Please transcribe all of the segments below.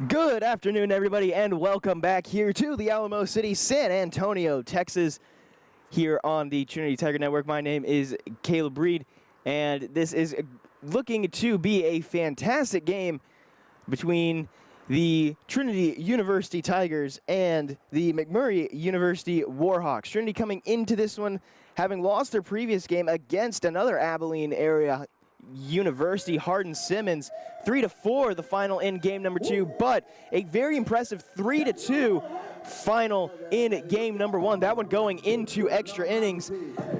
Good afternoon, everybody, and welcome back here to the Alamo City, San Antonio, Texas, here on the Trinity Tiger Network. My name is Caleb Reed, and this is looking to be a fantastic game between the Trinity University Tigers and the McMurry University Warhawks. Trinity coming into this one having lost their previous game against another Abilene area University, Hardin-Simmons, 3-4 the final in game number 2, but a very impressive 3-2 final in game number 1. That one going into extra innings.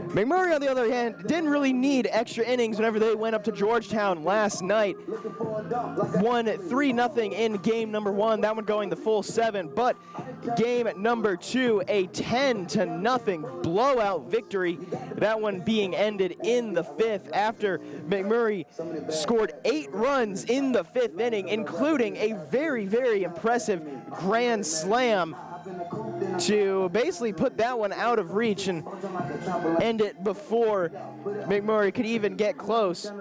McMurry, on the other hand, didn't really need extra innings whenever they went up to Georgetown last night. Won 3-0 in game number 1, that one going the full 7, but game number 2, a 10-0 blowout victory. That one being ended in the 5th after McMurry scored 8 runs in the 5th inning, including a very, very impressive grand slam to basically put that one out of reach and end it before McMurry could even get close.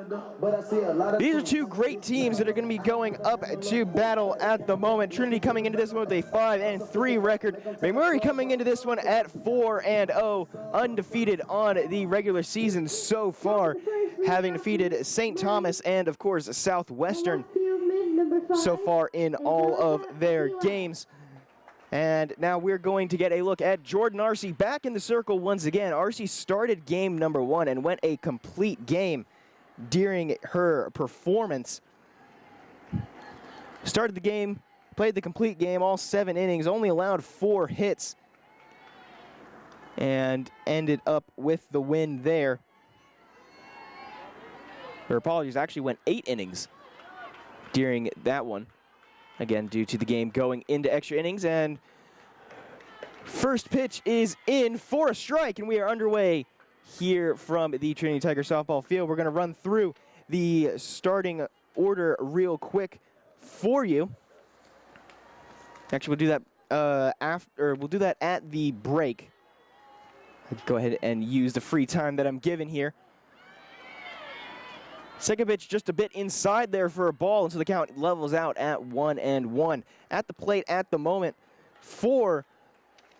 These are two great teams that are going to be going up to battle at the moment. Trinity coming into this one with a 5-3 record. McMurry coming into this one at 4-0, undefeated on the regular season so far, having defeated St. Thomas and, of course, Southwestern so far in all of their games. And now we're going to get a look at Jordan Arce back in the circle once again. Arce started game number 1 and went a complete game during her performance. Started the game, played the complete game, all 7 innings, only allowed 4 hits, and ended up with the win there. Her apologies, actually went 8 innings during that one. Again, due to the game going into extra innings, and first pitch is in for a strike, and we are underway here from the Trinity Tiger softball field. We're going to run through the starting order real quick for you. Actually, we'll do that we'll do that at the break. I'll go ahead and use the free time that I'm given here. Second pitch just a bit inside there for a ball, and so the count levels out at 1-1. At the plate at the moment for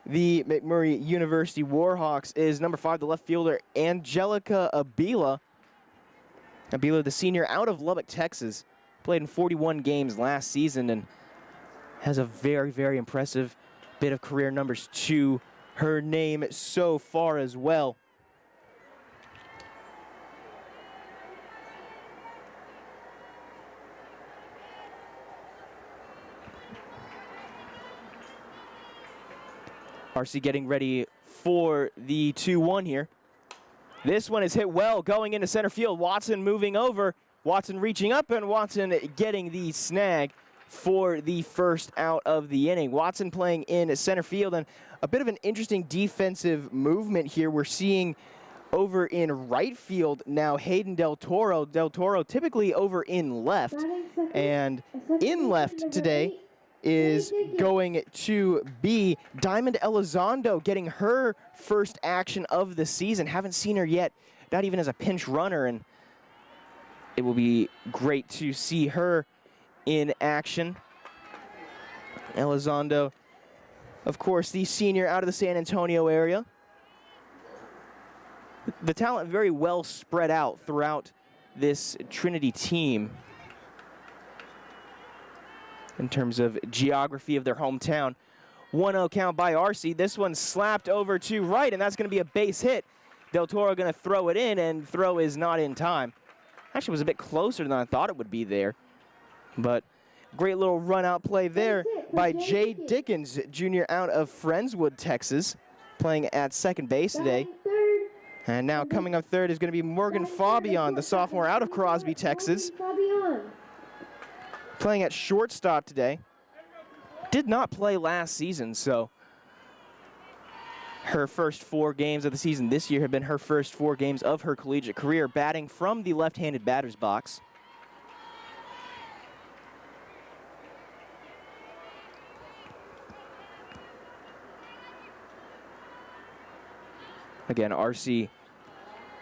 the McMurry University Warhawks is number 5, the left fielder, Angelica Abila. Abila, the senior out of Lubbock, Texas, played in 41 games last season and has a very, very impressive bit of career numbers to her name so far as well. Arce getting ready for the 2-1 here. This one is hit well going into center field. Watson moving over. Watson reaching up, and Watson getting the snag for the first out of the inning. Watson playing in center field, and a bit of an interesting defensive movement here we're seeing over in right field now. Hayden Del Toro. Del Toro typically over in left, and in left today is going to be Diamond Elizondo, getting her first action of the season. Haven't seen her yet, not even as a pinch runner, and it will be great to see her in action. Elizondo, of course, the senior out of the San Antonio area. The talent very well spread out throughout this Trinity team in terms of geography of their hometown. 1-0 count by Arce. This one slapped over to right, and that's going to be a base hit. Del Toro going to throw it in, and throw is not in time. Actually, was a bit closer than I thought it would be there. But great little run-out play there by Jay Dickens, junior out of Friendswood, Texas, playing at second base today. And now coming up third is going to be Morgan Fabian, the sophomore out of Crosby, Texas, playing at shortstop today. Did not play last season, so her first 4 games of the season this year have been her first 4 games of her collegiate career, batting from the left-handed batter's box. Again, Arce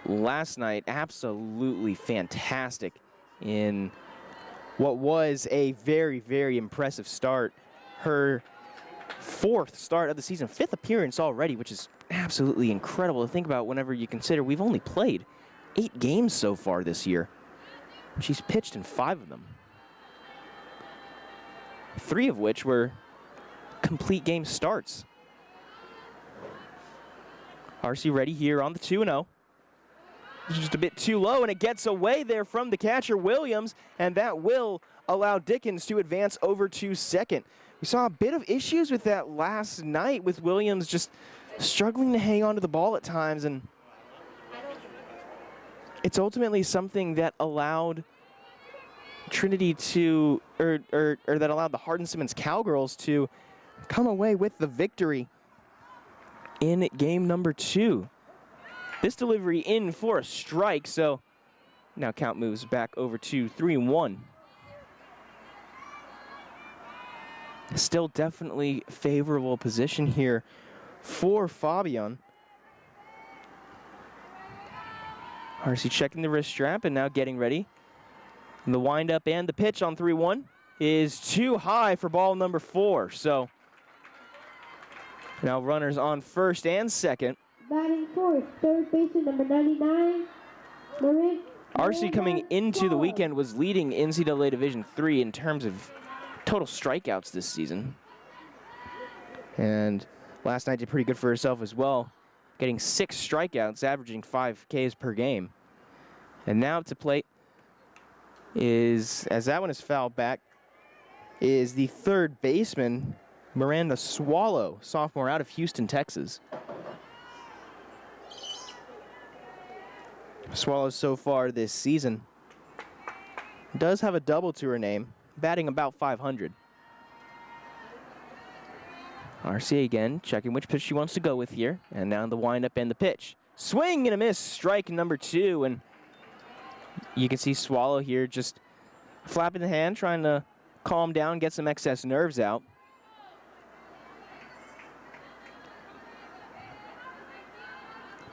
last night absolutely fantastic in what was a very, very impressive start. Her 4th start of the season, 5th appearance already, which is absolutely incredible to think about whenever you consider we've only played 8 games so far this year. She's pitched in 5 of them, 3 of which were complete game starts. RC ready here on the 2-0. Just a bit too low, and it gets away there from the catcher, Williams, and that will allow Dickens to advance over to second. We saw a bit of issues with that last night, with Williams just struggling to hang on to the ball at times, and it's ultimately something that allowed Trinity to, or that allowed the Hardin-Simmons Cowgirls to come away with the victory in game number 2. This delivery in for a strike, so now count moves back over to 3-1. Still definitely favorable position here for Fabian. RC checking the wrist strap and now getting ready. And the windup and the pitch on 3-1 is too high for ball number 4. So now runners on first and second. Batting fourth, third baseman number 99, RC coming into the weekend was leading NCAA Division III in terms of total strikeouts this season. And last night did pretty good for herself as well, getting 6 strikeouts, averaging 5 Ks per game. And now to plate is, as that one is fouled back, is the third baseman, Miranda Swallow, sophomore out of Houston, Texas. Swallow so far this season does have a double to her name, batting about 500. RC again, checking which pitch she wants to go with here, and now the windup and the pitch. Swing and a miss, strike number 2, and you can see Swallow here just flapping the hand, trying to calm down, get some excess nerves out.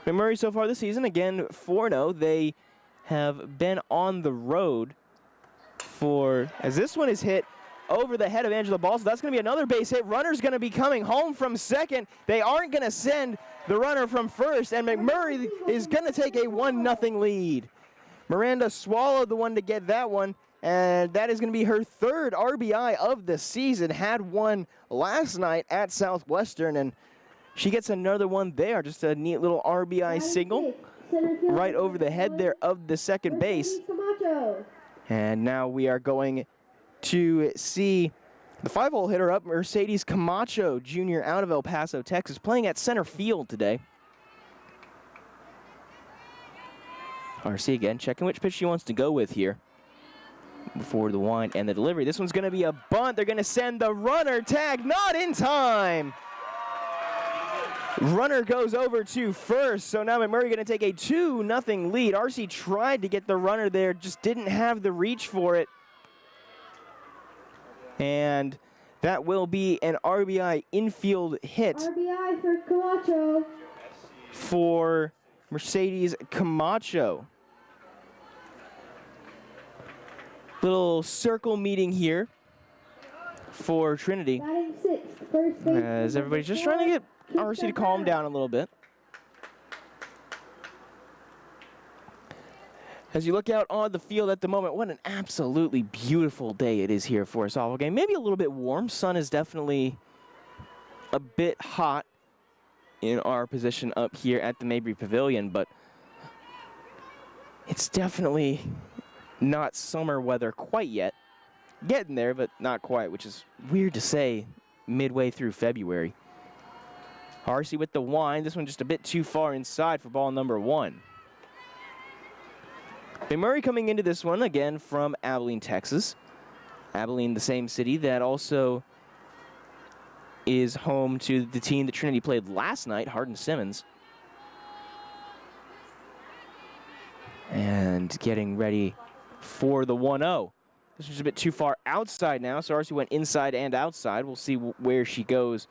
McMurry so far this season, again 4-0. They have been on the road for, as this one is hit over the head of Angela Ball, so that's going to be another base hit. Runner's going to be coming home from second. They aren't going to send the runner from first, and McMurry is going to take a 1-0 lead. Miranda Swallow the one to get that one, and that is going to be her 3rd RBI of the season. Had one last night at Southwestern, and she gets another one there, just a neat little RBI single right over the head there of the second base. And now we are going to see the 5-hole hitter up, Mercedes Camacho, junior out of El Paso, Texas, playing at center field today. RC again, checking which pitch she wants to go with here before the wind and the delivery. This one's going to be a bunt. They're going to send the runner, tag not in time. Runner goes over to first, so now McMurry going to take a 2-0 lead. RC tried to get the runner there, just didn't have the reach for it. And that will be an RBI infield hit. RBI for Camacho. For Mercedes Camacho. Little circle meeting here for Trinity. Batting sixth, first base. As everybody's just trying to get RC to calm down a little bit. As you look out on the field at the moment, what an absolutely beautiful day it is here for a softball game. Maybe a little bit warm. Sun is definitely a bit hot in our position up here at the Mabry Pavilion, but it's definitely not summer weather quite yet. Getting there, but not quite, which is weird to say midway through February. RC with the wind. This one just a bit too far inside for ball number 1. McMurry coming into this one again from Abilene, Texas. Abilene, the same city that also is home to the team that Trinity played last night, Hardin-Simmons. And getting ready for the 1-0. This was a bit too far outside now, so RC went inside and outside. We'll see where she goes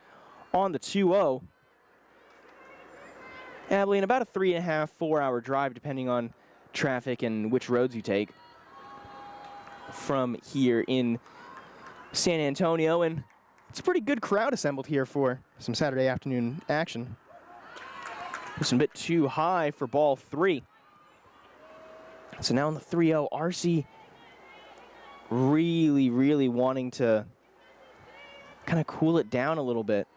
on the 2-0. Abilene, about a 3.5, 4-hour drive, depending on traffic and which roads you take. from here in San Antonio, and it's a pretty good crowd assembled here for some Saturday afternoon action. It's a bit too high for ball 3. So now on the 3-0, RC really wanting to kind of cool it down a little bit.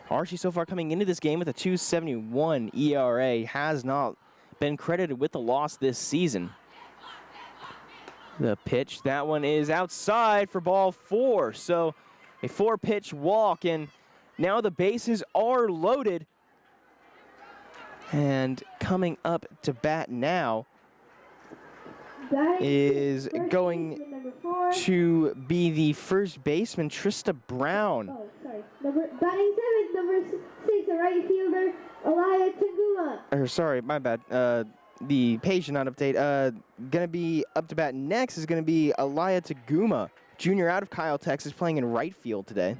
RC so far coming into this game with a 2.71 ERA, has not been credited with the loss this season. The pitch, that one is outside for ball 4. So a 4-pitch walk, and now the bases are loaded. And coming up to bat now is going to be the first baseman, Trista Brown. Oh, sorry. Batting 7th, number 6, a right fielder, Elia Taguma. Or sorry, my bad. The page did not update. Gonna be up to bat next is gonna be Elia Taguma, junior out of Kyle, Texas, playing in right field today.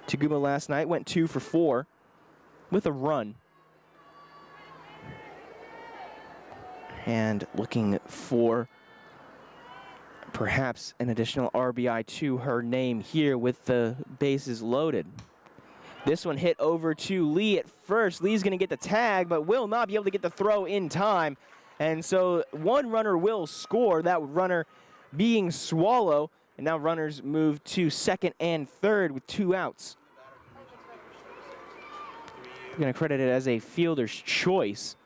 Taguma last night went 2 for 4 with a run. And looking for perhaps an additional RBI to her name here with the bases loaded. This one hit over to Lee at first. Lee's going to get the tag, but will not be able to get the throw in time. And so one runner will score, that runner being Swallow. And now runners move to second and third with 2 outs. We're going to credit it as a fielder's choice.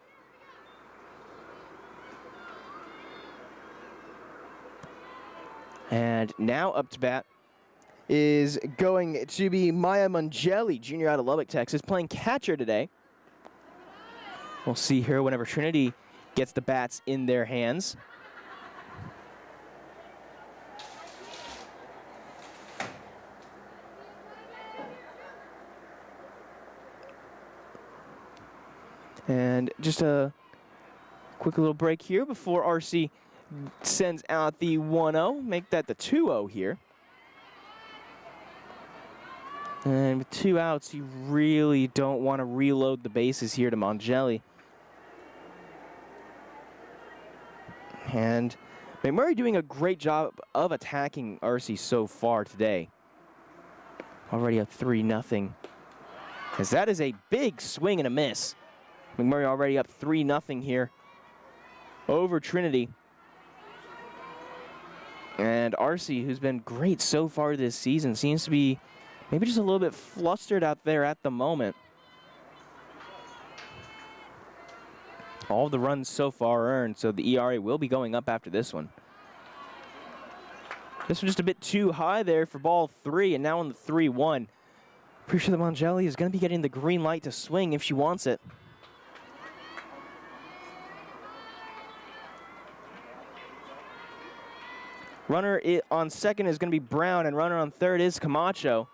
And now up to bat is going to be Maya Mungeli, junior out of Lubbock, Texas, playing catcher today. We'll see her whenever Trinity gets the bats in their hands. And just a quick little break here before RC sends out the 1-0, make that the 2-0 here. And with 2 outs, you really don't want to reload the bases here to Mongeli. And McMurry doing a great job of attacking RC so far today. Already up 3-0. As that is a big swing and a miss. McMurray already up 3-0 here over Trinity. And RC, who's been great so far this season, seems to be maybe just a little bit flustered out there at the moment. All the runs so far earned, so the ERA will be going up after this one. This one just a bit too high there for ball 3, and now on the 3-1. Pretty sure that Mongeli is going to be getting the green light to swing if she wants it. Runner on second is going to be Brown, and runner on third is Camacho.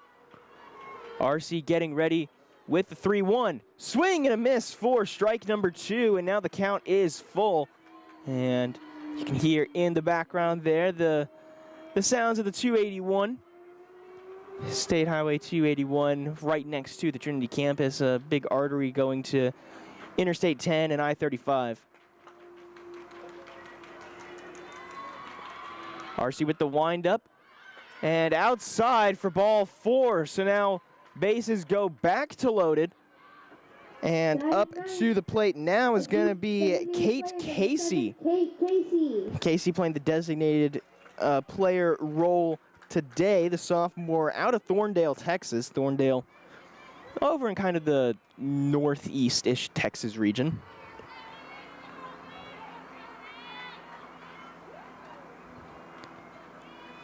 RC getting ready with the 3-1. Swing and a miss for strike number 2, and now the count is full. And you can hear in the background there the sounds of the 281. State Highway 281 right next to the Trinity campus, a big artery going to Interstate 10 and I-35. RC with the windup, and outside for ball 4. So now bases go back to loaded, and up to the plate now is going to be Kate Casey. Casey playing the designated player role today, the sophomore out of Thorndale, Texas. Thorndale over in kind of the northeast-ish Texas region.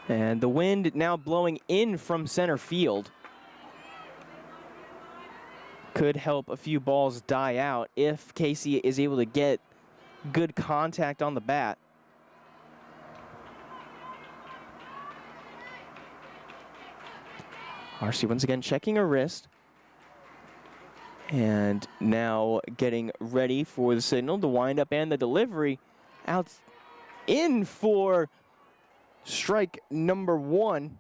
And the wind now blowing in from center field could help a few balls die out if Casey is able to get good contact on the bat. RC once again checking her wrist. And now getting ready for the signal, the windup and the delivery. Out in for strike number 1.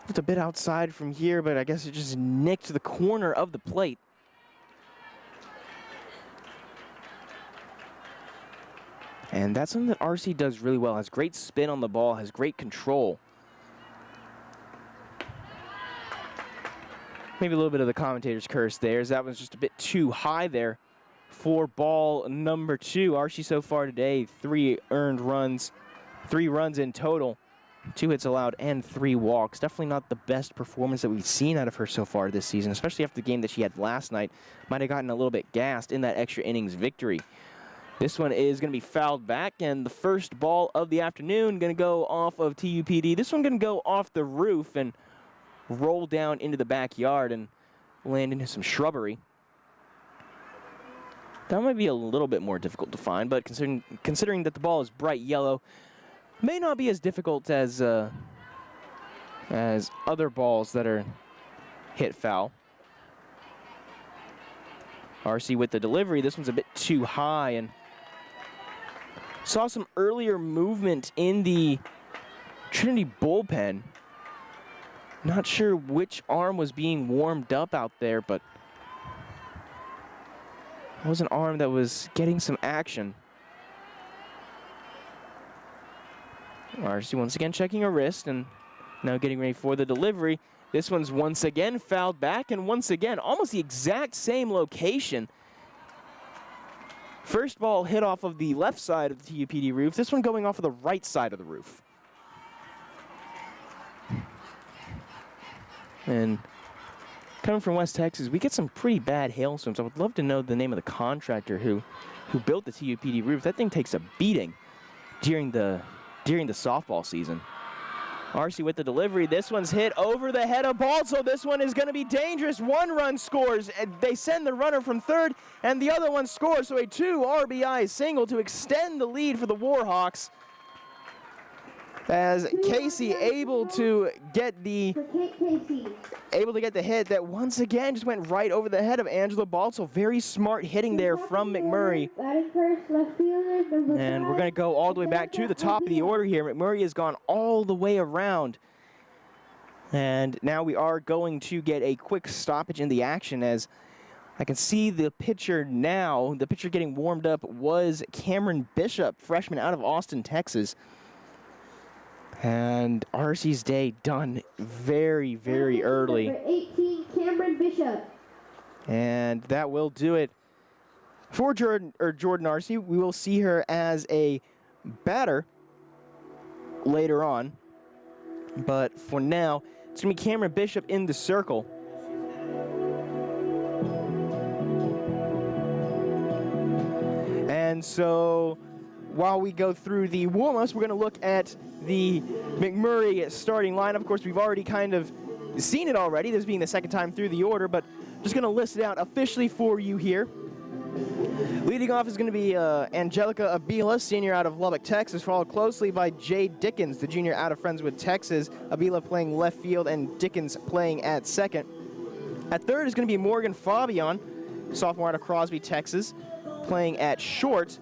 It's a bit outside from here, but I guess it just nicked the corner of the plate. And that's something that RC does really well. Has great spin on the ball, has great control. Maybe a little bit of the commentator's curse there, as that was just a bit too high there for ball number 2. RC so far today, 3 earned runs, 3 runs in total, 2 hits allowed and 3 walks. Definitely not the best performance that we've seen out of her so far this season, especially after the game that she had last night. Might have gotten a little bit gassed in that extra innings victory. This one is going to be fouled back, and the first ball of the afternoon going to go off of TUPD. This one going to go off the roof and roll down into the backyard and land into some shrubbery. That might be a little bit more difficult to find, but considering that the ball is bright yellow, may not be as difficult as other balls that are hit foul. RC with the delivery. This one's a bit too high, and saw some earlier movement in the Trinity bullpen. Not sure which arm was being warmed up out there, but it was an arm that was getting some action. RC once again checking her wrist and now getting ready for the delivery. This one's once again fouled back, and once again almost the exact same location. First ball hit off of the left side of the TUPD roof. This one going off of the right side of the roof. And coming from West Texas, we get some pretty bad hailstorms. I would love to know the name of the contractor who built the TUPD roof. That thing takes a beating during the softball season. RC with the delivery. This one's hit over the head of Balso. This one is going to be dangerous. 1 run scores, and they send the runner from third, and the other one scores. So a 2 RBI single to extend the lead for the Warhawks. As Casey able to get the hit that once again just went right over the head of Angela Balso. Very smart hitting there from McMurray. And we're going to go all the way back to the top of the order here. McMurray has gone all the way around. And now we are going to get a quick stoppage in the action, as I can see the pitcher now. The pitcher getting warmed up was Cameron Bishop, freshman out of Austin, Texas. And RC's day done very, very early. Number 18, Cameron Bishop. And that will do it for Jordan RC. We will see her as a batter later on. But for now, it's going to be Cameron Bishop in the circle. And so while we go through the warm-ups, we're going to look at the McMurray starting lineup. Of course, we've already kind of seen it already, this being the second time through the order, but just going to list it out officially for you here. Leading off is going to be Angelica Abila, senior out of Lubbock, Texas, followed closely by Jade Dickens, the junior out of Friendswood, Texas. Abila playing left field and Dickens playing at second. At third is going to be Morgan Fabian, sophomore out of Crosby, Texas, playing at short.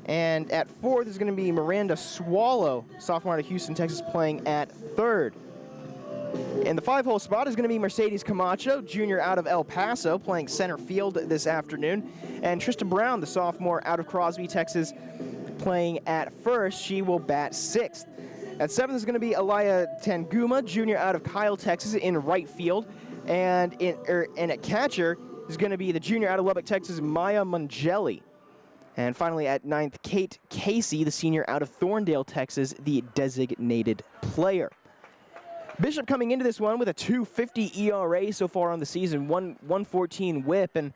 And at fourth is going to be Miranda Swallow, sophomore out of Houston, Texas, playing at third. In the 5-hole spot is going to be Mercedes Camacho, junior out of El Paso, playing center field this afternoon. And Trista Brown, the sophomore out of Crosby, Texas, playing at first. She will bat sixth. At seventh is going to be Alaya Tanguma, junior out of Kyle, Texas, in right field. And at catcher is going to be the junior out of Lubbock, Texas, Maya Mangelli. And finally at ninth, Kate Casey, the senior out of Thorndale, Texas, the designated player. Bishop coming into this one with a 2.50 ERA so far on the season, 1.14 whip, and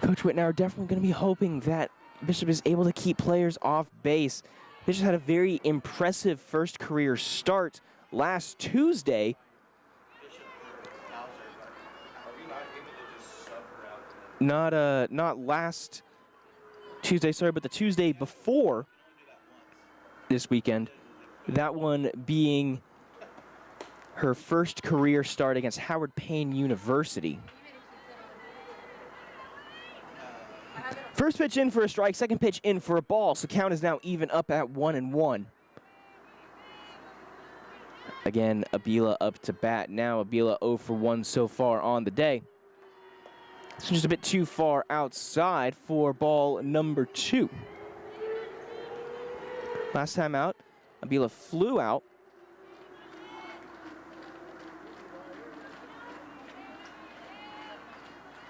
Coach Whitnauer definitely going to be hoping that Bishop is able to keep players off base. Bishop had a very impressive first career start last Tuesday. Not last Tuesday, sorry, but the Tuesday before this weekend. That one being her first career start against Howard Payne University. First pitch in for a strike, second pitch in for a ball, so count is now even up at 1-1. Again, Abila up to bat now. Abila 0 for 1 so far on the day. It's just a bit too far outside for ball number 2. Last time out, Abila flew out.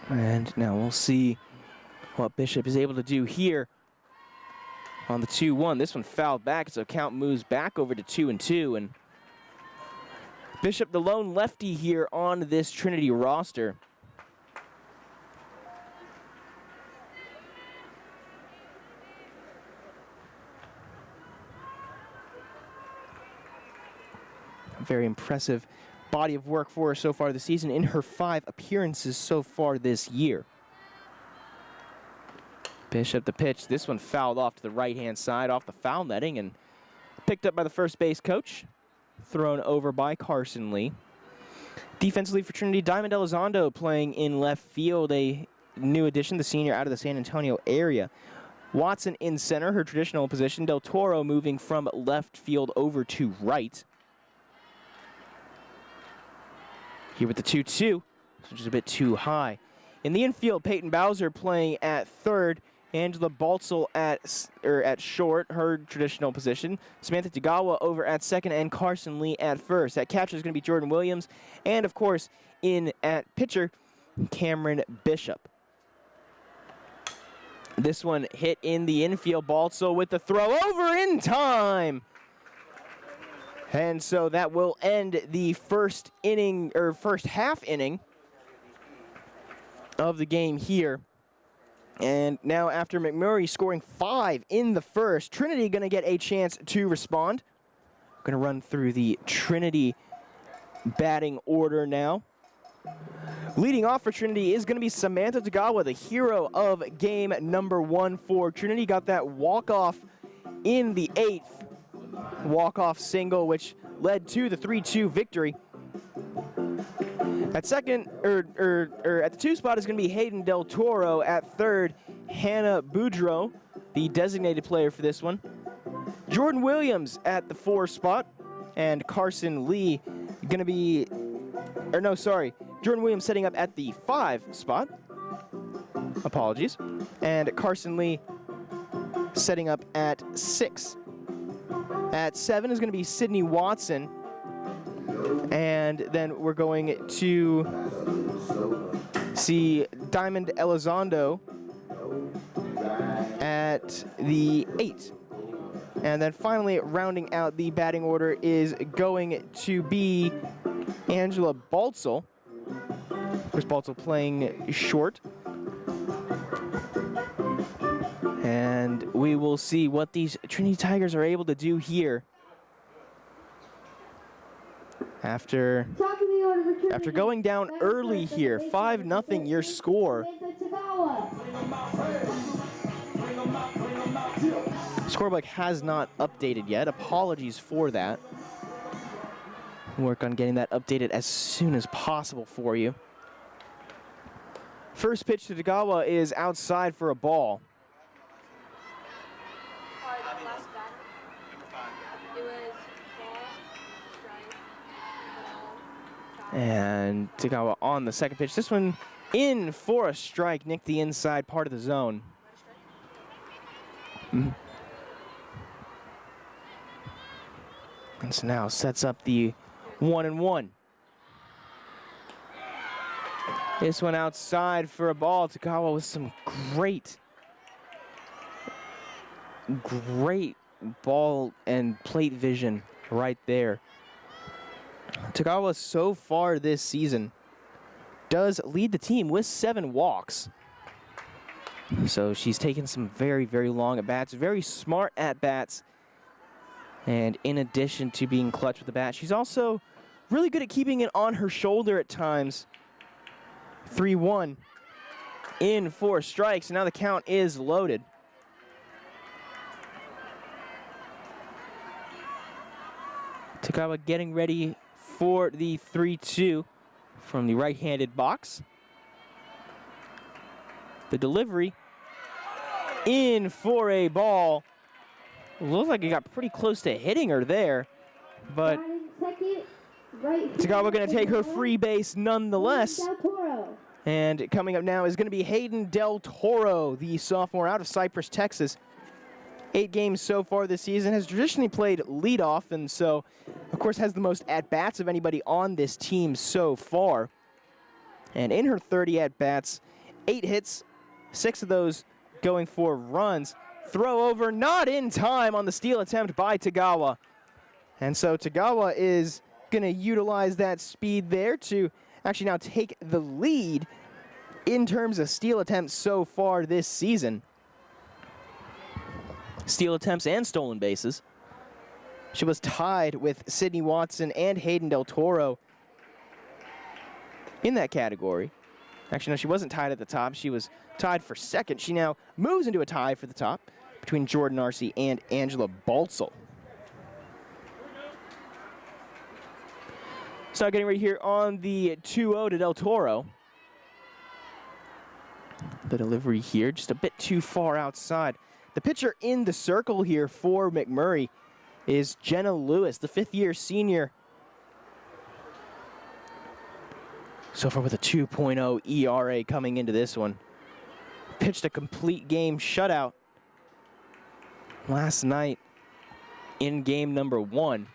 And now we'll see what Bishop is able to do here on the 2-1. This one fouled back, so count moves back over to 2-2. And Bishop, the lone lefty here on this Trinity roster. A very impressive body of work for her so far this season in her 5 appearances so far this year. Bishop the pitch. This one fouled off to the right-hand side off the foul netting and picked up by the first base coach. Thrown over by Carson Lee. Defensively for Trinity, Diamond Elizondo playing in left field, a new addition, the senior out of the San Antonio area. Watson in center, her traditional position. Del Toro moving from left field over to right. Here with the 2-2, which is a bit too high. In the infield, Peyton Bowser playing at third. Angela Baltzel at short, her traditional position. Samantha Tagawa over at second, and Carson Lee at first. At catcher is going to be Jordan Williams. And, of course, in at pitcher, Cameron Bishop. This one hit in the infield. Baltzel with the throw over in time. And so that will end the first inning, or first half inning of the game here. And now after McMurray scoring 5 in the first, Trinity going to get a chance to respond. Going to run through the Trinity batting order now. Leading off for Trinity is going to be Samantha Tagawa, the hero of game number 1 for Trinity. Got that walk-off in the 8th. Walk-off single, which led to the 3-2 victory. At second, at the 2 spot is going to be Hayden Del Toro. At third, Hannah Boudreau, the designated player for this one. Jordan Williams at the 4 spot, and Carson Lee going to be, Jordan Williams setting up at the 5 spot. Apologies. And Carson Lee setting up at 6. At 7 is going to be Sydney Watson. And then we're going to see Diamond Elizondo at the 8. And then finally, rounding out the batting order is going to be Angela Baltzel. Of course, Baltzel playing short. And we will see what these Trinity Tigers are able to do here. After going down early here, 5-0 your score. Scorebook has not updated yet. Apologies for that. Work on getting that updated as soon as possible for you. First pitch to Tagawa is outside for a ball. And Tagawa on the second pitch. This one in for a strike. Nicked the inside part of the zone. And so now sets up the 1-1. This one outside for a ball. Tagawa with some great ball and plate vision right there. Tagawa so far this season does lead the team with 7 walks. So she's taken some very, very long at-bats, very smart at-bats. And in addition to being clutch with the bat, she's also really good at keeping it on her shoulder at times. 3-1 in 4 strikes, and now the count is loaded. Tagawa getting ready for the 3-2 from the right-handed box. The delivery in for a ball. Looks like he got pretty close to hitting her there, but Tagawa going to take her free base nonetheless. And coming up now is going to be Hayden Del Toro, the sophomore out of Cypress, Texas. 8 games so far this season, has traditionally played leadoff, and so, of course, has the most at-bats of anybody on this team so far. And in her 30 at-bats, 8 hits, 6 of those going for runs. Throw over, not in time on the steal attempt by Tagawa. And so Tagawa is going to utilize that speed there to actually now take the lead in terms of steal attempts so far this season. Steal attempts and stolen bases. She was tied with Sydney Watson and Hayden Del Toro in that category. Actually, no, she wasn't tied at the top. She was tied for second. She now moves into a tie for the top between Jordan Arce and Angela Baltzel. So getting ready here on the 2-0 to Del Toro. The delivery here just a bit too far outside. The pitcher in the circle here for McMurry is Jenna Lewis, the 5th-year senior. So far with a 2.0 ERA coming into this one. Pitched a complete game shutout last night in game number 1.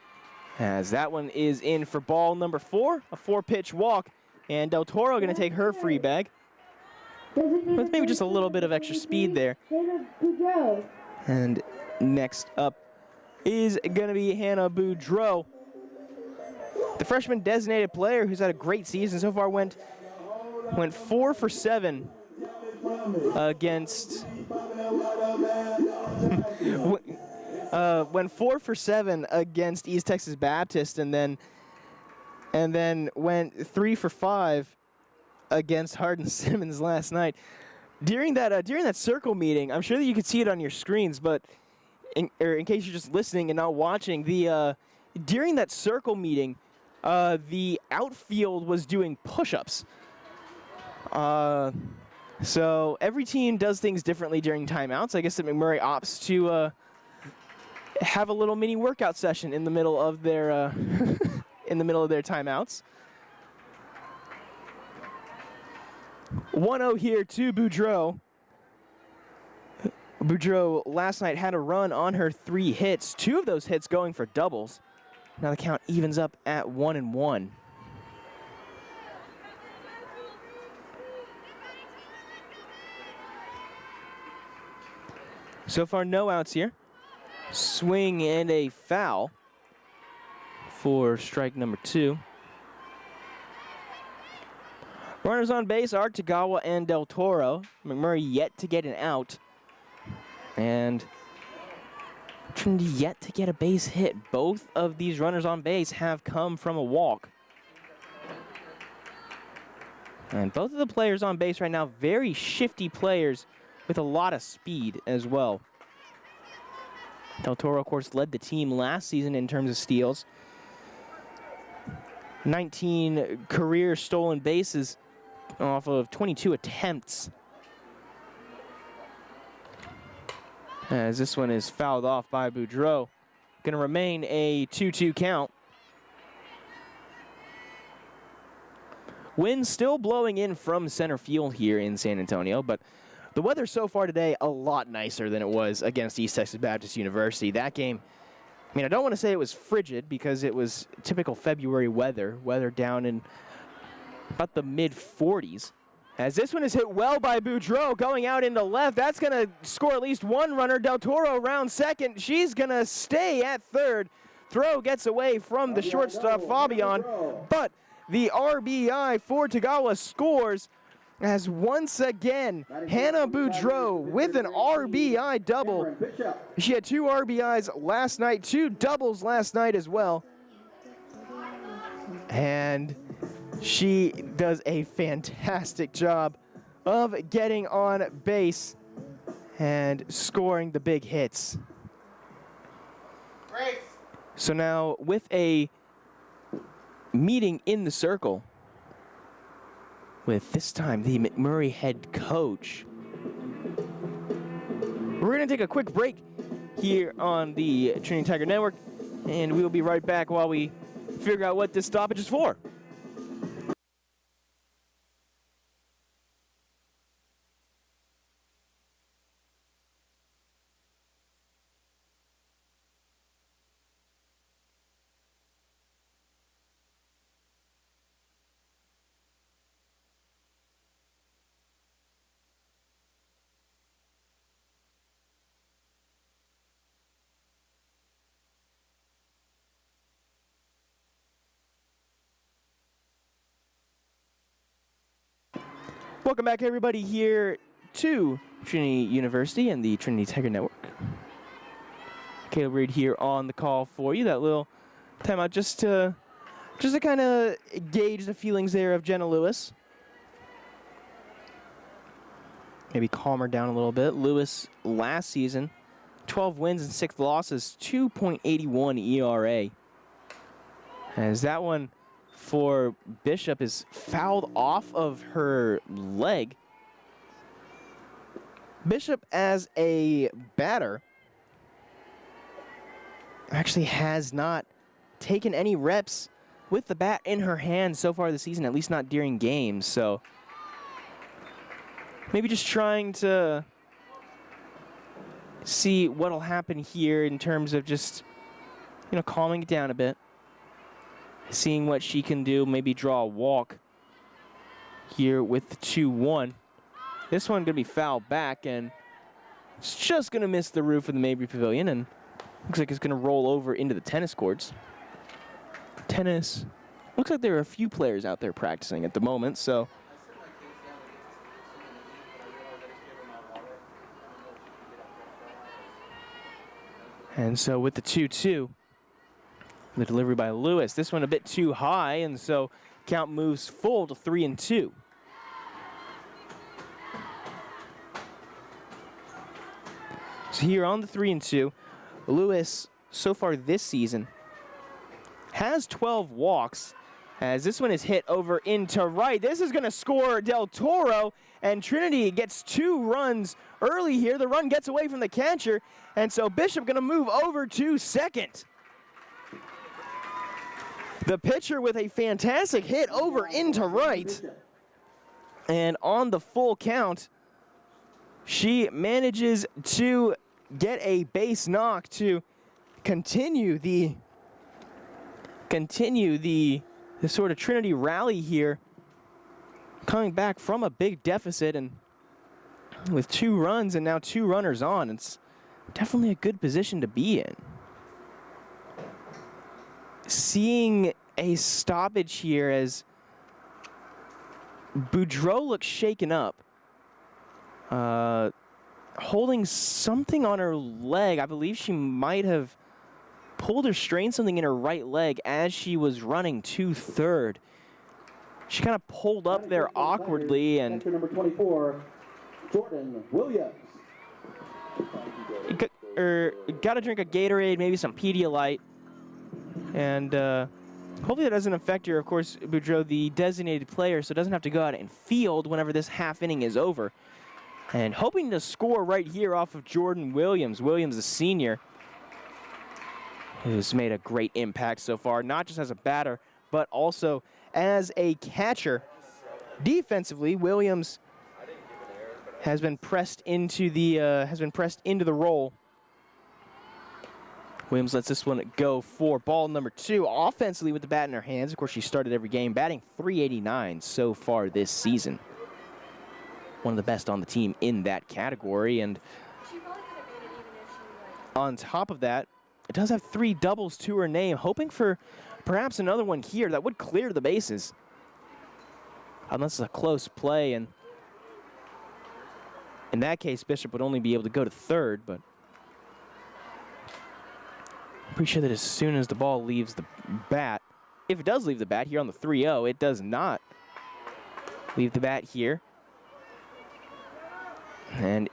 As that one is in for ball number 4, a 4-pitch walk, and Del Toro going to take her free bag with maybe just a little bit of extra speed there. And next up is going to be Hannah Boudreau, the freshman designated player who's had a great season so far. Went 4 for 7 against went 4 for 7 against East Texas Baptist, and then went 3 for 5 against Hardin Simmons last night. During that circle meeting, I'm sure that you could see it on your screens, but in case you're just listening and not watching, during that circle meeting, the outfield was doing push-ups. So every team does things differently during timeouts. I guess that McMurry opts to have a little mini workout session in the middle of their in the middle of their timeouts. 1-0 here to Boudreau. Boudreau last night had a run on her 3 hits, 2 of those hits going for doubles. Now the count evens up at 1-1. So far, no outs here. Swing and a foul for strike number 2. Runners on base are Tagawa and Del Toro. McMurray yet to get an out. And Trinity yet to get a base hit. Both of these runners on base have come from a walk. And both of the players on base right now, very shifty players with a lot of speed as well. Del Toro, of course, led the team last season in terms of steals. 19 career stolen bases off of 22 attempts. As this one is fouled off by Boudreau. Going to remain a 2-2 count. Wind still blowing in from center field here in San Antonio, but the weather so far today a lot nicer than it was against East Texas Baptist University. That game, I mean, I don't want to say it was frigid because it was typical February weather down in about the mid-40s. As this one is hit well by Boudreau, going out into left. That's going to score at least one runner. Del Toro around second. She's going to stay at third. Throw gets away from the shortstop, Fabian. But the RBI for Tagawa scores as once again, Hannah Boudreau with an RBI double. She had 2 RBIs last night, 2 doubles last night as well. And she does a fantastic job of getting on base and scoring the big hits. Great. So now with a meeting in the circle with this time the McMurry head coach. We're going to take a quick break here on the Trinity Tiger Network, and we will be right back while we figure out what this stoppage is for. Welcome back, everybody, here to Trinity University and the Trinity Tiger Network. Caleb Reed here on the call for you. That little timeout just to kind of gauge the feelings there of Jenna Lewis. Maybe calm her down a little bit. Lewis last season, 12 wins and 6 losses, 2.81 ERA. As that one for Bishop is fouled off of her leg. Bishop, as a batter, actually has not taken any reps with the bat in her hand so far this season, at least not during games. So maybe just trying to see what'll happen here in terms of just, calming it down a bit. Seeing what she can do, maybe draw a walk here with the 2-1. This one gonna be fouled back, and it's just gonna miss the roof of the Mabry Pavilion, and looks like it's gonna roll over into the tennis courts. Tennis. Looks like there are a few players out there practicing at the moment, so. And so with the 2-2. The delivery by Lewis. This one a bit too high, and so count moves full to 3-2. So here on the 3-2, Lewis so far this season has 12 walks, as this one is hit over into right. This is going to score Del Toro, and Trinity gets 2 runs early here. The run gets away from the catcher, and so Bishop going to move over to second. The pitcher with a fantastic hit over into right. And on the full count, she manages to get a base knock to continue the sort of Trinity rally here. Coming back from a big deficit, and with 2 runs and now 2 runners on, it's definitely a good position to be in. Seeing a stoppage here as Boudreau looks shaken up. Holding something on her leg. I believe she might have pulled or strained something in her right leg as she was running to third. She kind of pulled up there awkwardly, and number 24, Jordan Williams. Got to drink a Gatorade, maybe some Pedialyte. And hopefully that doesn't affect her. Of course, Boudreau, the designated player, so doesn't have to go out and field whenever this half inning is over. And hoping to score right here off of Jordan Williams. Williams, the senior, who's made a great impact so far, not just as a batter, but also as a catcher. Defensively, Williams has been pressed into the role. Williams lets this one go for ball number 2. Offensively with the bat in her hands. Of course, she started every game, batting .389 so far this season. One of the best on the team in that category. And on top of that, it does have 3 doubles to her name. Hoping for perhaps another one here that would clear the bases. Unless it's a close play. And in that case, Bishop would only be able to go to third, but I'm pretty sure that as soon as the ball leaves the bat, if it does leave the bat here on the 3-0, it does not leave the bat here. And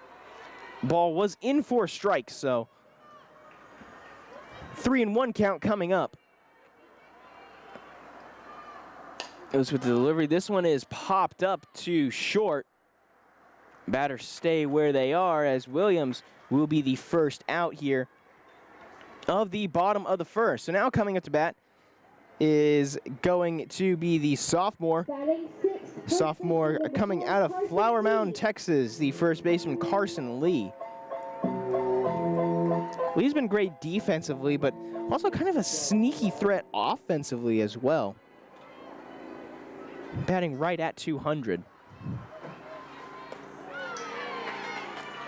ball was in for a strike, so 3-1 count coming up. Goes with the delivery. This one is popped up to short. Batters stay where they are, as Williams will be the first out here of the bottom of the first. So now coming up to bat is going to be the sophomore. Sophomore coming out of Flower Mound, Texas, the first baseman Carson Lee. Lee's been great defensively, but also kind of a sneaky threat offensively as well. Batting right at 200.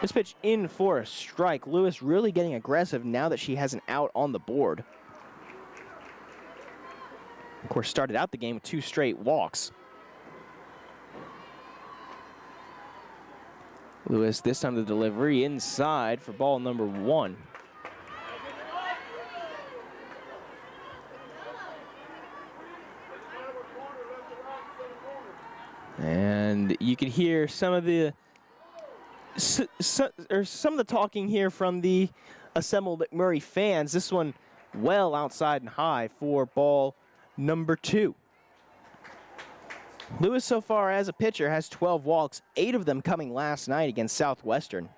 This pitch in for a strike. Lewis really getting aggressive now that she has an out on the board. Of course, started out the game with 2 straight walks. Lewis, this time the delivery inside for ball number 1. And you can hear some of the talking here from the assembled McMurry fans. This one well outside and high for ball number 2. Lewis so far as a pitcher has 12 walks, 8 of them coming last night against Southwestern.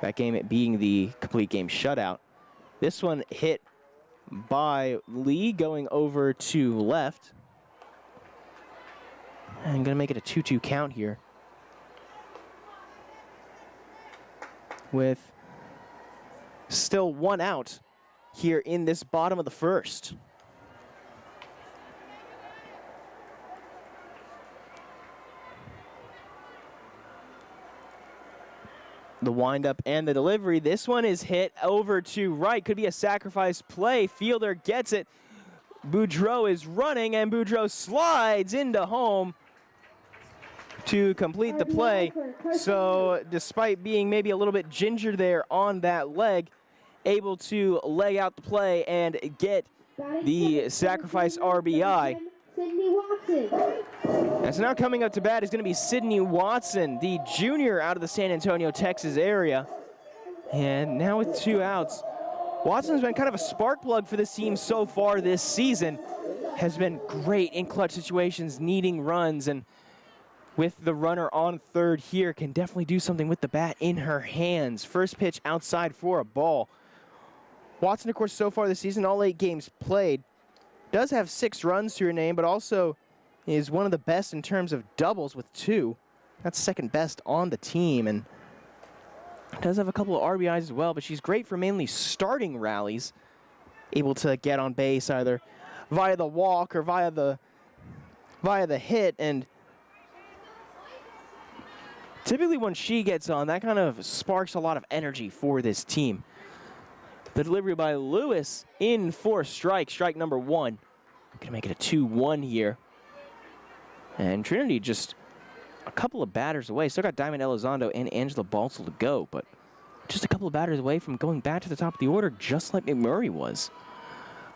That game it being the complete game shutout. This one hit by Lee going over to left. And gonna make it a 2-2 count here. With still 1 out here in this bottom of the first. The windup and the delivery. This one is hit over to right. Could be a sacrifice play. Fielder gets it. Boudreau is running, and Boudreau slides into home to complete the play. So despite being maybe a little bit ginger there on that leg, able to leg out the play and get the sacrifice RBI. And so now coming up to bat is going to be Sydney Watson, the junior out of the San Antonio, Texas area. And now with 2 outs, Watson's been kind of a spark plug for this team so far this season. Has been great in clutch situations, needing runs, and with the runner on third here, can definitely do something with the bat in her hands. First pitch outside for a ball. Watson, of course, so far this season, all 8 games played, does have 6 runs to her name, but also is one of the best in terms of doubles with 2. That's second best on the team, and does have a couple of RBIs as well, but she's great for mainly starting rallies, able to get on base either via the walk or via the hit, and typically when she gets on, that kind of sparks a lot of energy for this team. The delivery by Lewis in for strike number 1. Gonna make it a 2-1 here. And Trinity just a couple of batters away. Still got Diamond Elizondo and Angela Baltzl to go, but just a couple of batters away from going back to the top of the order, just like McMurry was.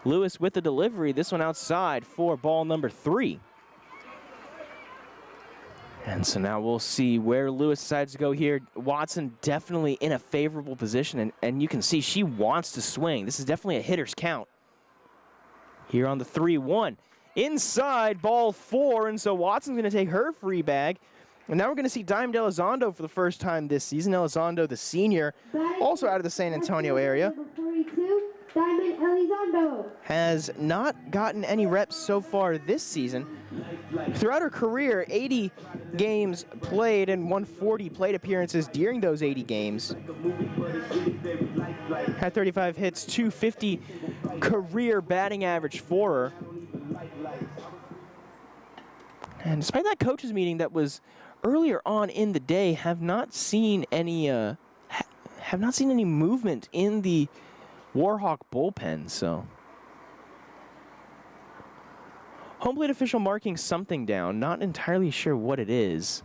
Lewis with the delivery, this one outside for ball number 3. And so now we'll see where Lewis decides to go here. Watson definitely in a favorable position, and you can see she wants to swing. This is definitely a hitter's count. Here on the 3-1. Inside, ball 4, and so Watson's going to take her free bag. And now we're going to see Diamond Elizondo for the first time this season. Elizondo, the senior, also out of the San Antonio area. Diamond Elizondo has not gotten any reps so far this season. Throughout her career, 80 games played and 140 plate appearances during those 80 games. Had 35 hits, 250 career batting average for her. And despite that coaches meeting that was earlier on in the day, have not seen any movement in the Warhawk bullpen, so. Home plate official marking something down, not entirely sure what it is.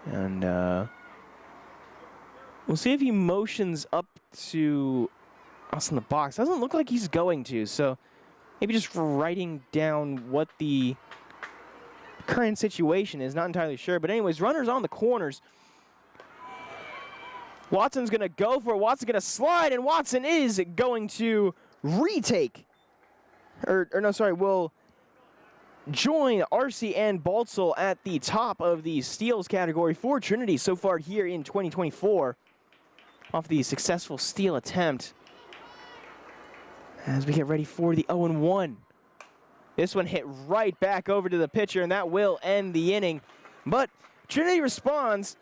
And we'll see if he motions up to us in the box. Doesn't look like he's going to, so maybe just writing down what the current situation is, not entirely sure. But anyways, runners on the corners. Watson's going to go for it. Watson's going to slide, and Watson is going to retake. Will join Arce and Baltzl at the top of the steals category for Trinity so far here in 2024 off the successful steal attempt. As we get ready for the 0-1. This one hit right back over to the pitcher, and that will end the inning. But Trinity responds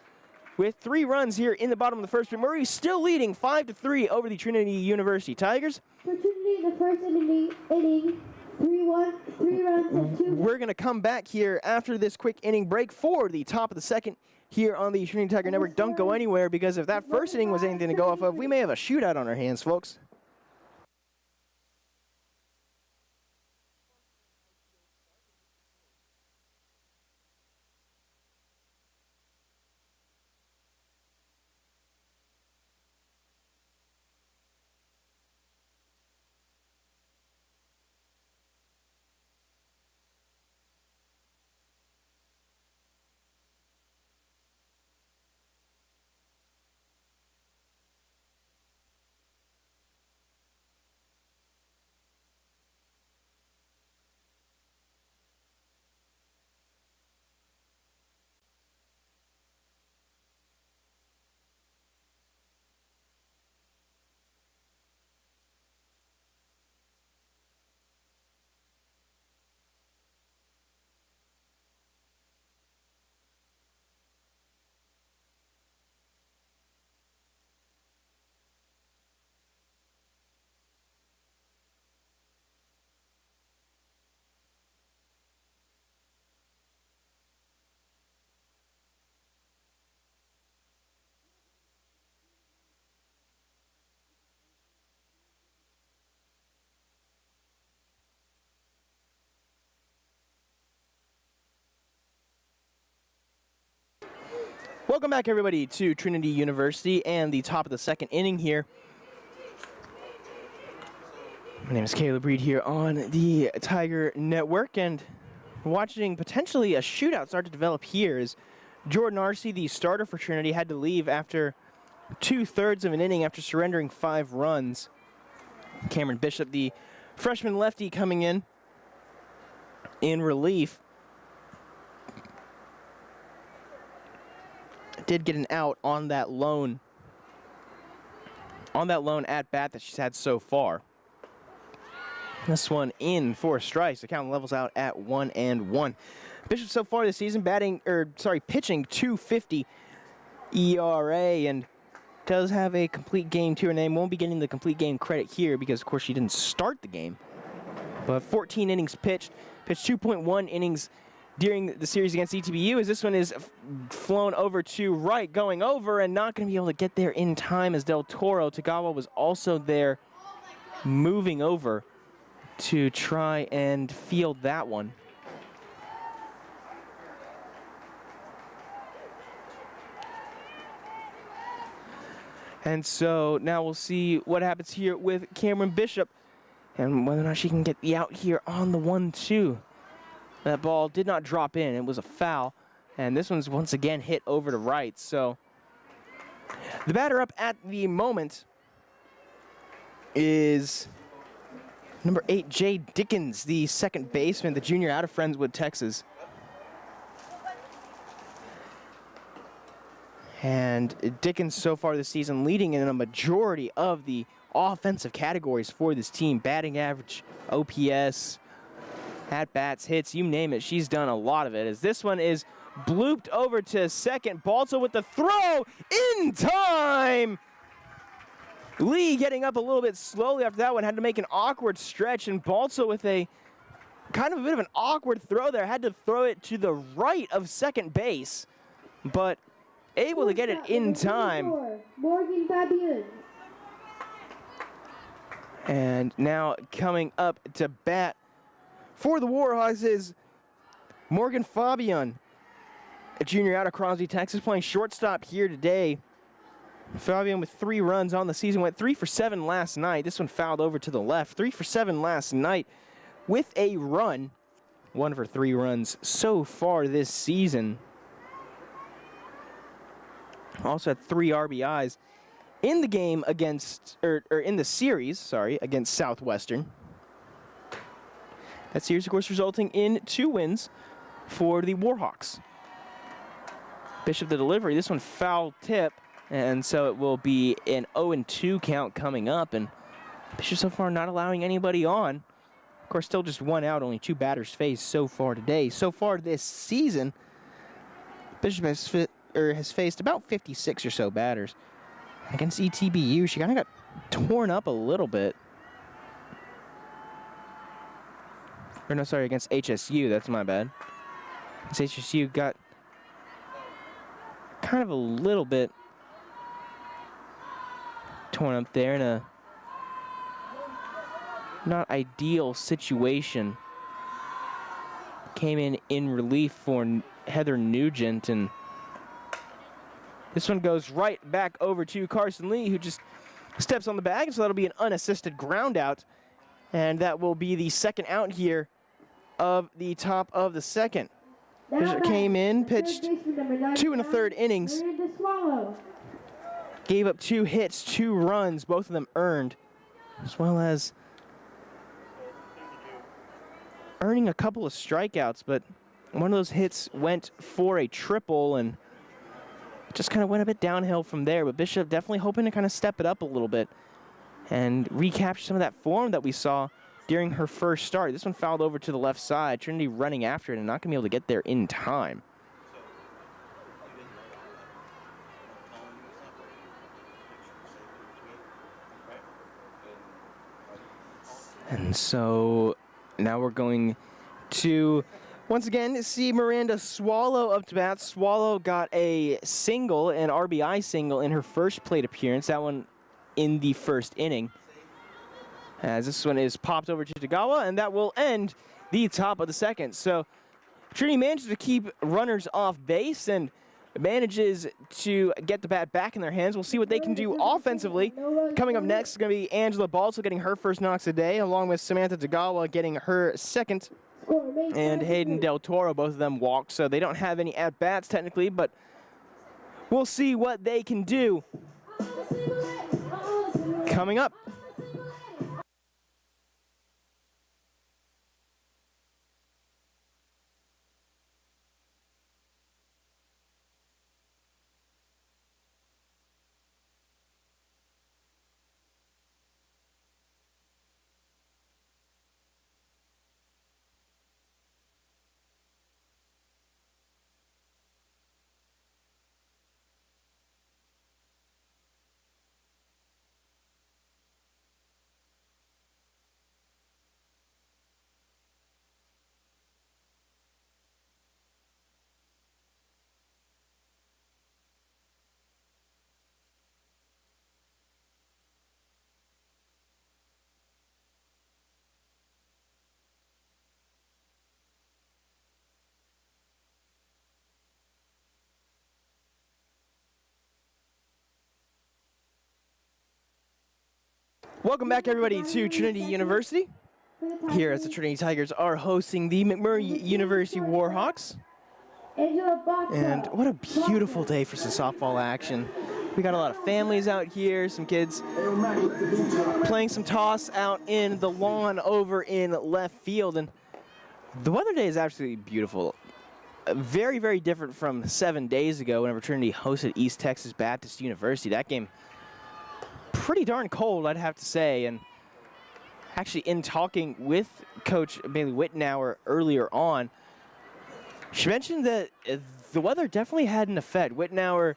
with 3 runs here in the bottom of the first. McMurry still leading 5-3 over the Trinity University Tigers. For Trinity in the first inning 3 runs and 2. We're going to come back here after this quick inning break for the top of the second here on the Trinity Tiger Network. Don't go anywhere, because if that first inning was anything to go off of, we may have a shootout on our hands, folks. Welcome back, everybody, to Trinity University and the top of the second inning here. My name is Caleb Reed here on the Tiger Network, and watching potentially a shootout start to develop here as Jordan Arce, the starter for Trinity, had to leave after 2/3 of an inning after surrendering 5 runs. Cameron Bishop, the freshman lefty, coming in relief. Did get an out on that lone at bat that she's had so far. This one in for strikes. The count levels out at 1-1. Bishop so far this season pitching 2.50 ERA and does have a complete game to her name. Won't be getting the complete game credit here because of course she didn't start the game. But 14 innings pitched 2.1 innings during the series against ETBU, as this one is flown over to right, going over, and not going to be able to get there in time as Del Toro. Tagawa was also there moving over to try and field that one. And so now we'll see what happens here with Cameron Bishop and whether or not she can get the out here on the 1-2. That ball did not drop in. It was a foul. And this one's once again hit over to right. So the batter up at the moment is number 8, Jay Dickens, the second baseman, the junior out of Friendswood, Texas. And Dickens so far this season leading in a majority of the offensive categories for this team. Batting average, OPS, at-bats, hits, you name it. She's done a lot of it. As this one is blooped over to second. Balto with the throw in time. Lee getting up a little bit slowly after that one. Had to make an awkward stretch. And Balto with a kind of a bit of an awkward throw there. Had to throw it to the right of second base. But able to get it in time. Morgan Fabian. And now coming up to bat for the Warhawks is Morgan Fabian, a junior out of Crosby, Texas, playing shortstop here today. Fabian with 3 runs on the season, went 3 for 7 last night. This one fouled over to the left. 3 for 7 last night with a run. 1 for 3 runs so far this season. Also had 3 RBIs in the game against, or in the series, sorry, against Southwestern. That series, of course, resulting in 2 wins for the Warhawks. Bishop the delivery. This one foul tip, and so it will be an 0-2 count coming up. And Bishop so far not allowing anybody on. Of course, still just 1 out, only 2 batters faced so far today. So far this season, Bishop has faced about 56 or so batters. Against ETBU, she kind of got torn up a little bit. Or no, sorry, against HSU, that's my bad. Against HSU got kind of a little bit torn up there in a not ideal situation. Came in relief for Heather Nugent, and this one goes right back over to Carson Lee, who just steps on the bag, so that'll be an unassisted ground out. And that will be the second out here of the top of the second. Bishop came in, pitched 2 1/3 innings, gave up 2 hits, 2 runs, both of them earned, as well as earning a couple of strikeouts, but one of those hits went for a triple and just kind of went a bit downhill from there. But Bishop definitely hoping to kind of step it up a little bit and recapture some of that form that we saw during her first start. This one fouled over to the left side. Trinity running after it and not going to be able to get there in time. And so now we're going to once again see Miranda Swallow up to bat. Swallow got a single, an RBI single in her first plate appearance. That one in the first inning. As this one is popped over to Tagawa, and that will end the top of the second. So Trinity manages to keep runners off base, and manages to get the bat back in their hands. We'll see what they can do offensively. Coming up next is going to be Angela Balso getting her first knocks of the day, along with Samantha Tagawa getting her second, and Hayden Del Toro, both of them walked, so they don't have any at-bats technically, but we'll see what they can do coming up. Welcome back, everybody, to Trinity University. Here as the Trinity Tigers are hosting the McMurry University Warhawks. And what a beautiful day for some softball action. We got a lot of families out here, some kids playing some toss out in the lawn over in left field. And the weather today is absolutely beautiful. Very, very different from 7 days ago whenever Trinity hosted East Texas Baptist University. That game, pretty darn cold, I'd have to say. And actually, in talking with Coach Bailey Wittenauer earlier on, she mentioned that the weather definitely had an effect. Wittenauer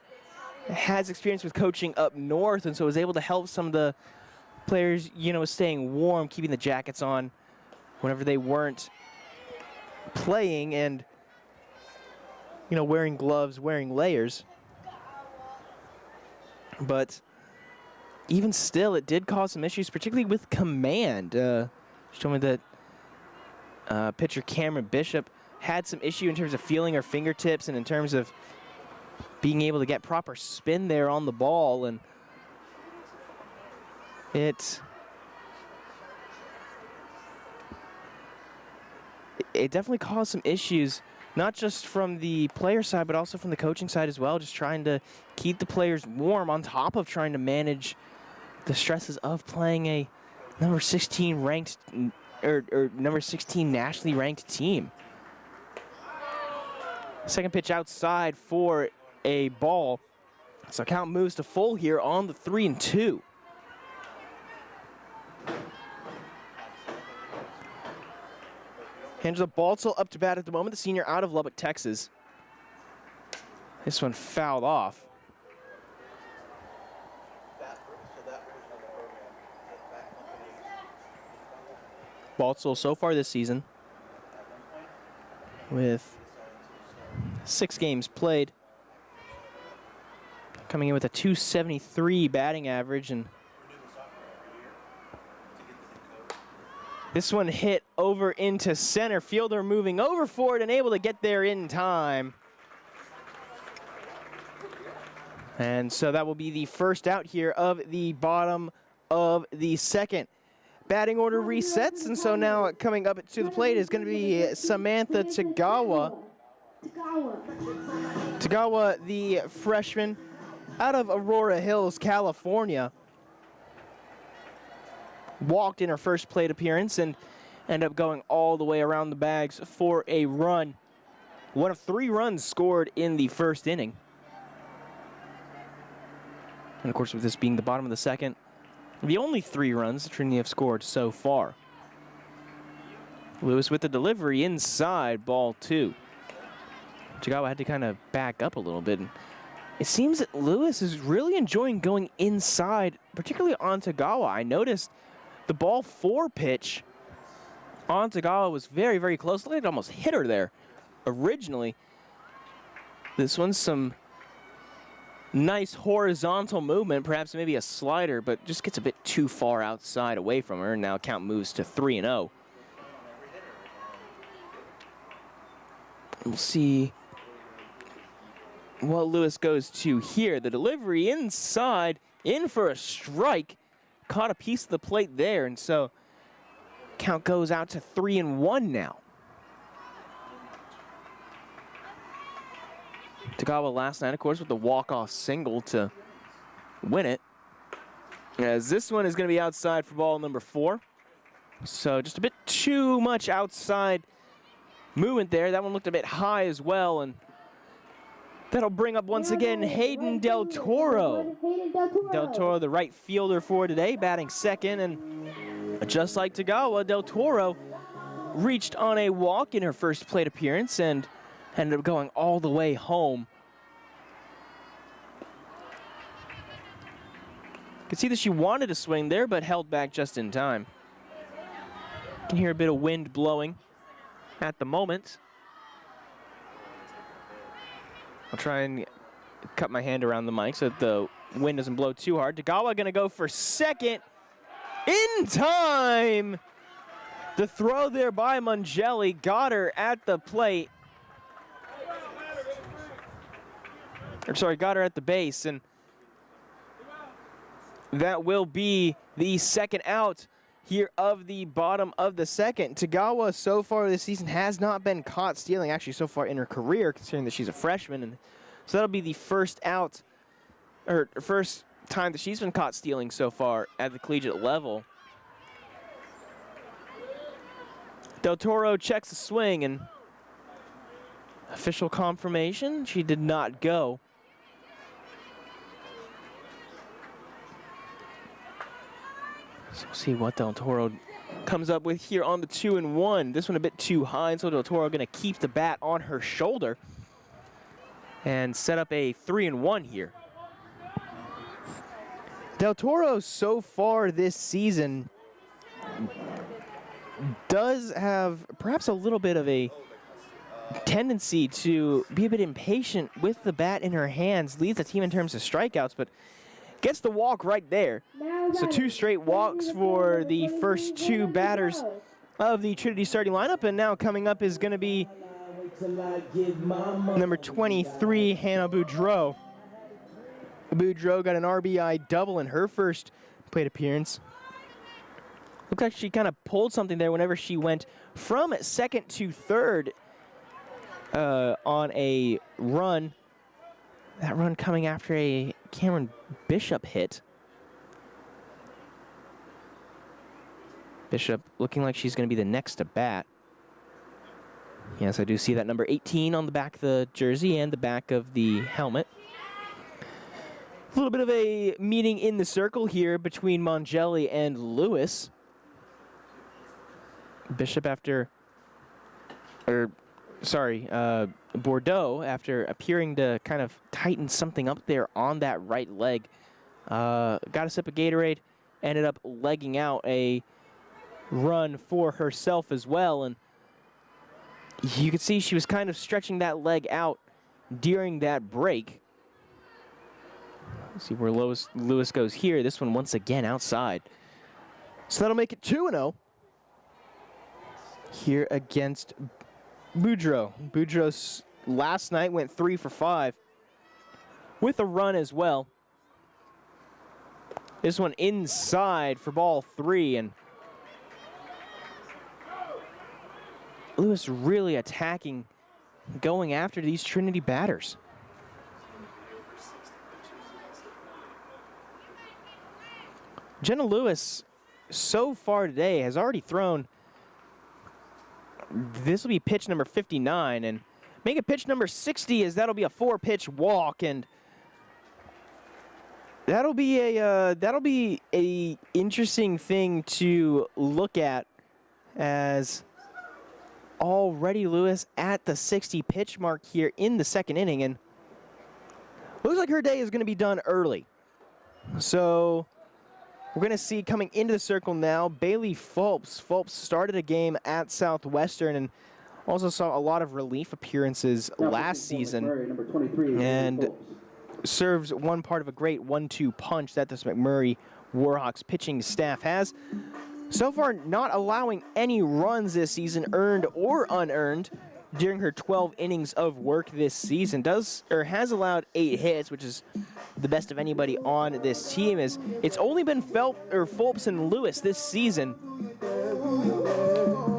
has experience with coaching up north, and so was able to help some of the players, you know, staying warm, keeping the jackets on whenever they weren't playing, and, you know, wearing gloves, wearing layers. But even still, it did cause some issues, particularly with command. She told me that pitcher Cameron Bishop had some issue in terms of feeling her fingertips and in terms of being able to get proper spin there on the ball. And it definitely caused some issues, not just from the player side, but also from the coaching side as well, just trying to keep the players warm on top of trying to manage the stresses of playing a number 16 ranked or number 16 nationally ranked team. Second pitch outside for a ball. So count moves to full here on the 3-2. Angela Balsell up to bat at the moment, the senior out of Lubbock, Texas. This one fouled off. Balsell so far this season with 6 games played, coming in with a .273 batting average, and this one hit over into center. Fielder moving over for it and able to get there in time. And so that will be the first out here of the bottom of the second. Batting order resets, and so now coming up to the plate is going to be Samantha Tagawa. Tagawa, the freshman out of Aurora Hills, California, walked in her first plate appearance and ended up going all the way around the bags for a run. One of 3 runs scored in the first inning. And of course, with this being the bottom of the second, the only 3 runs Trinity have scored so far. Lewis with the delivery inside, ball 2. Tagawa had to kind of back up a little bit. And it seems that Lewis is really enjoying going inside, particularly on Tagawa. I noticed the ball 4 pitch on Tagawa was very, very close. Looked like it almost hit her there originally. This one's some nice horizontal movement, perhaps maybe a slider, but just gets a bit too far outside away from her. And now count moves to 3-0. We'll see what Lewis goes to here. The delivery inside, in for a strike. Caught a piece of the plate there, and so count goes out to 3-1 now. Tagawa last night, of course, with the walk-off single to win it. As this one is going to be outside for ball number 4. So just a bit too much outside movement there. That one looked a bit high as well, and that'll bring up once again Hayden Del Toro. Del Toro, the right fielder for today, batting second, and just like Tagawa, Del Toro reached on a walk in her first plate appearance and ended up going all the way home. Could see that she wanted to swing there, but held back just in time. You can hear a bit of wind blowing at the moment. I'll try and cut my hand around the mic so that the wind doesn't blow too hard. Tagawa gonna go for second in time. The throw there by Mangelli got her at the plate. Or sorry, got her at the base, and that will be the second out here of the bottom of the second. Tagawa so far this season has not been caught stealing, actually so far in her career, considering that she's a freshman. And so that'll be the first out, or first time that she's been caught stealing so far at the collegiate level. Del Toro checks the swing, and official confirmation, she did not go. So we'll see what Del Toro comes up with here on the 2-1. This one a bit too high, and so Del Toro going to keep the bat on her shoulder and set up a 3-1 here. Del Toro so far this season does have perhaps a little bit of a tendency to be a bit impatient with the bat in her hands, leads the team in terms of strikeouts, but gets the walk right there. So 2 straight walks for the first 2 batters of the Trinity starting lineup, and now coming up is going to be number 23, Hannah Boudreau. Boudreau got an RBI double in her first plate appearance. Looked like she kind of pulled something there whenever she went from second to third on a run. That run coming after a Cameron Bishop hit. Bishop looking like she's going to be the next to bat. Yes, I do see that number 18 on the back of the jersey and the back of the helmet. A little bit of a meeting in the circle here between Mangelli and Lewis. Bishop Bordeaux, after appearing to kind of tighten something up there on that right leg. Got a sip of Gatorade, ended up legging out a run for herself as well, and you could see she was kind of stretching that leg out during that break. Let's see where Lewis goes here. This one once again outside. So that'll make it 2-0 here against Boudreau. Boudreau last night went 3 for 5 with a run as well. This one inside for ball 3, and Lewis really attacking, going after these Trinity batters. Jenna Lewis so far today has already thrown, this will be pitch number 59, and make it pitch number 60 as that'll be a 4-pitch walk, and that'll be a interesting thing to look at, as already Lewis at the 60 pitch mark here in the second inning, and looks like her day is going to be done early. So we're going to see coming into the circle now, Bailey Fulps. Fulps started a game at Southwestern and also saw a lot of relief appearances last season, and serves one part of a great 1-2 punch that this McMurry Warhawks pitching staff has. So far, not allowing any runs this season, earned or unearned. during her 12 innings of work this season has allowed 8 hits, which is the best of anybody on this team. It's only been Fulps and Lewis this season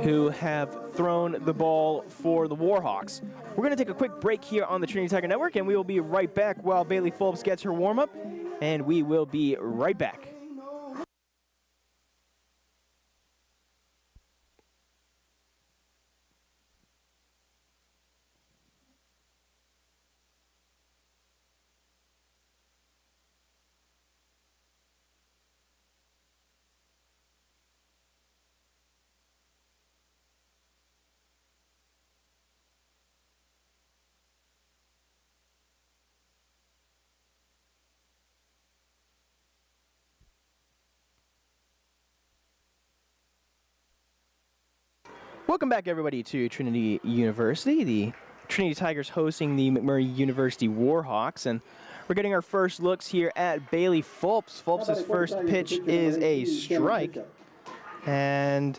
who have thrown the ball for the Warhawks. We're going to take a quick break here on the Trinity Tiger Network, and we will be right back while Bailey Fulps gets her warm-up, and we will be right back. Welcome back, everybody, to Trinity University. The Trinity Tigers hosting the McMurry University Warhawks, and we're getting our first looks here at Bailey Fulps. Fulps' first pitch is a strike, and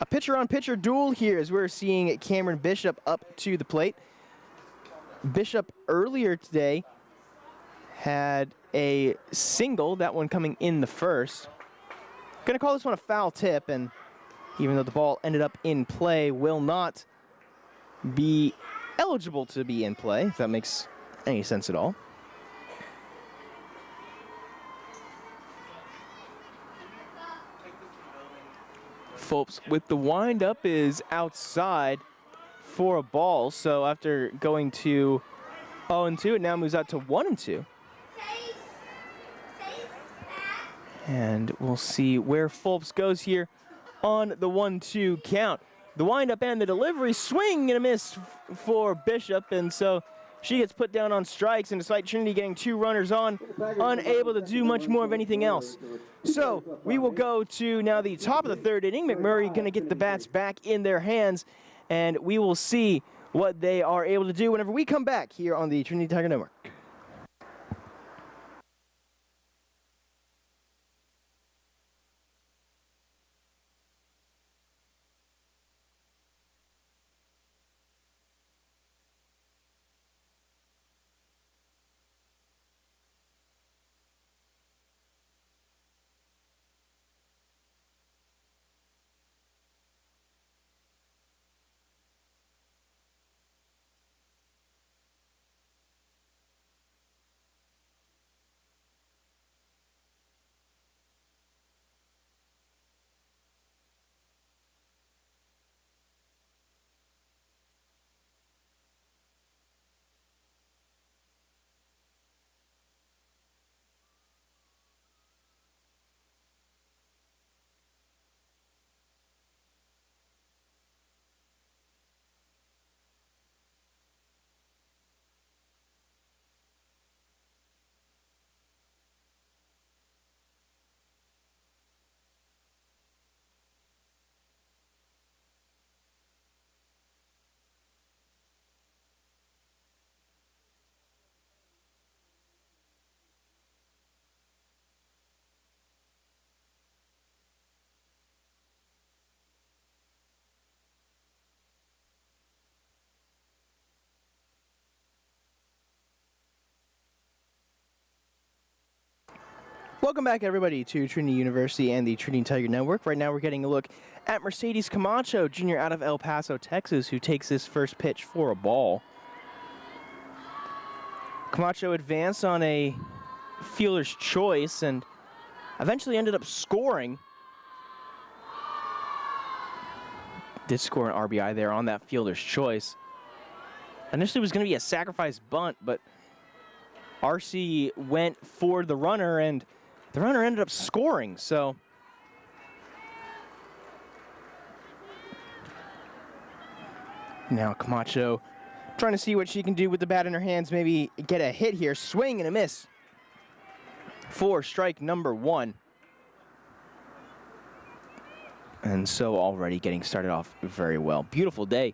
a pitcher-on-pitcher duel here as we're seeing Cameron Bishop up to the plate. Bishop earlier today had a single, that one coming in the first. Gonna call this one a foul tip, and even though the ball ended up in play, will not be eligible to be in play, if that makes any sense at all. Fulps with the windup is outside for a ball, so after going to 0-2, it now moves out to 1-2. And we'll see where Fulps goes here on the 1-2 count. The windup and the delivery, swing and a miss for Bishop, and so she gets put down on strikes, and despite Trinity getting 2 runners on, unable to do much more of anything else. So we will go to now the top of the 3rd inning. McMurry going to get the bats back in their hands, and we will see what they are able to do whenever we come back here on the Trinity Tiger Network. Welcome back, everybody, to Trinity University and the Trinity Tiger Network. Right now we're getting a look at Mercedes Camacho, junior out of El Paso, Texas, who takes his first pitch for a ball. Camacho advanced on a fielder's choice and eventually ended up scoring. Did score an RBI there on that fielder's choice. Initially it was going to be a sacrifice bunt, but RC went for the runner, and the runner ended up scoring, so now Camacho trying to see what she can do with the bat in her hands, maybe get a hit here. Swing and a miss for strike number 1. And so already getting started off very well. Beautiful day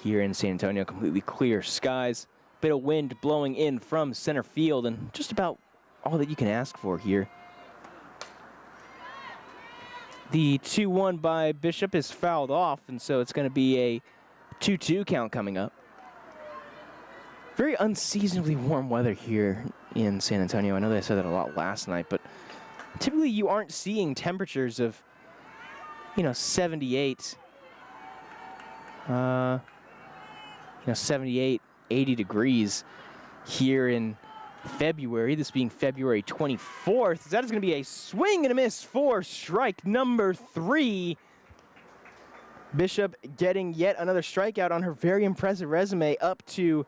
here in San Antonio, completely clear skies. Bit of wind blowing in from center field, and just about all that you can ask for here. The 2-1 by Bishop is fouled off, and so it's going to be a 2-2 count coming up. Very unseasonably warm weather here in San Antonio. I know that I said that a lot last night, but typically you aren't seeing temperatures of, 78, 78, 80 degrees here in February, this being February 24th. That is going to be a swing and a miss for strike number 3. Bishop getting yet another strikeout on her very impressive resume, up to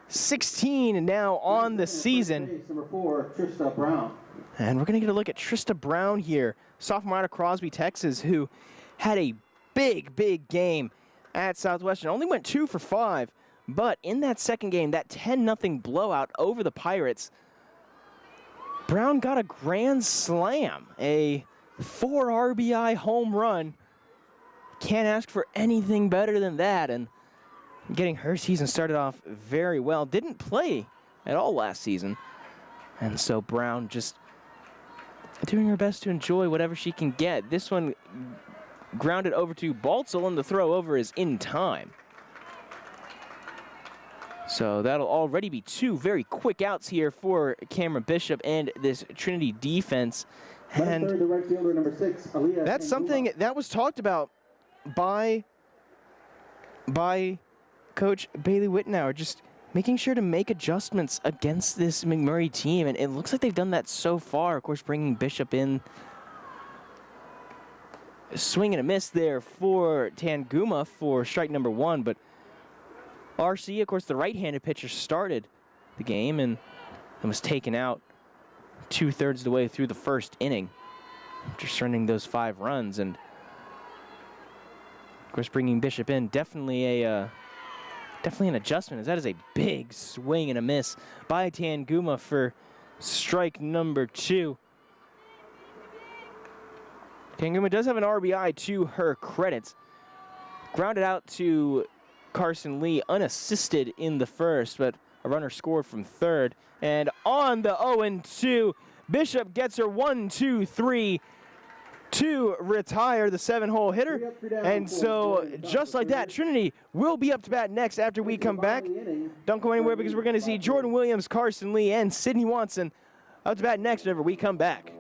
16 now on the season. Number 4, Trista Brown. And we're going to get a look at Trista Brown here, sophomore out of Crosby, Texas, who had a big game at Southwestern. Only went 2 for 5, but in that second game, that 10-0 blowout over the Pirates, Brown got a grand slam, a 4 RBI home run. Can't ask for anything better than that, and getting her season started off very well. Didn't play at all last season, and so Brown just doing her best to enjoy whatever she can get. This one grounded over to Baltzel, and the throw over is in time. So that'll already be 2 very quick outs here for Cameron Bishop and this Trinity defense. And the right fielder, number 6, Aaliyah that's Tanguma. something that was talked about by Coach Bailey Wittenauer, just making sure to make adjustments against this McMurry team, and it looks like they've done that so far. Of course, bringing Bishop in. A swing and a miss there for Tanguma for strike number 1, but RC, of course, the right-handed pitcher, started the game and was taken out 2/3 of the way through the first inning, just surrendering those 5 runs. And of course, bringing Bishop in, definitely an adjustment, as that is a big swing and a miss by Tanguma for strike number 2. Tanguma does have an RBI to her credit. Grounded out to Carson Lee, unassisted in the first, but a runner scored from third. And on the 0-2, Bishop gets her 1-2-3 to retire the 7-hole hitter. And so, just like that, Trinity will be up to bat next after we come back. Don't go anywhere, because we're going to see Jordan Williams, Carson Lee, and Sydney Watson up to bat next whenever we come back.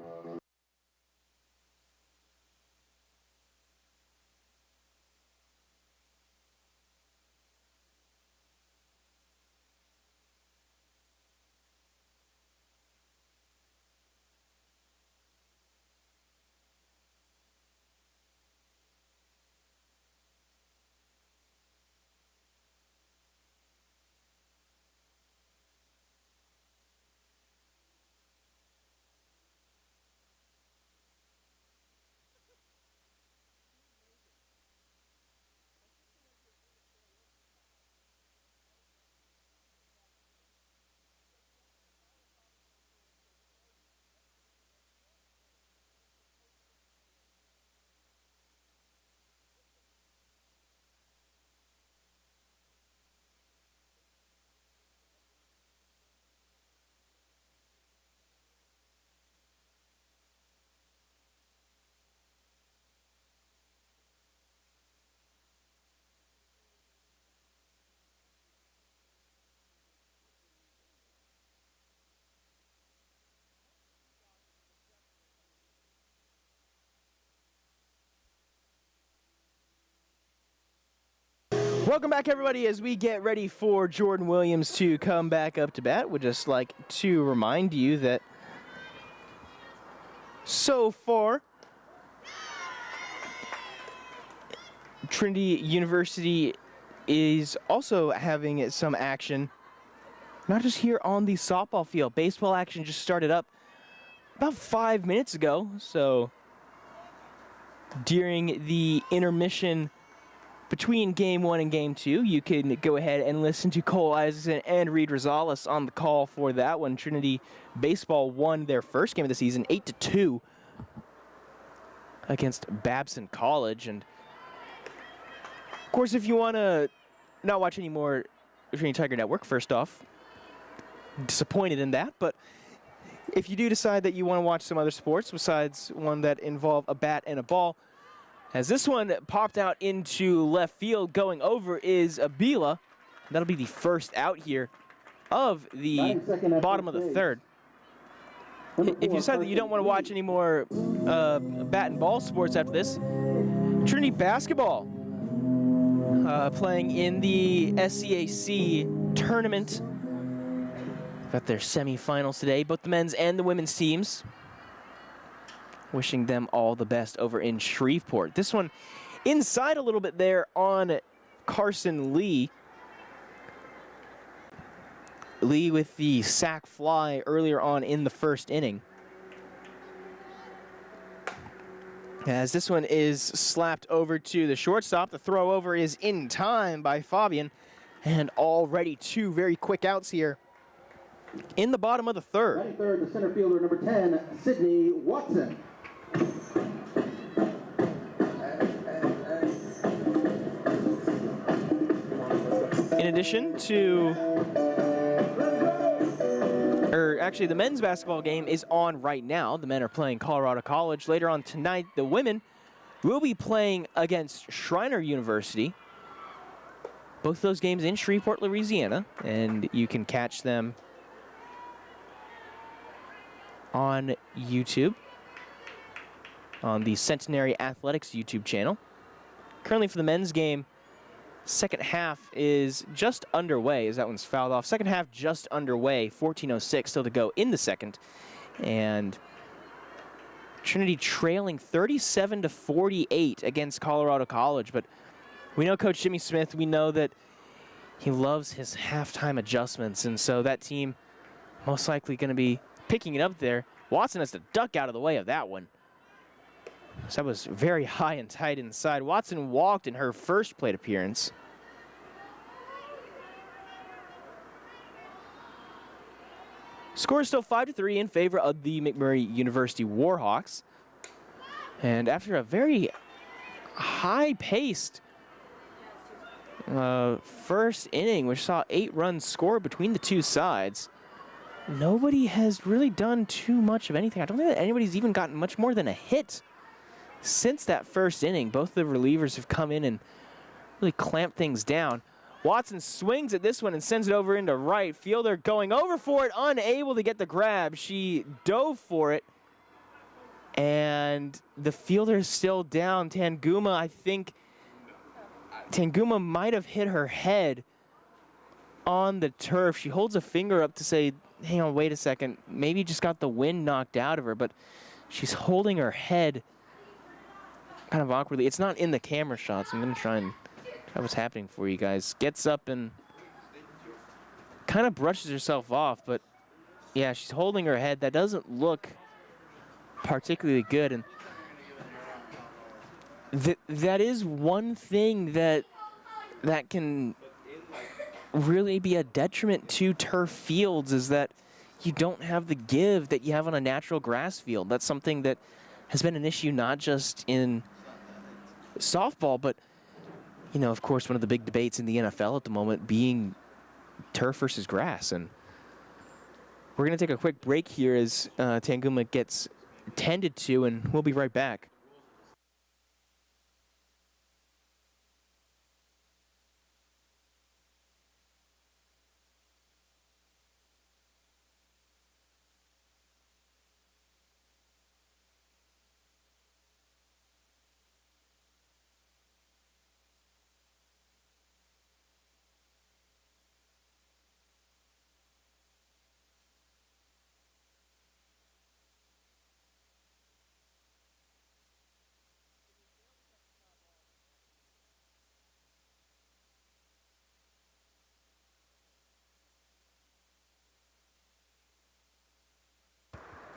Welcome back, everybody, as we get ready for Jordan Williams to come back up to bat. Would just like to remind you that so far, Trinity University is also having some action, not just here on the softball field. Baseball action just started up about 5 minutes ago, so during the intermission between Game 1 and Game 2, you can go ahead and listen to Cole Isaacson and Reed Rosales on the call for that one. Trinity Baseball won their first game of the season, 8-2 against Babson College. And of course, if you want to not watch any more Trinity Tiger Network, first off, disappointed in that, but if you do decide that you want to watch some other sports besides one that involve a bat and a ball, As this one popped out into left field, going over is Abila. That'll be the first out here of the bottom of the third. If you decide that you don't want to watch any more bat and ball sports after this, Trinity basketball playing in the SCAC tournament. Got their semifinals today, both the men's and the women's teams. Wishing them all the best over in Shreveport. This one inside a little bit there on Carson Lee. Lee with the sac fly earlier on in the first inning. As this one is slapped over to the shortstop, the throw over is in time by Fabian. And already two very quick outs here in the bottom of the third. Batting third, the center fielder, number 10, Sydney Watson. In addition to, actually the men's basketball game is on right now. The men are playing Colorado College. Later on tonight, the women will be playing against Schreiner University. Both those games in Shreveport, Louisiana, and you can catch them on YouTube, on the Centenary Athletics YouTube channel. Currently for the men's game, second half is just underway as that one's fouled off. Second half just underway, 14:06 still to go in the second. And Trinity trailing 37-48 against Colorado College. But we know Coach Jimmy Smith, we know that he loves his halftime adjustments. And so that team most likely going to be picking it up there. Watson has to duck out of the way of that one. So that was very high and tight inside. Watson walked in her first plate appearance. Score is still 5-3 in favor of the McMurry University Warhawks. And after a very high-paced first inning, which saw 8 runs scored between the two sides, nobody has really done too much of anything. I don't think that anybody's even gotten much more than a hit since that first inning. Both the relievers have come in and really clamped things down. Watson swings at this one and sends it over into right. Fielder going over for it, unable to get the grab. She dove for it, and the fielder is still down. Tanguma, I think Tanguma might have hit her head on the turf. She holds a finger up to say, hang on, wait a second. Maybe just got the wind knocked out of her, but she's holding her head kind of awkwardly. It's not in the camera shots. I'm going to try and try what's happening for you guys. Gets up and kind of brushes herself off, but yeah, she's holding her head. That doesn't look particularly good. And that is one thing that can really be a detriment to turf fields, is that you don't have the give that you have on a natural grass field. That's something that has been an issue not just in softball, but, you know, of course, one of the big debates in the NFL at the moment being turf versus grass. And we're going to take a quick break here as Tanguma gets tended to, and we'll be right back.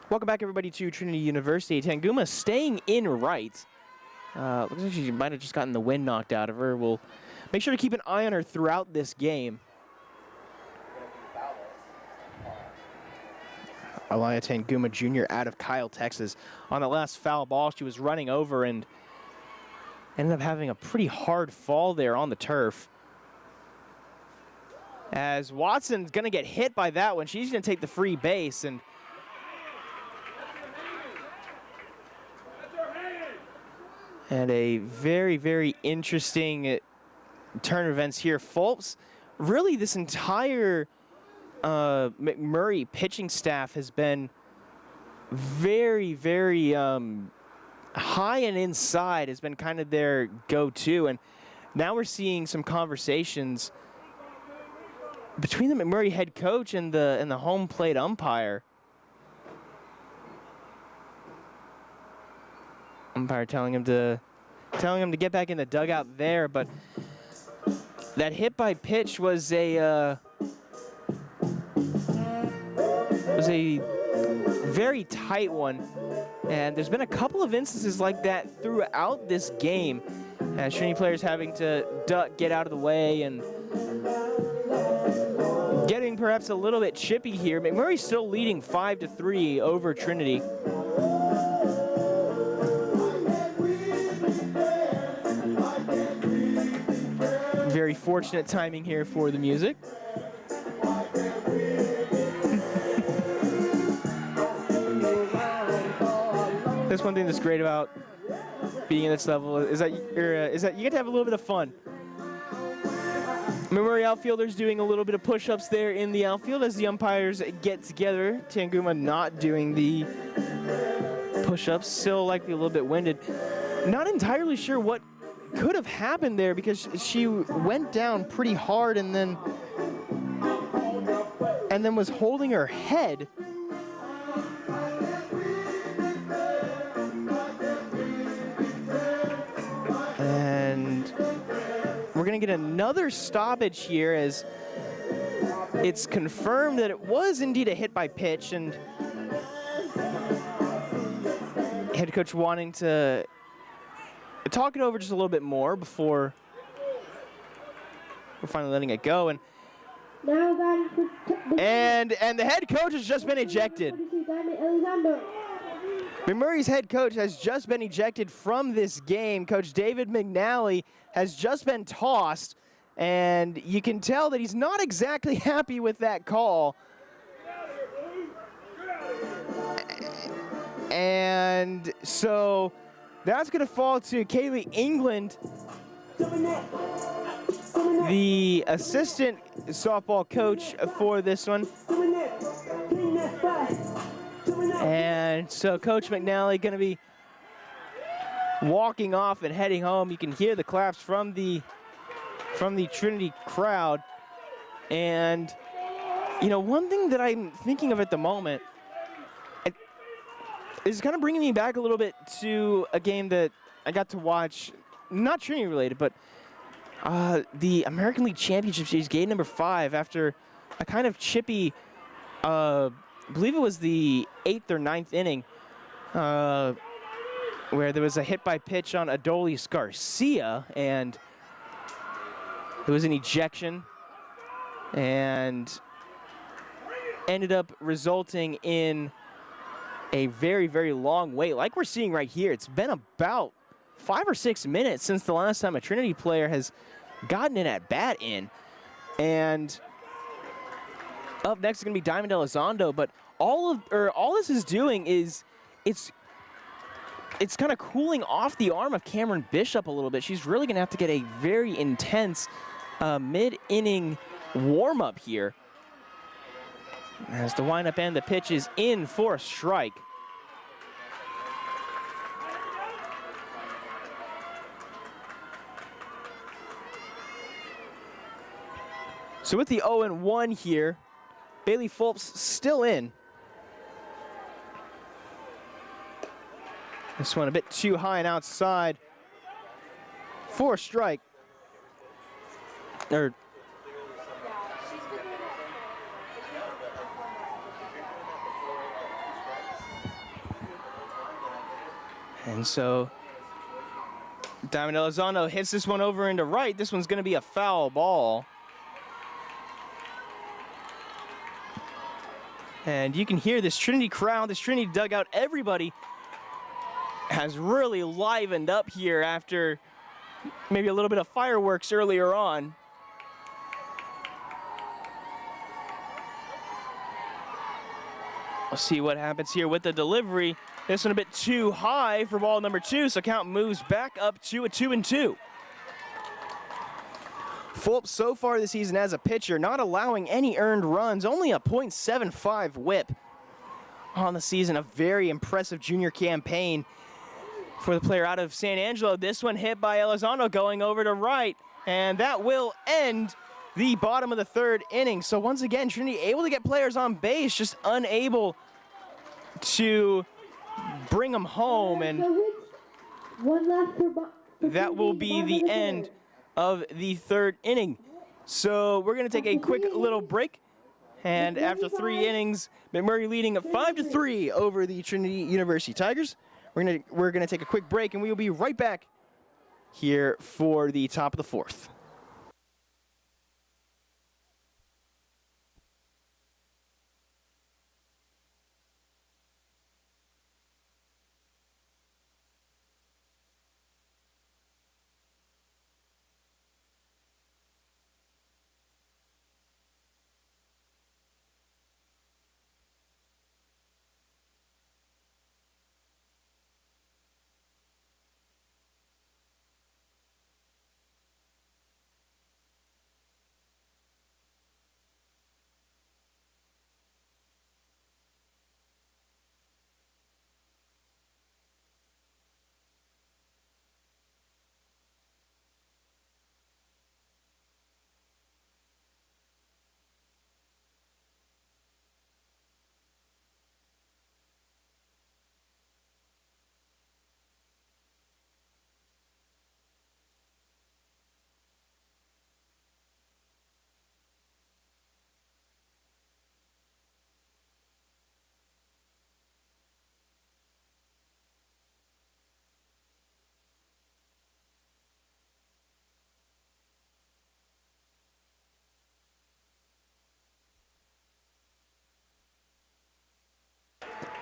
Welcome back, everybody, to Trinity University. Tanguma staying in right. Looks like she might have just gotten the wind knocked out of her. We'll make sure to keep an eye on her throughout this game. Elia Tanguma Jr. out of Kyle, Texas. On the last foul ball, she was running over and ended up having a pretty hard fall there on the turf. As Watson's going to get hit by that one, she's going to take the free base. And And a very, very interesting turn of events here. Fulps, really this entire McMurry pitching staff has been very, very high and inside has been kind of their go-to. And now we're seeing some conversations between the McMurry head coach and the home plate umpire. Umpire telling him to get back in the dugout there, but that hit by pitch was a very tight one, and there's been a couple of instances like that throughout this game, as Trinity players having to duck, get out of the way, and getting perhaps a little bit chippy here. McMurray's still leading 5-3 over Trinity. Very fortunate timing here for the music. That's one thing that's great about being at this level is that you get to have a little bit of fun. McMurray outfielders doing a little bit of push-ups there in the outfield as the umpires get together. Tanguma not doing the push-ups, still likely a little bit winded. Not entirely sure what could have happened there because she went down pretty hard and then was holding her head. And we're gonna get another stoppage here as it's confirmed that it was indeed a hit by pitch, and head coach wanting to talk it over just a little bit more before we're finally letting it go. And the head coach has just been ejected. McMurray's head coach has just been ejected from this game. Coach David McNally has just been tossed, and you can tell that he's not exactly happy with that call. And so that's going to fall to Kaylee England, the assistant softball coach for this one. And so Coach McNally going to be walking off and heading home. You can hear the claps from the Trinity crowd. And, you know, one thing that I'm thinking of at the moment is kind of bringing me back a little bit to a game that I got to watch, not Trinity related, but the American League Championship Series, game number 5, after a kind of chippy, I believe it was the 8th or 9th inning, where there was a hit by pitch on Adolis Garcia, and it was an ejection, and ended up resulting in a very, very long wait. Like we're seeing right here, it's been about 5 or 6 minutes since the last time a Trinity player has gotten an at-bat in. And up next is going to be Diamond Elizondo, but all this is doing is it's kind of cooling off the arm of Cameron Bishop a little bit. She's really going to have to get a very intense mid-inning warm-up here. As the windup and the pitch is in for a strike. So with the 0-1 here, Bailey Fulps still in. This one a bit too high and outside for a strike. And so Diamond Elizondo hits this one over into right. This one's going to be a foul ball. And you can hear this Trinity crowd, this Trinity dugout. Everybody has really livened up here after maybe a little bit of fireworks earlier on. We'll see what happens here with the delivery. This one a bit too high for ball number 2, so count moves back up to a 2-2. Fulp so far this season as a pitcher, not allowing any earned runs, only a .75 whip on the season. A very impressive junior campaign for the player out of San Angelo. This one hit by Elizondo going over to right, and that will end the bottom of the 3rd inning. So once again, Trinity able to get players on base, just unable to bring them home, and that will be the end of the 3rd inning. So we're going to take a quick little break, and after 3 innings, McMurry leading 5-3 over the Trinity University Tigers. We're gonna take a quick break, and we will be right back here for the top of the 4th.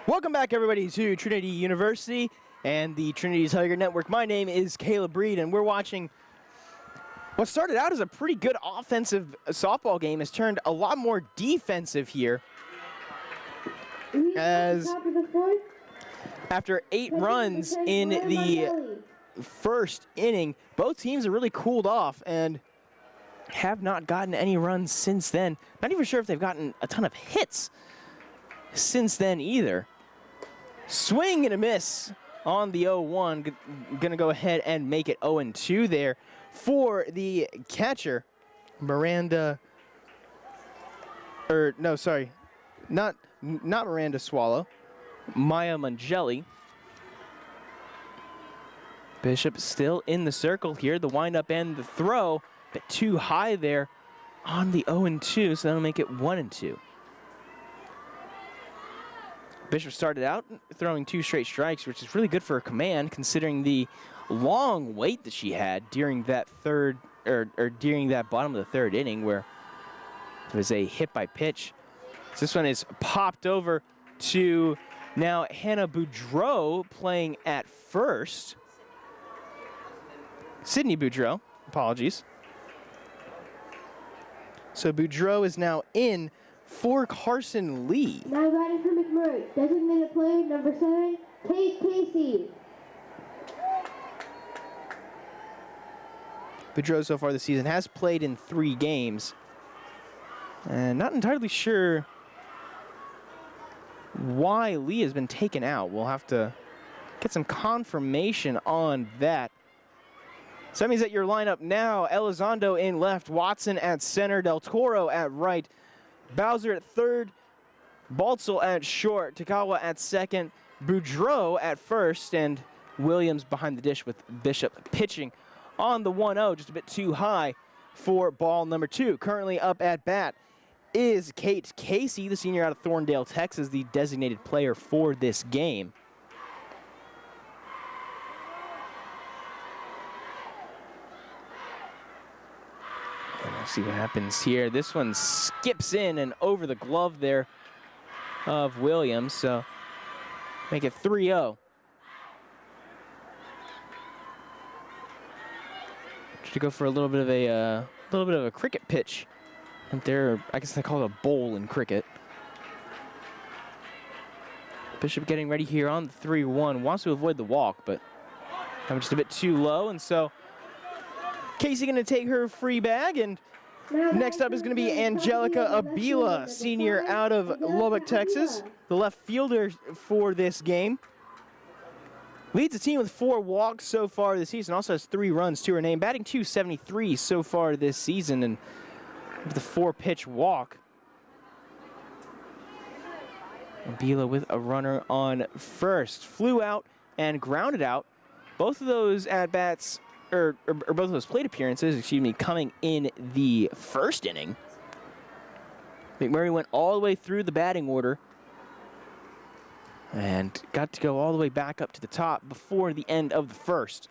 Welcome back, everybody, to Trinity University and the Trinity Tiger Network. My name is Caleb Reed, and we're watching what started out as a pretty good offensive softball game has turned a lot more defensive here, as after 8 runs in the 1st inning, both teams have really cooled off and have not gotten any runs since then. Not even sure if they've gotten a ton of hits since then either. Swing and a miss on the 0-1. Gonna go ahead and make it 0-2 there for the catcher, Miranda. No, sorry, not Miranda Swallow, Maya Mangelli. Bishop still in the circle here. The windup and the throw, a bit too high there on the 0-2, so that'll make it 1-2. Bishop started out throwing 2 straight strikes, which is really good for her command, considering the long wait that she had during that during that bottom of the 3rd inning, where it was a hit by pitch. So this one is popped over to now Hannah Boudreau playing at first. Sydney Boudreau, apologies. So Boudreau is now in for Carson Lee. Now batting for McMurray, designated player number 7, Kate Casey. Boudreau so far this season has played in 3 games. And not entirely sure why Lee has been taken out. We'll have to get some confirmation on that. So that means that your lineup now, Elizondo in left, Watson at center, Del Toro at right, Bowser at 3rd, Baltzel at short, Takawa at 2nd, Boudreau at 1st, and Williams behind the dish with Bishop pitching on the 1-0, just a bit too high for ball number 2. Currently up at bat is Kate Casey, the senior out of Thorndale, Texas, the designated player for this game. Let's see what happens here. This one skips in and over the glove there of Williams, so make it 3-0. To go for a little bit of a cricket pitch. And there, I guess they call it a bowl in cricket. Bishop getting ready here on the 3-1. Wants to avoid the walk, but I'm just a bit too low. And so Casey going to take her free bag. And next up is going to be Angelica Abila, senior out of Lubbock, Texas, the left fielder for this game. Leads the team with 4 walks so far this season. Also has 3 runs to her name. Batting .273 so far this season, and with the 4-pitch walk. Abila with a runner on first. Flew out and grounded out. Both of those at-bats, or both of those plate appearances, excuse me, coming in the first inning. McMurry went all the way through the batting order and got to go all the way back up to the top before the end of the first.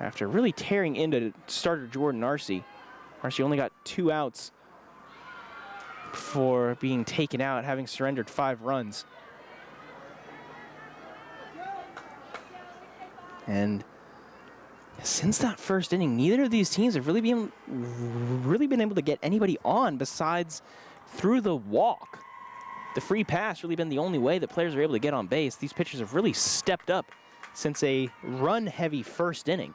After really tearing into starter Jordan Arce. Arce only got 2 outs before being taken out, having surrendered 5 runs. And since that first inning, neither of these teams have really been able to get anybody on besides through the walk. The free pass really been the only way that players are able to get on base. These pitchers have really stepped up since a run-heavy first inning.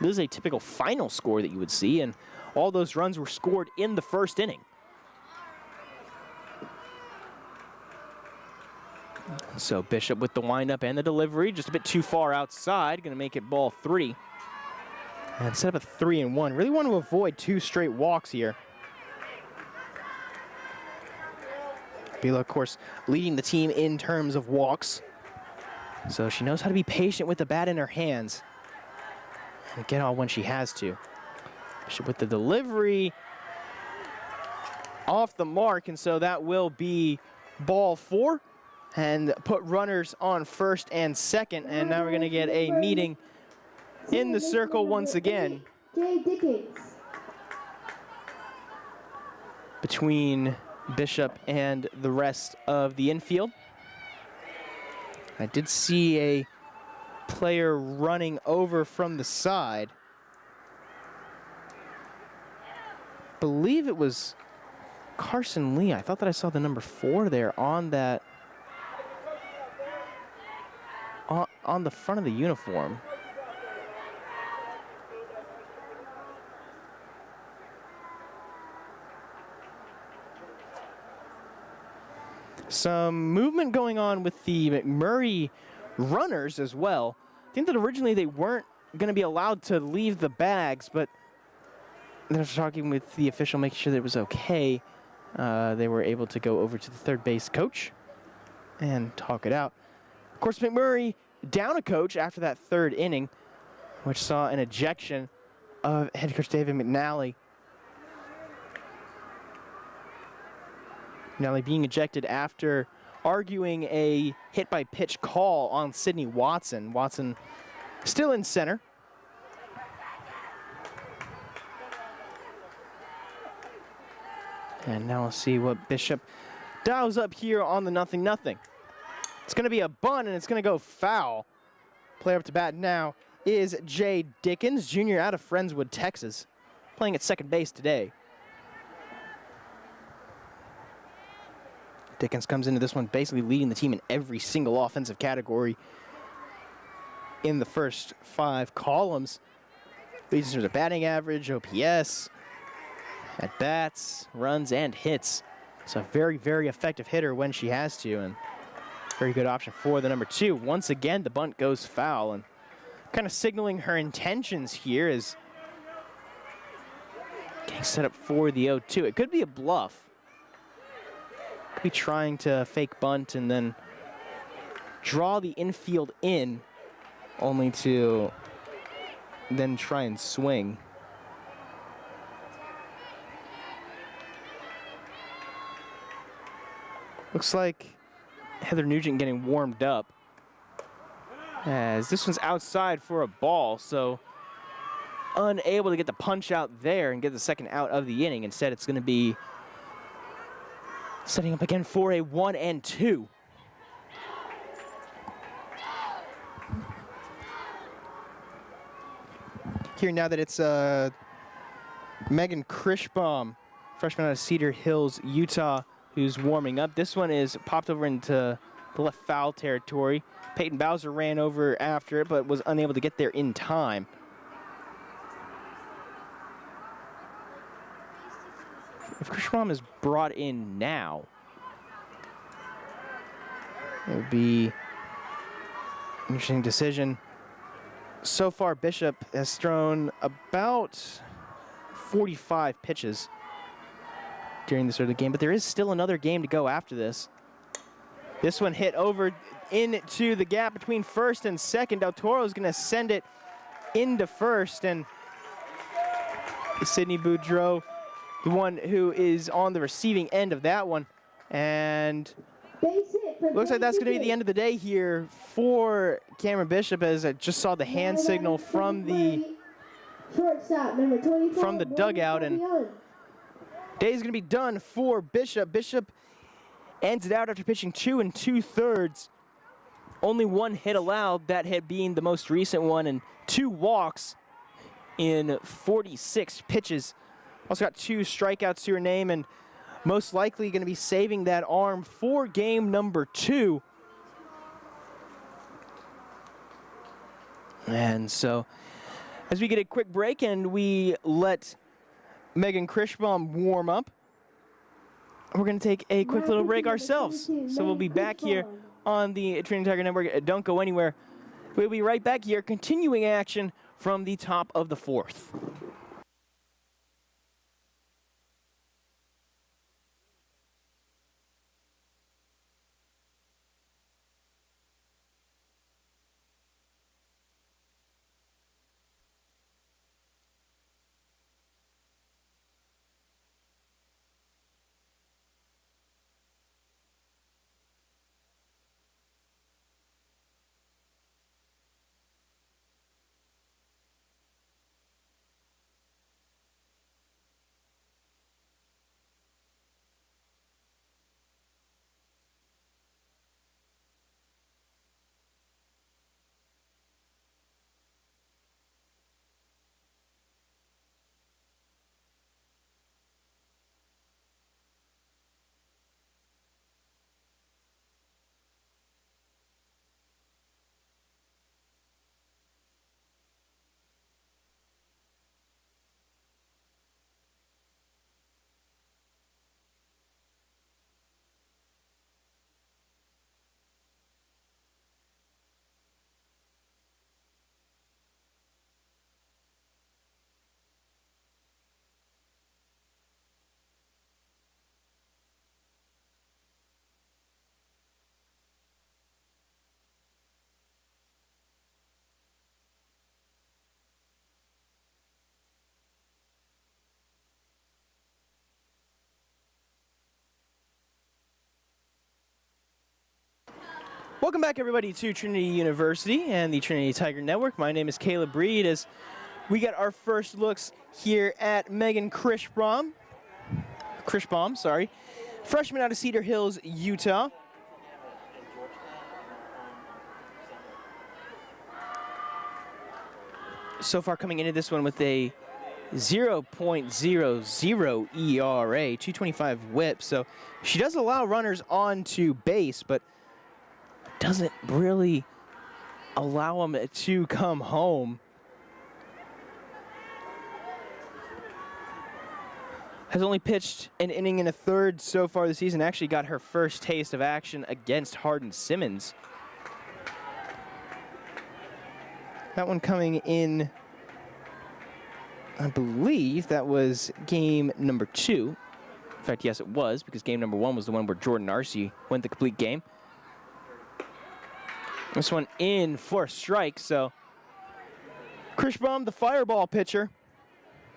This is a typical final score that you would see, and all those runs were scored in the first inning. So Bishop with the windup and the delivery, just a bit too far outside, going to make it ball 3. And set up a 3-1. Really want to avoid 2 straight walks here. Abila, of course, leading the team in terms of walks. So she knows how to be patient with the bat in her hands and get on when she has to. Bishop with the delivery, off the mark, and so that will be ball 4 and put runners on first and second. And now we're going to get a meeting in the circle once again between Bishop and the rest of the infield. I did see a player running over from the side. Believe it was Carson Lee. I thought that I saw the number 4 there on that, on the front of the uniform. Some movement going on with the McMurry runners as well. I think that originally they weren't going to be allowed to leave the bags, but they're talking with the official, making sure that it was okay. They were able to go over to the third base coach and talk it out. Of course, McMurry down a coach after that 3rd inning, which saw an ejection of head coach David McNally. McNally being ejected after arguing a hit-by-pitch call on Sydney Watson. Watson still in center. And now we'll see what Bishop dials up here on the 0-0. It's going to be a bunt, and it's going to go foul. Player up to bat now is Jay Dickens, junior out of Friendswood, Texas, playing at second base today. Dickens comes into this one basically leading the team in every single offensive category in the first 5 columns. Leads in terms of batting average, OPS, at-bats, runs, and hits. So a very, very effective hitter when she has to, and very good option for the number 2. Once again, the bunt goes foul, and kind of signaling her intentions here is getting set up for the 0-2. It could be a bluff. Could be trying to fake bunt and then draw the infield in, only to then try and swing. Looks like Heather Nugent getting warmed up, as this one's outside for a ball, so unable to get the punch out there and get the second out of the inning. Instead, it's going to be setting up again for a 1-2. Here now that it's Megan Krischbaum, freshman out of Cedar Hills, Utah, who's warming up. This one is popped over into the left foul territory. Peyton Bowser ran over after it, but was unable to get there in time. If Krishmam is brought in now, it would be an interesting decision. So far, Bishop has thrown about 45 pitches during the start of the game, but there is still another game to go after this. This one hit over into the gap between first and second. Del Toro is going to send it into first, and Sidney Boudreau, the one who is on the receiving end of that one. And looks like that's going to be the end of the day here for Cameron Bishop, as I just saw the hand signal from the dugout, and day is going to be done for Bishop. Bishop ends it out after pitching 2 2/3. Only one hit allowed, that hit being the most recent one, and 2 walks in 46 pitches. Also got 2 strikeouts to her name, and most likely going to be saving that arm for game number 2. And so, as we get a quick break and we let Megan Krishbaum warm up, we're going to take a quick little break ourselves. So we'll be back here on the Trinity Tiger Network. Don't go anywhere. We'll be right back here, continuing action from the top of the 4th. Welcome back, everybody, to Trinity University and the Trinity Tiger Network. My name is Caleb Breed, as we get our first looks here at Megan Krishbaum, freshman out of Cedar Hills, Utah. So far coming into this one with a 0.00 ERA, 225 whip. So she does allow runners onto base, but doesn't really allow them to come home. Has only pitched an inning and a third so far this season. Actually got her first taste of action against Hardin Simmons. That one coming in, I believe that was game number 2. In fact, yes, it was, because game number 1 was the one where Jordan Arcee went the complete game. This one in for a strike, so Krishbaum, the fireball pitcher,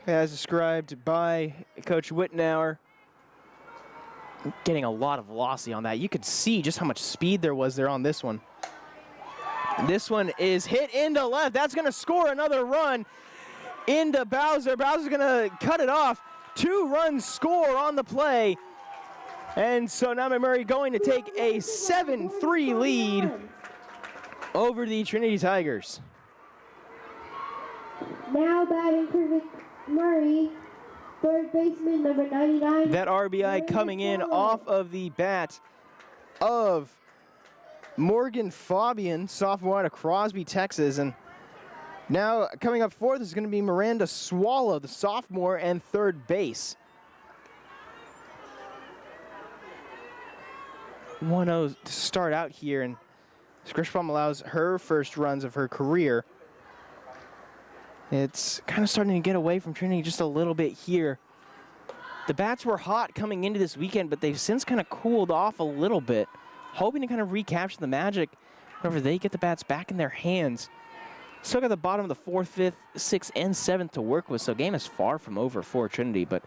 as described by Coach Wittenauer, getting a lot of velocity on that. You could see just how much speed there was there on this one. This one is hit into left. That's going to score another run into Bowser. Bowser's going to cut it off. 2-run score on the play. And so now McMurry going to take a 7-3 lead over the Trinity Tigers. Now batting for McMurry, Third baseman, number 99. That RBI coming in off of the bat of Morgan Fabian, sophomore out of Crosby, Texas. And now coming up fourth is going to be Miranda Swallow, the sophomore, and third base. 1-0 to start out here, and Grishbaum allows her first runs of her career. It's kind of starting to get away from Trinity just a little bit here. The bats were hot coming into this weekend, but they've since kind of cooled off a little bit, hoping to kind of recapture the magic whenever they get the bats back in their hands. Still got the bottom of the 4th, 5th, 6th, and 7th to work with, so game is far from over for Trinity, but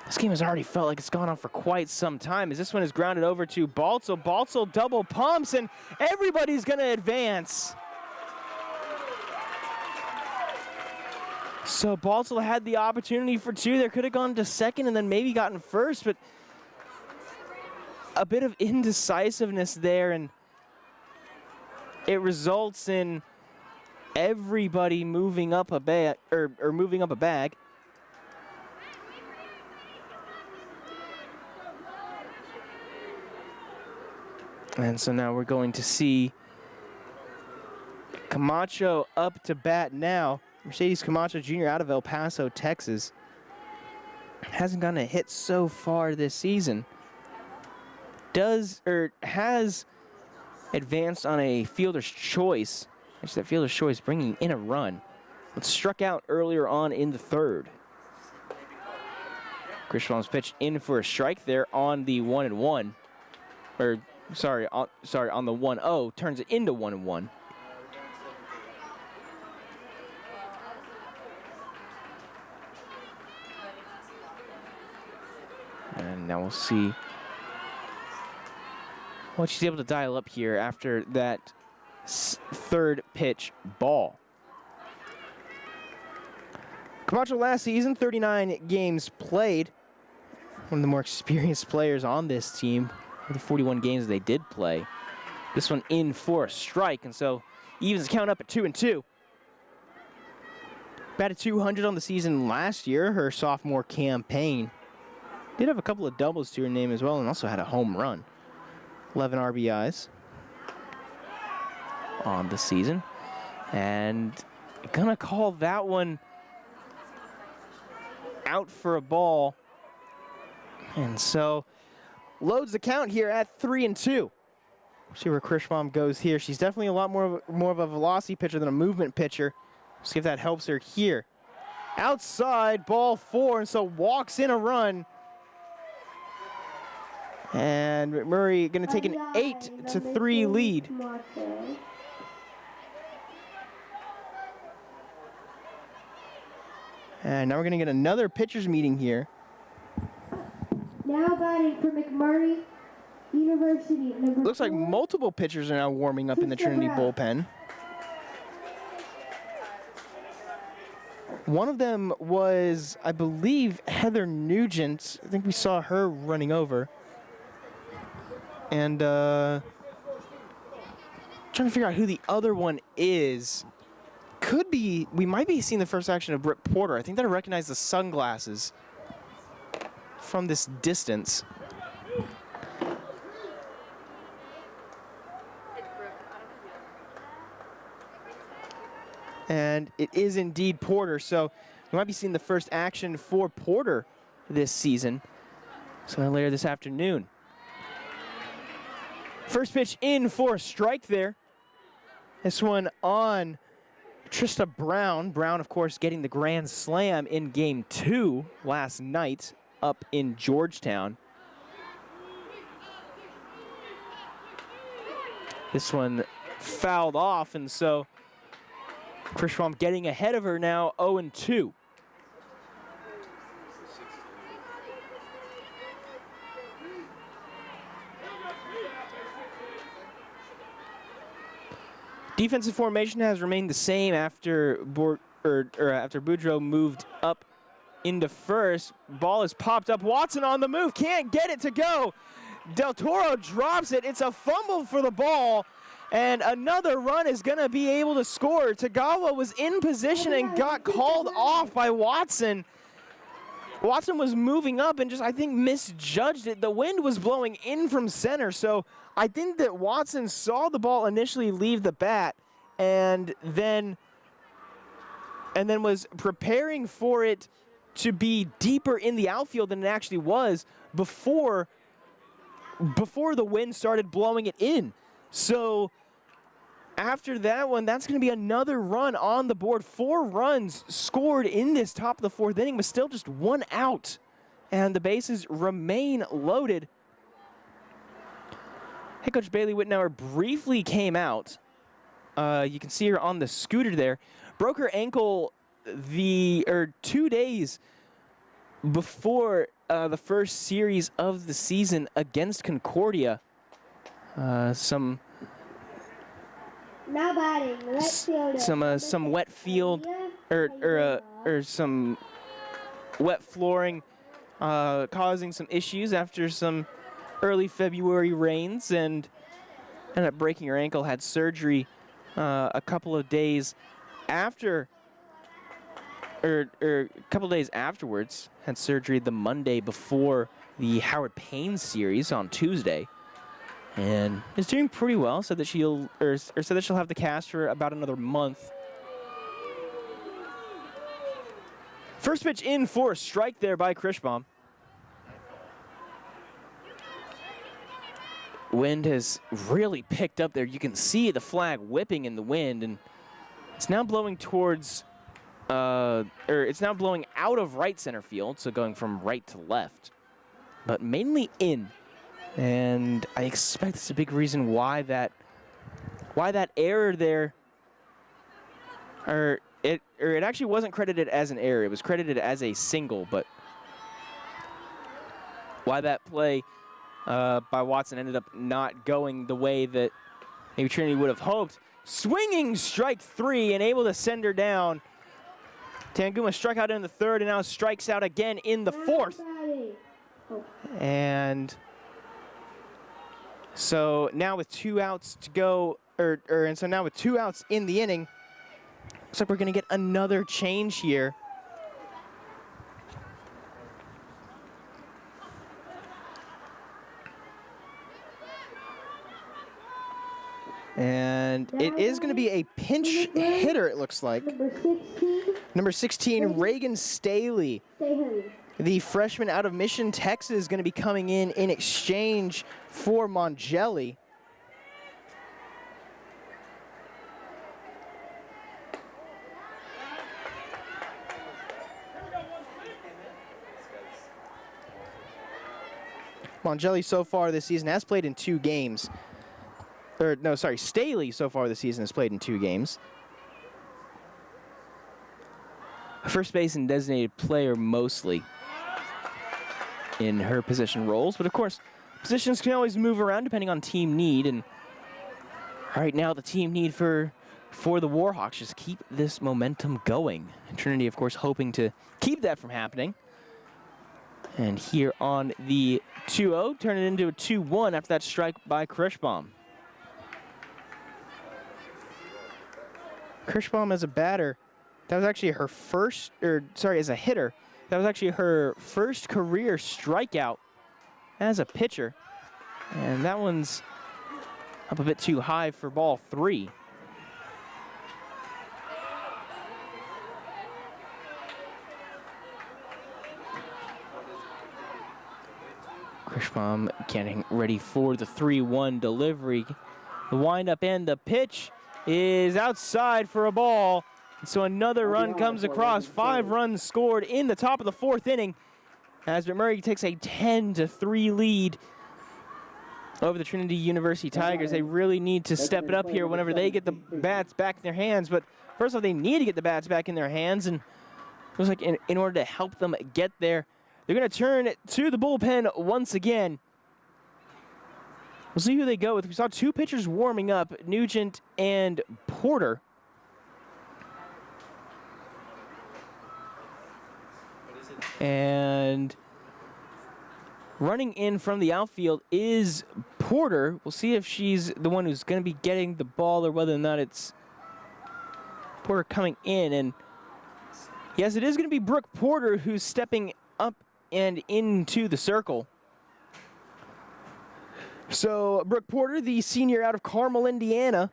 this game has already felt like it's gone on for quite some time as this one is grounded over to Baltzel. Baltzel double pumps, and everybody's going to advance. So Baltzel had the opportunity for two. There could have gone to second and then maybe gotten first, but a bit of indecisiveness there, and it results in everybody moving up a bag, or moving up a bag. And so now we're going to see Camacho up to bat now. Mercedes Camacho Jr. out of El Paso, Texas. Hasn't gotten a hit so far this season. Has advanced on a fielder's choice. Actually, that fielder's choice bringing in a run, but struck out earlier on in the 3rd. Grishbaum's pitch in for a strike there on the 1-1. Or sorry, on the 1-0, turns it into 1-1. And now we'll see what she's able to dial up here after that 3rd pitch ball. Camacho last season, 39 games played. One of the more experienced players on this team. The 41 games they did play. This one in for a strike, and so evens the count up at 2-2. Batted 200 on the season last year, her sophomore campaign. Did have a couple of doubles to her name as well, and also had a home run. 11 RBIs on the season. And gonna call that one out for a ball. And so loads the count here at 3-2. See where Grishbaum goes here. She's definitely a lot more of a velocity pitcher than a movement pitcher. See if that helps her here. Outside, ball 4, and so walks in a run. And McMurray going to take an 8-3 lead. And now we're going to get another pitchers meeting here. Now batting for McMurry University. Looks like multiple pitchers are now warming up in the Trinity bullpen. One of them was, I believe, Heather Nugent. I think we saw her running over. And trying to figure out who the other one is. Could be, we might be seeing the first action of Britt Porter. I think that I recognize the sunglasses from this distance. And it is indeed Porter, so we might be seeing the first action for Porter this season. So later this afternoon. First pitch in for a strike there. This one on Trista Brown. Brown, of course, getting the grand slam in Game 2 last night up in Georgetown. This one fouled off, and so Grishbaum getting ahead of her now, 0-2. Defensive formation has remained the same after Boudreaux moved up into first. Ball is popped up. Watson on the move, can't get it to go. Del Toro drops it. It's a fumble for the ball, and another run is going to be able to score. Tagawa was in position and got called off by Watson. Watson was moving up and just, I think, misjudged it. The wind was blowing in from center, so I think that Watson saw the ball initially leave the bat and then was preparing for it to be deeper in the outfield than it actually was before the wind started blowing it in. So after that one, that's going to be another run on the board. 4 runs scored in this top of the 4th inning, but still just 1 out. And the bases remain loaded. Head coach Bailey Wittenauer briefly came out. You can see her on the scooter there. Broke her ankle 2 days before the first series of the season against Concordia. Now batting, left fielder. Some wet field or some wet flooring causing some issues after some early February rains, and ended up breaking her ankle. Had surgery a couple of days after, or a couple of days afterwards. Had surgery the Monday before the Howard Payne series on Tuesday. And is doing pretty well. Said that she'll have the cast for about another month. First pitch in for a strike there by Krischbaum. Wind has really picked up there. You can see the flag whipping in the wind, and it's now blowing towards, it's now blowing out of right center field, so going from right to left, but mainly in. And I expect it's a big reason why that error there, it actually wasn't credited as an error. It was credited as a single, but why that play by Watson ended up not going the way that maybe Trinity would have hoped. Swinging strike 3 and able to send her down. Tanguma struck out in the 3rd and now strikes out again in the 4th. And so now with 2 outs to go, and so now with 2 outs in the inning, looks like we're going to get another change here. And it is going to be a pinch hitter, it looks like. Number 16, Reagan Staley. The freshman out of Mission, Texas, is going to be coming in exchange for Mongelli. Mongelli so far this season has played in 2 games. Staley so far this season has played in 2 games. First base and designated player mostly in her position roles, but of course positions can always move around depending on team need, and right now the team need for the Warhawks just keep this momentum going. Trinity of course hoping to keep that from happening, and here on the 2-0 turn it into a 2-1 after that strike by Krischbaum. Krischbaum as a batter, that was actually her first, as a hitter, that was actually her first career strikeout as a pitcher. And that one's up a bit too high for ball 3. Krischbaum getting ready for the 3-1 delivery. The windup and the pitch is outside for a ball. So another run comes across. 5 runs scored in the top of the 4th inning as McMurry takes a 10-3 lead over the Trinity University Tigers. They really need to step it up here whenever they get the bats back in their hands. But first of all, they need to get the bats back in their hands. And it looks like in order to help them get there, they're going to turn to the bullpen once again. We'll see who they go with. We saw 2 pitchers warming up, Nugent and Porter. And running in from the outfield is Porter. We'll see if she's the one who's going to be getting the ball or whether or not it's Porter coming in. And yes, it is going to be Brooke Porter who's stepping up and into the circle. So Brooke Porter, the senior out of Carmel, Indiana,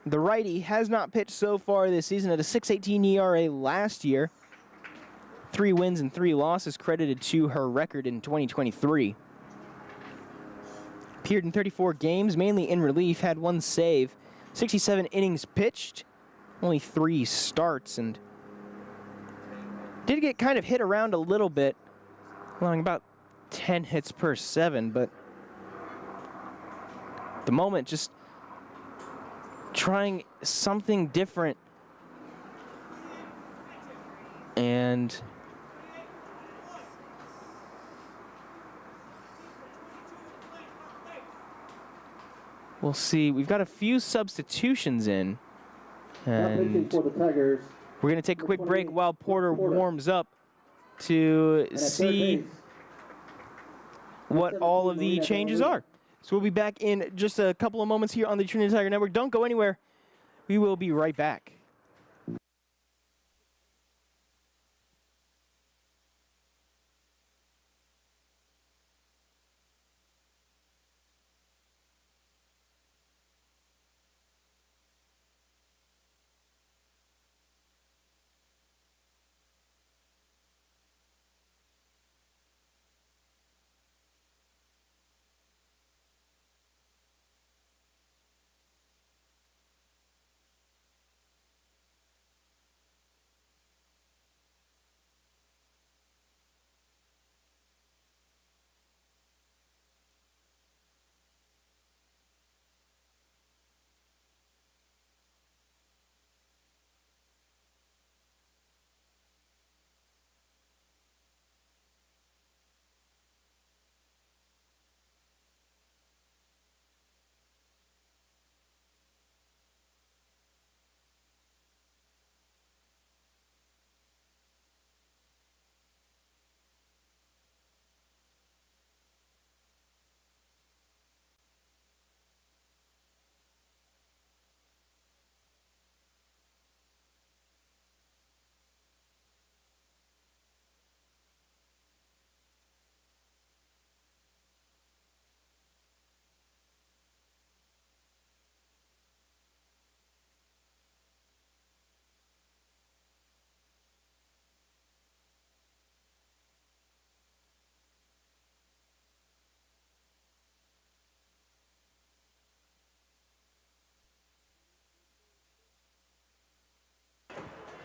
the righty, has not pitched so far this season at a 6.18 ERA last year. 3 wins and 3 losses credited to her record in 2023. Appeared in 34 games, mainly in relief, had 1 save, 67 innings pitched, only 3 starts, and did get kind of hit around a little bit, allowing about 10 hits per 7, but at the moment just trying something different. And we'll see. We've got a few substitutions in. And for the Tigers. we're going to take a quick break while Porter warms up to see what all of the changes are. So we'll be back in just a couple of moments here on the Trinity Tiger Network. Don't go anywhere. We will be right back.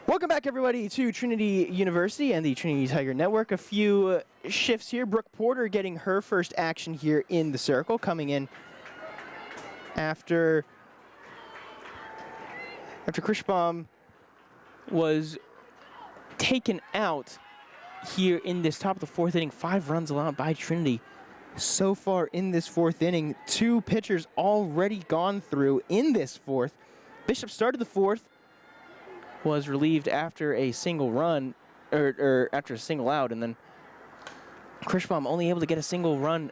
Welcome back, everybody, to Trinity University and the Trinity Tiger Network. A few shifts here. Brooke Porter getting her first action here in the circle, coming in after Krischbaum was taken out here in this top of the 4th inning. 5 runs allowed by Trinity so far in this 4th inning. 2 pitchers already gone through in this 4th. Bishop started the 4th. Was relieved after a single run, or after a single out, and then Krischbaum only able to get a single run,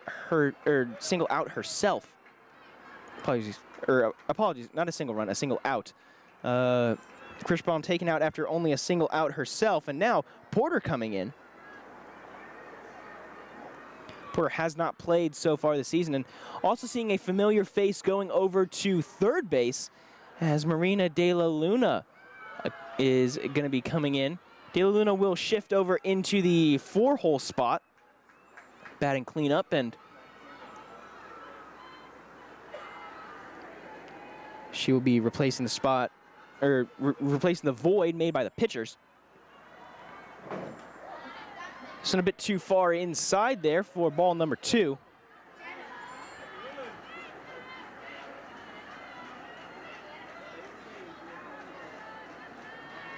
single out herself. Apologies, not a single run, a single out. Krischbaum taken out after only a single out herself, and now Porter coming in. Porter has not played so far this season, and also seeing a familiar face going over to third base as Marina De La Luna is going to be coming in. De La Luna will shift over into the 4-hole spot, batting cleanup, and she will be replacing the spot, or replacing the void made by the pitchers. Just a bit too far inside there for ball number 2.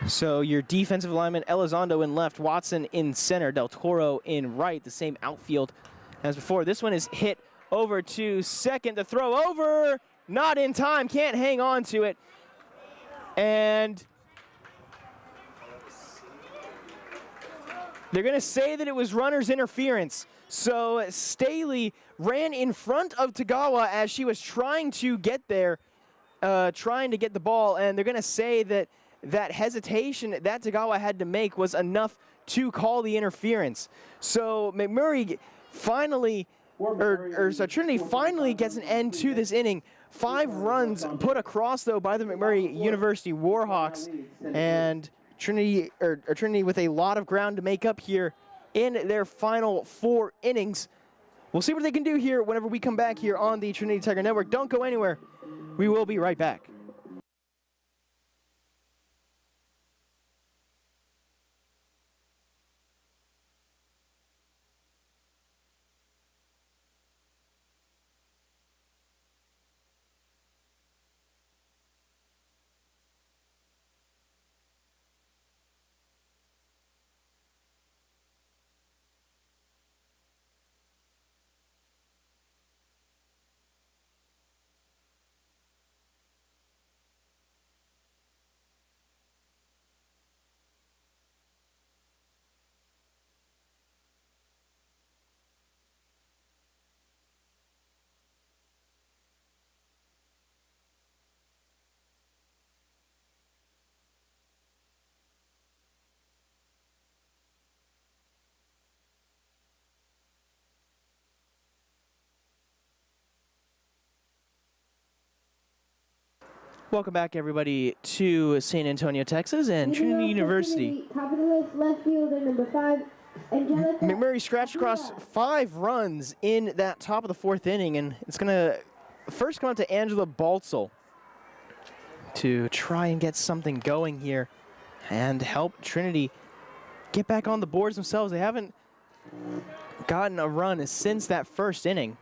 So your defensive lineman, Elizondo in left, Watson in center, Del Toro in right, the same outfield as before. This one is hit over to second. The throw over, not in time, can't hang on to it. And they're going to say that it was runner's interference. So Staley ran in front of Tagawa as she was trying to get there, trying to get the ball, and they're going to say that that hesitation that Tagawa had to make was enough to call the interference. So McMurry finally, so Trinity finally gets an end to this inning. 5 runs put across, though, by the McMurry University Warhawks, and Trinity with a lot of ground to make up here in their final 4 innings. We'll see what they can do here whenever we come back here on the Trinity Tiger Network. Don't go anywhere. We will be right back. Welcome back, everybody, to San Antonio, Texas, and Trinity University. Top of the list, left fielder, number 5, Angelica. McMurry scratched across 5 runs in that top of the 4th inning, and it's going to first come out to Angela Baltzel to try and get something going here and help Trinity get back on the boards themselves. They haven't gotten a run since that first inning.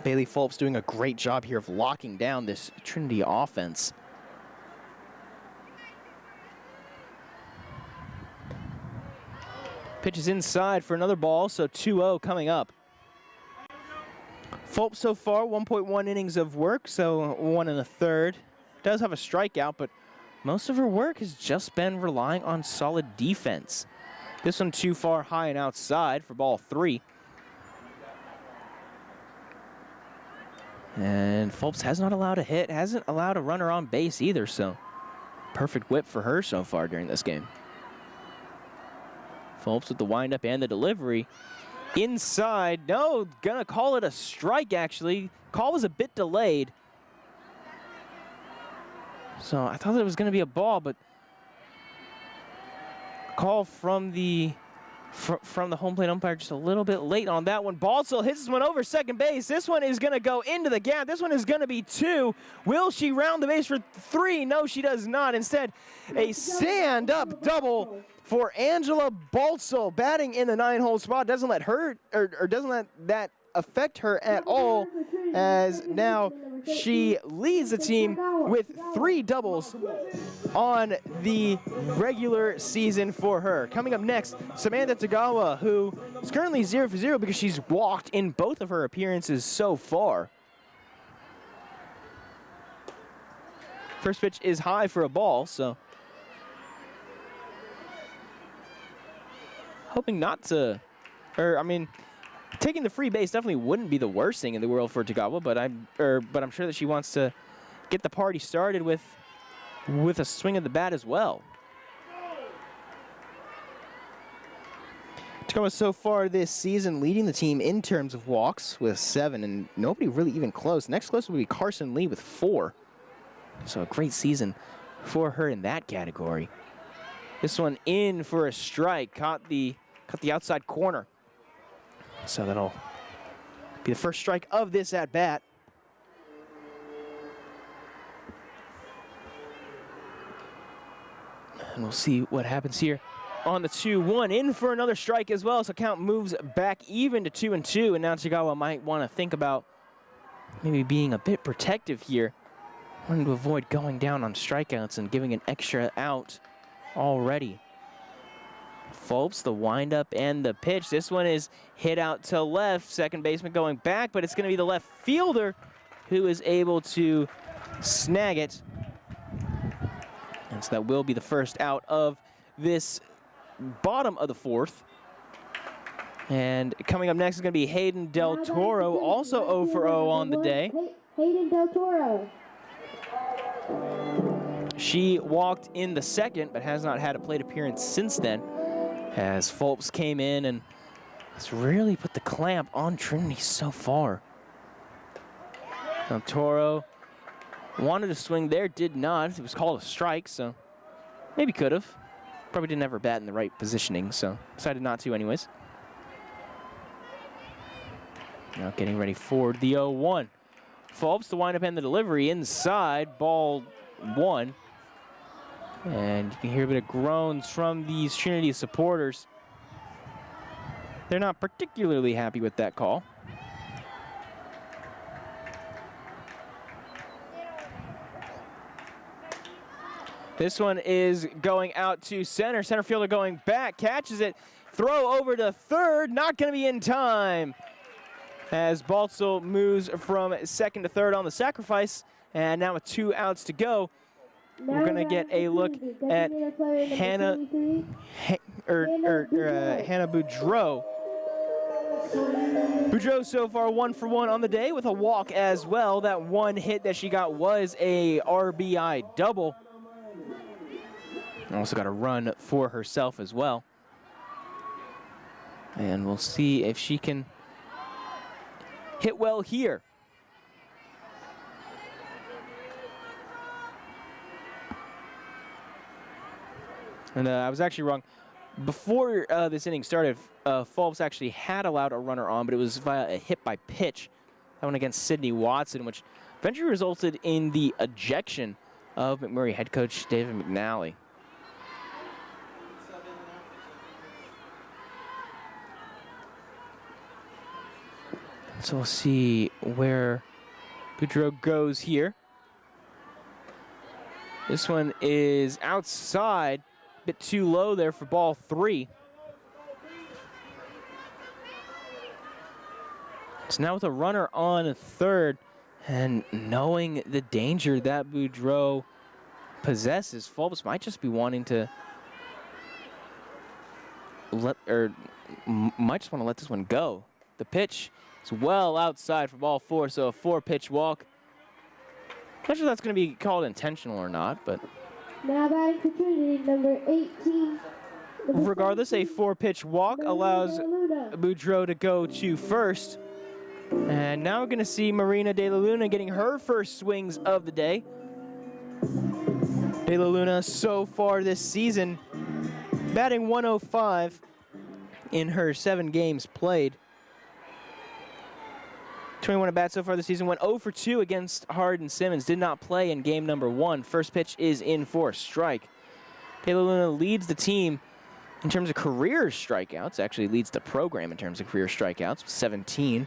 Bailey Fulps doing a great job here of locking down this Trinity offense. Pitch is inside for another ball, so 2-0 coming up. Fulps so far, 1.1 innings of work, so 1 1/3. Does have a strikeout, but most of her work has just been relying on solid defense. This one too far high and outside for ball 3. And Fulps has not allowed a hit, hasn't allowed a runner on base either, so perfect whip for her so far during this game. Fulps with the windup and the delivery. Inside, no, gonna call it a strike actually. Call was a bit delayed. So I thought it was gonna be a ball, but call from the home plate umpire just a little bit late on that one. Baltzel hits this one over second base. This one is going to go into the gap. This one is going to be 2. Will she round the base for 3? No, she does not. Instead, a stand-up double for Angela Baltzel, batting in the 9-hole spot. Doesn't let her, or doesn't let that affect her at all, as now she leads the team with 3 doubles on the regular season for her. Coming up next, Samantha Tagawa, who is currently 0 for 0 because she's walked in both of her appearances so far. First pitch is high for a ball, so hoping not to, taking the free base definitely wouldn't be the worst thing in the world for Tagawa, but I'm sure that she wants to get the party started with a swing of the bat as well. Tagawa so far this season leading the team in terms of walks with 7, and nobody really even close. Next close will be Carson Lee with 4. So a great season for her in that category. This one in for a strike, caught the outside corner. So that'll be the first strike of this at-bat. And we'll see what happens here on the 2-1. In for another strike as well, so count moves back even to 2-2. And now Tagawa might want to think about maybe being a bit protective here, wanting to avoid going down on strikeouts and giving an extra out already. Fulps, the windup and the pitch. This one is hit out to left. Second baseman going back, but it's going to be the left fielder who is able to snag it. And so that will be the first out of this bottom of the 4th. And coming up next is going to be Hayden Del Toro, also 0 for 0 on the day. Hayden Del Toro. She walked in the second, but has not had a plate appearance since then, as Fulps came in and has really put the clamp on Trinity so far. Now Toro wanted to swing there, did not. It was called a strike, so maybe could have. Probably didn't have her bat in the right positioning, so decided not to anyways. Now getting ready for the 0-1. Fulps to wind up in the delivery inside, ball 1. And you can hear a bit of groans from these Trinity supporters. They're not particularly happy with that call. This one is going out to center. Center fielder going back, catches it, throw over to third, not going to be in time. As Baltzel moves from second to third on the sacrifice, and now with 2 outs to go, we're going to get a look at Hannah Boudreau. Boudreau so far 1 for 1 on the day with a walk as well. That one hit that she got was a RBI double. Also got a run for herself as well. And we'll see if she can hit well here. And I was actually wrong. Before this inning started, Fulps actually had allowed a runner on, but it was via a hit by pitch. That one against Sydney Watson, which eventually resulted in the ejection of McMurry head coach David McNally. So we'll see where Boudreau goes here. This one is outside, a bit too low there for ball 3. So now with a runner on third, and knowing the danger that Boudreau possesses, Fulps might just be wanting to might just want to let this one go. The pitch is well outside for ball 4, so a 4-pitch walk. Not sure that's going to be called intentional or not, but now batting for Trinity, number 18. Regardless, a 4-pitch walk allows Boudreau to go to first. And now we're going to see Marina De La Luna getting her first swings of the day. De La Luna so far this season batting 105 in her 7 games played. 21 at bat so far this season, went 0 for 2 against Hardin Simmons. Did not play in game number 1. First pitch is in for a strike. De La Luna leads the team in terms of career strikeouts, actually leads the program in terms of career strikeouts, 17,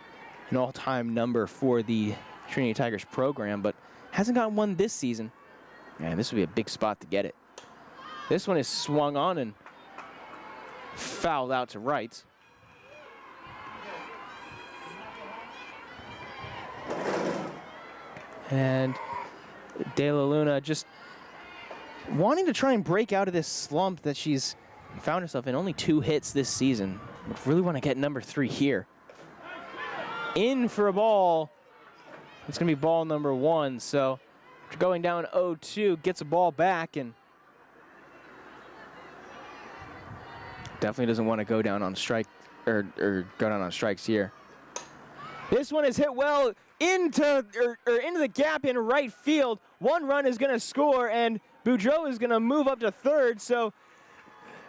an all-time number for the Trinity Tigers program, but hasn't gotten one this season. And this would be a big spot to get it. This one is swung on and fouled out to right. And De La Luna just wanting to try and break out of this slump that she's found herself in. Only 2 hits this season. Really want to get number 3 here. In for a ball. It's going to be ball number 1. So going down 0-2, gets a ball back and definitely doesn't want to go down on strike or go down on strikes here. This one is hit well into the gap in right field. 1 run is going to score, and Boudreau is going to move up to third. So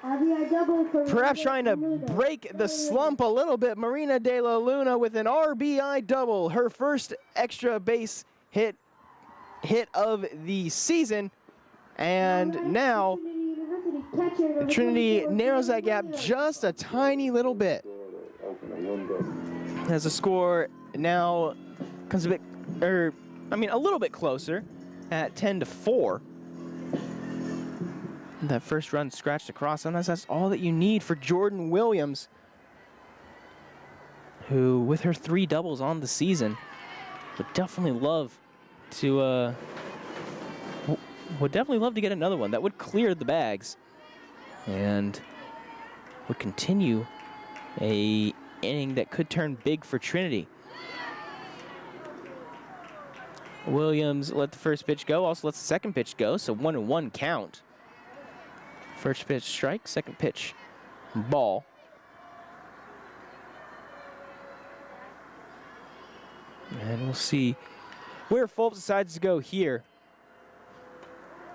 perhaps trying to break the slump a little bit. Marina De La Luna with an RBI double, her first extra base hit of the season, and now Trinity narrows that gap just a tiny little bit. As the score now comes a little bit closer at 10-4. That first run scratched across. Sometimes that's all that you need for Jordan Williams, who, with her 3 doubles on the season, would definitely love to get another one. That would clear the bags and would continue a inning that could turn big for Trinity. Williams let the first pitch go, also lets the second pitch go, so 1-1 count. First pitch strike, second pitch ball. And we'll see where Fulps decides to go here.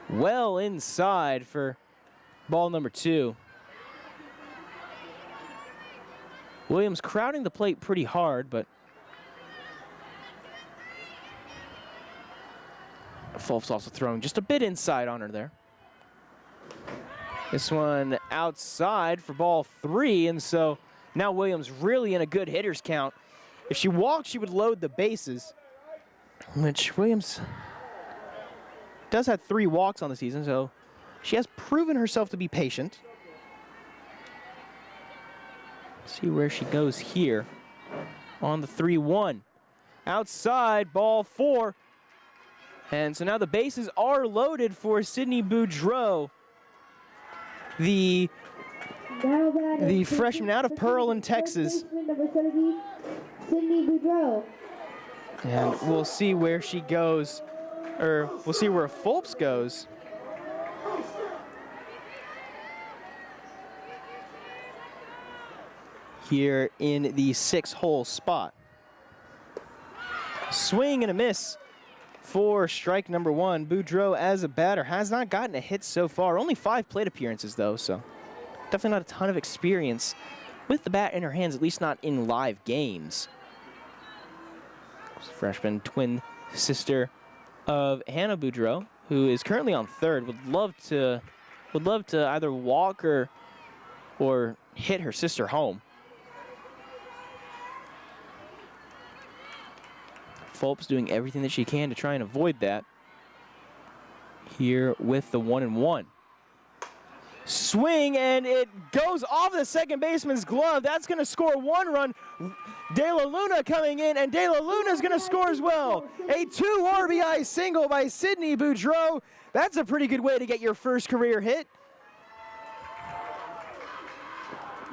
Well inside for ball number 2. Williams crowding the plate pretty hard, but Fulps also throwing just a bit inside on her there. This one outside for ball 3, and so now Williams really in a good hitter's count. If she walked, she would load the bases, which Williams does have 3 walks on the season, so she has proven herself to be patient. See where she goes here on the 3-1. Outside, ball 4. And so now the bases are loaded for Sydney Boudreau, the freshman out of Pearland, Texas. Sydney Boudreau. And we'll see where she goes, or we'll see where Fulps goes. Here in the 6-hole spot. Swing and a miss for strike number 1. Boudreau, as a batter, has not gotten a hit so far. Only 5 plate appearances, though, so definitely not a ton of experience with the bat in her hands, at least not in live games. Freshman twin sister of Hannah Boudreau, who is currently on third, would love to either walk or hit her sister home. Fulps doing everything that she can to try and avoid that. Here with the 1-1. Swing, and it goes off the second baseman's glove. That's going to score 1 run. De La Luna coming in, and De La Luna is going to score as well. A 2 RBI single by Sydney Boudreau. That's a pretty good way to get your first career hit.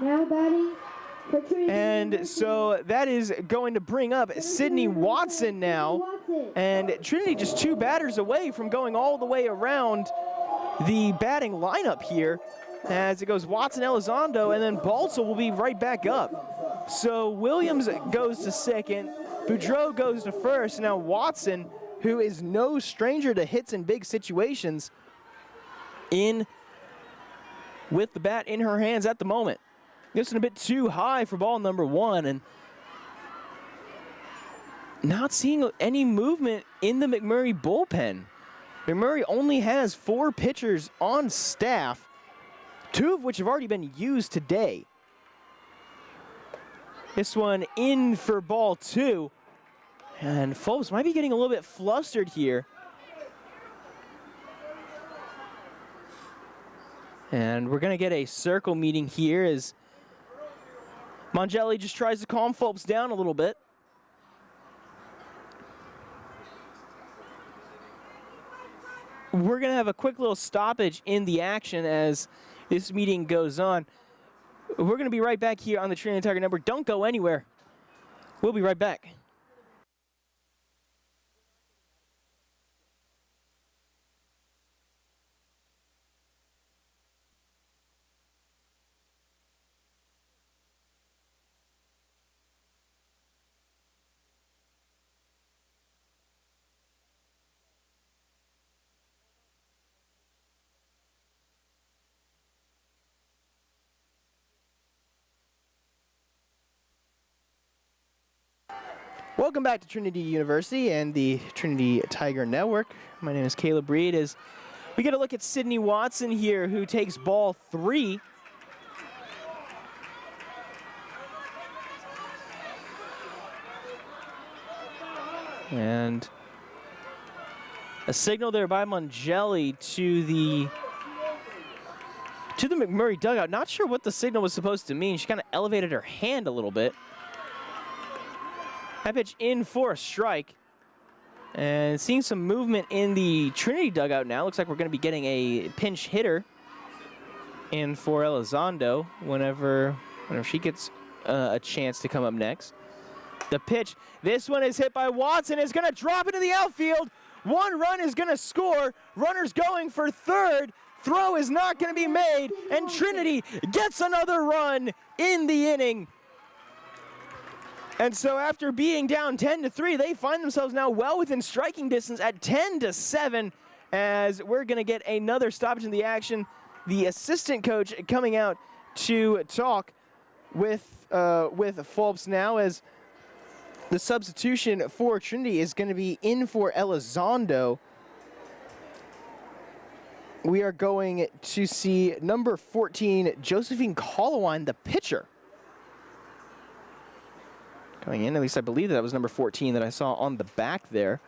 Now batting for Trinity. And so that is going to bring up Sydney Watson now. And Trinity just 2 batters away from going all the way around the batting lineup here, as it goes Watson, Elizondo, and then Balsa will be right back up. So Williams goes to second, Boudreau goes to first. Now Watson, who is no stranger to hits in big situations, in with the bat in her hands at the moment. This one a bit too high for ball number 1, and not seeing any movement in the McMurry bullpen. McMurry only has 4 pitchers on staff, 2 of which have already been used today. This one in for ball 2, and Fulps might be getting a little bit flustered here. And we're gonna get a circle meeting here as Mongelli just tries to calm Fulps down a little bit. We're going to have a quick little stoppage in the action as this meeting goes on. We're going to be right back here on the Trinity Tiger Network. Don't go anywhere. We'll be right back. Welcome back to Trinity University and the Trinity Tiger Network. My name is Caleb Reed. As we get a look at Sydney Watson here, who takes ball 3. And a signal there by Mongelli to the McMurray dugout. Not sure what the signal was supposed to mean. She kind of elevated her hand a little bit. That pitch in for a strike. And seeing some movement in the Trinity dugout now. Looks like we're going to be getting a pinch hitter in for Elizondo whenever she gets a chance to come up next. The pitch, this one is hit by Watson, is going to drop into the outfield. One run is going to score. Runners going for third. Throw is not going to be made, and Trinity gets another run in the inning. And so after being down 10-3, they find themselves now well within striking distance at 10-7, as we're going to get another stoppage in the action. The assistant coach coming out to talk with Fulps now, as the substitution for Trinity is going to be in for Elizondo. We are going to see number 14, Josephine Colowine, the pitcher. Going in, at least I believe that was number 14 that I saw on the back there.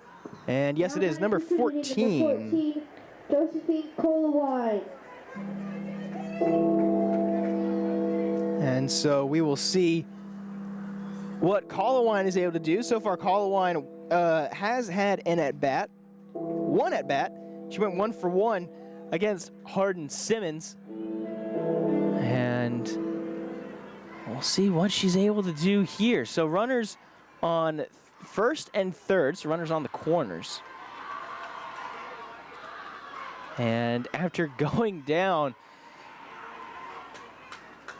And yes, it is number 14. Josephine Colowine. And so we will see what Colowine is able to do. So far, Colowine has had an at-bat, one at-bat. She went 1 for 1 against Hardin Simmons. And we'll see what she's able to do here. So runners on first and third, so runners on the corners. And after going down,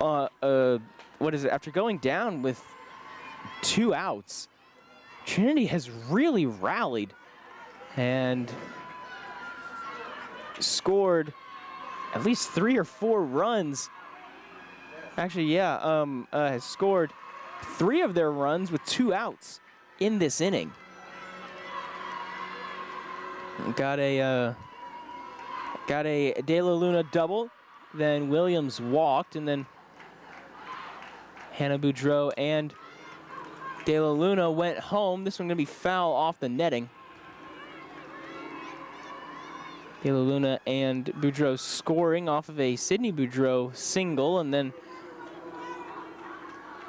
after going down with 2 outs, Trinity has really rallied and scored at least 3 or 4 runs. Actually, yeah, has scored 3 of their runs with 2 outs in this inning. Got a De La Luna double, then Williams walked, and then Hannah Boudreau and De La Luna went home. This one gonna be foul off the netting. De La Luna and Boudreau scoring off of a Sydney Boudreau single, and then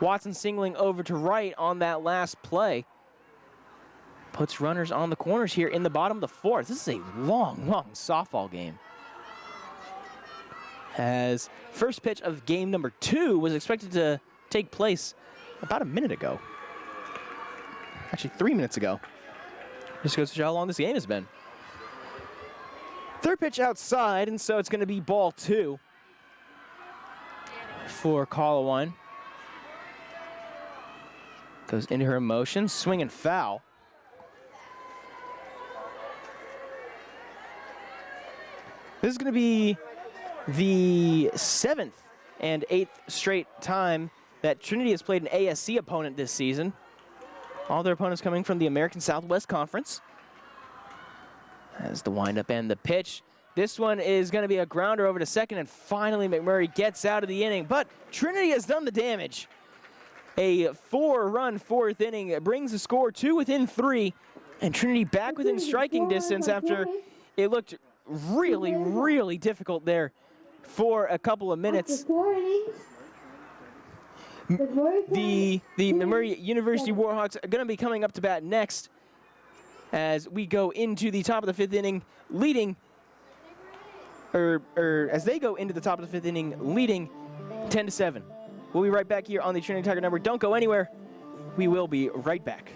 Watson singling over to right on that last play. Puts runners on the corners here in the bottom of the 4th. This is a long, long softball game. As first pitch of game number 2 was expected to take place about a minute ago. Actually, 3 minutes ago. Just goes to show how long this game has been. Third pitch outside, and so it's going to be ball 2 for Colowine. Goes into her motion, swing and foul. This is going to be the 7th and 8th straight time that Trinity has played an ASC opponent this season. All their opponents coming from the American Southwest Conference. As the windup and the pitch. This one is going to be a grounder over to second, and finally McMurray gets out of the inning. But Trinity has done the damage. A 4-run 4th inning brings the score 2 within 3, and Trinity back within striking distance after it looked really, really difficult there for a couple of minutes. The McMurray University Warhawks are going to be coming up to bat next as we go into the top of the 5th inning, leading, as they go into the top of the 5th inning, leading 10-7. We'll be right back here on the Trinity Tiger Network. Don't go anywhere. We will be right back.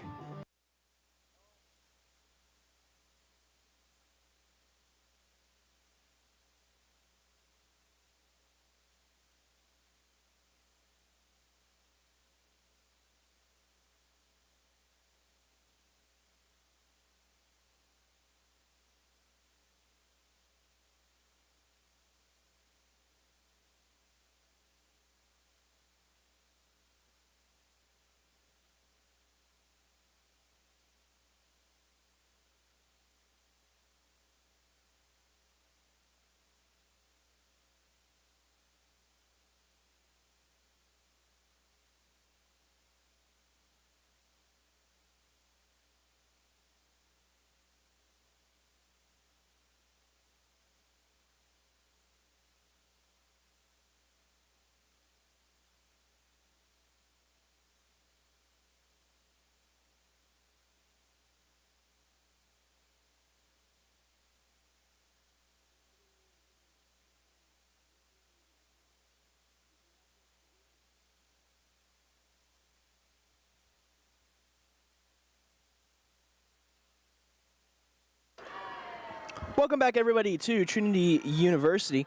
Welcome back, everybody, to Trinity University,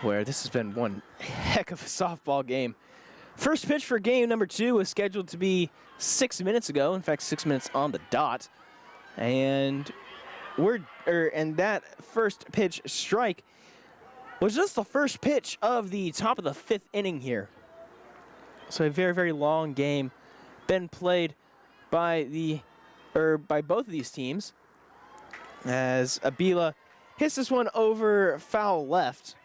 where this has been one heck of a softball game. First pitch for game number 2 was scheduled to be 6 minutes ago. In fact, 6 minutes on the dot. And that first pitch strike was just the first pitch of the top of the 5th inning here. So a very, very long game been played by both of these teams, as Abila hits this one over foul left.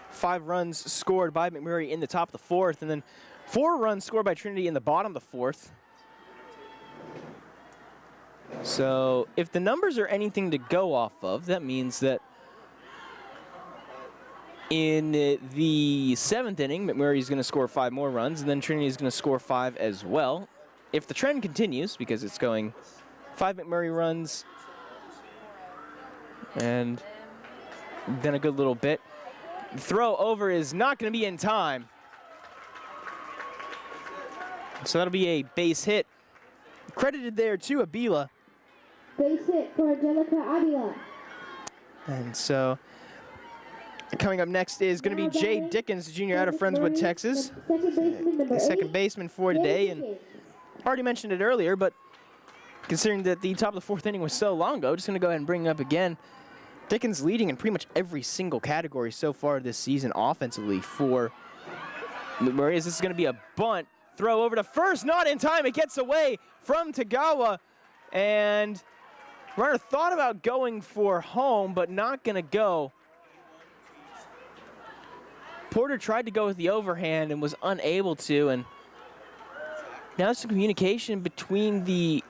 Five runs scored by McMurry in the top of the 4th, and then 4 runs scored by Trinity in the bottom of the 4th. So if the numbers are anything to go off of, that means that in the 7th inning, McMurray is going to score 5 more runs, and then Trinity is going to score 5 as well. If the trend continues, because it's going 5 McMurray runs, and then a good little bit. Throw over is not going to be in time. So that'll be a base hit. Credited there to Abila. Base hit for Angelica Avila. And so coming up next is going to be Jay Dickens, junior out of Friendswood, Texas. Second baseman for today. And already mentioned it earlier, but considering that the top of the 4th inning was so long ago, just going to go ahead and bring it up again. Dickens leading in pretty much every single category so far this season offensively for McMurray. This is going to be a bunt. Throw over to first, not in time. It gets away from Tagawa. And runner thought about going for home, but not going to go. Porter tried to go with the overhand and was unable to. And now some communication between the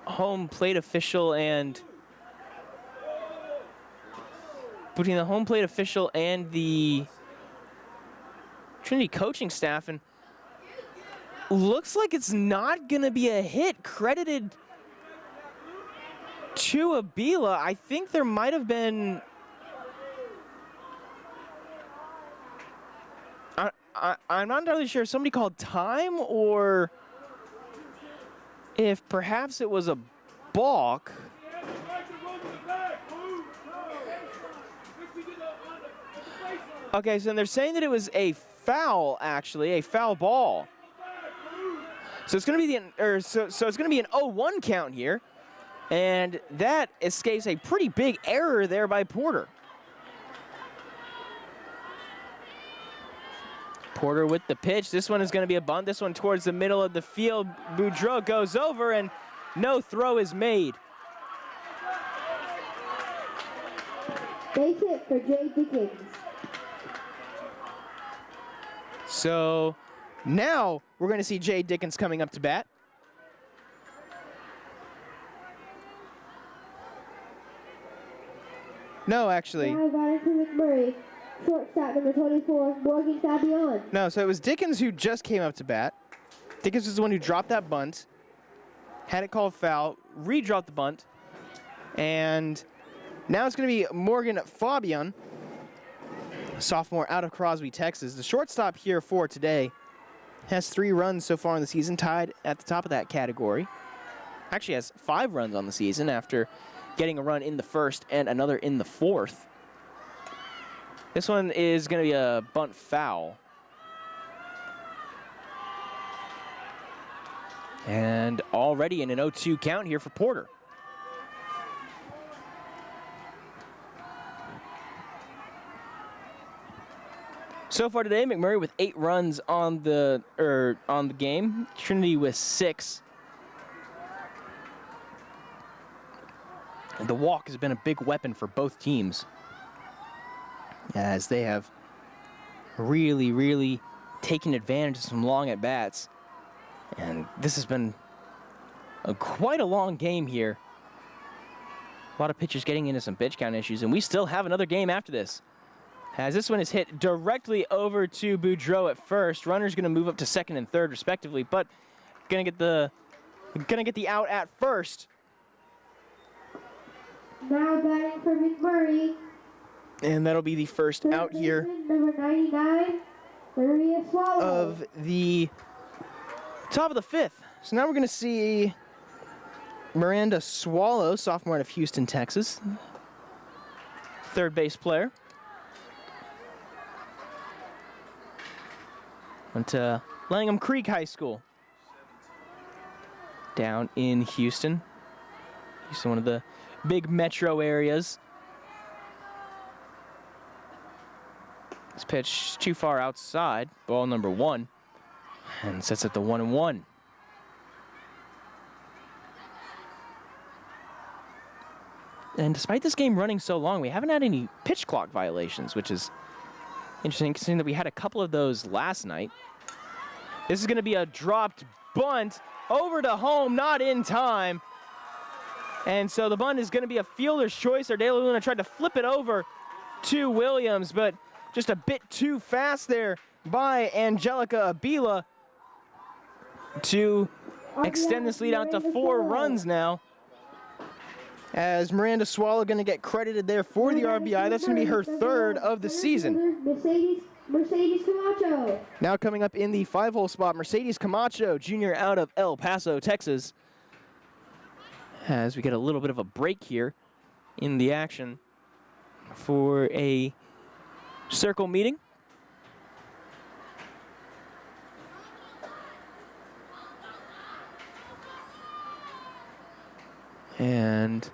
home plate official and the Trinity coaching staff, and looks like it's not going to be a hit credited to Abila. I think there might have been, I'm not entirely sure if somebody called time or if perhaps it was a balk. Okay, so they're saying that it was a foul, actually, a foul ball. So it's going to be it's going to be an 0-1 count here, and that escapes a pretty big error there by Porter. Porter with the pitch. This one is going to be a bunt. This one towards the middle of the field. Boudreau goes over, and no throw is made. Base hit for Jay Dickens. So now we're going to see Jay Dickens coming up to bat. No, actually. Now batting for McMurray. Shortstop number 24, Morgan Fabian. No, so it was Dickens who just came up to bat. Dickens was the one who dropped that bunt, had it called foul, re-dropped the bunt, and now it's going to be Morgan Fabian, sophomore out of Crosby, Texas. The shortstop here for today has 3 runs so far in the season, tied at the top of that category. Actually has 5 runs on the season after getting a run in the 1st and another in the 4th. This one is going to be a bunt foul. And already in an 0-2 count here for Porter. So far today, McMurray with 8 runs on the game. Trinity with 6. And the walk has been a big weapon for both teams, as they have really, really taken advantage of some long at-bats. And this has been quite a long game here. A lot of pitchers getting into some pitch count issues, and we still have another game after this, as this one is hit directly over to Boudreau at first. Runner's gonna move up to 2nd and 3rd respectively, but gonna get the out at first. Now batting for McMurray. And that'll be the first out here. Number 99, Maria Swallow. of the top of the 5th. So now we're going to see Miranda Swallow, sophomore out of Houston, Texas. Third base player. Went to Langham Creek High School down in Houston. Houston, one of the big metro areas. This pitch too far outside, ball number 1, and sets at the 1-1. And despite this game running so long, we haven't had any pitch clock violations, which is interesting considering that we had a couple of those last night. This is going to be a dropped bunt over to home, not in time. And so the bunt is going to be a fielder's choice. Ardela Luna tried to flip it over to Williams, but just a bit too fast there by Angelica Abila to extend this lead out to 4 runs now. As Miranda Swallow going to get credited there for the RBI. That's going to be her 3rd of the season. Mercedes Camacho. Now coming up in the 5-hole spot, Mercedes Camacho, junior out of El Paso, Texas. As we get a little bit of a break here in the action for a circle meeting. And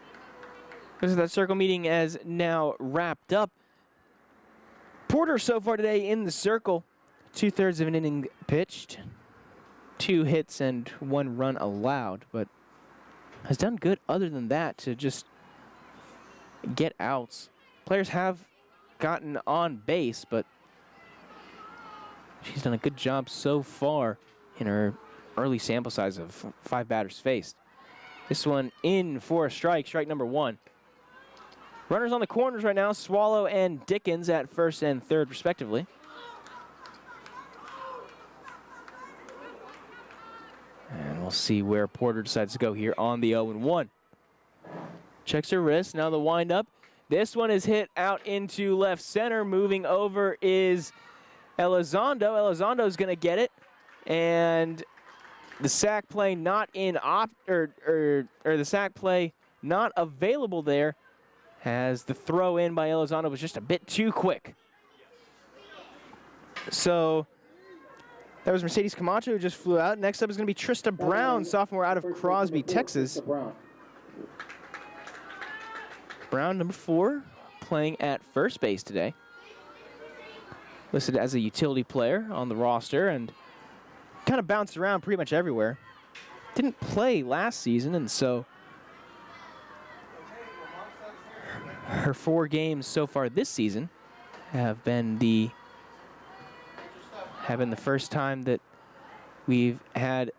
because that circle meeting has now wrapped up. Porter so far today in the circle, 2/3 of an inning pitched, 2 hits and 1 run allowed, but has done good other than that to just get outs. Players have gotten on base, but she's done a good job so far in her early sample size of 5 batters faced. This one in for a strike, strike number 1. Runners on the corners right now, Swallow and Dickens at 1st and 3rd respectively. And we'll see where Porter decides to go here on the 0-1. Checks her wrist, now the windup. This one is hit out into left center. Moving over is Elizondo. Elizondo is going to get it. And the sac play not in the sac play not available there, as the throw in by Elizondo was just a bit too quick. So that was Mercedes Camacho who just flew out. Next up is going to be Trista Brown, sophomore out of Crosby, Texas. Brown, number 4, playing at first base today. Listed as a utility player on the roster and kind of bounced around pretty much everywhere. Didn't play last season, and so her 4 games so far this season have been the first time that we've had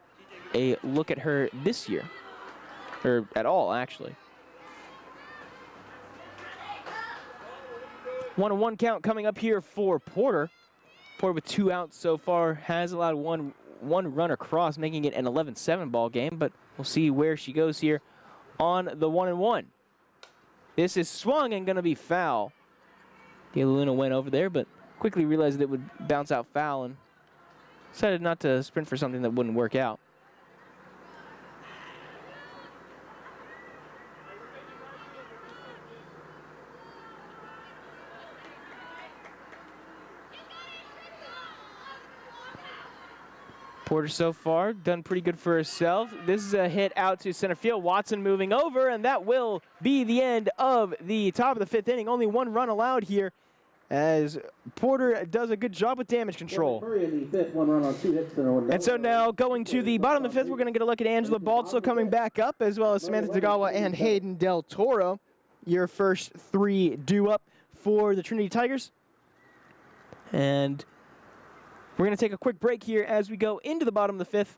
a look at her this year, or at all actually. 1-1 count coming up here for Porter. Porter with 2 outs so far has allowed one run across, making it an 11-7 ball game, but we'll see where she goes here on the 1-1. This is swung and going to be foul. De La Luna went over there, but quickly realized that it would bounce out foul and decided not to sprint for something that wouldn't work out. Porter so far done pretty good for herself. This is a hit out to center field. Watson moving over, and that will be the end of the top of the 5th inning. Only 1 run allowed here as Porter does a good job with damage control. And so now going to the bottom of the 5th, we're going to get a look at Angela Baltzel coming back up, as well as Samantha Tagawa and Hayden Del Toro. Your first 3 due up for the Trinity Tigers. And we're going to take a quick break here as we go into the bottom of the 5th.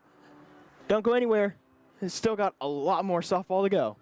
Don't go anywhere. It's still got a lot more softball to go.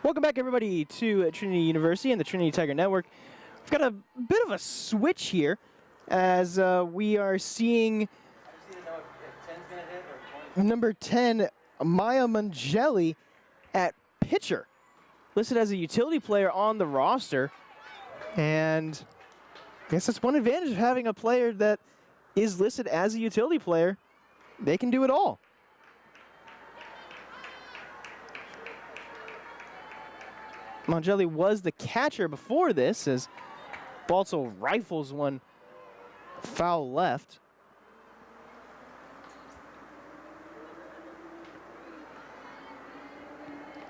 Welcome back, everybody, to Trinity University and the Trinity Tiger Network. We've got a bit of a switch here as we are seeing number 10, Maya Mangeli, at pitcher, listed as a utility player on the roster. And I guess that's one advantage of having a player that is listed as a utility player. They can do it all. Mangeli was the catcher before this, as Balso rifles one foul left.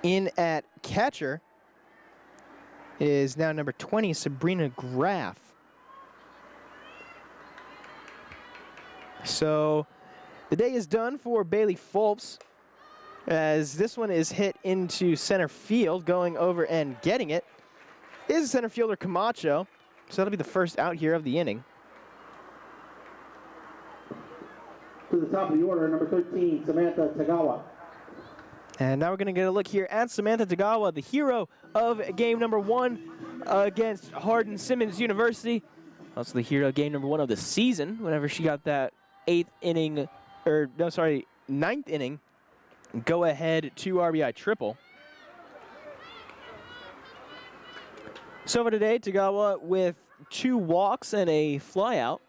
In at catcher is now number 20, Sabrina Graff. So the day is done for Bailey Fulps, as this one is hit into center field. Going over and getting it is center fielder Camacho. So that'll be the first out here of the inning. To the top of the order, number 13, Samantha Tagawa. And now we're going to get a look here at Samantha Tagawa, the hero of game number 1 against Hardin-Simmons University. Also the hero of game number 1 of the season, whenever she got that 9th inning go-ahead 2 RBI triple. So for today, Tagawa with 2 walks and a flyout.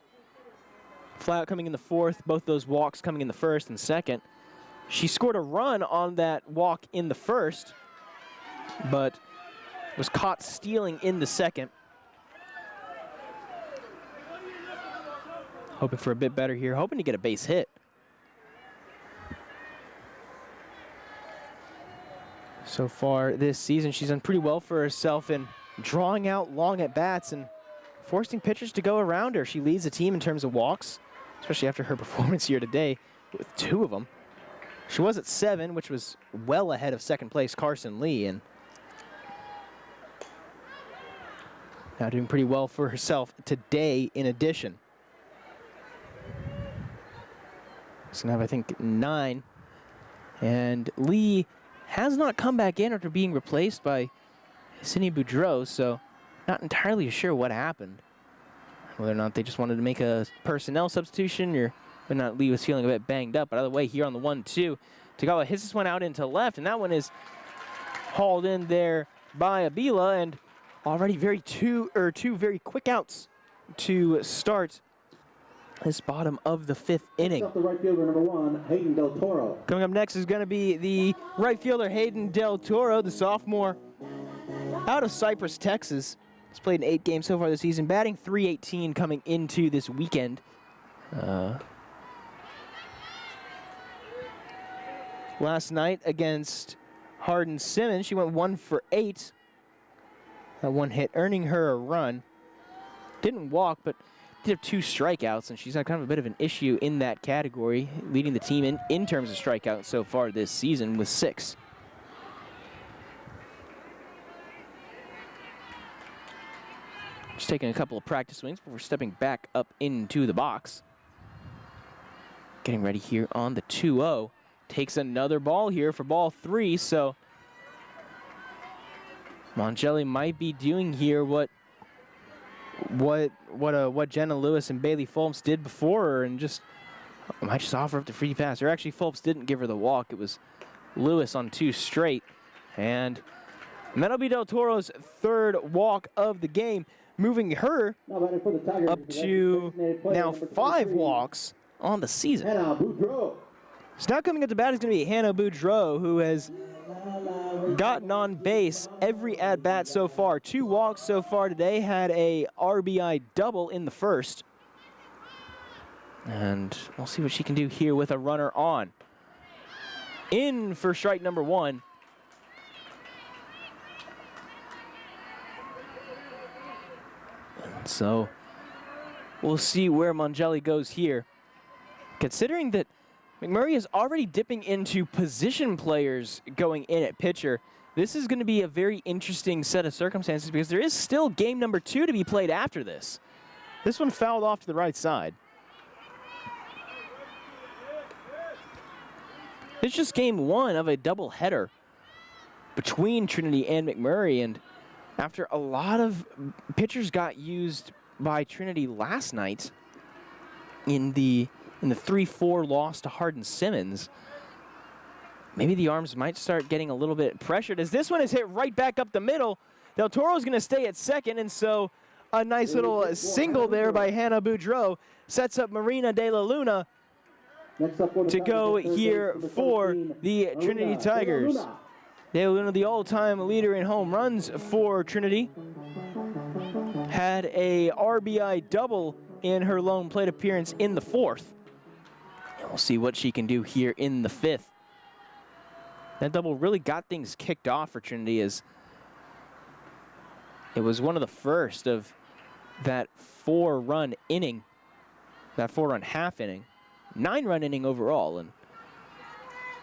Flyout coming in the 4th, both those walks coming in the 1st and 2nd. She scored a run on that walk in the 1st, but was caught stealing in the 2nd. Hoping for a bit better here, hoping to get a base hit. So far this season, she's done pretty well for herself in drawing out long at-bats and forcing pitchers to go around her. She leads the team in terms of walks, especially after her performance here today with 2 of them. She was at 7, which was well ahead of second place Carson Lee, and now doing pretty well for herself today in addition. So now I think 9, and Lee has not come back in after being replaced by Sydney Boudreau, so not entirely sure what happened. Whether or not they just wanted to make a personnel substitution, or whether or not Lee was feeling a bit banged up. But either way, here on the 1-2, Tagawa hits this one out into left, and that one is hauled in there by Abila, and already two very quick outs to start this bottom of the 5th inning. Off the right fielder, number 1, Hayden Del Toro. Coming up next is going to be the right fielder Hayden Del Toro, the sophomore out of Cypress, Texas. He's played in 8 games so far this season, batting .318 coming into this weekend. Last night against Hardin-Simmons, she went 1 for 8. That one hit, earning her a run. Didn't walk, but did have 2 strikeouts, and she's had kind of a bit of an issue in that category, leading the team in terms of strikeouts so far this season with 6. Just taking a couple of practice swings before stepping back up into the box. Getting ready here on the 2-0. Takes another ball here for ball 3, so Mangeli might be doing here what Jenna Lewis and Bailey Fulps did before her, and might just offer up the free pass. Or actually, Fulps didn't give her the walk. It was Lewis on 2 straight. And that'll be Del Toro's 3rd walk of the game, moving her up to now 5 walks on the season. Hannah Boudreau. So now coming up to bat is going to be Hannah Boudreau, who has gotten on base every at-bat so far. 2 walks so far today, had a RBI double in the 1st. And we'll see what she can do here with a runner on. In for strike number 1. And so we'll see where Mangeli goes here. Considering that McMurry is already dipping into position players going in at pitcher, this is going to be a very interesting set of circumstances because there is still game number 2 to be played after this. This one fouled off to the right side. It's just game 1 of a doubleheader between Trinity and McMurry, and after a lot of pitchers got used by Trinity last night in the 3-4 loss to Hardin-Simmons, maybe the arms might start getting a little bit pressured as this one is hit right back up the middle. Del Toro's going to stay at second, and so a nice little single there by Hannah Boudreau sets up Marina De La Luna to go here for the Trinity Tigers. De La Luna, the all-time leader in home runs for Trinity, had a RBI double in her lone plate appearance in the 4th. And we'll see what she can do here in the 5th. That double really got things kicked off for Trinity, as it was one of the first of that 4-run inning, that 4-run half inning, 9-run inning overall. And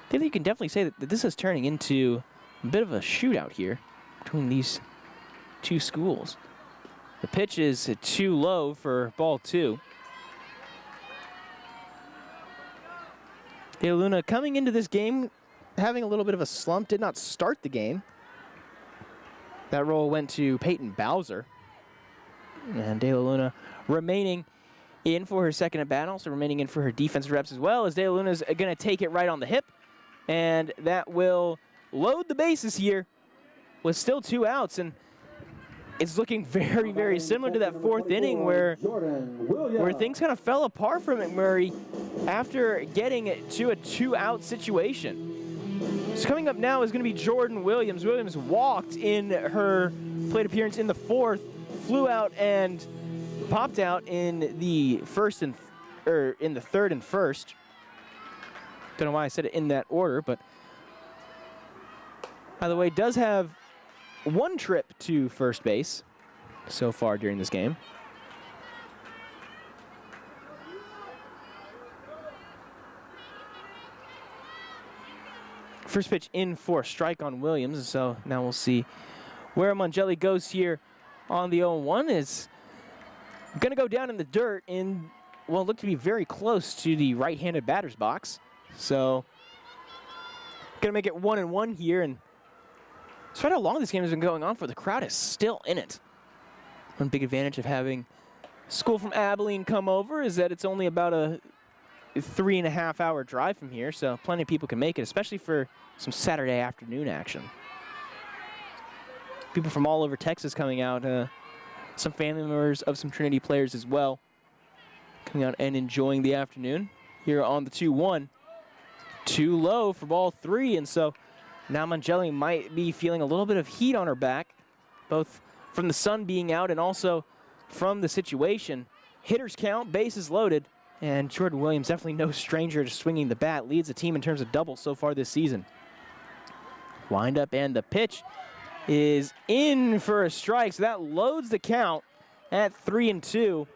I think you can definitely say that this is turning into a bit of a shootout here between these two schools. The pitch is too low for ball 2. De La Luna coming into this game having a little bit of a slump, did not start the game. That role went to Peyton Bowser. And De La Luna remaining in for her second at bat, also remaining in for her defensive reps as well, as De La Luna's going to take it right on the hip. And that will load the bases here with still 2 outs. And it's looking very, very similar to that 4th inning where things kind of fell apart for McMurry after getting to a 2-out situation. So coming up now is going to be Jordan Williams. Williams walked in her plate appearance in the 4th, flew out and popped out in the 3rd and 1st. Don't know why I said it in that order, but by the way, does have 1 trip to first base so far during this game. First pitch in for a strike on Williams, so now we'll see where Mongelli goes here on the 0-1. Is going to go down in the dirt in, well, look to be very close to the right-handed batter's box. So going to make it 1-1 here, and despite how long this game has been going on for, the crowd is still in it. One big advantage of having school from Abilene come over is that it's only about a 3.5-hour drive from here, so plenty of people can make it, especially for some Saturday afternoon action. People from all over Texas coming out, some family members of some Trinity players as well, coming out and enjoying the afternoon here on the 2-1. Too low for ball 3, and so now Mongelli might be feeling a little bit of heat on her back, both from the sun being out and also from the situation. Hitters count, bases loaded, and Jordan Williams, definitely no stranger to swinging the bat, leads the team in terms of doubles so far this season. Wind up, and the pitch is in for a strike, so that loads the count at 3-2.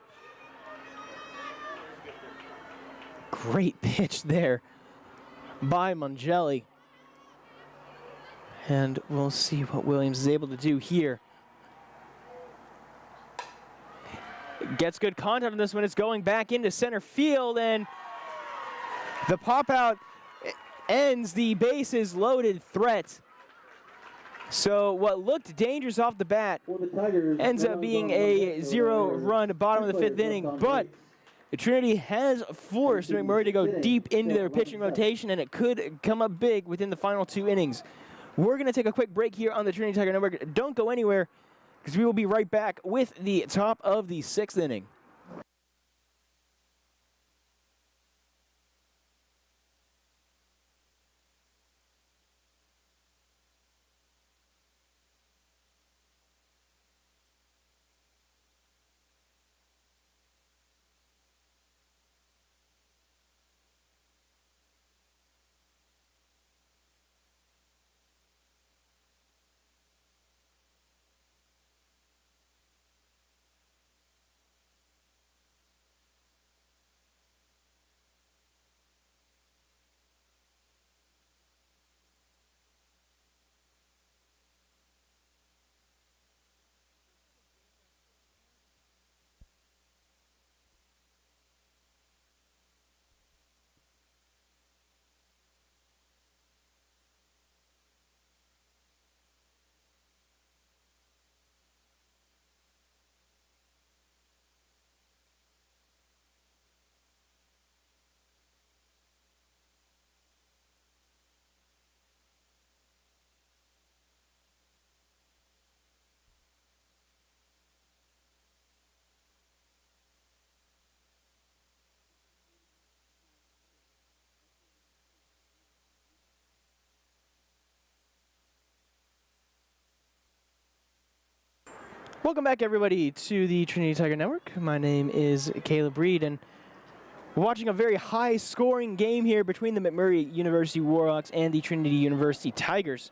Great pitch there by Mongelli. And we'll see what Williams is able to do here. Gets good contact on this one. It's going back into center field, and the pop out ends the bases loaded threat. So what looked dangerous off the bat ends up being a 0-run bottom of the 5th inning, but Trinity has forced McMurry to go deep into their pitching rotation, and it could come up big within the final 2 innings. We're going to take a quick break here on the Trinity Tiger Network. Don't go anywhere, because we will be right back with the top of the 6th inning. Welcome back, everybody, to the Trinity Tiger Network. My name is Caleb Reed, and we're watching a very high-scoring game here between the McMurry University Warhawks and the Trinity University Tigers.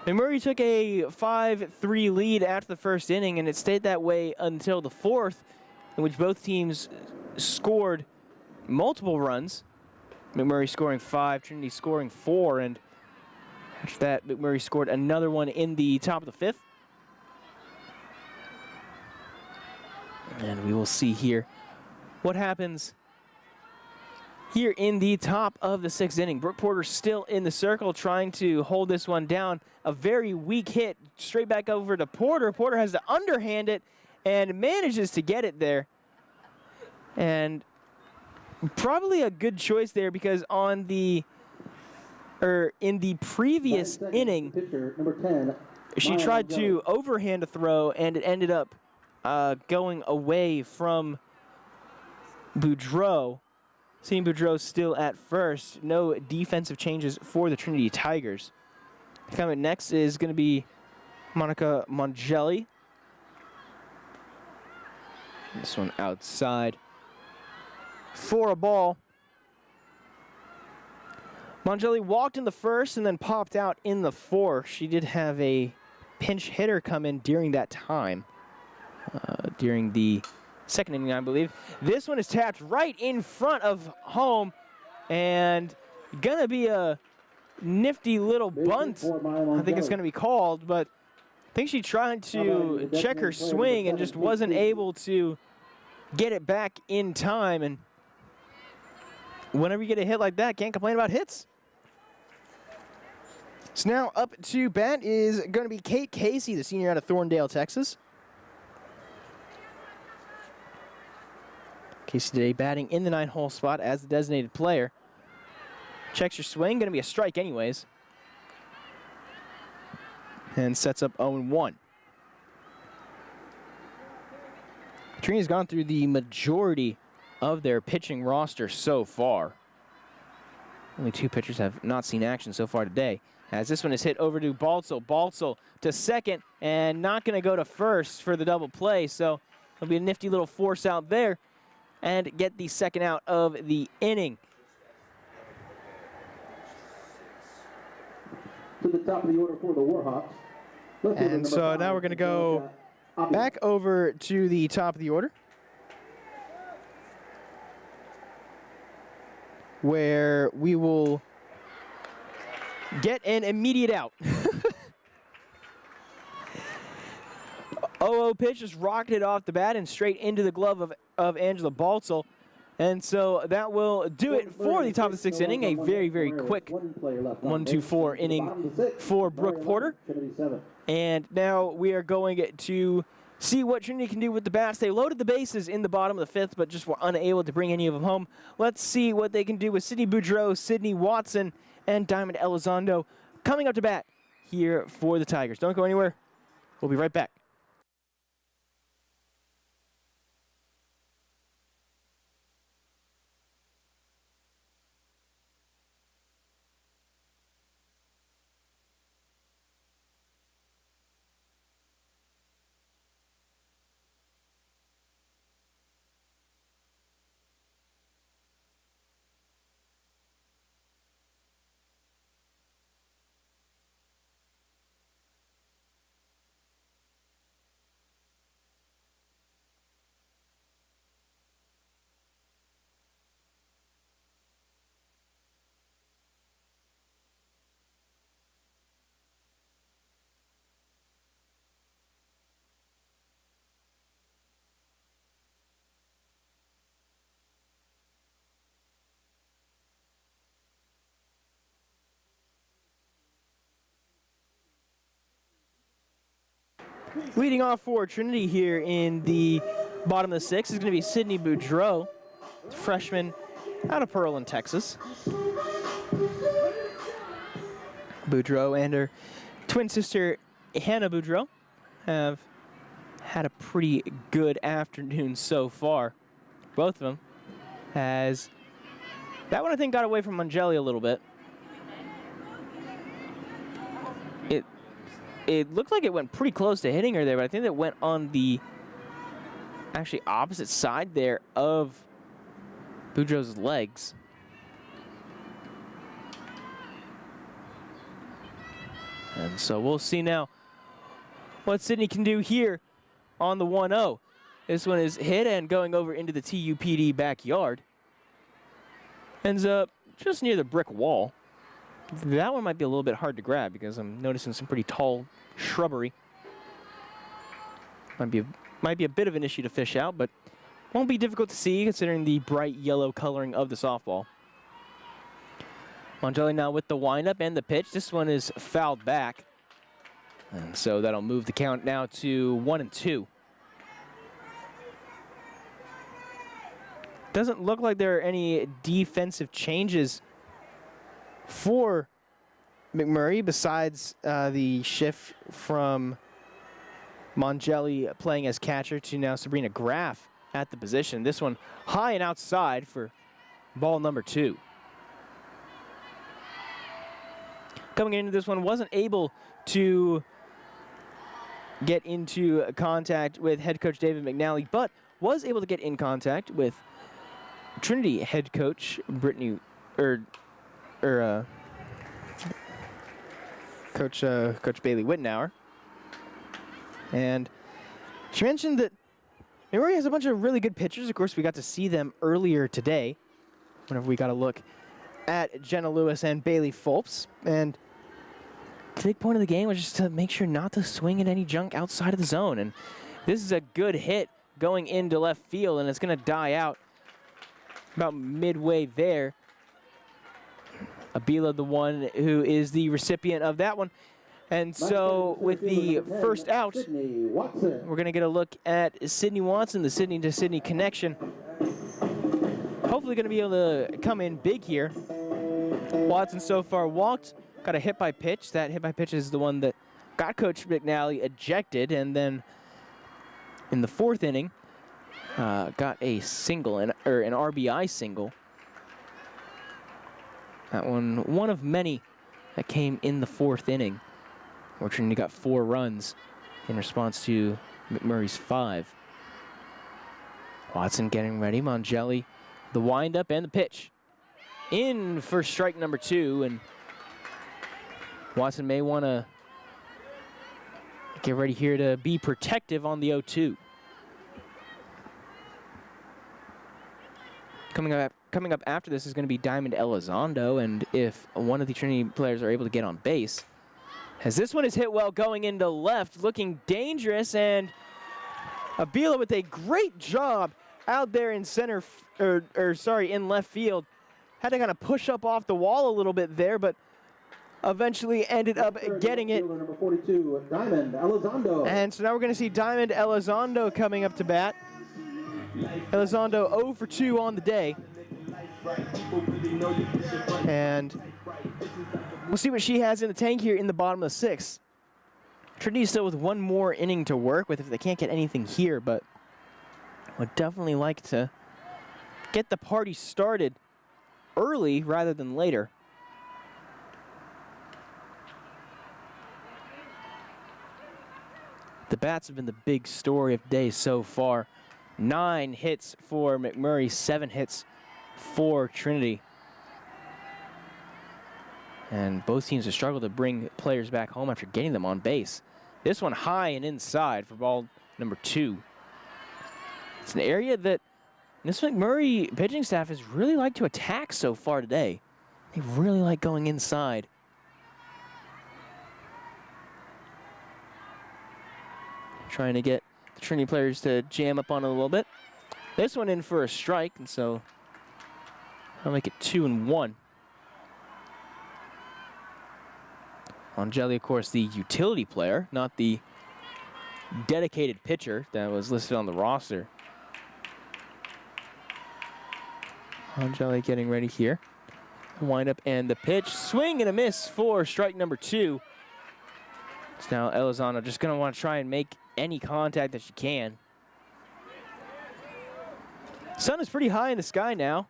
McMurry took a 5-3 lead after the first inning, and it stayed that way until the fourth, in which both teams scored multiple runs. McMurray scoring 5, Trinity scoring 4, and after that, McMurray scored another one in the top of the fifth. And we will see here what happens here in the top of the sixth inning. Brooke Porter still in the circle trying to hold this one down. A very weak hit straight back over to Porter. Porter has to underhand it and manages to get it there. And probably a good choice there because on the in the previous inning, she tried to overhand a throw, and it ended up going away from Boudreau. Seeing Boudreau still at first. No defensive changes for the Trinity Tigers. Coming next is going to be Monica Mongelli. This one outside for a ball. Mongelli walked in the first and then popped out in the fourth. She did have a pinch hitter come in during that time, during the second inning, I believe. This one is tapped right in front of home, and gonna be a nifty little bunt, I think it's gonna be called, but I think she tried to check her swing and just wasn't able to get it back in time, and whenever you get a hit like that, can't complain about hits. So now up to bat is going to be Kate Casey, the senior out of Thorndale, Texas. Casey today batting in the 9-hole spot as the designated player. Checks your swing, going to be a strike anyways. And sets up 0-1. Trinity's gone through the majority of their pitching roster so far. Only 2 pitchers have not seen action so far today. As this one is hit over to Baltzel. Baltzel to second and not going to go to first for the double play. So it'll be a nifty little force out there and get the second out of the inning. To the top of the order for the Warhawks. And so now we're going to go back over to the top of the order, where we will get an immediate out. 0-0 pitch just rocketed off the bat and straight into the glove of Angela Baltzel. And so that will do it for the top of the sixth inning. A very, very quick 1-2-4 inning for Brooke Porter. And now we are going to see what Trinity can do with the bats. They loaded the bases in the bottom of the fifth, but just were unable to bring any of them home. Let's see what they can do with Sydney Boudreau, Sydney Watson, and Diamond Elizondo coming up to bat here for the Tigers. Don't go anywhere. We'll be right back. Leading off for Trinity here in the bottom of the sixth is going to be Sydney Boudreau, freshman out of Pearland, Texas. Boudreau and her twin sister Hannah Boudreau have had a pretty good afternoon so far. Both of them. As that one I think got away it looked like it went pretty close to hitting her there, but I think it went on the actually opposite side there of Boudreaux's legs. And so we'll see now what Sydney can do here on the 1-0. This one is hit and going over into the TUPD backyard. Ends up just near the brick wall. That one might be a little bit hard to grab because I'm noticing some pretty tall shrubbery. Might be a bit of an issue to fish out, but won't be difficult to see considering the bright yellow coloring of the softball. Mongelli now with the windup and the pitch. This one is fouled back. And so that'll move the count now to 1-2. Doesn't look like there are any defensive changes for McMurry besides the shift from Mongelli playing as catcher to now Sabrina Graff at the position. This one high and outside for ball number 2. Coming into this one, wasn't able to get into contact with head coach David McNally, but was able to get in contact with Trinity head coach Coach Bailey Wittenauer. And she mentioned that McMurry has a bunch of really good pitchers. Of course, we got to see them earlier today whenever we got a look at Jenna Lewis and Bailey Fulps. And the big point of the game was just to make sure not to swing at any junk outside of the zone. And this is a good hit going into left field, and it's going to die out about midway there. Abila, the one who is the recipient of that one. And so with the first out, we're going to get a look at Sydney Watson, the Sydney to Sydney connection. Hopefully going to be able to come in big here. Watson so far walked, got a hit by pitch. That hit by pitch is the one that got Coach McNally ejected, and then in the 4th inning, got a single, an RBI single. That one of many that came in the 4th inning, where Trinity got 4 runs in response to McMurray's 5. Watson getting ready. Mongelli, the windup and the pitch. In for strike number 2, and Watson may want to get ready here to be protective on the 0-2. Coming up after this is going to be Diamond Elizondo, and if one of the Trinity players are able to get on base, as this one is hit well going into left, looking dangerous, and Abila with a great job out there in center, in left field. Had to kind of push up off the wall a little bit there, but eventually ended up getting it. Number 42, Diamond Elizondo. And so now we're going to see Diamond Elizondo coming up to bat. Elizondo 0 for 2 on the day. And we'll see what she has in the tank here in the bottom of the 6th. Trinity still with one more inning to work with if they can't get anything here, but would definitely like to get the party started early rather than later. The bats have been the big story of the day so far. 9 hits for McMurray, 7 hits for Trinity. And both teams have struggled to bring players back home after getting them on base. This one high and inside for ball number 2. It's an area that this McMurray pitching staff has really liked to attack so far today. They really like going inside. Trying to get the Trinity players to jam up on it a little bit. This one in for a strike, and so I'll make it 2-1. Mongelli, of course, the utility player, not the dedicated pitcher that was listed on the roster. Mongelli getting ready here. Wind up and the pitch. Swing and a miss for strike number 2. So now Elizondo just going to want to try and make any contact that she can. Sun is pretty high in the sky now.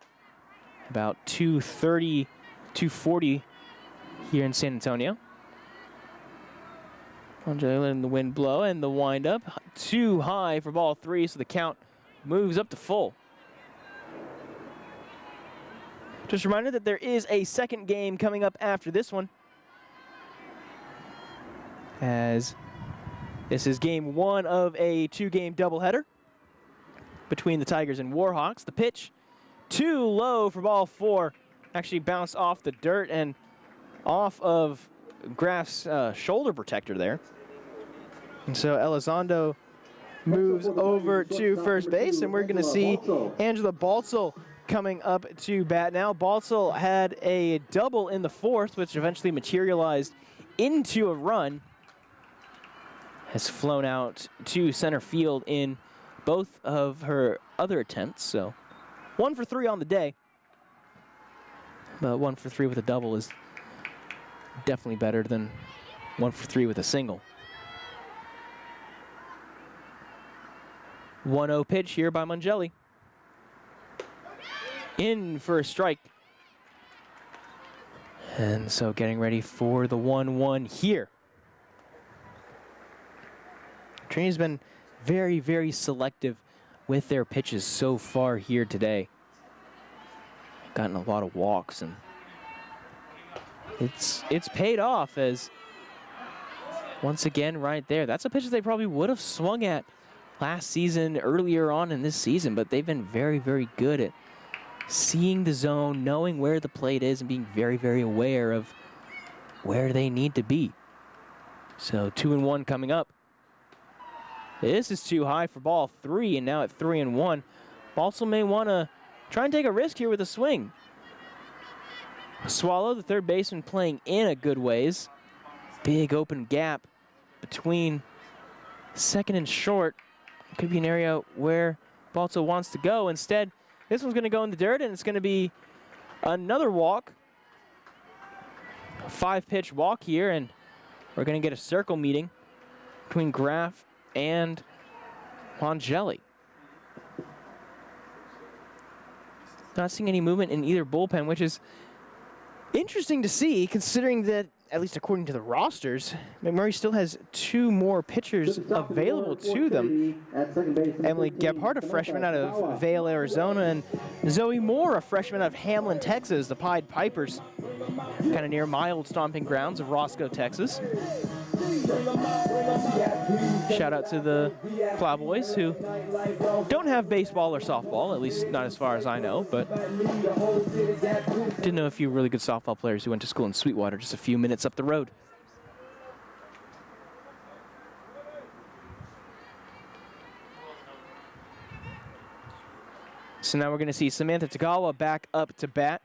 About 2:30, 2:40 here in San Antonio. Angela letting the wind blow, and the windup too high for ball 3, so the count moves up to full. Just a reminder that there is a second game coming up after this one, as this is game 1 of a 2-game doubleheader between the Tigers and Warhawks. The pitch too low for ball 4. Actually bounced off the dirt and off of Graf's shoulder protector there. And so Elizondo moves over to first base, and we're going to see Angela Baltzel coming up to bat now. Baltzel had a double in the 4th, which eventually materialized into a run. Has flown out to center field in both of her other attempts, so 1 for 3 on the day. But 1 for 3 with a double is definitely better than 1 for 3 with a single. 1-0 pitch here by Mangelli. In for a strike. And so getting ready for the 1-1 here. Trinity's been very, very selective with their pitches so far here today. Gotten a lot of walks, and it's paid off, as once again right there, that's a pitch that they probably would have swung at last season, earlier on in this season, but they've been very, very good at seeing the zone, knowing where the plate is, and being very, very aware of where they need to be. So 2-1 coming up. This is too high for ball 3, and now at 3-1. Baltzel may want to try and take a risk here with a swing. Swallow, the third baseman, playing in a good ways. Big open gap between second and short. Could be an area where Baltzel wants to go. Instead, this one's going to go in the dirt, and it's going to be another walk. A 5-pitch walk here, and we're going to get a circle meeting between Graf and Mangelli. Not seeing any movement in either bullpen, which is interesting to see, considering that, at least according to the rosters, McMurry still has 2 more pitchers available to them. Emily Gebhardt, a freshman out of Vail, Arizona, and Zoe Moore, a freshman out of Hamlin, Texas, the Pied Pipers, kind of near my old stomping grounds of Roscoe, Texas. Shout out to the Plowboys, who don't have baseball or softball, at least not as far as I know, but did know a few really good softball players who went to school in Sweetwater, just a few minutes up the road. So now we're going to see Samantha Tagawa back up to bat.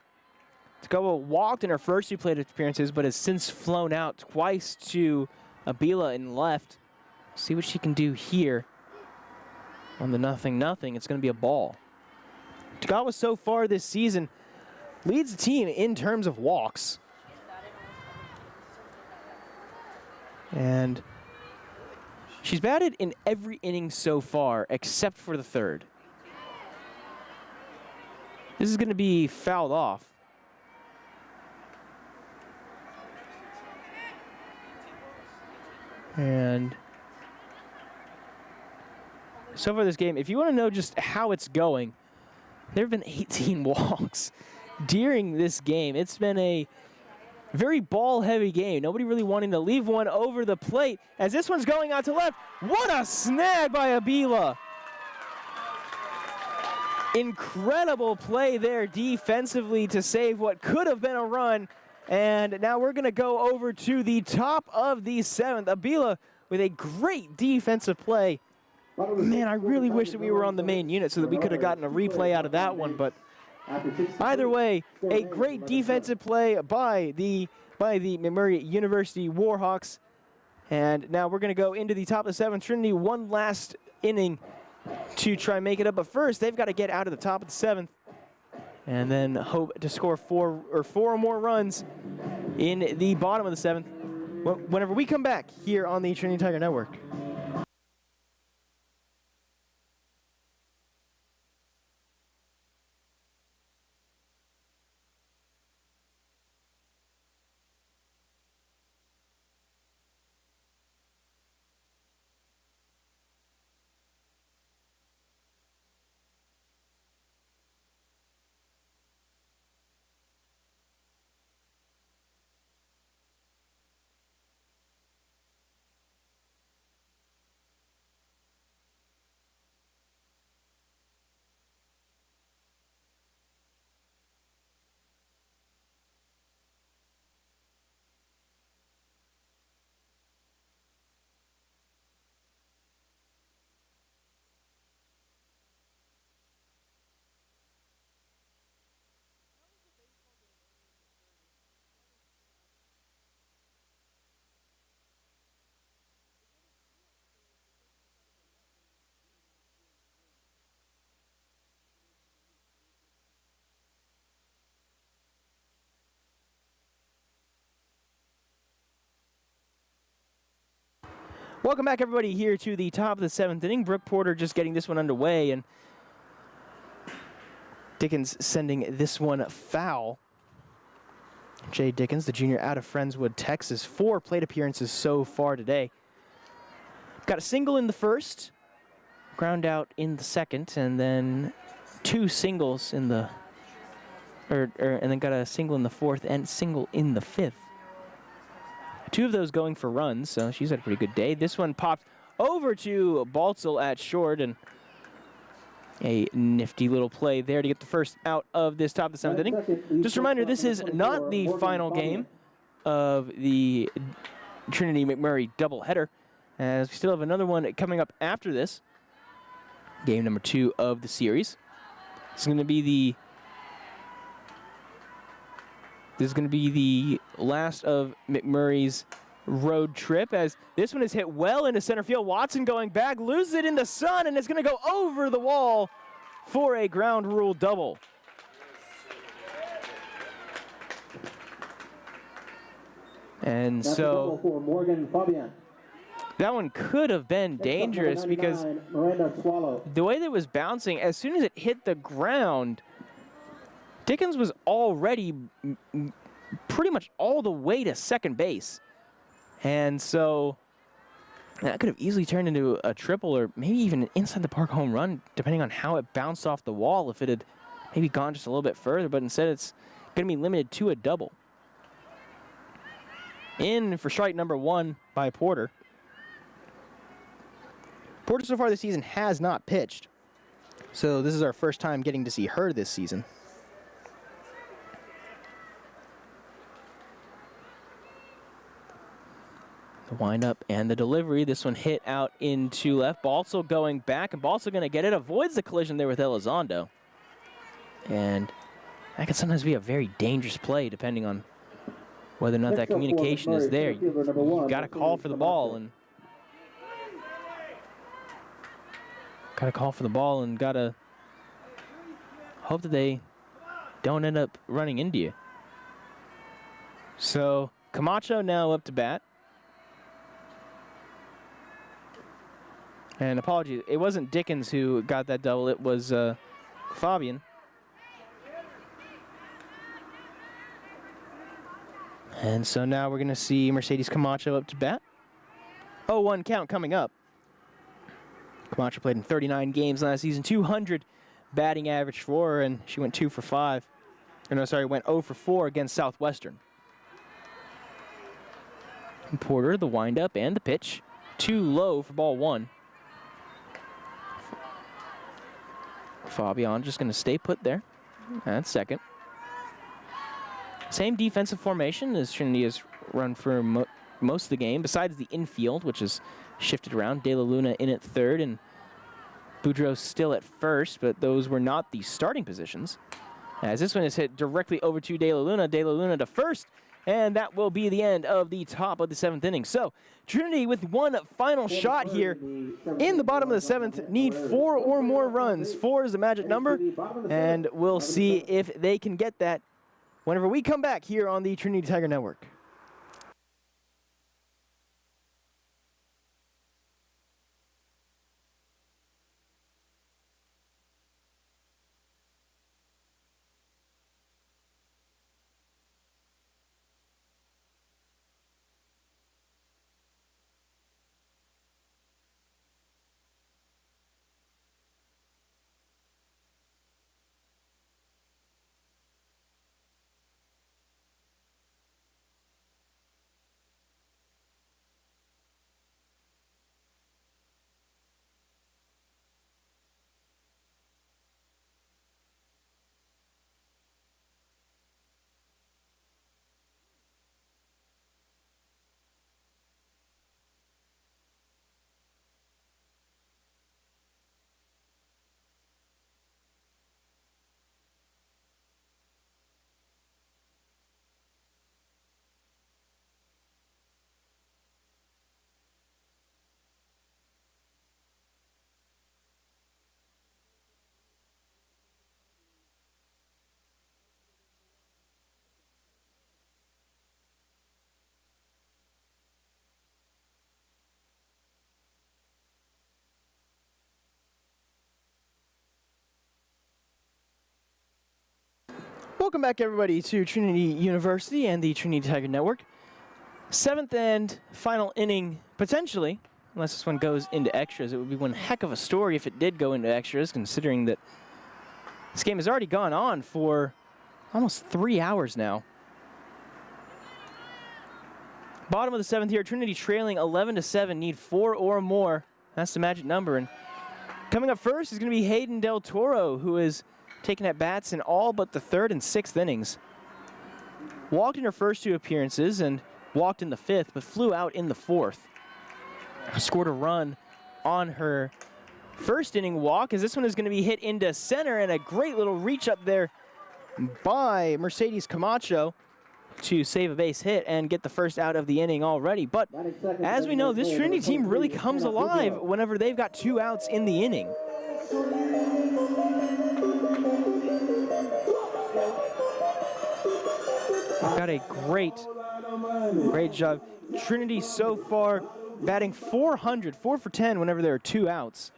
Tagawa walked in her first 2 plate appearances, but has since flown out twice to Abila in left. See what she can do here on the 0-0. It's going to be a ball. Tagawa so far this season leads the team in terms of walks. And she's batted in every inning so far except for the 3rd. This is going to be fouled off. And so far this game, if you want to know just how it's going, there have been 18 walks during this game. It's been a very ball-heavy game. Nobody really wanting to leave one over the plate as this one's going out to left. What a snag by Abila. Incredible play there defensively to save what could have been a run. And now we're going to go over to the top of the 7th. Abila with a great defensive play. Man, I really wish that we were on the main unit so that we could have gotten a replay out of that one. But either way, a great defensive play by the McMurry University Warhawks. And now we're going to go into the top of the 7th. Trinity, one last inning to try and make it up. But first, they've got to get out of the top of the 7th and then hope to score 4 or more runs in the bottom of the 7th whenever we come back here on the Trinity Tiger Network. Welcome back, everybody, here to the top of the 7th inning. Brooke Porter just getting this one underway, and Dickens sending this one foul. Jay Dickens, the junior out of Friendswood, Texas. 4 plate appearances so far today. Got a single in the first, ground out in the second, and then 2 singles in the, and then got a single in the fourth and single in the fifth. 2 of those going for runs, so she's had a pretty good day. This one popped over to Baltzel at short, and a nifty little play there to get the first out of this top of the 7th inning. Just a reminder, this is not the final game of the Trinity McMurry doubleheader, as we still have another one coming up after this. Game number 2 of the series. This is going to be the last of McMurray's road trip, as this one is hit well into center field. Watson going back, loses it in the sun, and it's going to go over the wall for a ground rule double. And That's so for Morgan Fabian. that one could have been dangerous because Miranda Swallow. the way that it was bouncing, as soon as it hit the ground, Dickens was already pretty much all the way to second base. And so that could have easily turned into a triple or maybe even an inside the park home run, depending on how it bounced off the wall, if it had maybe gone just a little bit further. But instead, it's going to be limited to a double. In for strike number 1 by Porter. Porter so far this season has not pitched, so this is our first time getting to see her this season. The windup and the delivery. This one hit out into left. Baltzel going back, and Baltzel going to get it. Avoids the collision there with Elizondo. And that can sometimes be a very dangerous play, depending on whether or not that communication is there. You got to call for the ball, and got to hope that they don't end up running into you. So Camacho now up to bat. And apologies, it wasn't Dickens who got that double, it was Fabian. And so now we're going to see Mercedes Camacho up to bat. 0-1 count coming up. Camacho played in 39 games last season, 200 batting average for her, and she went 2 for 5. Or no, sorry, went 0 for 4 against Southwestern. And Porter, the windup and the pitch. Too low for ball 1. Fabian just going to stay put there at second. Same defensive formation as Trinity has run for most of the game, besides the infield, which is shifted around. De La Luna in at third and Boudreaux still at first, but those were not the starting positions. As this one is hit directly over to De La Luna to first, and that will be the end of the top of the 7th inning. So Trinity with one final shot here in the bottom of the 7th need 4 or more runs. 4 is the magic number, and we'll see if they can get that whenever we come back here on the Trinity Tiger Network. Welcome back, everybody, to Trinity University and the Trinity Tiger Network. 7th and final inning, potentially, unless this one goes into extras. It would be one heck of a story if it did go into extras, considering that this game has already gone on for almost 3 hours now. Bottom of the 7th here, Trinity trailing 11-7, need 4 or more. That's the magic number. And coming up first is going to be Hayden Del Toro, who is taking at bats in all but the 3rd and 6th innings. Walked in her first 2 appearances and walked in the 5th, but flew out in the 4th. Scored a run on her first inning walk, as this one is going to be hit into center, and a great little reach up there by Mercedes Camacho to save a base hit and get the first out of the inning already. But as we know, this Trinity team really comes alive whenever they've got 2 outs in the inning. Got a great job. Trinity so far batting 400, 4 for 10 whenever there are 2 outs.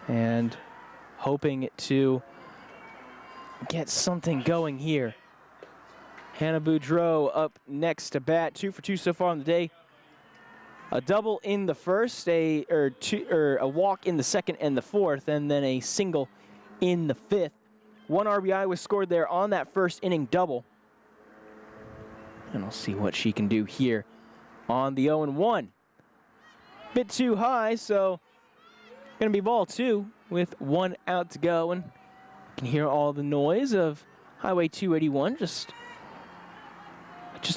And hoping to get something going here. Hannah Boudreau up next to bat, 2 for 2 so far on the day. A double in the first, a walk in the 2nd and the 4th, and then a single in the 5th. 1 RBI was scored there on that first inning double. And we'll see what she can do here on the 0-1. Bit too high, so gonna be ball 2 with 1 out to go. And you can hear all the noise of Highway 281 just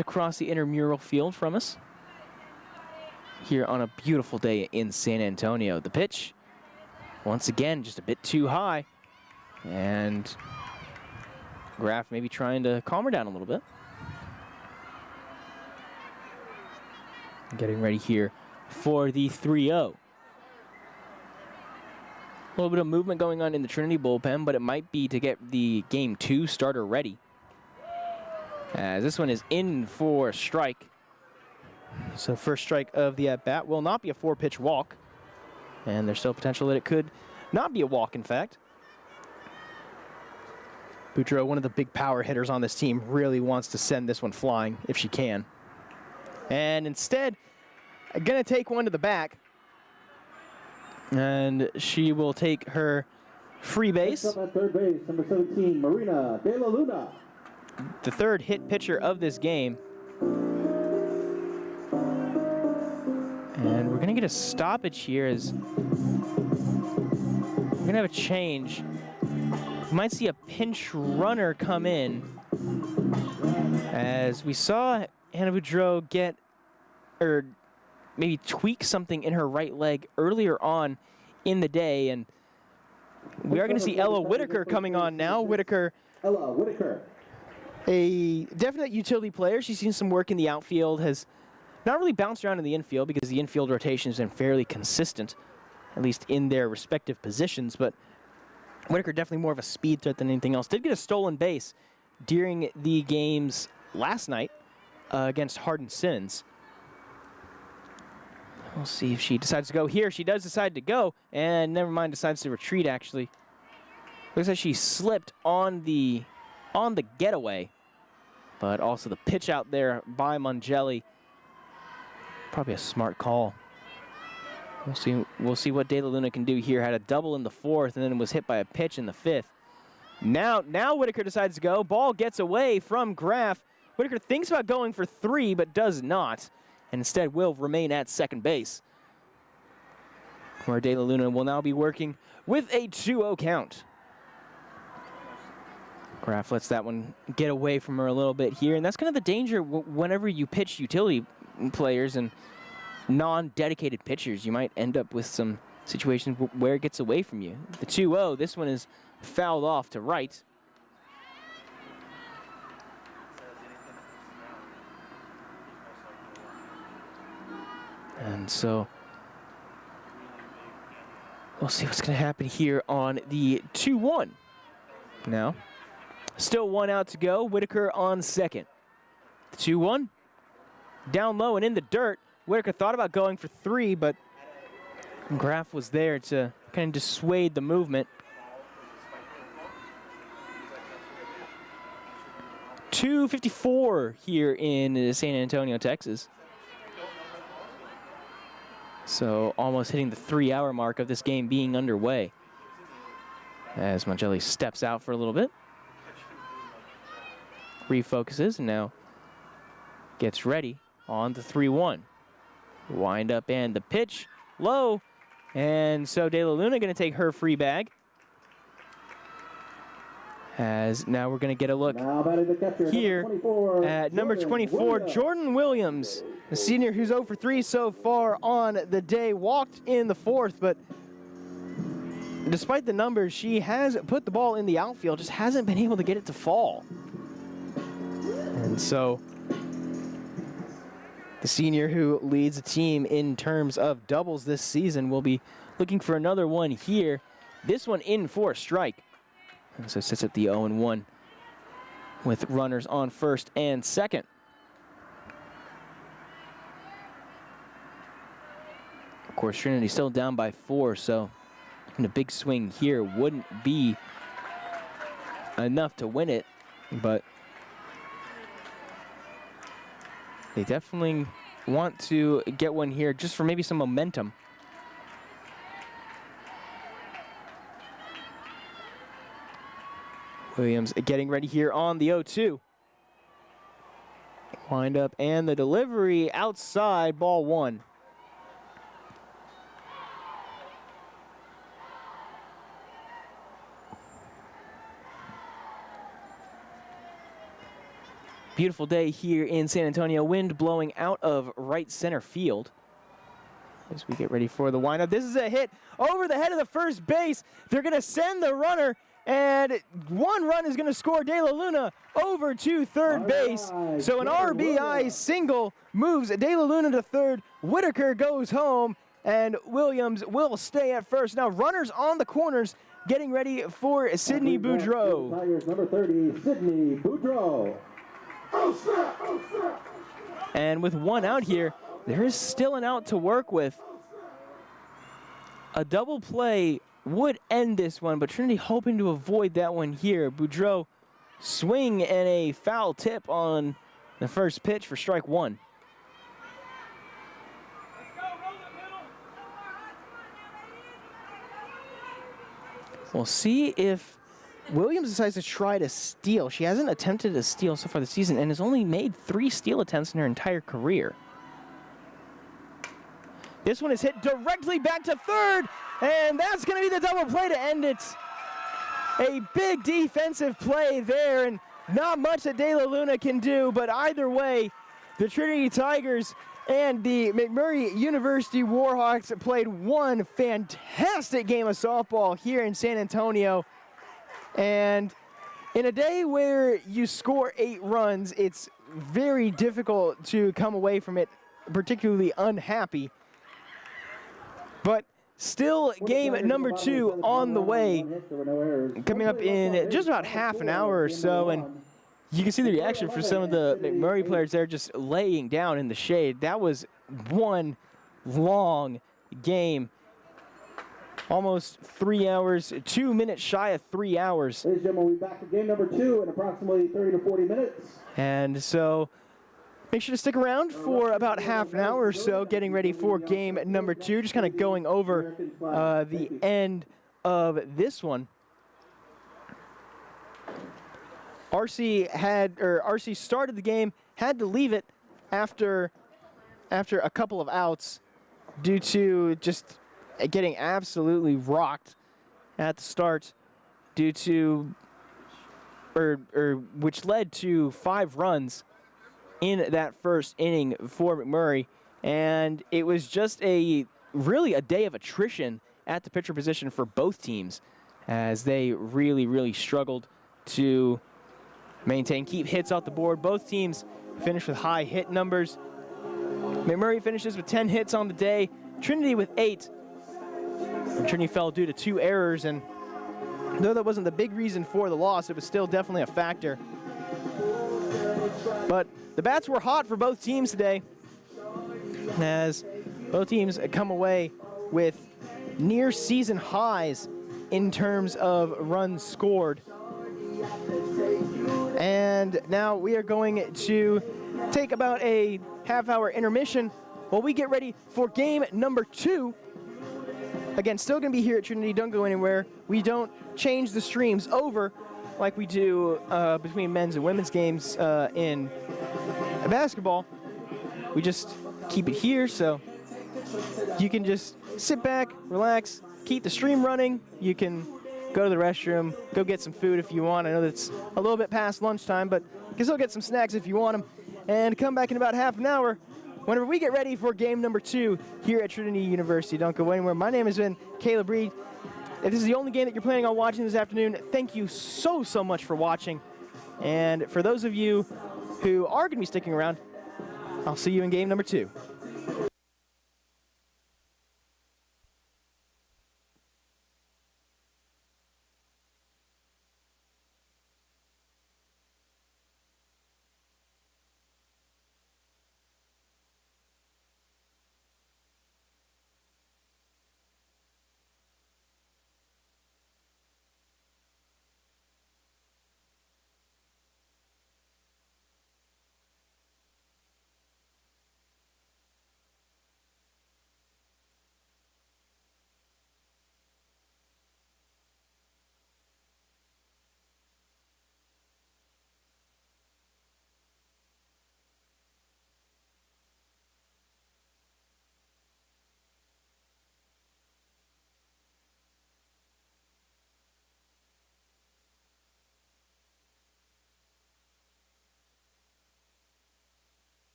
across the intramural field from us here on a beautiful day in San Antonio. The pitch, once again, just a bit too high. And Graf maybe trying to calm her down a little bit. Getting ready here for the 3-0. A little bit of movement going on in the Trinity bullpen, but it might be to get the Game 2 starter ready. As this one is in for a strike. So first strike of the at-bat will not be a 4-pitch walk. And there's still potential that it could not be a walk, in fact. Boudreau, one of the big power hitters on this team, really wants to send this one flying if she can. And instead, gonna take one to the back. And she will take her free base. Up at third base, number 17, Marina De La Luna. The 3rd hit pitcher of this game. And we're gonna get a stoppage here as we're gonna have a change. We might see a pinch runner come in, as we saw Hannah Boudreau get, or maybe tweak something in her right leg earlier on in the day, and we are going to see Ella Whitaker coming on now. Ella Whitaker, a definite utility player. She's seen some work in the outfield, has not really bounced around in the infield because the infield rotation has been fairly consistent, at least in their respective positions, but Whitaker definitely more of a speed threat than anything else. Did get a stolen base during the games last night against Hardin Simmons. We'll see if she decides to go here. She does decide to go, and never mind, decides to retreat, actually. Looks like she slipped on the getaway, but also the pitch out there by Mongelli. Probably a smart call. We'll see what De La Luna can do here. Had a double in the 4th and then was hit by a pitch in the 5th. Now Whitaker decides to go. Ball gets away from Graf. Whitaker thinks about going for 3, but does not, and instead will remain at second base, where De La Luna will now be working with a 2-0 count. Graf lets that one get away from her a little bit here, and that's kind of the danger whenever you pitch utility players and non-dedicated pitchers. You might end up with some situations where it gets away from you. The 2-0, this one is fouled off to right. And so we'll see what's going to happen here on the 2-1. Now, still 1 out to go. Whitaker on second. The 2-1. Down low and in the dirt. Whitaker thought about going for 3, but Graf was there to kind of dissuade the movement. 2:54 here in San Antonio, Texas. So almost hitting the 3-hour mark of this game being underway. As Mongelli steps out for a little bit. Refocuses and now gets ready on the 3-1. Wind up and the pitch low. And so De La Luna going to take her free bag. As now we're going to get a look here at number 24, Jordan Williams, the senior who's 0 for 3 so far on the day. Walked in the 4th, but despite the numbers, she has put the ball in the outfield, just hasn't been able to get it to fall. And so the senior who leads the team in terms of doubles this season will be looking for another one here. This one in for a strike. And so sits at the 0-1 with runners on first and second. Of course, Trinity still down by 4, so a big swing here wouldn't be enough to win it, but they definitely want to get one here just for maybe some momentum. Williams getting ready here on the 0-2. Wind up and the delivery outside, ball 1. Beautiful day here in San Antonio. Wind blowing out of right center field. As we get ready for the windup. This is a hit over the head of the first base. They're going to send the runner, and one run is going to score De La Luna over to third base. So an RBI single moves De La Luna to third. Whitaker goes home, and Williams will stay at first. Now runners on the corners getting ready for Sydney Boudreau. Tigers number 30, Sydney Boudreau. And with one out here, there is still an out to work with. A double play would end this one, but Trinity hoping to avoid that one here. Boudreau swing and a foul tip on the first pitch for strike 1. We'll see if Williams decides to try to steal. She hasn't attempted a steal so far this season and has only made 3 steal attempts in her entire career. This one is hit directly back to third, and that's going to be the double play to end it. A big defensive play there, and not much that De La Luna can do, but either way, the Trinity Tigers and the McMurry University Warhawks played one fantastic game of softball here in San Antonio. And in a day where you score 8 runs, it's very difficult to come away from it particularly unhappy. But still, game number 2 on the way, coming up in just about half an hour or so. And you can see the reaction for some of the McMurry players there just laying down in the shade. That was one long game. Almost 3 hours, 2 minutes shy of 3 hours. Ladies and gentlemen, we'll be back to game number 2 in approximately 30 to 40 minutes. And so make sure to stick around for about half an hour or so, getting ready for game number 2. Just kind of going over the end of this one. RC started the game, had to leave it after a couple of outs due to just getting absolutely rocked at the start due to, which led to 5 runs in that first inning for McMurry. And it was just really a day of attrition at the pitcher position for both teams as they really struggled to keep hits off the board. Both teams finished with high hit numbers. McMurry finishes with 10 hits on the day, Trinity with 8. And Trinity fell due to 2 errors, and though that wasn't the big reason for the loss, it was still definitely a factor. But the bats were hot for both teams today, as both teams come away with near season highs in terms of runs scored. And now we are going to take about a half-hour intermission while we get ready for game number 2. Again, still going to be here at Trinity. Don't go anywhere. We don't change the streams over like we do between men's and women's games in basketball. We just keep it here, so you can just sit back, relax, keep the stream running. You can go to the restroom, go get some food if you want. I know that's a little bit past lunchtime, but you can still get some snacks if you want them. And come back in about half an hour whenever we get ready for game number 2 here at Trinity University. Don't go anywhere. My name has been Caleb Reed. If this is the only game that you're planning on watching this afternoon, thank you so much for watching. And for those of you who are going to be sticking around, I'll see you in game number 2.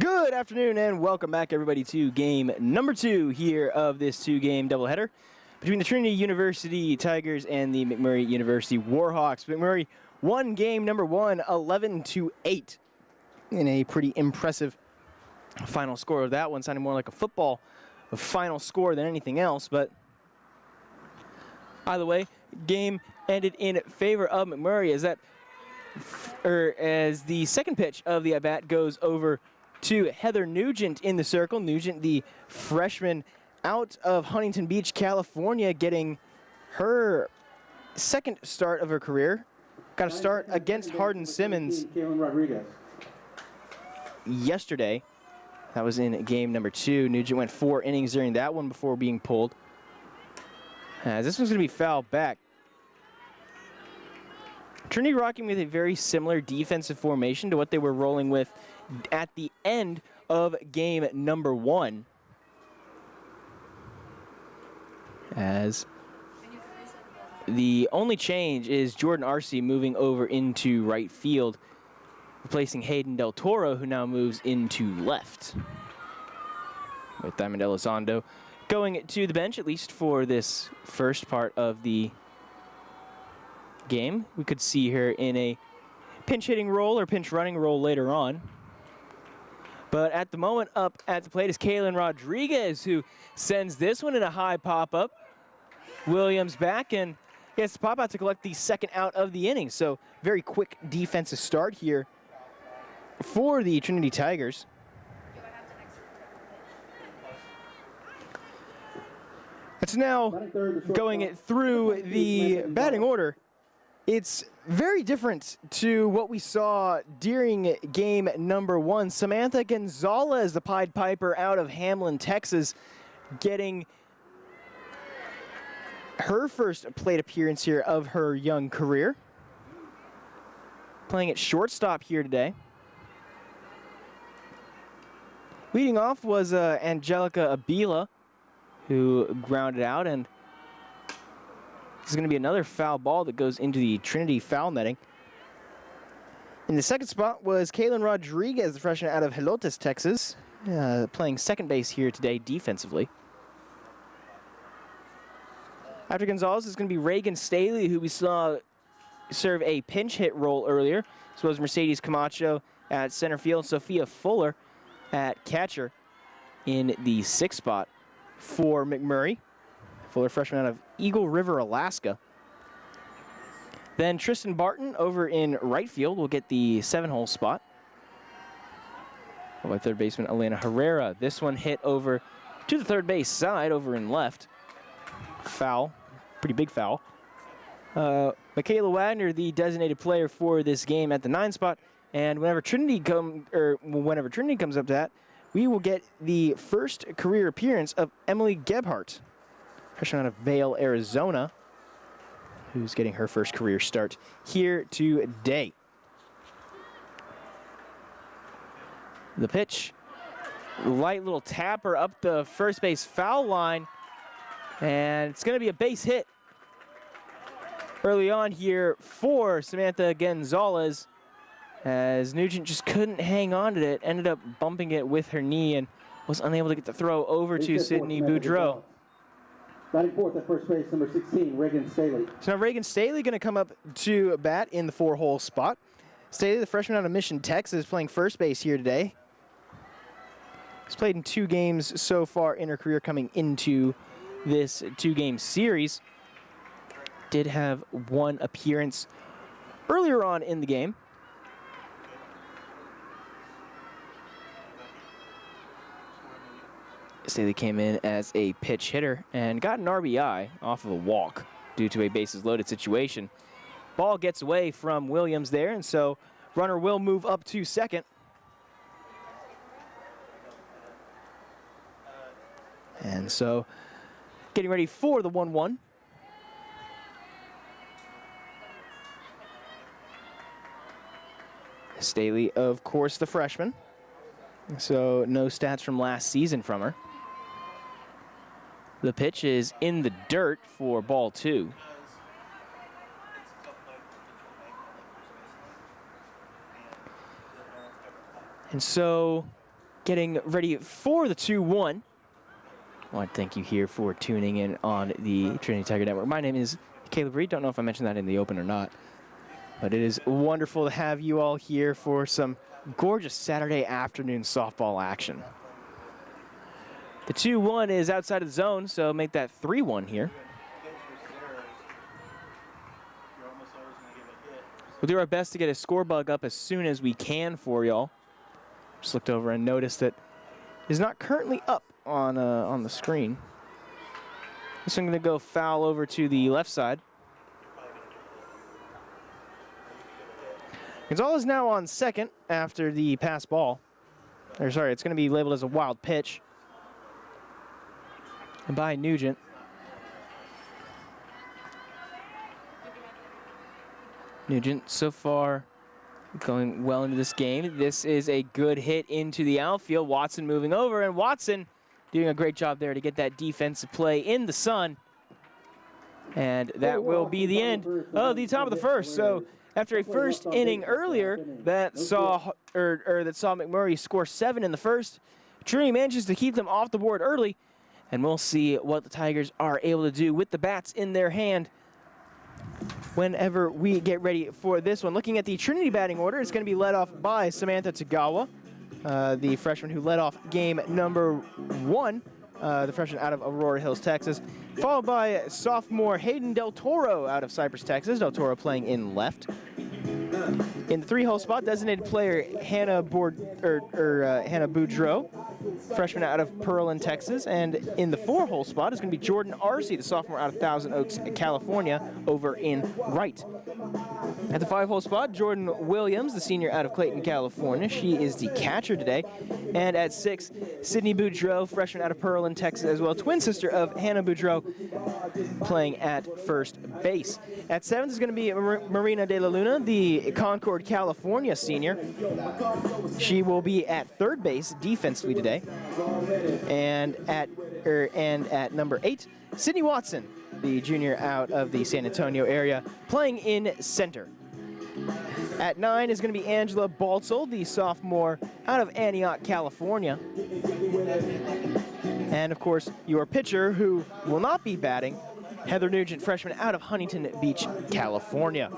Good afternoon and welcome back, everybody, to game number 2 here of this 2-game doubleheader between the Trinity University Tigers and the McMurry University Warhawks. McMurry won game number 1, 11-8, in a pretty impressive final score of that one, sounding more like a football final score than anything else. But either way, game ended in favor of McMurry as the second pitch of the at-bat goes over to Heather Nugent in the circle. Nugent, the freshman out of Huntington Beach, California, getting her second start of her career. Got a start against Hardin Simmons yesterday. That was in game number 2. Nugent went 4 innings during that one before being pulled. This one's going to be fouled back. Trinity rocking with a very similar defensive formation to what they were rolling with at the end of game number 1. As the only change is Jordan Arce moving over into right field, replacing Hayden Del Toro, who now moves into left. With Diamond Elizondo going to the bench, at least for this first part of the game. We could see her in a pinch hitting role or pinch running role later on. But at the moment, up at the plate is Kaylin Rodriguez, who sends this one in a high pop-up. Williams back and gets the pop-out to collect the second out of the inning. So very quick defensive start here for the Trinity Tigers. It's now going through the batting order. It's very different to what we saw during game number 1. Samantha Gonzalez, the Pied Piper out of Hamlin, Texas, getting her first plate appearance here of her young career. Playing at shortstop here today. Leading off was Angelica Abila, who grounded out, and this is going to be another foul ball that goes into the Trinity foul netting. In the second spot was Kaylin Rodriguez, the freshman out of Helotes, Texas, playing second base here today defensively. After Gonzalez is going to be Reagan Staley, who we saw serve a pinch hit role earlier, as well as Mercedes Camacho at center field, Sophia Fuller at catcher in the 6th spot for McMurry. Fuller, freshman out of Eagle River, Alaska. Then Tristan Barton over in right field will get the 7-hole spot. By third baseman Elena Herrera. This one hit over to the third base side over in left. Foul, pretty big foul. Michaela Wagner, the designated player for this game at the 9 spot. And whenever Trinity comes up to that, we will get the first career appearance of Emily Gebhardt, freshman out of Vail, Arizona, who's getting her first career start here today. The pitch, light little tapper up the first base foul line, and it's going to be a base hit early on here for Samantha Gonzalez, as Nugent just couldn't hang on to it, ended up bumping it with her knee and was unable to get the throw over to Sydney Boudreau. Batting fourth at first base, number 16, Reagan Staley. So now Reagan Staley going to come up to bat in the 4-hole spot. Staley, the freshman out of Mission, Texas, playing first base here today. He's played in 2 games so far in her career coming into this 2-game series. Did have 1 appearance earlier on in the game. Staley came in as a pitch hitter and got an RBI off of a walk due to a bases loaded situation. Ball gets away from Williams there, and so runner will move up to second. And so getting ready for the 1-1. Staley, of course, the freshman. So no stats from last season from her. The pitch is in the dirt for ball 2. And so getting ready for the 2-1. I want to thank you here for tuning in on the Trinity Tiger Network. My name is Caleb Reed. Don't know if I mentioned that in the open or not, but it is wonderful to have you all here for some gorgeous Saturday afternoon softball action. The 2-1 is outside of the zone, so make that 3-1 here. We'll do our best to get a score bug up as soon as we can for y'all. Just looked over and noticed that it is not currently up on the screen. This one going to go foul over to the left side. Gonzalez now on second after the pass ball. Or sorry, it's going to be labeled as a wild pitch. And by Nugent. Nugent so far going well into this game. This is a good hit into the outfield. Watson moving over, and Watson doing a great job there to get that defensive play in the sun. And that will be the end of the top of the first. So after a first inning earlier that saw McMurry score 7 in the first, Trinity manages to keep them off the board early, and we'll see what the Tigers are able to do with the bats in their hand whenever we get ready for this one. Looking at the Trinity batting order, it's going to be led off by Samantha Tagawa, the freshman who led off game number 1, the freshman out of Aurora Hills, Texas, followed by sophomore Hayden Del Toro out of Cypress, Texas. Del Toro playing in left. In the 3-hole spot, designated player Hannah Boudreau, freshman out of Pearland, Texas. And in the 4-hole spot is going to be Jordan Arce, the sophomore out of Thousand Oaks, California, over in right. At the 5-hole spot, Jordan Williams, the senior out of Clayton, California. She is the catcher today. And at 6, Sydney Boudreau, freshman out of Pearland, Texas as well. Twin sister of Hannah Boudreau, playing at first base. At 7th is going to be Marina De La Luna, the Concord, California senior. She will be at third base defensively today. And at number 8, Sydney Watson, the junior out of the San Antonio area, playing in center. At 9 is going to be Angela Baltzel, the sophomore out of Antioch, California. And of course, your pitcher who will not be batting, Heather Nugent, freshman out of Huntington Beach, California.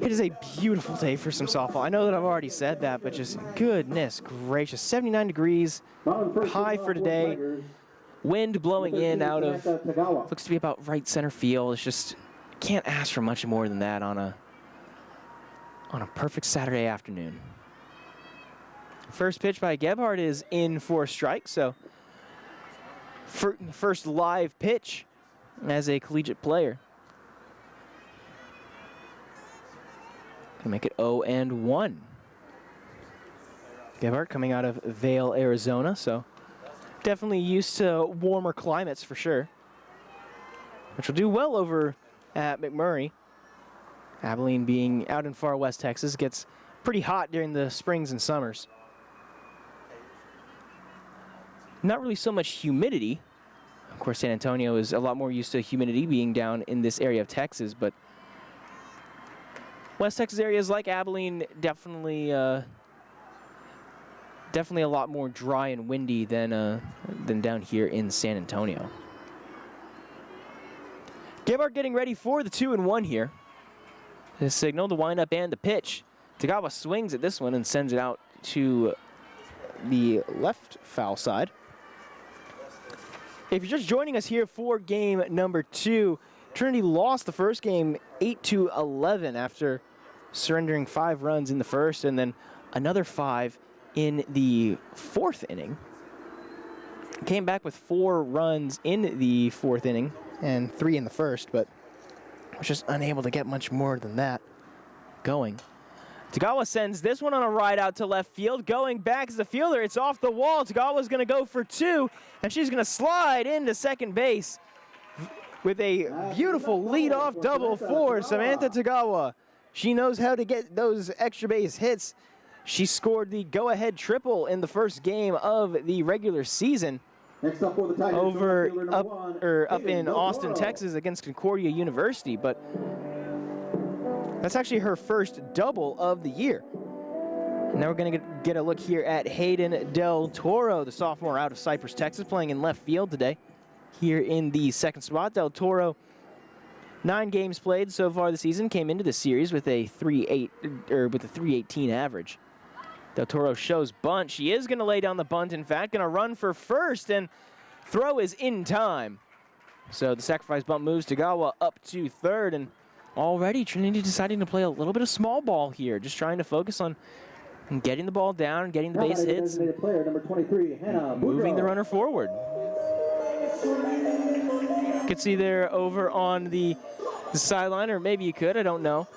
It is a beautiful day for some softball. I know that I've already said that, but just goodness gracious. 79 degrees, high for today. Wind blowing in out of, looks to be about right center field. It's just, can't ask for much more than that on a perfect Saturday afternoon. First pitch by Gebhardt is in for a strike, so first live pitch as a collegiate player. Can make it 0-1. Gebhardt coming out of Vail, Arizona, so definitely used to warmer climates for sure, which will do well over at McMurry. Abilene, being out in far west Texas, gets pretty hot during the springs and summers. Not really so much humidity. Of course, San Antonio is a lot more used to humidity being down in this area of Texas, but West Texas areas like Abilene definitely a lot more dry and windy than down here in San Antonio. Gebhardt getting ready for the 2-1 here. The signal, the windup, and the pitch. Tagawa swings at this one and sends it out to the left foul side. If you're just joining us here for game number 2, Trinity lost the first game 8-11 after surrendering 5 runs in the first and then another 5 in the 4th inning. Came back with 4 runs in the 4th inning and 3 in the first, but was just unable to get much more than that going. Tagawa sends this one on a ride out to left field. Going back as a fielder, it's off the wall. Tagawa's going to go for 2, and she's going to slide into second base with a beautiful leadoff double for Samantha Tagawa. She knows how to get those extra base hits. She scored the go-ahead triple in the first game of the regular season. Next up for the Tigers, up in Austin, Texas against Concordia University, but that's actually her first double of the year. Now we're going to get a look here at Hayden Del Toro, the sophomore out of Cypress, Texas, playing in left field today. Here in the second spot, Del Toro, 9 games played so far this season, came into the series with a 318 average. Del Toro shows bunt. She is going to lay down the bunt, in fact, going to run for first, and throw is in time. So the sacrifice bunt moves Tagawa up to third, and already Trinity deciding to play a little bit of small ball here, just trying to focus on getting the ball down, getting the base hits, player, number 23, Hannah moving the runner forward. You could see there over on the sideline, or maybe you could, I don't know.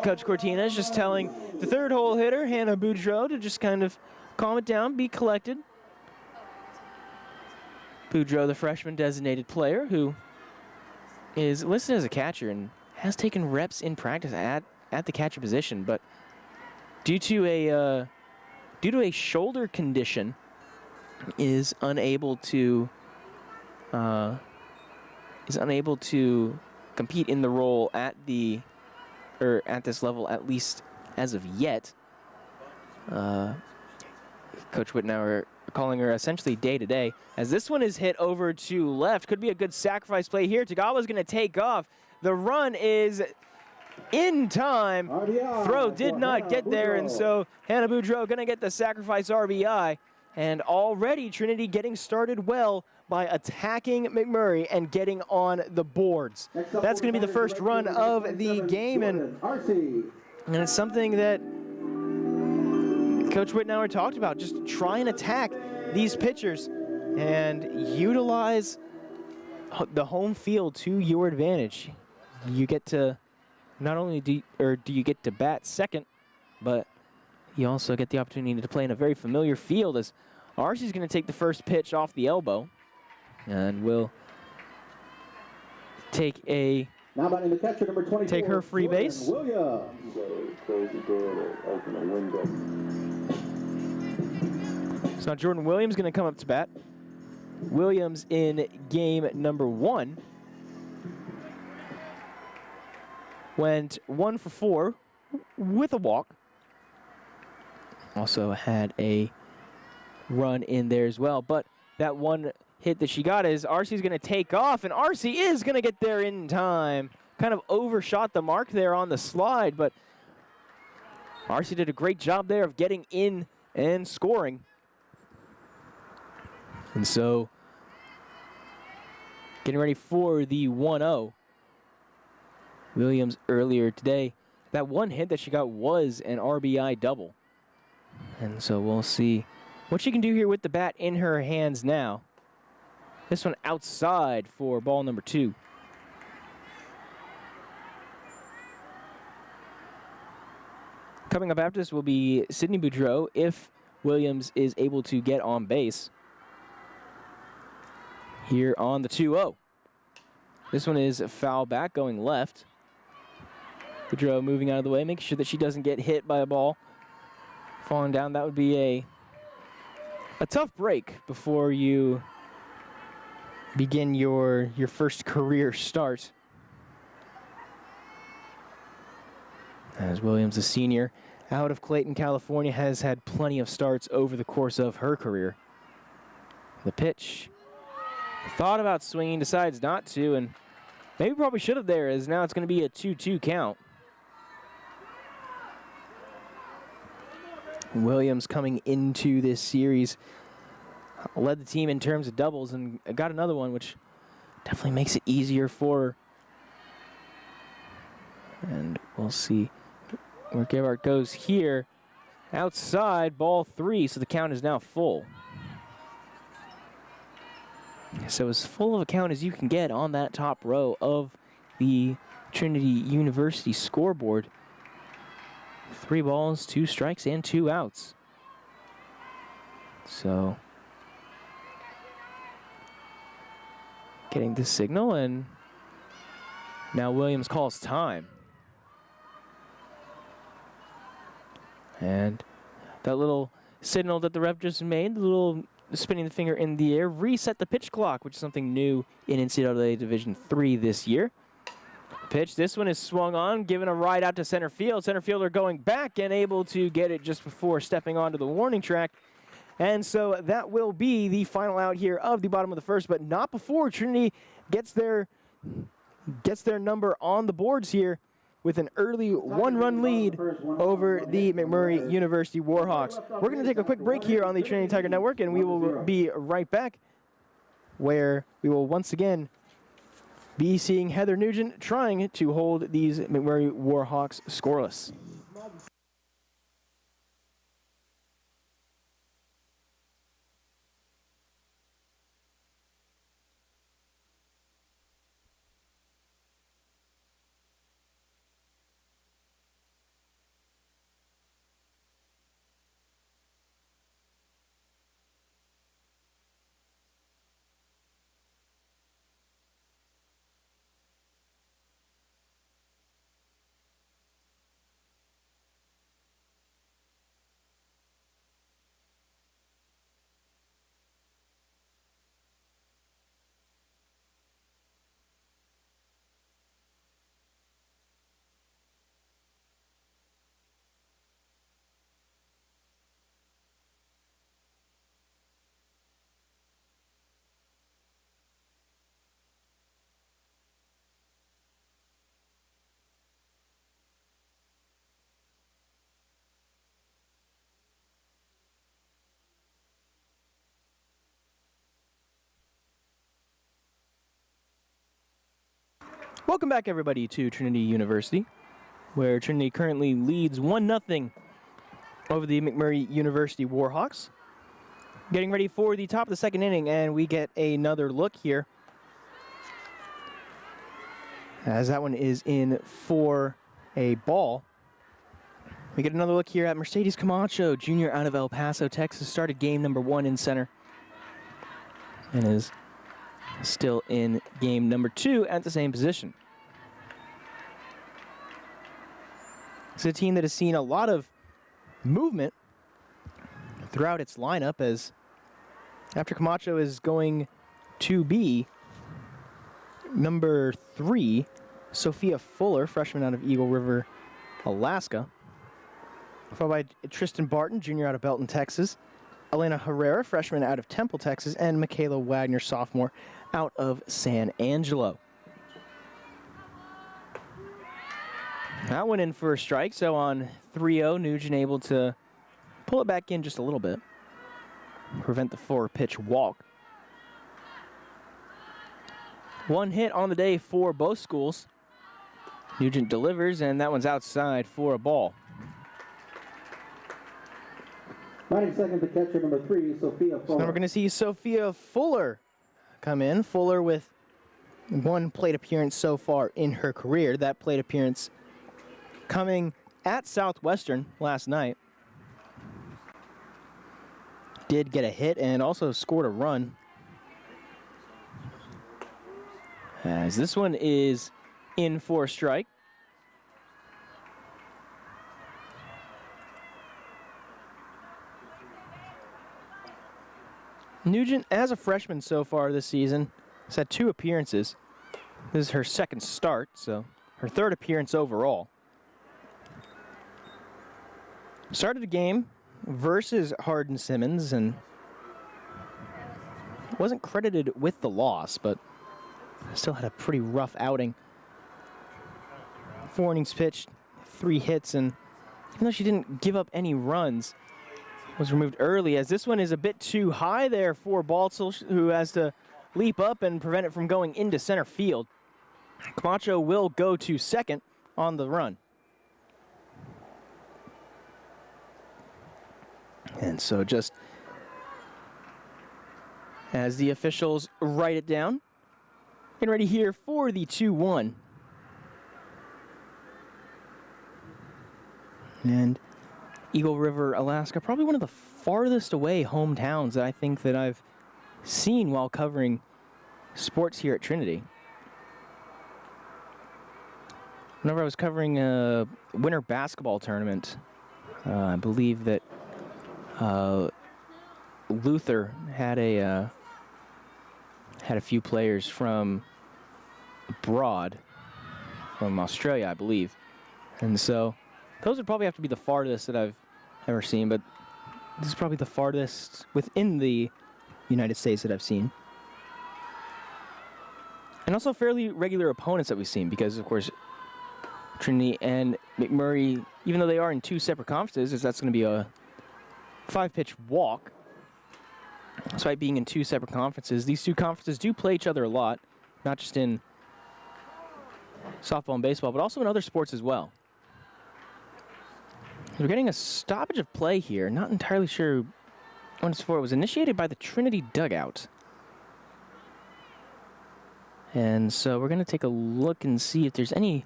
Coach Cortina is just telling the third hole hitter, Hannah Boudreau, to just kind of calm it down, be collected. Boudreau, the freshman designated player, who is listed as a catcher and has taken reps in practice at the catcher position, but due to a shoulder condition, is unable to compete in the role at this level, at least as of yet. Coach Wittenauer calling her essentially day-to-day, as this one is hit over to left. Could be a good sacrifice play here. Tagawa's going to take off. The run is in time. RBI. Throw did not get there, and so Hannah Boudreau going to get the sacrifice RBI. And already Trinity getting started well by attacking McMurray and getting on the boards. That's going to be the first run of the game, and it's something that Coach Wittenauer talked about. Just try and attack these pitchers and utilize the home field to your advantage. You get to not only do you get to bat second, but you also get the opportunity to play in a very familiar field, as Arcee's going to take the first pitch off the elbow and will take her free base. So now Jordan Williams going to come up to bat. Williams in game number 1 went 1 for 4 with a walk. Also had a run in there as well, but that one hit that she got is Arcee's going to take off, and Arcee is going to get there in time. Kind of overshot the mark there on the slide, but Arcee did a great job there of getting in and scoring. And so, getting ready for the 1-0. Williams earlier today, that one hit that she got was an RBI double. And so we'll see what she can do here with the bat in her hands now. This one outside for ball number 2. Coming up after this will be Sydney Boudreau if Williams is able to get on base here on the 2-0. This one is foul back, going left. Boudreau moving out of the way, making sure that she doesn't get hit by a ball falling down. That would be a tough break before you begin your first career start. As Williams, a senior out of Clayton, California, has had plenty of starts over the course of her career. The pitch, thought about swinging, decides not to, and maybe probably should have there, as now it's going to be a 2-2 count. Williams coming into this series led the team in terms of doubles and got another one, which definitely makes it easier for her. And we'll see where Gebhardt goes here. Outside, ball 3, so the count is now full. So as full of a count as you can get on that top row of the Trinity University scoreboard. 3 balls, 2 strikes, and 2 outs. So, getting the signal, and now Williams calls time. And that little signal that the ref just made, the little spinning the finger in the air, reset the pitch clock, which is something new in NCAA Division III this year. Pitch, this one is swung on, given a ride out to center field. Center fielder going back and able to get it just before stepping onto the warning track. And so that will be the final out here of the bottom of the first, but not before Trinity gets their number on the boards here with an early one-run lead over the McMurry University Warhawks. We're going to take a quick break here on the Trinity Tiger Network, and we will be right back, where we will once again be seeing Heather Nugent trying to hold these McMurry Warhawks scoreless. Welcome back, everybody, to Trinity University, where Trinity currently leads 1-0 over the McMurry University Warhawks. Getting ready for the top of the second inning, and we get another look here, as that one is in for a ball. We get another look here at Mercedes Camacho, junior out of El Paso, Texas, started game number 1 in center, and is still in game number 2 at the same position. It's a team that has seen a lot of movement throughout its lineup, as after Camacho is going to be number 3, Sophia Fuller, freshman out of Eagle River, Alaska, followed by Tristan Barton, junior out of Belton, Texas, Elena Herrera, freshman out of Temple, Texas, and Michaela Wagner, sophomore, out of San Angelo. That went in for a strike, so on 3-0, Nugent able to pull it back in just a little bit, prevent the 4-pitch walk. One hit on the day for both schools. Nugent delivers, and that one's outside for a ball. Batting second, the catcher, number 3, Sophia Fuller. So now we're going to see Sophia Fuller come in. Fuller with 1 plate appearance so far in her career. That plate appearance coming at Southwestern last night. Did get a hit and also scored a run, as this one is in for a strike. Nugent, as a freshman so far this season, has had 2 appearances. This is her 2nd start, so her 3rd appearance overall. Started the game versus Hardin Simmons and wasn't credited with the loss, but still had a pretty rough outing. 4 innings pitched, 3 hits, and even though she didn't give up any runs, was removed early, as this one is a bit too high there for Baltzel, who has to leap up and prevent it from going into center field. Camacho will go to second on the run. And so just as the officials write it down, getting ready here for the 2-1. And Eagle River, Alaska, probably one of the farthest away hometowns that I think that I've seen while covering sports here at Trinity. Whenever I was covering a winter basketball tournament, I believe that Luther had a few players from abroad from Australia, I believe. And so those would probably have to be the farthest that I've ever seen, but this is probably the farthest within the United States that I've seen. And also fairly regular opponents that we've seen because, of course, Trinity and McMurry, even though they are in 2 separate conferences, that's going to be a 5-pitch walk. Despite being in 2 separate conferences, these 2 conferences do play each other a lot, not just in softball and baseball, but also in other sports as well. We're getting a stoppage of play here. Not entirely sure what it's for. It was initiated by the Trinity dugout. And so we're going to take a look and see if there's any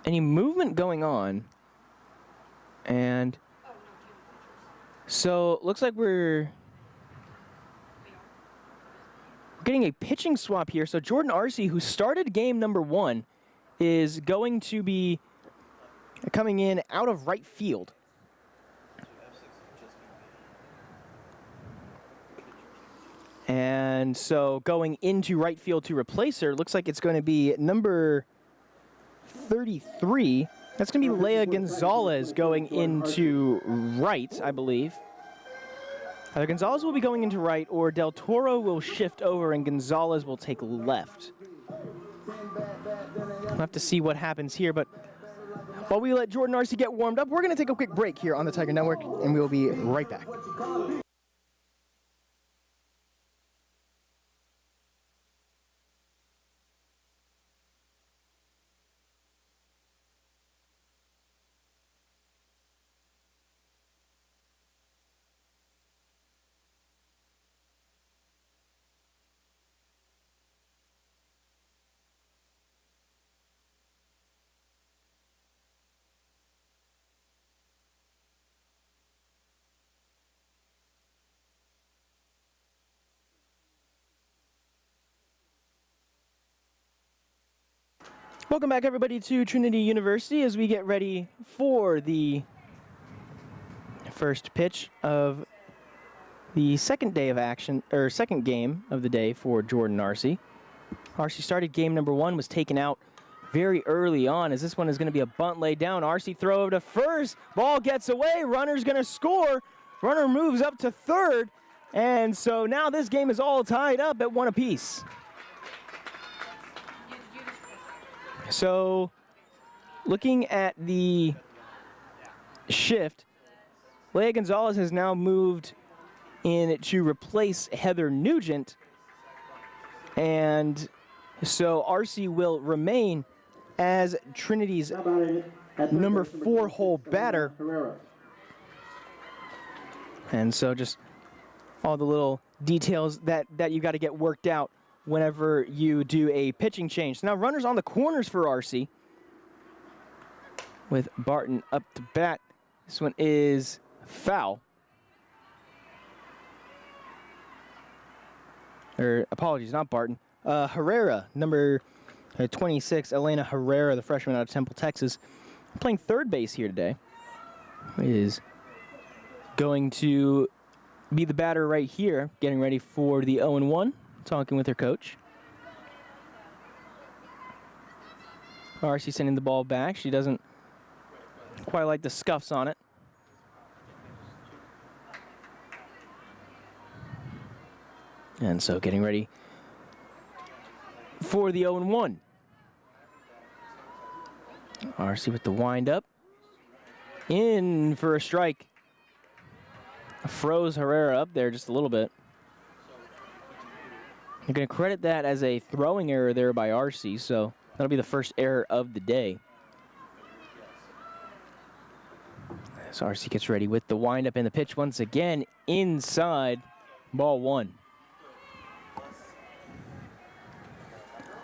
movement going on. And so it looks like we're getting a pitching swap here. So Jordan Arce, who started game number 1, is going to be coming in out of right field. And so going into right field to replace her, looks like it's going to be number 33. That's going to be Leah Gonzalez going into right, I believe. Either Gonzalez will be going into right, or Del Toro will shift over and Gonzalez will take left. We'll have to see what happens here, but while we let Jordan Arce get warmed up, we're going to take a quick break here on the Tiger Network, and we'll be right back. Welcome back, everybody, to Trinity University as we get ready for the first pitch of the second day of action, or second game of the day for Jordan Arce. Arce started game number 1, was taken out very early on, as this one is going to be a bunt laid down. Arce throw over to first, ball gets away, runner's going to score, runner moves up to third, and so now this game is all tied up at 1 apiece. So, looking at the shift, Leah Gonzalez has now moved in to replace Heather Nugent, and so Arce will remain as Trinity's number 4 hole batter. And so just all the little details that you got to get worked out whenever you do a pitching change. So now runners on the corners for Arce with Barton up to bat. This one is foul. Or apologies, not Barton. Herrera, number 26, Elena Herrera, the freshman out of Temple, Texas, playing third base here today, is going to be the batter right here, getting ready for the 0-1. Talking with her coach. Arce sending the ball back. She doesn't quite like the scuffs on it. And so getting ready for the 0-1. Arce with the wind-up. In for a strike. Froze Herrera up there just a little bit. I'm going to credit that as a throwing error there by Arce, so that'll be the first error of the day. So Arce gets ready with the windup and the pitch once again inside, ball 1.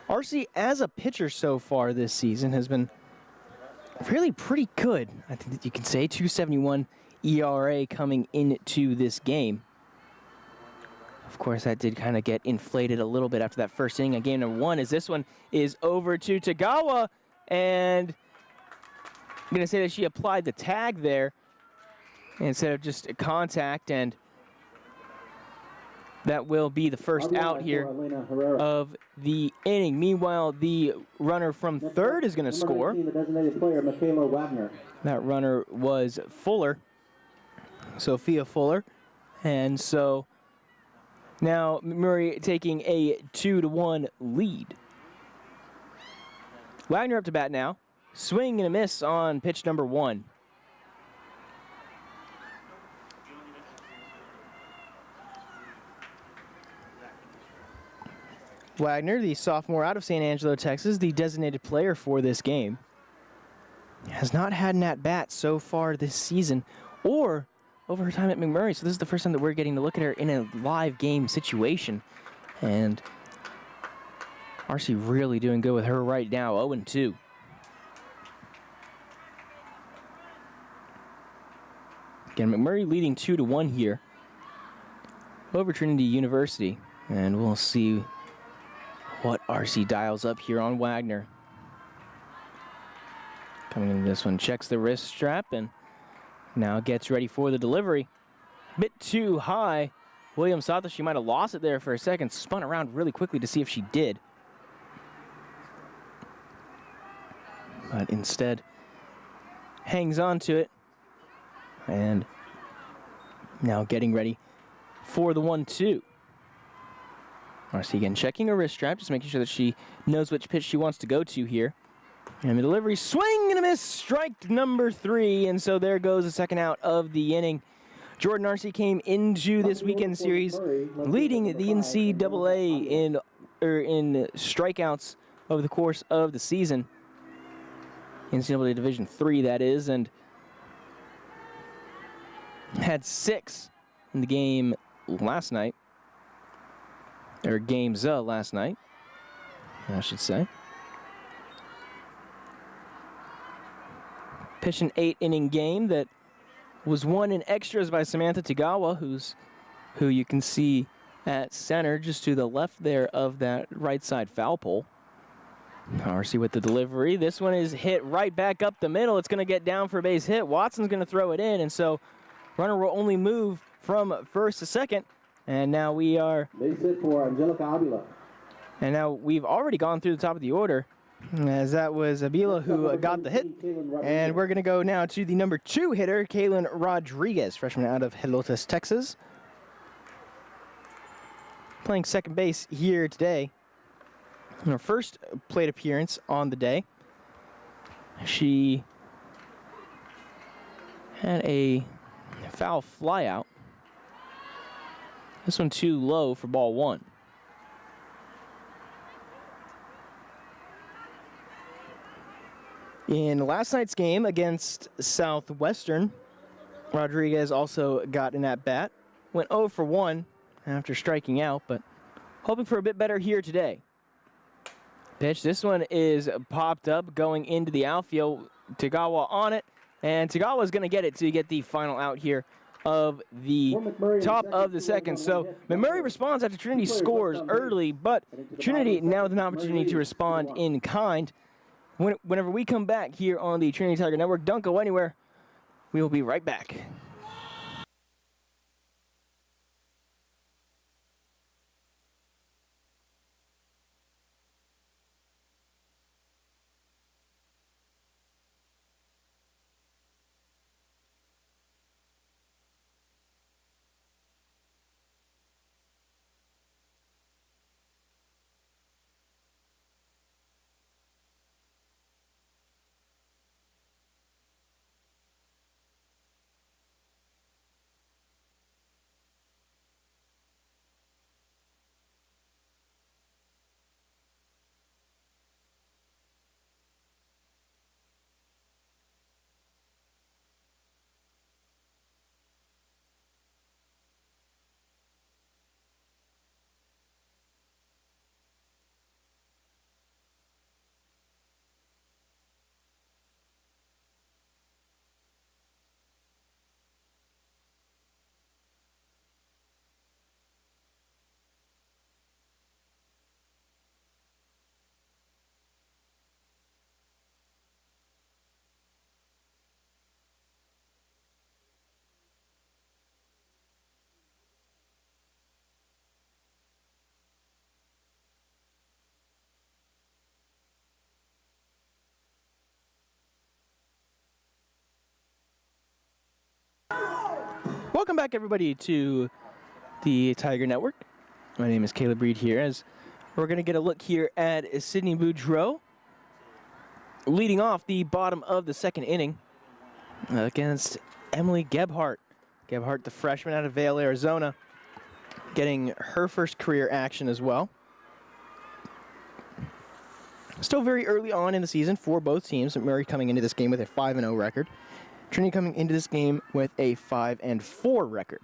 Arce, as a pitcher so far this season, has been really pretty good. I think that you can say 2.71 ERA coming into this game. Of course, that did kind of get inflated a little bit after that first inning of game number 1, as this one is over to Tagawa, and I'm going to say that she applied the tag there instead of just contact, and That will be the first out here of the inning. Meanwhile, the runner from third is going to score. The designated player, Michaela Wagner. That runner was Fuller, Sophia Fuller. And so now McMurray taking a 2-1 lead. Wagner up to bat now. Swing and a miss on pitch number 1. Wagner, the sophomore out of San Angelo, Texas, the designated player for this game, has not had an at-bat so far this season or over her time at McMurray. So this is the first time that we're getting to look at her in a live game situation. And RC really doing good with her right now, 0-2. Again, McMurray leading 2-1 here over Trinity University. And we'll see what RC dials up here on Wagner. Coming into this one, checks the wrist strap and now gets ready for the delivery. Bit too high. Williams thought that she might have lost it there for a second, spun around really quickly to see if she did. But instead, hangs on to it. And now getting ready for the 1-2. RC again checking her wrist strap, just making sure that she knows which pitch she wants to go to here. And the delivery, swing and a miss, strike number 3. And so there goes the second out of the inning. Jordan RC came into this weekend series leading the NCAA in strikeouts over the course of the season. NCAA Division III, that is, and had 6 in the game last night. Or games last night, I should say. Pitched an 8-inning game that was won in extras by Samantha Tagawa, who you can see at center just to the left there of that right side foul pole. RC with the delivery. This one is hit right back up the middle. It's going to get down for a base hit. Watson's going to throw it in, and so runner will only move from first to second. And now we are. Base hit for Angelica Avila. And now we've already gone through the top of the order, as that was Avila who got the hit. And we're going to go now to the number 2 hitter, Kaylin Rodriguez, freshman out of Helotes, Texas. Playing second base here today. In her first plate appearance on the day, she had a foul flyout. This one too low for ball 1. In last night's game against Southwestern, Rodriguez also got an at-bat. Went 0 for 1 after striking out, but hoping for a bit better here today. Pitch, this one is popped up going into the outfield. Tagawa on it, and Tagawa's going to get it to get the final out here of the top of the second. So McMurray responds after Trinity scores early, but Trinity now with an opportunity to respond in kind. Whenever we come back here on the Trinity Tiger Network, don't go anywhere. We will be right back. Welcome back, everybody, to the Tiger Network. My name is Caleb Reed here, as we're going to get a look here at Sydney Boudreau leading off the bottom of the second inning against Emily Gebhardt. Gebhardt, the freshman out of Vail, Arizona, getting her first career action as well. Still very early on in the season for both teams. McMurry coming into this game with a 5-0 record. Trinity coming into this game with a 5-4 record.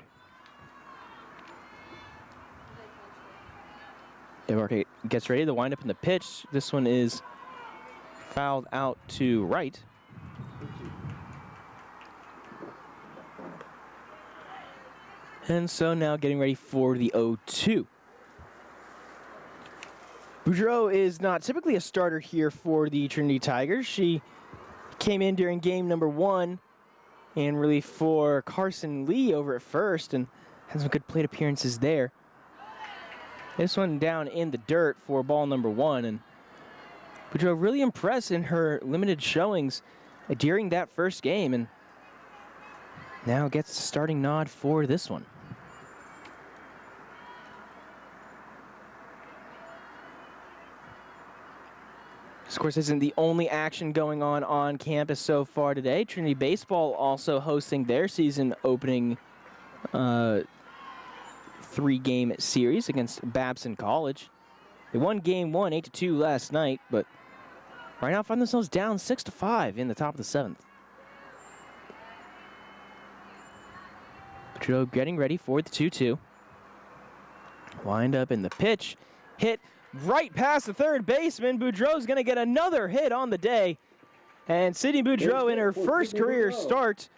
Gebhardt gets ready to wind up in the pitch. This one is fouled out to right. And so now getting ready for the 0-2. Boudreau is not typically a starter here for the Trinity Tigers. She came in during game number 1 in relief for Carson Lee over at first and had some good plate appearances there. This one down in the dirt for ball number 1, and Boudreau really impressed in her limited showings during that first game, and now gets the starting nod for this one. This, of course, isn't the only action going on campus so far today. Trinity Baseball also hosting their season opening 3-game series against Babson College. They won game 1, 8-2 last night, but right now find themselves down 6-5 in the top of the 7th. Boudreau getting ready for the 2-2. Wind up in the pitch. Hit right past the third baseman. Boudreau's going to get another hit on the day. And Sydney Boudreau in her first career start.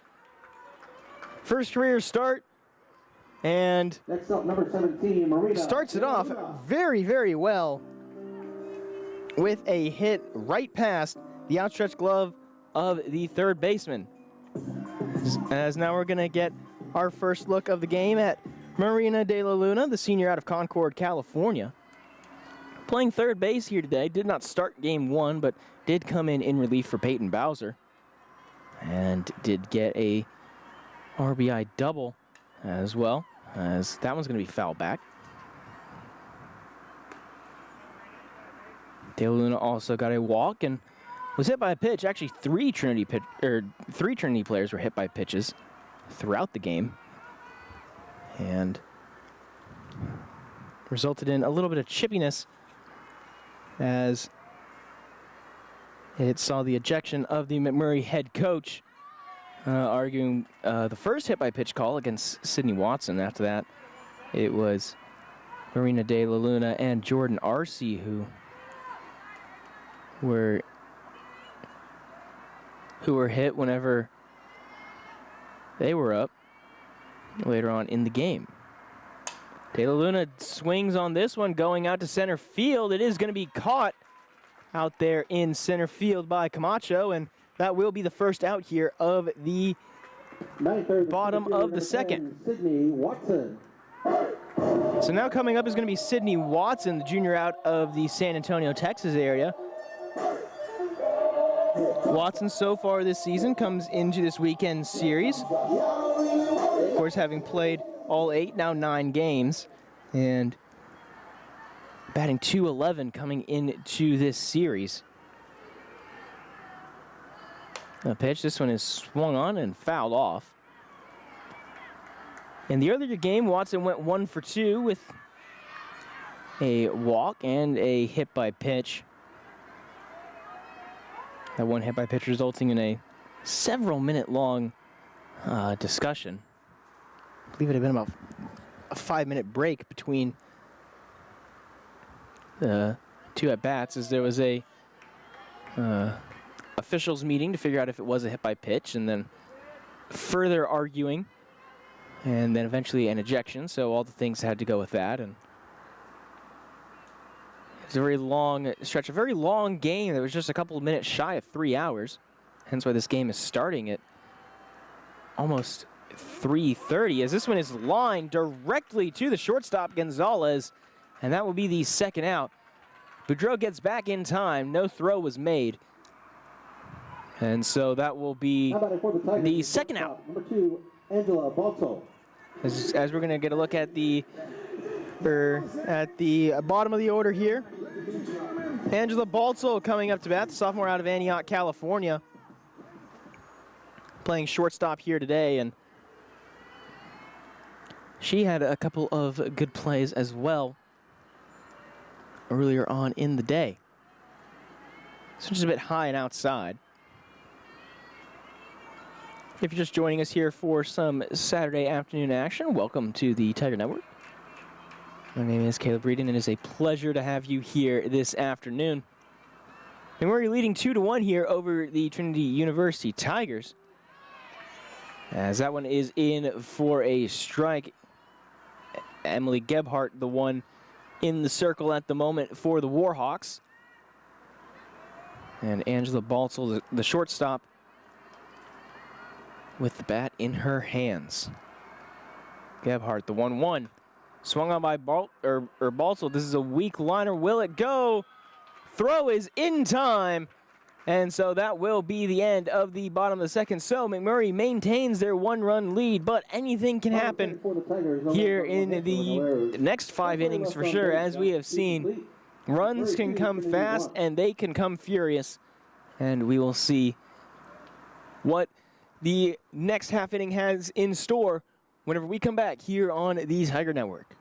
And Next up, number 17, Marina. Starts it off very, very well with a hit right past the outstretched glove of the third baseman. As now we're going to get our first look of the game at Marina de la Luna, the senior out of Concord, California. Playing third base here today. Did not start game 1, but did come in relief for Peyton Bowser. And did get a RBI double as well, as that one's going to be fouled back. De La Luna also got a walk and was hit by a pitch. Actually, three Trinity players were hit by pitches throughout the game, and resulted in a little bit of chippiness as it saw the ejection of the McMurry head coach, arguing the first hit by pitch call against Sydney Watson. After that, it was Marina de la Luna and Jordan Arce who were hit whenever they were up later on in the game. De La Luna swings on this one, going out to center field. It is going to be caught out there in center field by Camacho, and that will be the first out here of the bottom of the second. Sydney Watson. So now coming up is going to be Sydney Watson, the junior out of the San Antonio, Texas area. Watson so far this season comes into this weekend series, of course, having played all 8, now 9 games, and batting .211 coming into this series. A pitch, this one is swung on and fouled off. In the earlier game, Watson went 1 for 2 with a walk and a hit by pitch. That one hit by pitch resulting in a several minute long discussion. I believe it had been about a 5-minute break between the two at-bats, as there was a officials meeting to figure out if it was a hit by pitch, and then further arguing, and then eventually an ejection. So all the things had to go with that, and it's a very long stretch, a very long game that was just a couple of minutes shy of 3 hours. Hence why this game is starting at almost 3:30, as this one is lined directly to the shortstop Gonzalez, and that will be the second out. Boudreau gets back in time. No throw was made. And so that will be the second out. Number 2, Angela Balto. As we're going to get a look at the bottom of the order here. Angela Baltzel coming up to bat, the sophomore out of Antioch, California. Playing shortstop here today, and she had a couple of good plays as well earlier on in the day. This one's a bit high and outside. If you're just joining us here for some Saturday afternoon action, welcome to the Tiger Network. My name is Caleb Reed, and it is a pleasure to have you here this afternoon. And we're leading 2-1 here over the Trinity University Tigers, as that one is in for a strike. Emily Gebhardt, the one in the circle at the moment for the Warhawks. And Angela Baltzel, the shortstop, with the bat in her hands. Gebhardt, the 1-1. Swung on by Baltzel. This is a weak liner. Will it go? Throw is in time. And so that will be the end of the bottom of the second. So McMurry maintains their one-run lead, but anything can happen here in the next 5 innings for sure. As we have seen, runs can come fast and they can come furious. And we will see what the next half inning has in store whenever we come back here on the Tiger Network.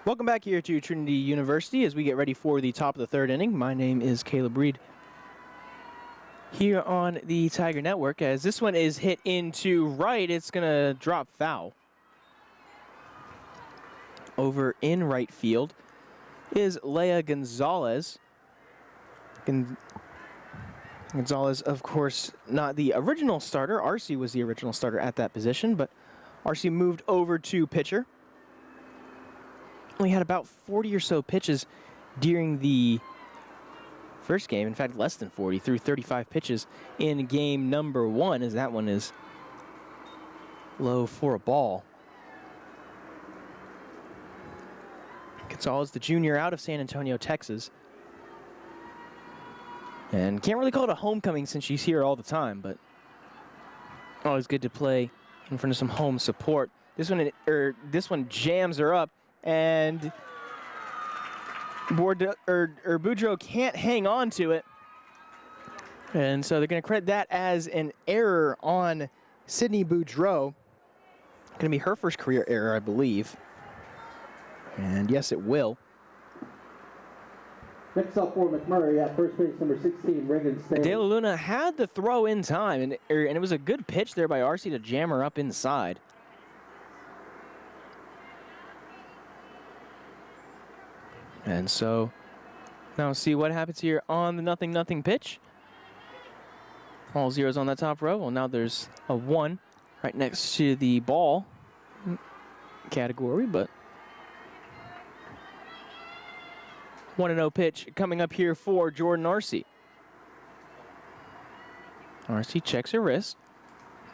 Welcome back here to Trinity University as we get ready for the top of the third inning. My name is Caleb Reed here on the Tiger Network. As this one is hit into right, it's going to drop foul. Over in right field is Leah Gonzalez. Gonzalez, of course, not the original starter. Arcee was the original starter at that position, but Arcee moved over to pitcher. Only had about 40 or so pitches during the first game. In fact, less than 40, threw 35 pitches in game number 1, as that one is low for a ball. Gonzalez, the junior out of San Antonio, Texas. And can't really call it a homecoming since she's here all the time, but always good to play in front of some home support. This one jams her up, and Boudreaux can't hang on to it. And so they're going to credit that as an error on Sydney Boudreaux. Going to be her first career error, I believe. And yes, it will. Next up for McMurray at first base, number 16, Reagan Stanley. De La Luna had the throw in time, and it was a good pitch there by Arcee to jam her up inside. And so now see what happens here on the 0-0 pitch. All zeros on that top row. Well, now there's a 1 right next to the ball category, but 1-0 pitch coming up here for Jordan Arcee. Arcee checks her wrist.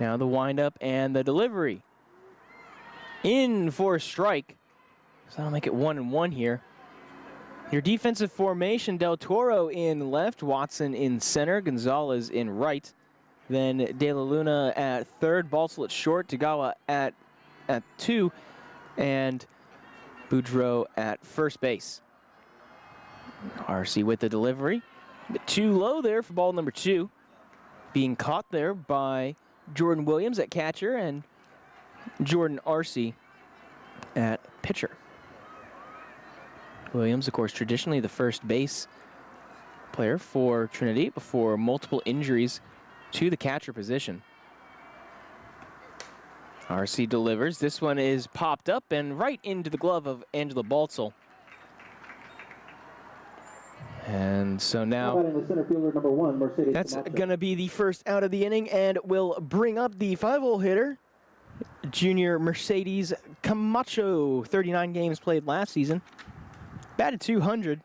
Now the windup and the delivery. In for a strike. So that'll make it 1-1 here. Your defensive formation, Del Toro in left, Watson in center, Gonzalez in right. Then De La Luna at third, Balsall at short, Tagawa at 2, and Boudreau at first base. RC with the delivery. A bit too low there for ball number 2. Being caught there by Jordan Williams at catcher and Jordan Arce at pitcher. Williams, of course, traditionally the first base player for Trinity before multiple injuries to the catcher position. RC delivers. This one is popped up and right into the glove of Angela Balsall. And so now The center fielder, number 1, Mercedes that's Camacho. going to be the first out of the inning and will bring up the 5-hole hitter, junior Mercedes Camacho. 39 games played last season. Batted 200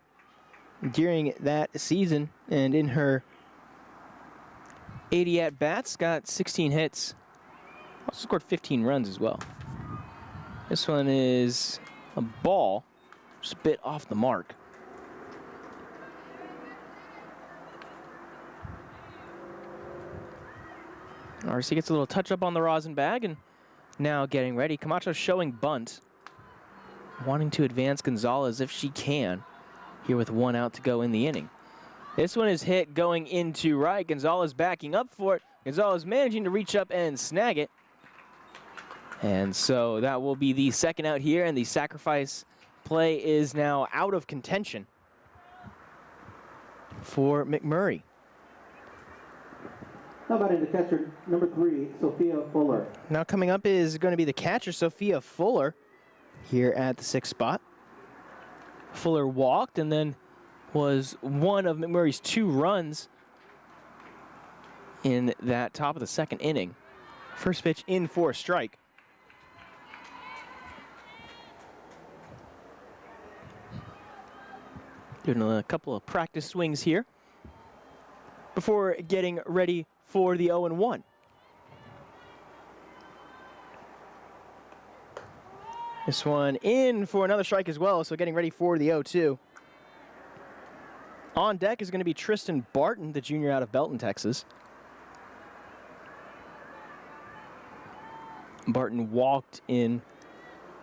during that season, and in her 80 at-bats, got 16 hits. Also scored 15 runs as well. This one is a ball, just a bit off the mark. RC gets a little touch-up on the rosin bag, and now getting ready. Camacho showing bunt, wanting to advance Gonzalez if she can, here with 1 out to go in the inning. This one is hit going into right. Gonzalez backing up for it. Gonzalez managing to reach up and snag it. And so that will be the second out here, and the sacrifice play is now out of contention for McMurry. How about in the catcher, number 3, Sophia Fuller. Now coming up is going to be the catcher, Sophia Fuller, here at the 6th spot. Fuller walked and then was one of McMurray's 2 runs in that top of the 2nd inning. First pitch in for a strike. Doing a couple of practice swings here before getting ready for the 0-1. This one in for another strike as well, so getting ready for the 0-2. On deck is going to be Tristan Barton, the junior out of Belton, Texas. Barton walked in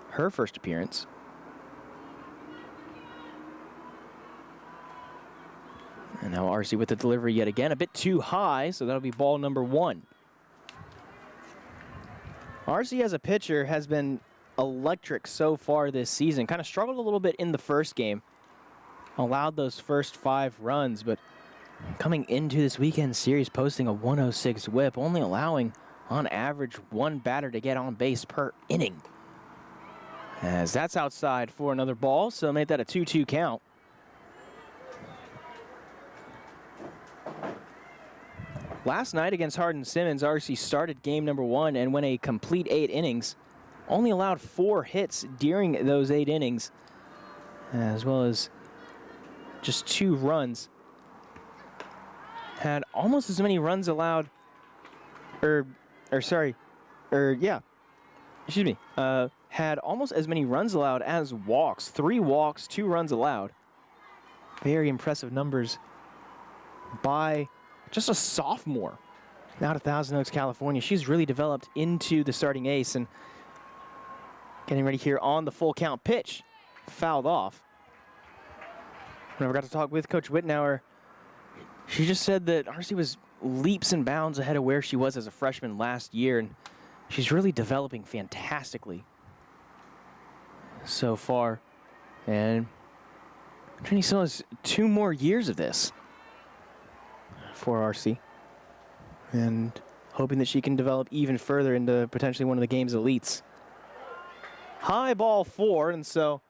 her first appearance. And now RC with the delivery yet again, a bit too high, so that'll be ball number 1. RC as a pitcher has been electric so far this season. Kind of struggled a little bit in the first game. Allowed those first 5 runs, but coming into this weekend series posting a 106 whip, only allowing on average 1 batter to get on base per inning. As that's outside for another ball, so make that a 2-2 count. Last night against Hardin-Simmons, RC started game number 1 and went a complete 8 innings. Only allowed 4 hits during those 8 innings, as well as just 2 runs. Had almost as many runs allowed, had almost as many runs allowed as walks. 3 walks, 2 runs allowed. Very impressive numbers by just a sophomore out of Thousand Oaks, California. She's really developed into the starting ace, and getting ready here on the full count pitch. Fouled off. When I got to talk with Coach Wittenauer, she just said that RC was leaps and bounds ahead of where she was as a freshman last year, and she's really developing fantastically so far. And Trinity still has 2 more years of this for RC, and hoping that she can develop even further into potentially one of the game's elites. High ball 4, and so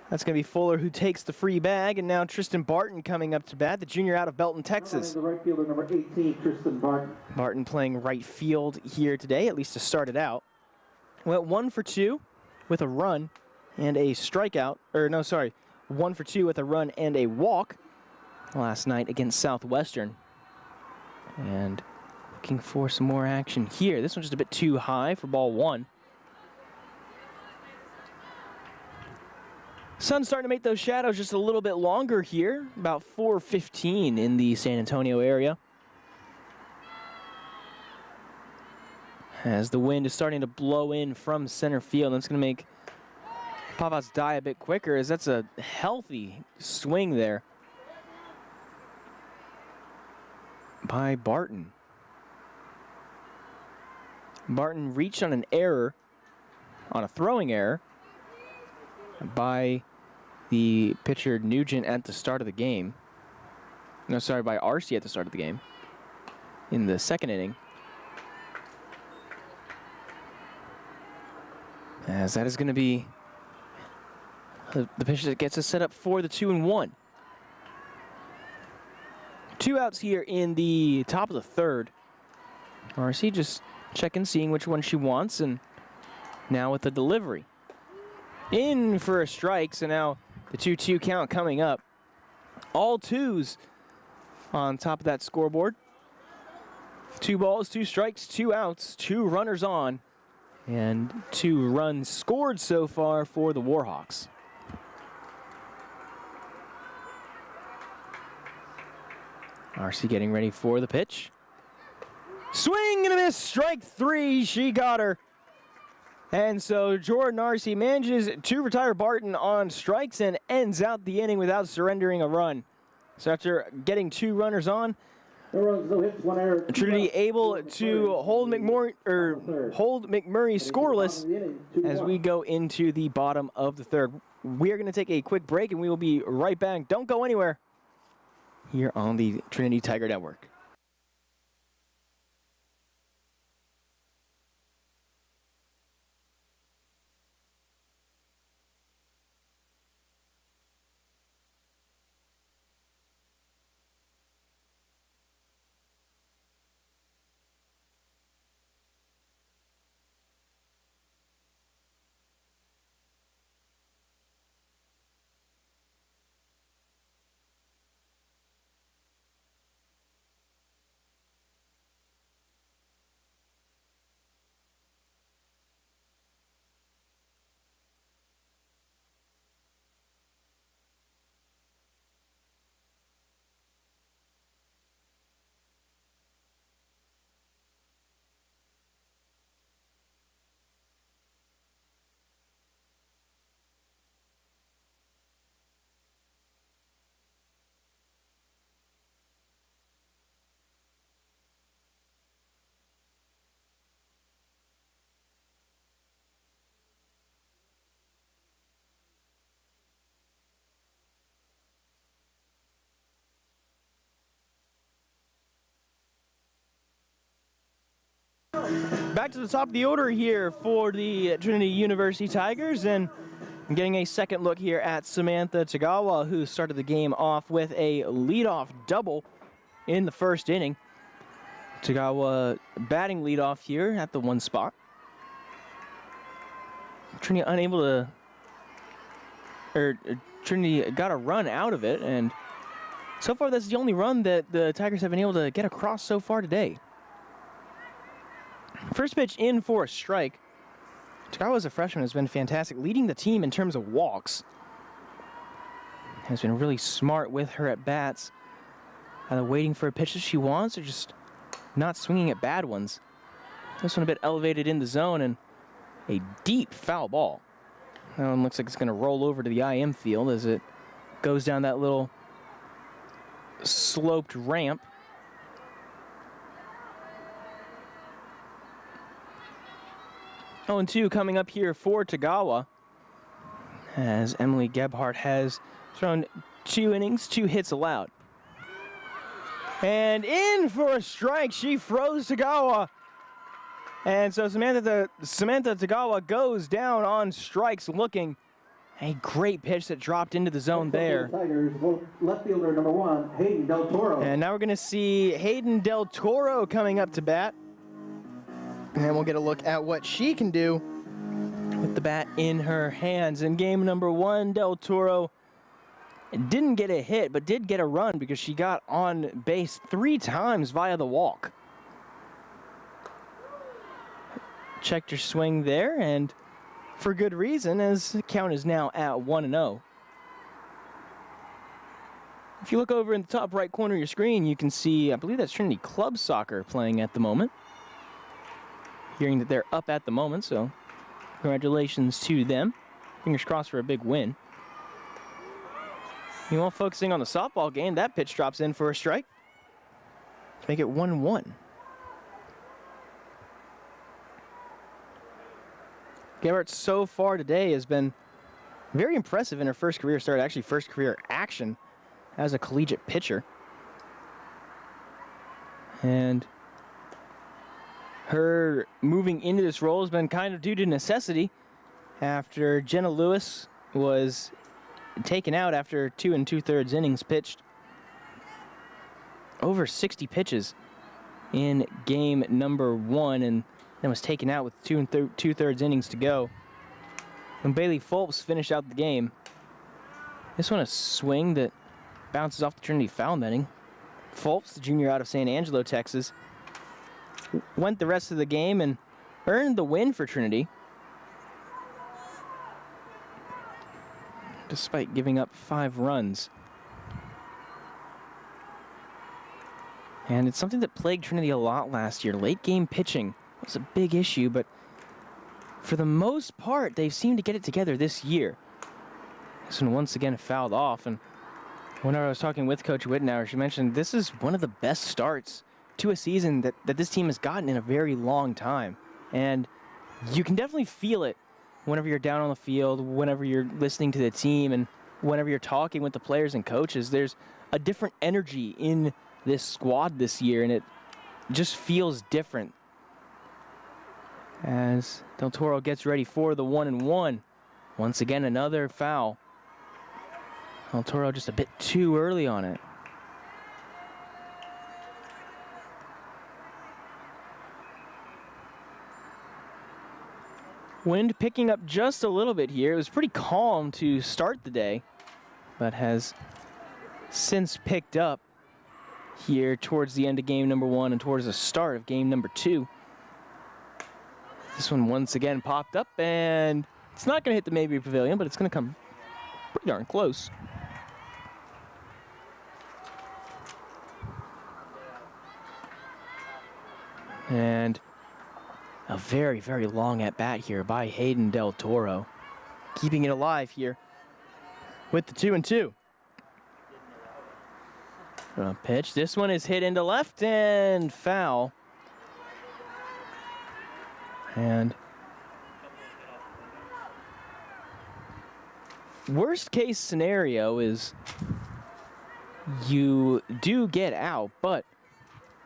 that's going to be Fuller who takes the free bag, and now Tristan Barton coming up to bat, the junior out of Belton, Texas. The right fielder, number 18, Tristan Barton. Barton playing right field here today, at least to start it out. Went 1 for 2 with a run and a strikeout, 1 for 2 with a run and a walk last night against Southwestern. And looking for some more action here. This one's just a bit too high for ball 1. Sun's starting to make those shadows just a little bit longer here, about 4:15 in the San Antonio area. As the wind is starting to blow in from center field, that's going to make pop-outs die a bit quicker, as that's a healthy swing there by Barton. Barton reached on an error, on a throwing error, by the pitcher Nugent at the start of the game. No, sorry, by Arce at the start of the game in the second inning. As that is going to be the pitcher that gets us set up for the 2-1. 2 outs here in the top of the third. Arce just checking, seeing which one she wants, and now with the delivery. In for a strike, so now the 2-2 count coming up. All twos on top of that scoreboard. 2 balls, 2 strikes, 2 outs, 2 runners on, and 2 runs scored so far for the Warhawks. Arce getting ready for the pitch. Swing and a miss, strike 3, she got her. And so Jordan Arce manages to retire Barton on strikes and ends out the inning without surrendering a run. So after getting 2 runners on, Trinity able to hold McMurray scoreless as we go into the bottom of the third. We are going to take a quick break and we will be right back. Don't go anywhere here on the Trinity Tiger Network. Back to the top of the order here for the Trinity University Tigers, and getting a second look here at Samantha Tagawa, who started the game off with a leadoff double in the first inning. Tagawa batting leadoff here at the 1 spot. Trinity unable to, Trinity got a run out of it, and so far that's the only run that the Tigers have been able to get across so far today. First pitch in for a strike. Tagawa, as a freshman, has been fantastic, leading the team in terms of walks. Has been really smart with her at bats, either waiting for a pitch that she wants or just not swinging at bad ones. This one a bit elevated in the zone and a deep foul ball. That one looks like it's going to roll over to the IM field as it goes down that little sloped ramp. 0-2 coming up here for Tagawa, as Emily Gebhardt has thrown 2 innings, 2 hits allowed. And in for a strike, she froze Tagawa. And so Samantha Tagawa goes down on strikes, looking a great pitch that dropped into the zone there. Tigers, left fielder number 1, Hayden Del Toro. And now we're going to see Hayden Del Toro coming up to bat. And we'll get a look at what she can do with the bat in her hands. In game number 1, Del Toro didn't get a hit, but did get a run because she got on base 3 times via the walk. Checked her swing there, and for good reason, as the count is now at 1-0. If you look over in the top right corner of your screen, you can see, I believe that's Trinity Club Soccer playing at the moment. Hearing that they're up at the moment, so congratulations to them. Fingers crossed for a big win. Meanwhile, focusing on the softball game, that pitch drops in for a strike to make it 1-1. Gebhardt so far today has been very impressive in her first career start, actually first career action as a collegiate pitcher. And her moving into this role has been kind of due to necessity after Jenna Lewis was taken out after 2 2/3 innings pitched. Over 60 pitches in game number 1, and then was taken out with 2 2/3 innings to go. When Bailey Fulps finished out the game, this one a swing that bounces off the Trinity foul netting. Fulps, the junior out of San Angelo, Texas, went the rest of the game and earned the win for Trinity, despite giving up 5 runs. And it's something that plagued Trinity a lot last year. Late game pitching was a big issue, but for the most part, they've seemed to get it together this year. This one once again fouled off, and whenever I was talking with Coach Wittenauer, she mentioned this is one of the best starts to a season that this team has gotten in a very long time. And you can definitely feel it whenever you're down on the field, whenever you're listening to the team, and whenever you're talking with the players and coaches. There's a different energy in this squad this year, and it just feels different. As Del Toro gets ready for the 1-1. Once again, another foul. Del Toro just a bit too early on it. Wind picking up just a little bit here. It was pretty calm to start the day, but has since picked up here towards the end of game number 1 and towards the start of game number 2. This one once again popped up, and it's not going to hit the Mayberry Pavilion, but it's going to come pretty darn close. And a very, very long at-bat here by Hayden Del Toro, keeping it alive here with the 2-2. Pitch. This one is hit into left and foul. And worst case scenario is you do get out, but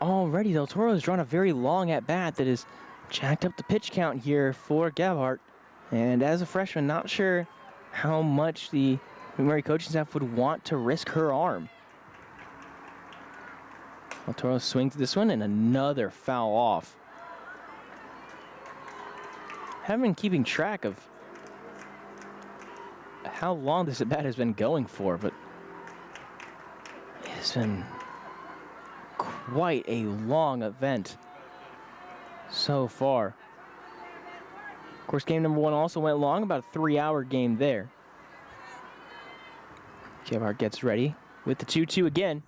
already Del Toro has drawn a very long at-bat that has jacked up the pitch count here for Gebhardt. And as a freshman, not sure how much the McMurry coaching staff would want to risk her arm. Del Toro swings this one and another foul off. Haven't been keeping track of how long this at-bat has been going for, but it's been quite a long event so far. Of course, game number 1 also went long, about a 3-hour game there. Gebhardt gets ready with the 2-2 again.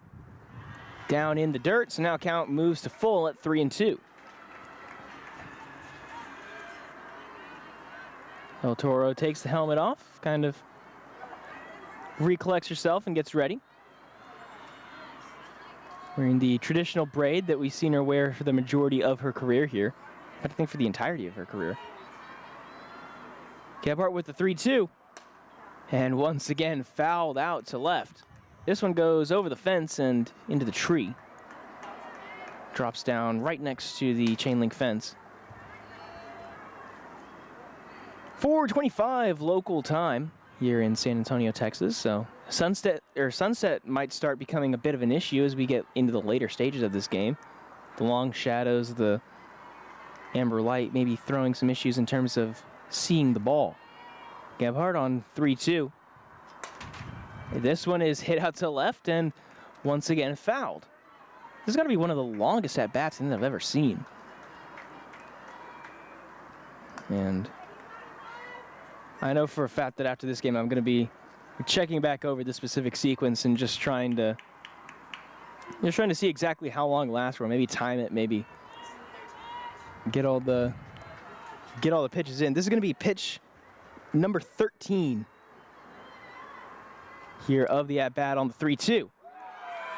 Down in the dirt, so now count moves to full at 3-2. Del Toro takes the helmet off, kind of recollects herself and gets ready. Wearing the traditional braid that we've seen her wear for the majority of her career here. I think for the entirety of her career. Gebhardt with the 3-2. And once again, fouled out to left. This one goes over the fence and into the tree. Drops down right next to the chain link fence. 4:25 local time here in San Antonio, Texas. So sunset might start becoming a bit of an issue as we get into the later stages of this game. The long shadows, the amber light, maybe throwing some issues in terms of seeing the ball. Gebhardt on 3-2. This one is hit out to left and once again fouled. This is going to be one of the longest at-bats that I've ever seen. And I know for a fact that after this game I'm going to be checking back over the specific sequence and just trying to see exactly how long it lasts for. Maybe time it, maybe get all the pitches in. This is going to be pitch number 13 here of the at-bat on the 3-2.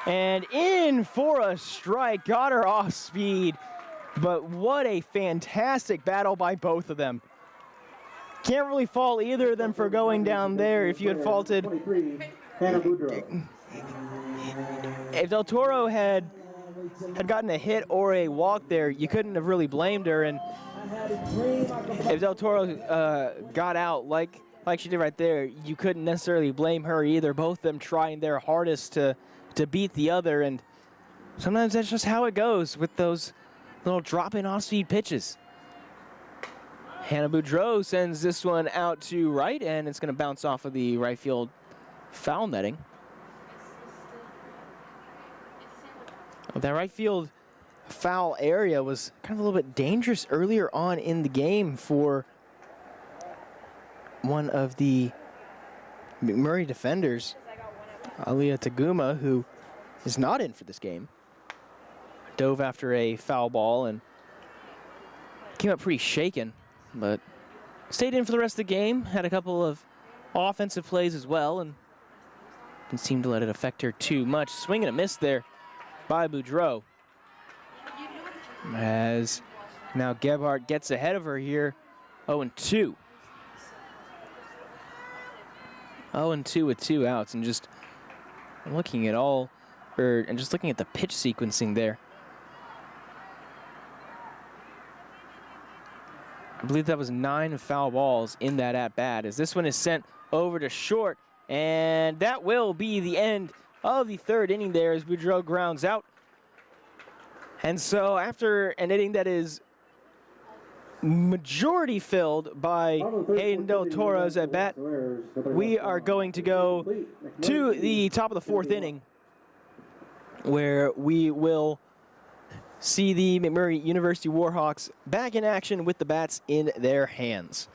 And in for a strike, got her off speed, but what a fantastic battle by both of them. Can't really fault either of them for going down there. If you had faulted, if Del Toro had gotten a hit or a walk there, you couldn't have really blamed her. And if Del Toro got out like she did right there, you couldn't necessarily blame her either. Both of them trying their hardest to beat the other, and sometimes that's just how it goes with those little drop-in off-speed pitches. Hannah Boudreau sends this one out to right, and it's going to bounce off of the right field foul netting. That right field foul area was kind of a little bit dangerous earlier on in the game for one of the McMurry defenders, Aliyah Taguma, who is not in for this game. Dove after a foul ball and came up pretty shaken, but stayed in for the rest of the game. Had a couple of offensive plays as well and didn't seem to let it affect her too much. Swing and a miss there by Boudreau. As now Gebhardt gets ahead of her here, 0-2. 0-2 with 2 outs, and just looking at just looking at the pitch sequencing there. I believe that was 9 foul balls in that at-bat, as this one is sent over to short, and that will be the end of the third inning there as Boudreau grounds out. And so after an inning that is majority filled by Hayden Del Toro's at bat, we are going to go to the top of the fourth inning, where we will see the McMurry University Warhawks back in action with the bats in their hands.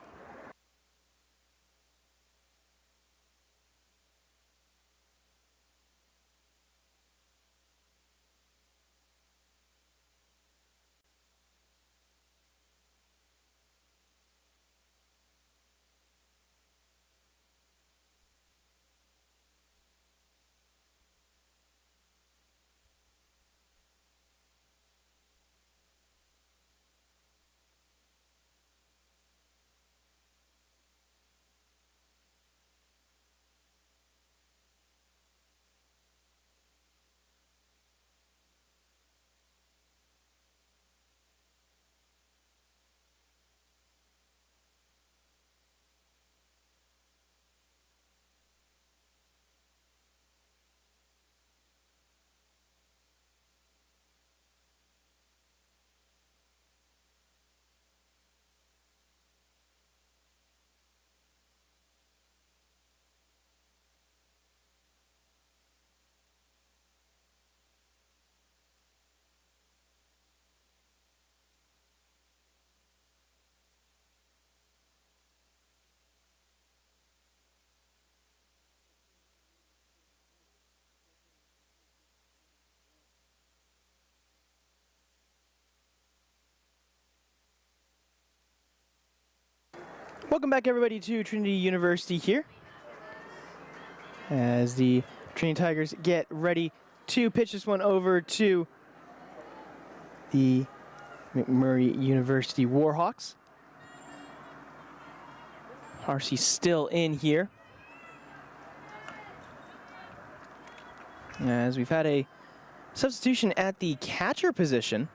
Welcome back, everybody, to Trinity University here, as the Trinity Tigers get ready to pitch this one over to the McMurry University Warhawks. Harsey still in here, as we've had a substitution at the catcher position.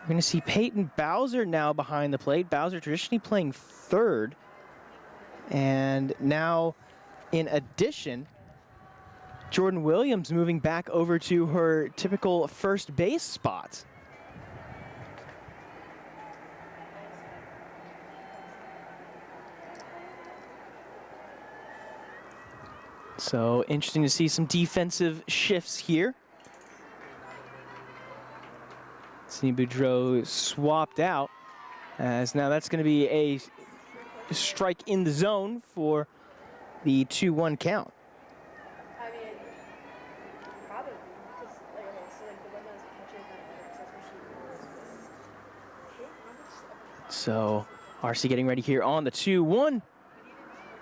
We're going to see Peyton Bowser now behind the plate. Bowser traditionally playing third. And now, in addition, Jordan Williams moving back over to her typical first base spot. So interesting to see some defensive shifts here. See Boudreau swapped out, as now that's going to be a strike in the zone for the 2-1 count. I mean, probably, because, like, okay, so, like, the one that was a catcher, that's what she was. So RC getting ready here on the 2-1.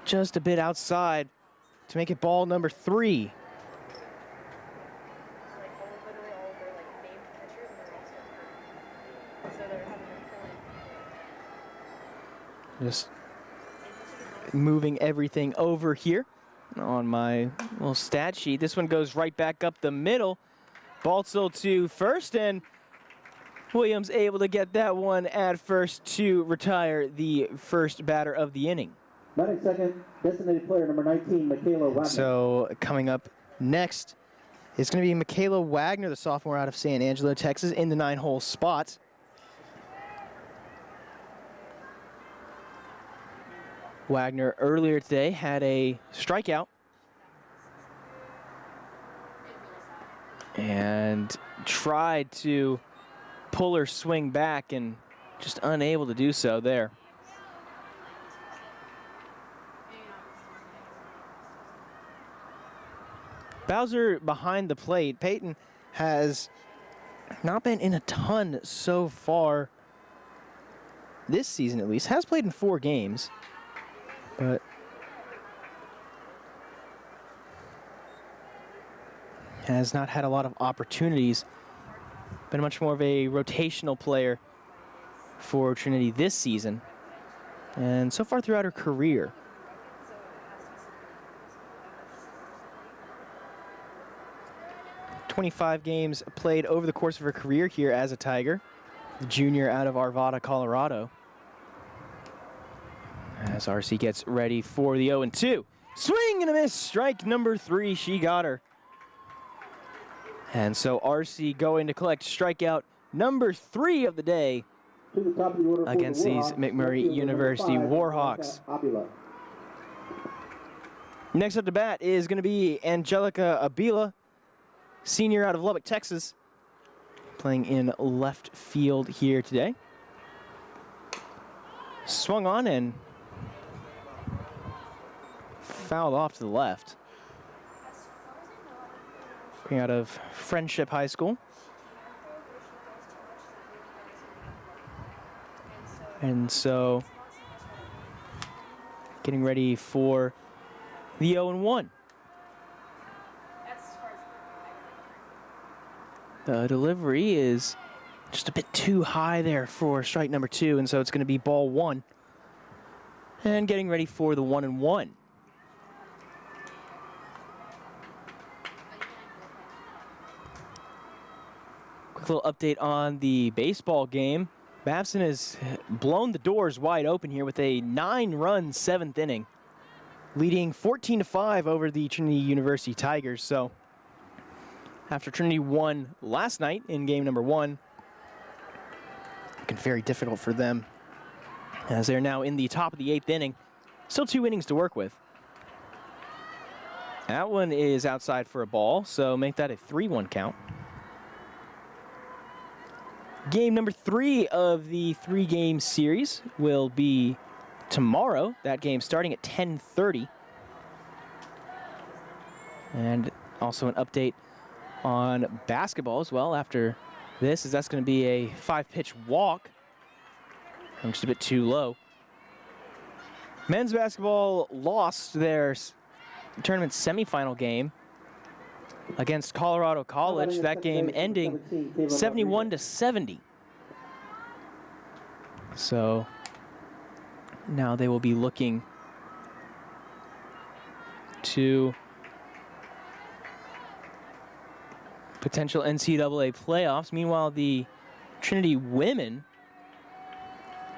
Just a bit outside to make it ball number 3. Like, literally all of their, like, named catchers, and they're also hurt. So they're having a Just moving everything over here on my little stat sheet. This one goes right back up the middle. Baltzel to first, and Williams able to get that one at first to retire the first batter of the inning. Batting second, designated player number 19, Michaela Wagner. So coming up next is going to be Michaela Wagner, the sophomore out of San Angelo, Texas, in the 9-hole spot. Wagner earlier today had a strikeout and tried to pull her swing back and just unable to do so there. Bowser behind the plate. Peyton has not been in a ton so far this season, at least. Has played in 4 games, but has not had a lot of opportunities. Been much more of a rotational player for Trinity this season, and so far throughout her career. 25 games played over the course of her career here as a Tiger, junior out of Arvada, Colorado. As RC gets ready for the 0-2. Swing and a miss, strike number 3, she got her. And so RC going to collect strikeout number 3 of the day To the top of the order against for the these Warhawks, McMurray outfielder University number 5, Warhawks. Avila. Next up to bat is going to be Angelica Abila, senior out of Lubbock, Texas, playing in left field here today. Swung on and fouled off to the left. Coming out of Friendship High School. And so getting ready for the 0-1. The delivery is just a bit too high there for strike number 2, and so it's going to be ball 1. And getting ready for the 1-1. Quick little update on the baseball game. Babson has blown the doors wide open here with a 9-run 7th inning, leading 14-5 over the Trinity University Tigers. So after Trinity won last night in game number 1, looking very difficult for them as they're now in the top of the 8th inning. Still 2 innings to work with. That one is outside for a ball, so make that a 3-1 count. Game number 3 of the 3-game series will be tomorrow. That game starting at 10:30. And also an update on basketball as well after this, as that's going to be a 5-pitch walk. I'm just a bit too low. Men's basketball lost their tournament semifinal game against Colorado College. That game ending 71-70. So now they will be looking to potential NCAA playoffs. Meanwhile, the Trinity women,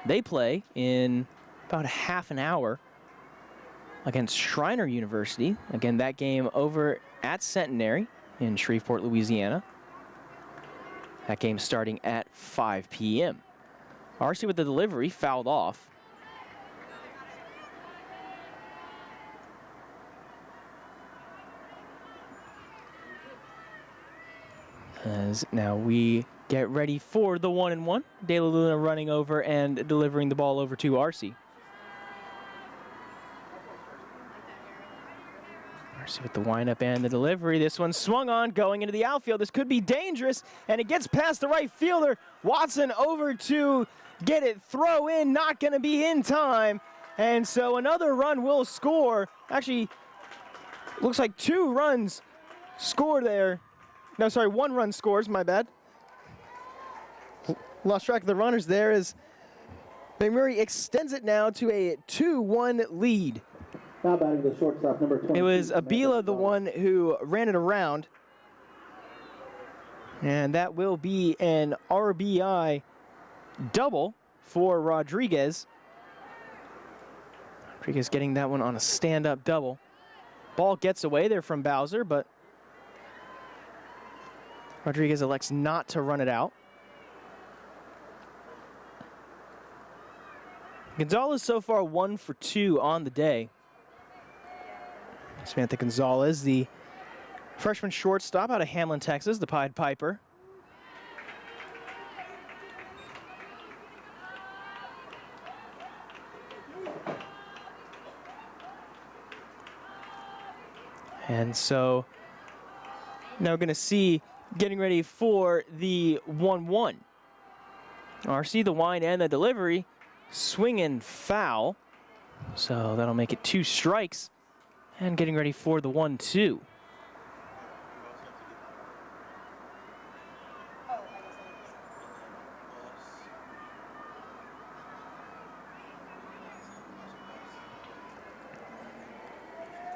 they play in about a half an hour against Schreiner University. Again, that game over at Centenary in Shreveport, Louisiana. That game starting at 5 p.m. RC with the delivery, fouled off. As now we get ready for the 1-1. De La Luna running over and delivering the ball over to RC. Marcy with the windup and the delivery. This one swung on, going into the outfield. This could be dangerous, and it gets past the right fielder. Watson over to get it, throw in, not going to be in time. And so another run will score. Actually, looks like 2 runs score there. No, sorry, 1 run scores, my bad. Lost track of the runners there as McMurry extends it now to a 2-1 lead. Now batting the shortstop, number 20. It was Abila, the one who ran it around. And that will be an RBI double for Rodriguez. Rodriguez getting that one on a stand-up double. Ball gets away there from Bowser, but Rodriguez elects not to run it out. Gonzalez so far 1 for 2 on the day. Samantha Gonzalez, the freshman shortstop out of Hamlin, Texas, the Pied Piper. And so now we're going to see getting ready for the 1-1. RC, the wind and the delivery, swing and foul. So that'll make it 2 strikes. And getting ready for the 1-2.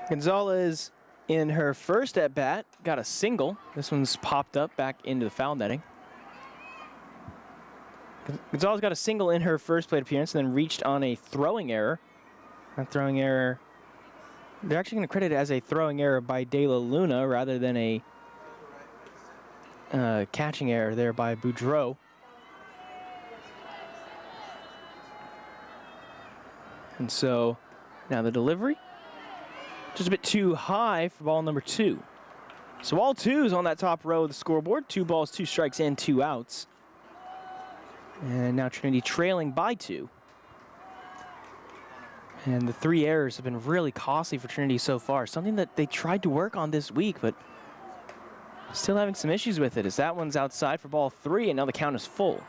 Gonzalez in her first at bat got a single. This one's popped up back into the foul netting. Gonzalez got a single in her first plate appearance and then reached on a throwing error. That throwing error, they're actually going to credit it as a throwing error by De La Luna rather than a catching error there by Boudreau. And so now the delivery, just a bit too high for ball number 2. So all 2s on that top row of the scoreboard. 2 balls, 2 strikes, and 2 outs. And now Trinity trailing by 2. And the 3 errors have been really costly for Trinity so far. Something that they tried to work on this week, but still having some issues with it as that one's outside for ball 3, and now the count is full.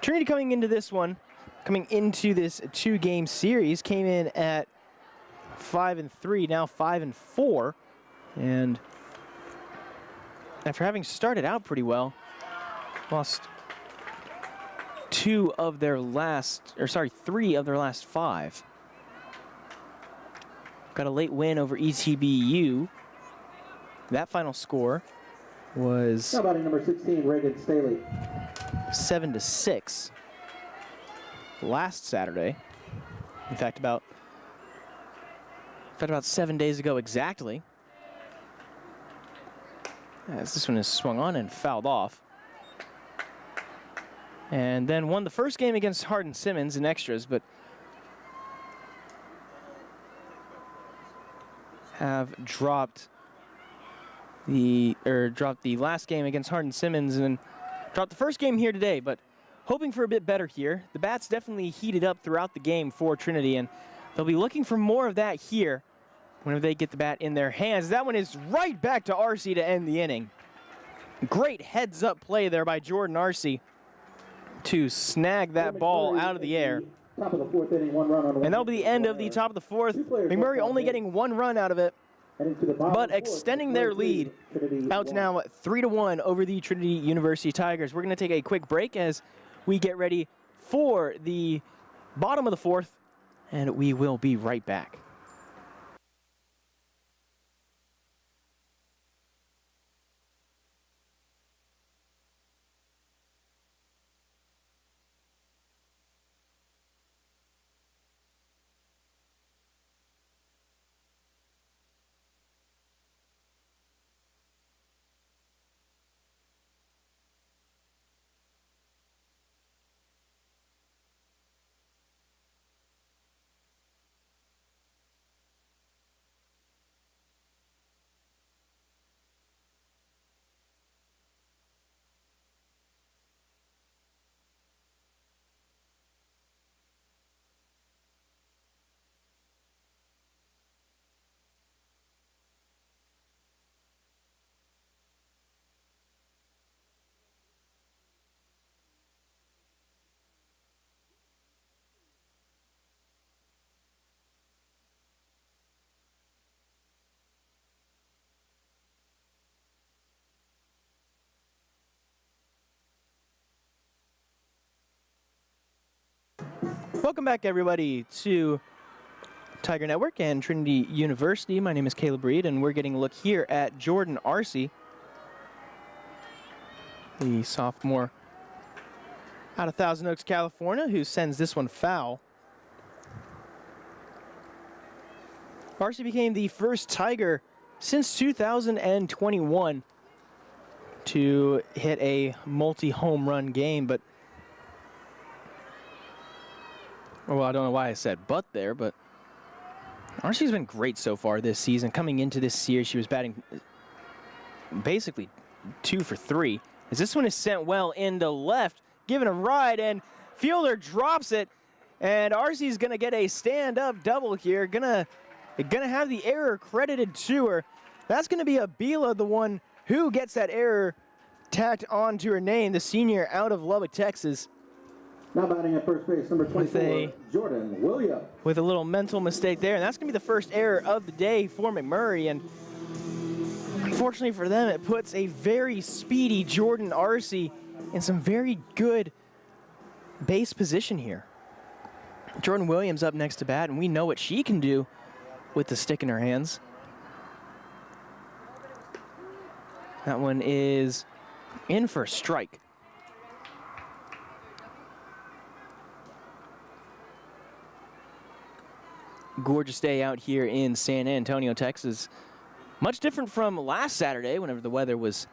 Trinity coming into this 2-game series, came in at 5-3, now 5-4. And after having started out pretty well, lost 3 of their last 5. Got a late win over ETBU. That final score was Now batting number 16, Reagan Staley. 7-6 last Saturday. In fact, about 7 days ago exactly. As this one is swung on and fouled off. And then won the first game against Hardin Simmons in extras, but have dropped the last game against Hardin Simmons and dropped the first game here today, but hoping for a bit better here. The bats definitely heated up throughout the game for Trinity, and they'll be looking for more of that here whenever they get the bat in their hands. That one is right back to Arce to end the inning. Great heads-up play there by Jordan Arce to snag that ball out of the air. Top of the 4th inning, 1 run on 1. And that'll be the end of the top of the 4th. McMurry only getting 1 run out of it, but extending their lead out to now 3-1 over the Trinity University Tigers. We're going to take a quick break as we get ready for the bottom of the 4th, and we will be right back. Welcome back, everybody, to Tiger Network and Trinity University. My name is Caleb Reed, and we're getting a look here at Jordan Arce, the sophomore out of Thousand Oaks, California, who sends this one foul. Arce became the first Tiger since 2021 to hit a multi-home run game, but well, I don't know why I said but there, but Arce's been great so far this season. Coming into this year, she was batting basically 2 for 3. As this one is sent well into left, given a ride, and fielder drops it, and Arce's gonna get a stand-up double here. Gonna have the error credited to her. That's gonna be Abila, the one who gets that error tacked onto her name, the senior out of Lubbock, Texas. Now batting at first base, number 24, Jordan Williams. With a little mental mistake there, and that's going to be the first error of the day for McMurry. And unfortunately for them, it puts a very speedy Jordan Arce in some very good base position here. Jordan Williams up next to bat, and we know what she can do with the stick in her hands. That one is in for a strike. Gorgeous day out here in San Antonio, Texas. Much different from last Saturday, whenever the weather was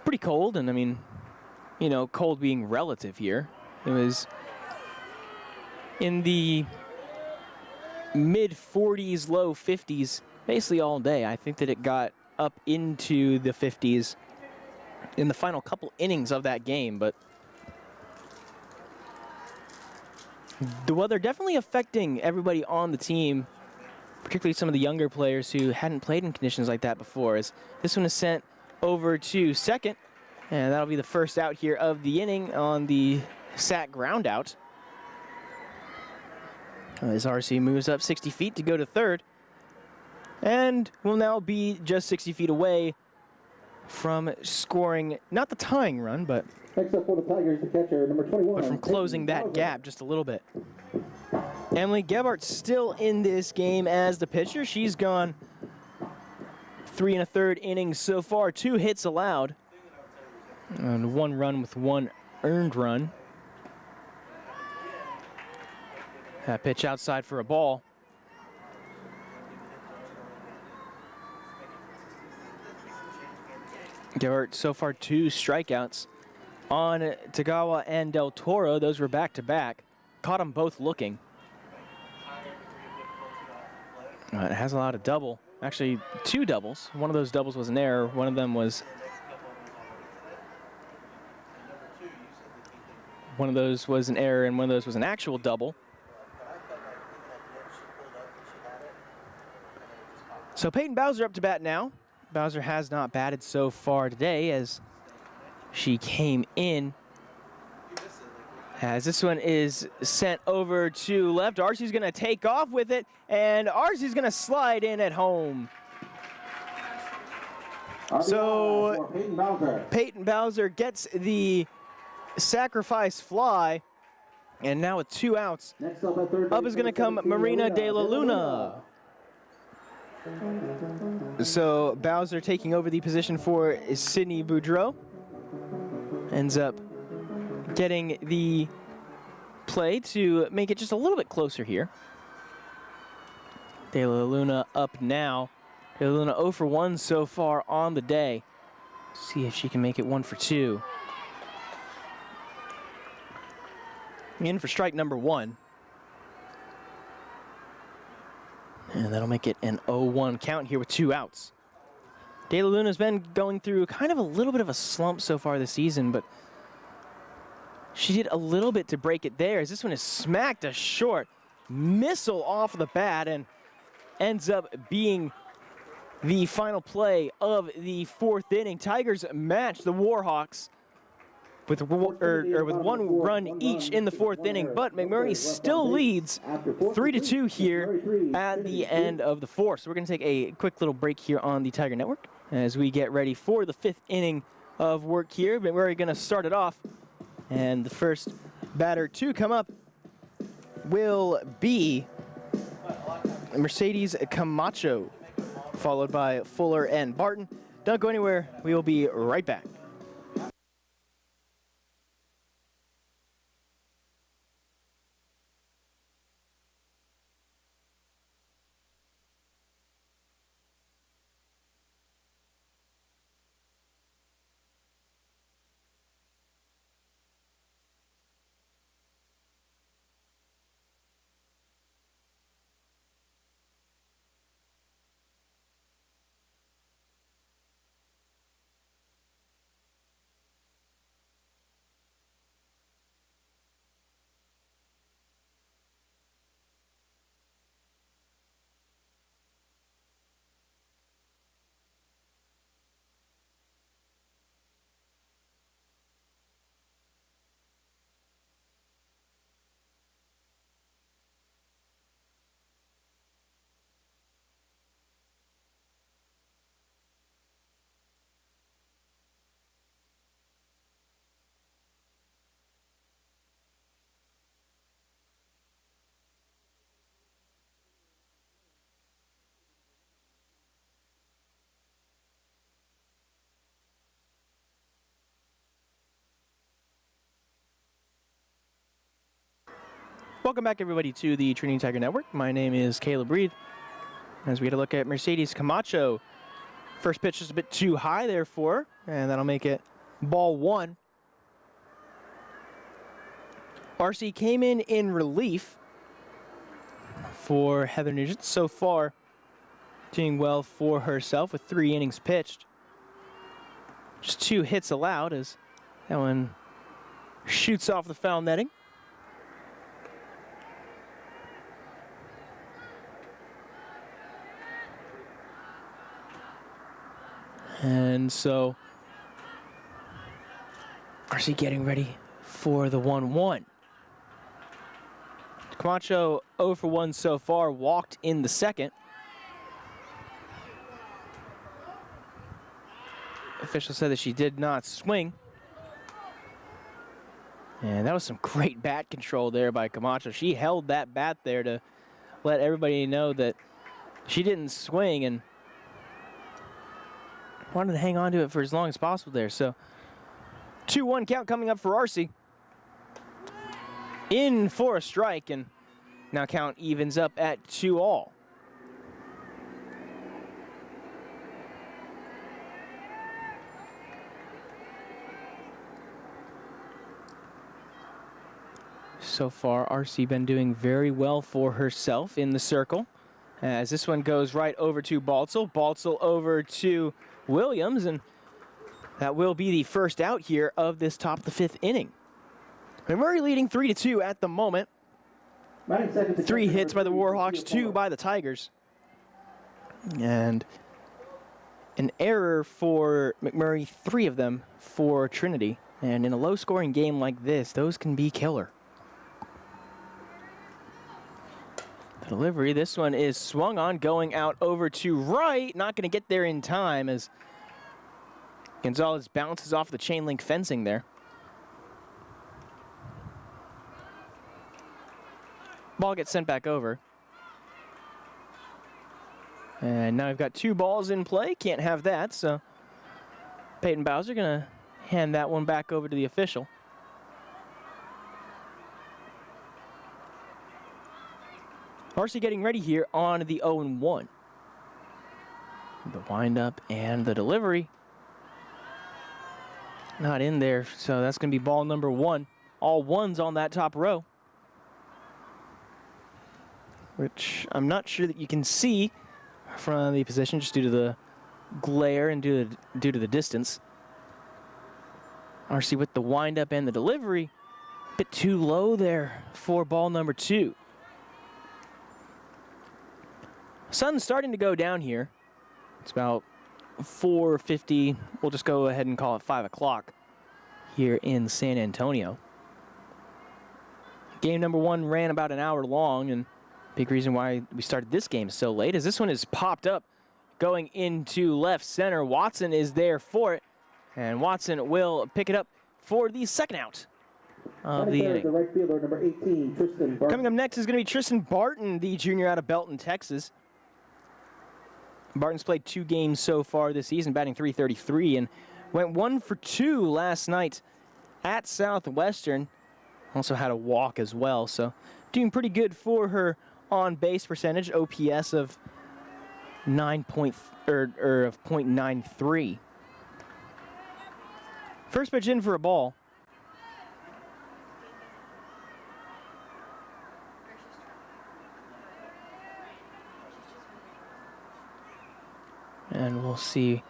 pretty cold, and I mean, you know, cold being relative here. It was in the mid-40s, low 50s, basically all day. I think that it got up into the 50s in the final couple innings of that game, but the weather definitely affecting everybody on the team, particularly some of the younger players who hadn't played in conditions like that before. As this one is sent over to second, and that'll be the first out here of the inning on the sac ground out. As Arce moves up 60 feet to go to third, and will now be just 60 feet away from scoring, not the tying run, but Next up for the Tigers, the catcher, number 21. but from closing that gap just a little bit. Emily Gebhardt's still in this game as the pitcher. She's gone 3 1/3 innings so far, 2 hits allowed, and 1 run with 1 earned run. That pitch outside for a ball. Gebhardt so far 2 strikeouts on Tagawa and Del Toro. Those were back-to-back. Caught them both looking. It has a lot of double. Actually, 2 doubles. One of those doubles was an error. One of them was... One of those was an error, and one of those was an actual double. So Peyton Bowser up to bat now. Bowser has not batted so far today as she came in. As this one is sent over to left, Arce's gonna take off with it, and Arce's gonna slide in at home. So Peyton Bowser gets the sacrifice fly, and now with 2 outs, up is gonna come Marina De La Luna. So Bowser taking over the position for Sydney Boudreau. Ends up getting the play to make it just a little bit closer here. De La Luna up now. De La Luna 0 for 1 so far on the day. See if she can make it 1 for 2. In for strike number 1. And that'll make it an 0-1 count here with 2 outs. De La Luna's been going through kind of a little bit of a slump so far this season, but she did a little bit to break it there as this one is smacked a short missile off the bat and ends up being the final play of the 4th inning. Tigers match the Warhawks with 1 run each in the 4th inning, but McMurry still leads 3-2 here at the end of the 4th. So we're going to take a quick little break here on the Tiger Network as we get ready for the 5th inning of work here. McMurry going to start it off, and the first batter to come up will be Mercedes Camacho, followed by Fuller and Barton. Don't go anywhere. We will be right back. Welcome back, everybody, to the Trinity Tiger Network. My name is Caleb Reed. As we get a look at Mercedes Camacho. First pitch is a bit too high there for her, and that'll make it ball one. RC came in relief for Heather Nugent. So far, doing well for herself with 3 innings pitched. Just 2 hits allowed as that one shoots off the foul netting. And so, RC getting ready for the 1-1. Camacho 0 for 1 so far, walked in the second. Official said that she did not swing. And that was some great bat control there by Camacho. She held that bat there to let everybody know that she didn't swing and wanted to hang on to it for as long as possible there. So 2-1 count coming up for RC. In for a strike, and now count evens up at 2-all. So far, RC been doing very well for herself in the circle. As this one goes right over to Baltzel. Baltzel over to Williams, and that will be the first out here of this top of the 5th inning. McMurry leading 3-2 at the moment. 3 hits by the Warhawks, 2 by the Tigers. And an error for McMurray, 3 of them for Trinity. And in a low-scoring game like this, those can be killer. The delivery, this one is swung on, going out over to right. Not going to get there in time as Gonzalez bounces off the chain link fencing there. Ball gets sent back over. And now we've got 2 balls in play. Can't have that, so Peyton Bowser going to hand that one back over to the official. RC getting ready here on the 0-1. The windup and the delivery. Not in there, so that's going to be ball number 1. All 1s on that top row, which I'm not sure that you can see from the position just due to the glare and due to the distance. RC with the windup and the delivery. A bit too low there for ball number 2. Sun's starting to go down here. It's about 4:50. We'll just go ahead and call it 5 o'clock here in San Antonio. Game number 1 ran about an hour long, and big reason why we started this game so late is this one is popped up going into left center. Watson is there for it, and Watson will pick it up for the second out. of the inning. The right fielder, number 18, Tristan Barton. Coming up next is going to be Tristan Barton, the junior out of Belton, Texas. Barton's played 2 games so far this season, batting .333, and went 1 for 2 last night at Southwestern. Also had a walk as well, so doing pretty good for her on-base percentage, OPS of 0.93. First pitch in for a ball. And we'll see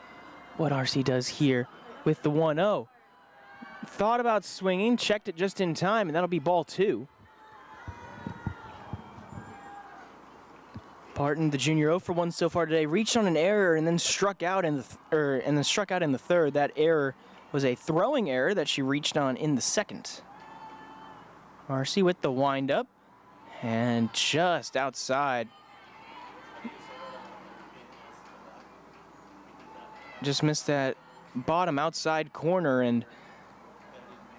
what RC does here with the 1-0. Thought about swinging, checked it just in time, and that'll be ball 2. Barton, the junior, 0 for 1 so far today, reached on an error and then struck out in the third. That error was a throwing error that she reached on in the second. RC with the windup, and just outside. Just missed that bottom outside corner, and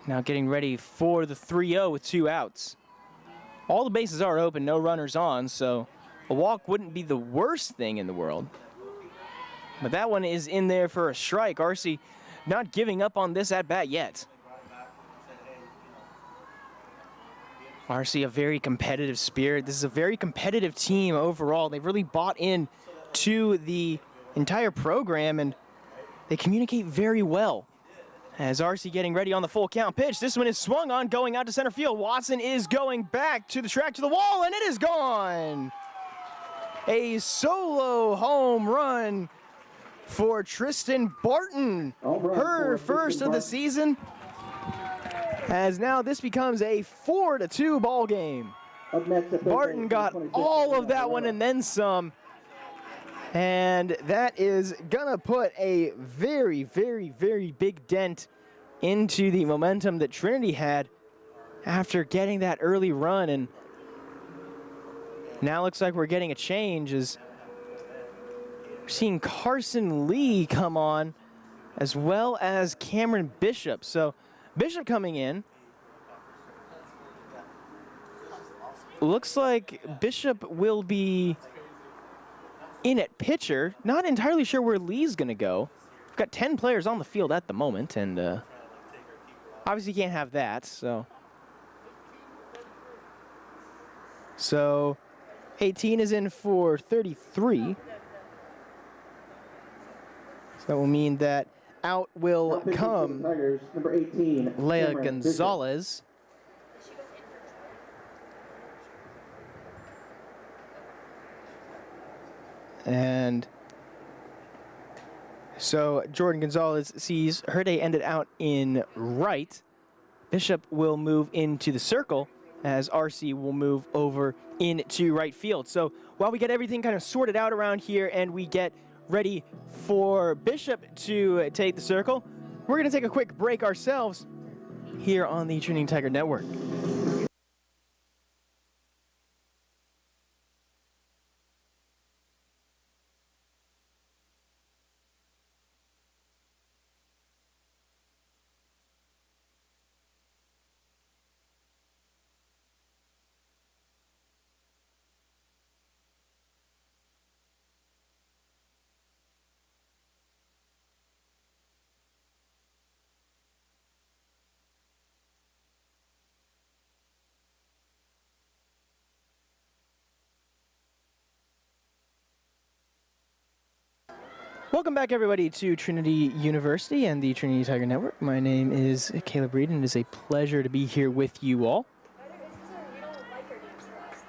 now getting ready for the 3-0 with 2 outs. All the bases are open, no runners on, so a walk wouldn't be the worst thing in the world. But that one is in there for a strike. RC not giving up on this at bat yet. RC, a very competitive spirit. This is a very competitive team overall. They've really bought in to the entire program, and they communicate very well. As RC getting ready on the full count pitch. This one is swung on, going out to center field. Watson is going back to the track, to the wall, and it is gone. A solo home run for Tristan Barton. Her first of the season. As now this becomes a 4-2 ball game. Barton got all of that one and then some. And that is gonna put a very, very, very big dent into the momentum that Trinity had after getting that early run. And now looks like we're getting a change as we're seeing Carson Lee come on, as well as Cameron Bishop. So Bishop coming in. Looks like Bishop will be in at pitcher. Not entirely sure where Lee's gonna go. We've got 10 players on the field at the moment, and obviously can't have that, so 18 is in for 33. So that will mean that out will come number 18, Leah Cameron Gonzalez. And so Jordan Gonzalez sees her day ended out in right. Bishop will move into the circle as RC will move over into right field. So while we get everything kind of sorted out around here and we get ready for Bishop to take the circle, we're going to take a quick break ourselves here on the Trinity Tiger Network. Welcome back, everybody, to Trinity University and the Trinity Tiger Network. My name is Caleb Reed, and it is a pleasure to be here with you all.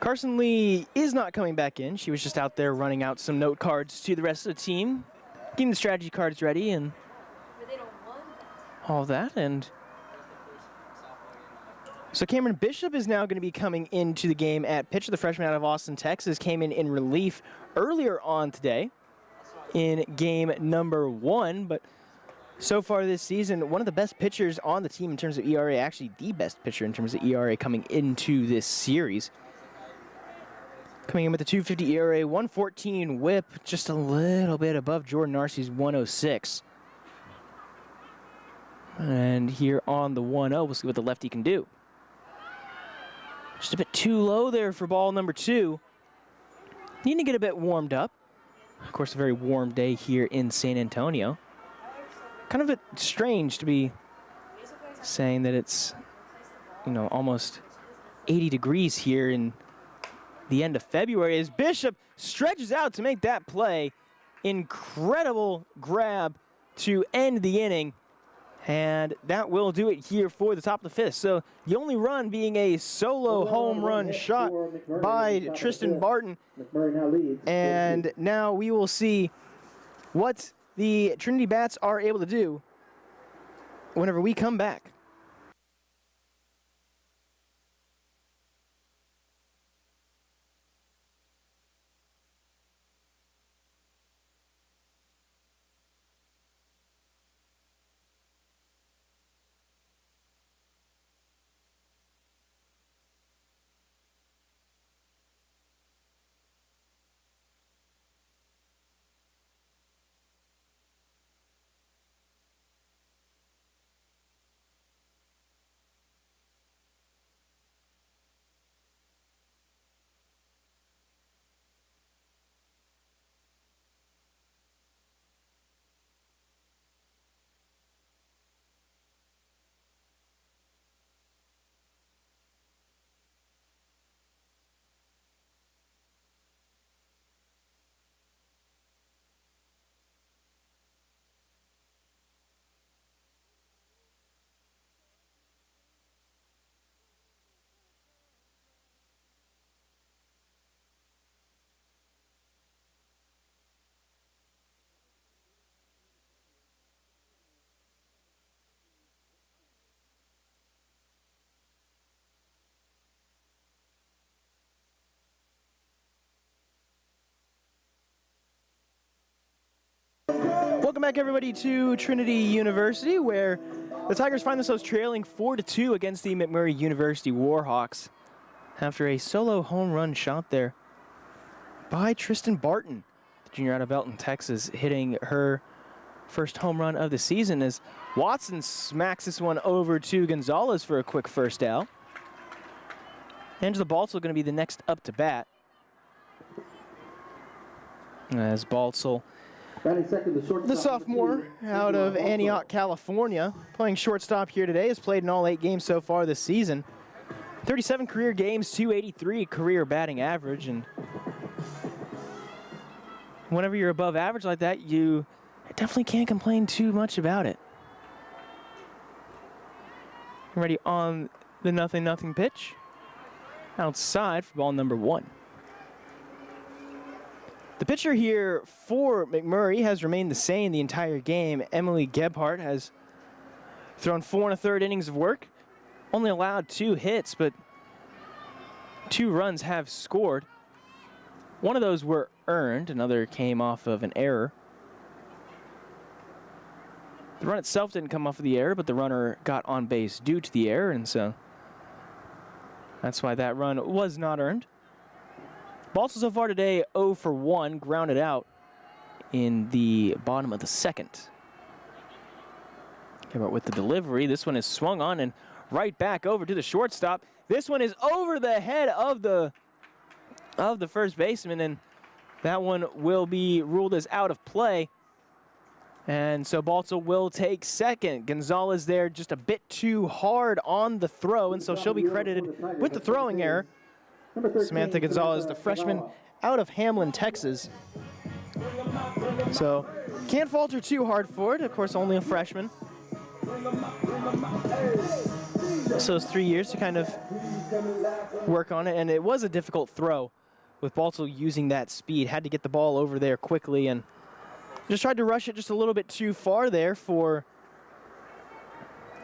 Carson Lee is not coming back in. She was just out there running out some note cards to the rest of the team, getting the strategy cards ready and all that. And so Cameron Bishop is now going to be coming into the game at pitcher. The freshman out of Austin, Texas, came in relief earlier on today in game number 1, but so far this season, one of the best pitchers on the team in terms of ERA, actually the best pitcher in terms of ERA coming into this series. Coming in with a 2.50 ERA, 1.14 whip, just a little bit above Jordan Arcee's 1.06. And here on the 1-0, we'll see what the lefty can do. Just a bit too low there for ball number 2. Needing to get a bit warmed up. Of course, a very warm day here in San Antonio. Kind of a bit strange to be saying that it's, almost 80 degrees here in the end of February as Bishop stretches out to make that play. Incredible grab to end the inning. And that will do it here for the top of the 5th. So the only run being a solo home run shot by Tristan Barton. McMurry now leads. And now we will see what the Trinity Bats are able to do whenever we come back. Welcome back, everybody, to Trinity University, where the Tigers find themselves trailing 4-2 against the McMurry University Warhawks after a solo home run shot there by Tristan Barton, the junior out of Belton, Texas, hitting her first home run of the season as Watson smacks this one over to Gonzalez for a quick first out. Angela Baltzel going to be the next up to bat, as Baltzel, the sophomore out of Antioch, California, playing shortstop here today, has played in all 8 games so far this season. 37 career games, 283 career batting average, and whenever you're above average like that, you definitely can't complain too much about it. Ready on the 0-0 pitch. Outside for ball number 1. The pitcher here for McMurray has remained the same the entire game. Emily Gebhardt has thrown 4 1/3 innings of work, only allowed 2 hits, but 2 runs have scored. One of those were earned, another came off of an error. The run itself didn't come off of the error, but the runner got on base due to the error, and so that's why that run was not earned. Baltzel so far today 0 for 1, grounded out in the bottom of the 2nd. Gebhardt with the delivery. This one is swung on and right back over to the shortstop. This one is over the head of the first baseman, and that one will be ruled as out of play. And so Baltzel will take second. Gonzalez there just a bit too hard on the throw, and so she'll be credited with the throwing error. Samantha Gonzalez, the freshman out of Hamlin, Texas. So can't falter too hard for it. Of course, only a freshman. So it's 3 years to kind of work on it, and it was a difficult throw with Baltzel using that speed. Had to get the ball over there quickly and just tried to rush it just a little bit too far there for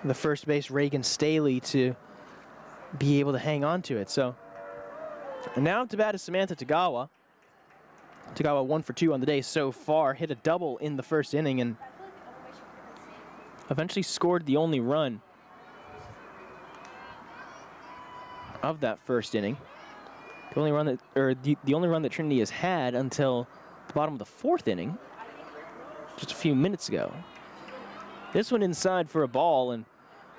the first base, Reagan Staley, to be able to hang on to it. So and now up to bat is Samantha Tagawa. Tagawa 1 for 2 on the day so far. Hit a double in the first inning and eventually scored the only run of that first inning. The only run that, the only run that Trinity has had until the bottom of the 4th inning, just a few minutes ago. This one inside for a ball, and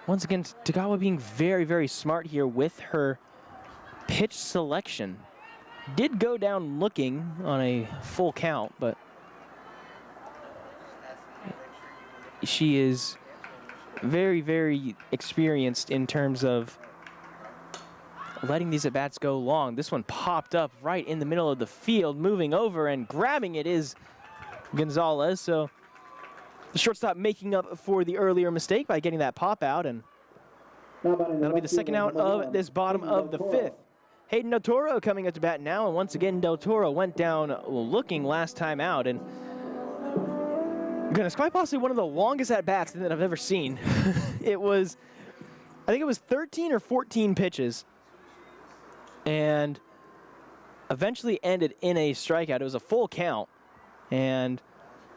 once again, Tagawa being very, very smart here with her pitch selection. Did go down looking on a full count, but she is very, very experienced in terms of letting these at-bats go long. This one popped up right in the middle of the field, moving over and grabbing it is Gonzalez. So the shortstop making up for the earlier mistake by getting that pop out, and that'll be the second out of this bottom of the fifth. Hayden Del Toro coming up to bat now, and once again, Del Toro went down looking last time out, and goodness, quite possibly one of the longest at-bats that I've ever seen. I think it was 13 or 14 pitches, and eventually ended in a strikeout. It was a full count, and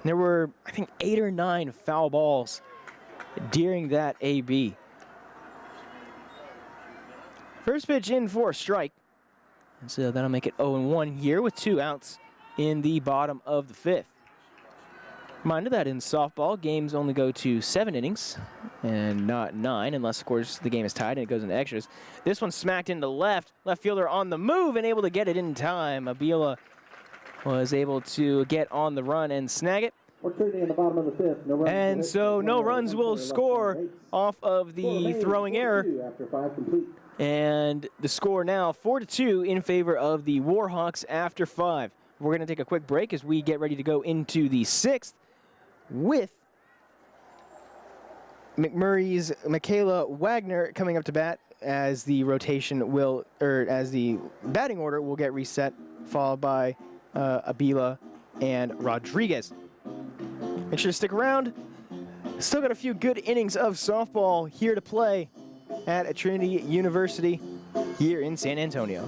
there were, I think, 8 or 9 foul balls during that AB. First pitch in for a strike, and so that'll make it 0-1 here with 2 outs in the bottom of the fifth. Reminder that in softball, games only go to 7 innings and not 9, unless, of course, the game is tied and it goes into extras. This one smacked into left. Left fielder on the move and able to get it in time. Abila was able to get on the run and snag it. In the bottom of the fifth. No runs and so no runs will score off of the throwing error. After 5 complete. And the score now 4-2 in favor of the Warhawks after 5. We're going to take a quick break as we get ready to go into the 6th with McMurray's Michaela Wagner coming up to bat as the rotation will, or as the batting order will get reset, followed by Abila and Rodriguez. Make sure to stick around. Still got a few good innings of softball here to play at Trinity University here in San Antonio.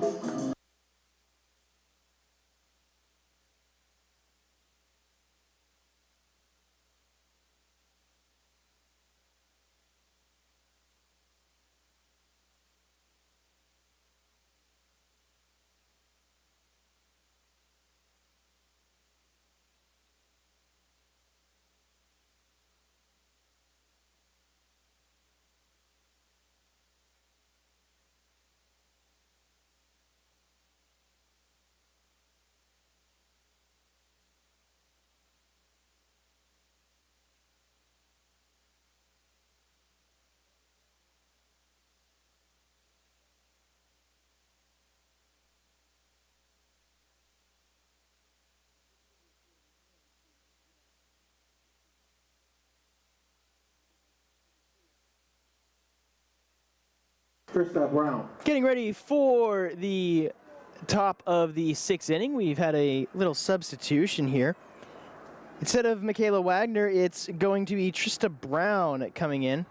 First up, round. Getting ready for the top of the 6th inning. We've had a little substitution here. Instead of Michaela Wagner, it's going to be Trista Brown coming in.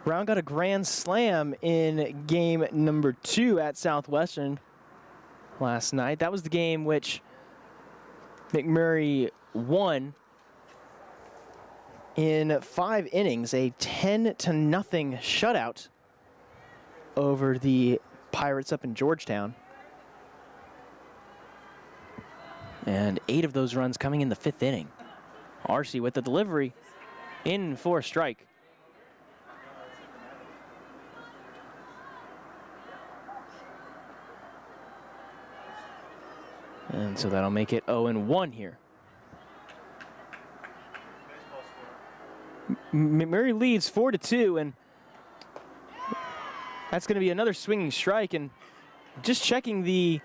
Brown got a grand slam in game number 2 at Southwestern last night. That was the game which McMurray won in 5 innings, a 10-0 shutout over the Pirates up in Georgetown. And 8 of those runs coming in the 5th inning. Arce with the delivery in for a strike. And so that'll make it 0-1 here. McMurray leads 4-2, and that's going to be another swinging strike. And just checking the,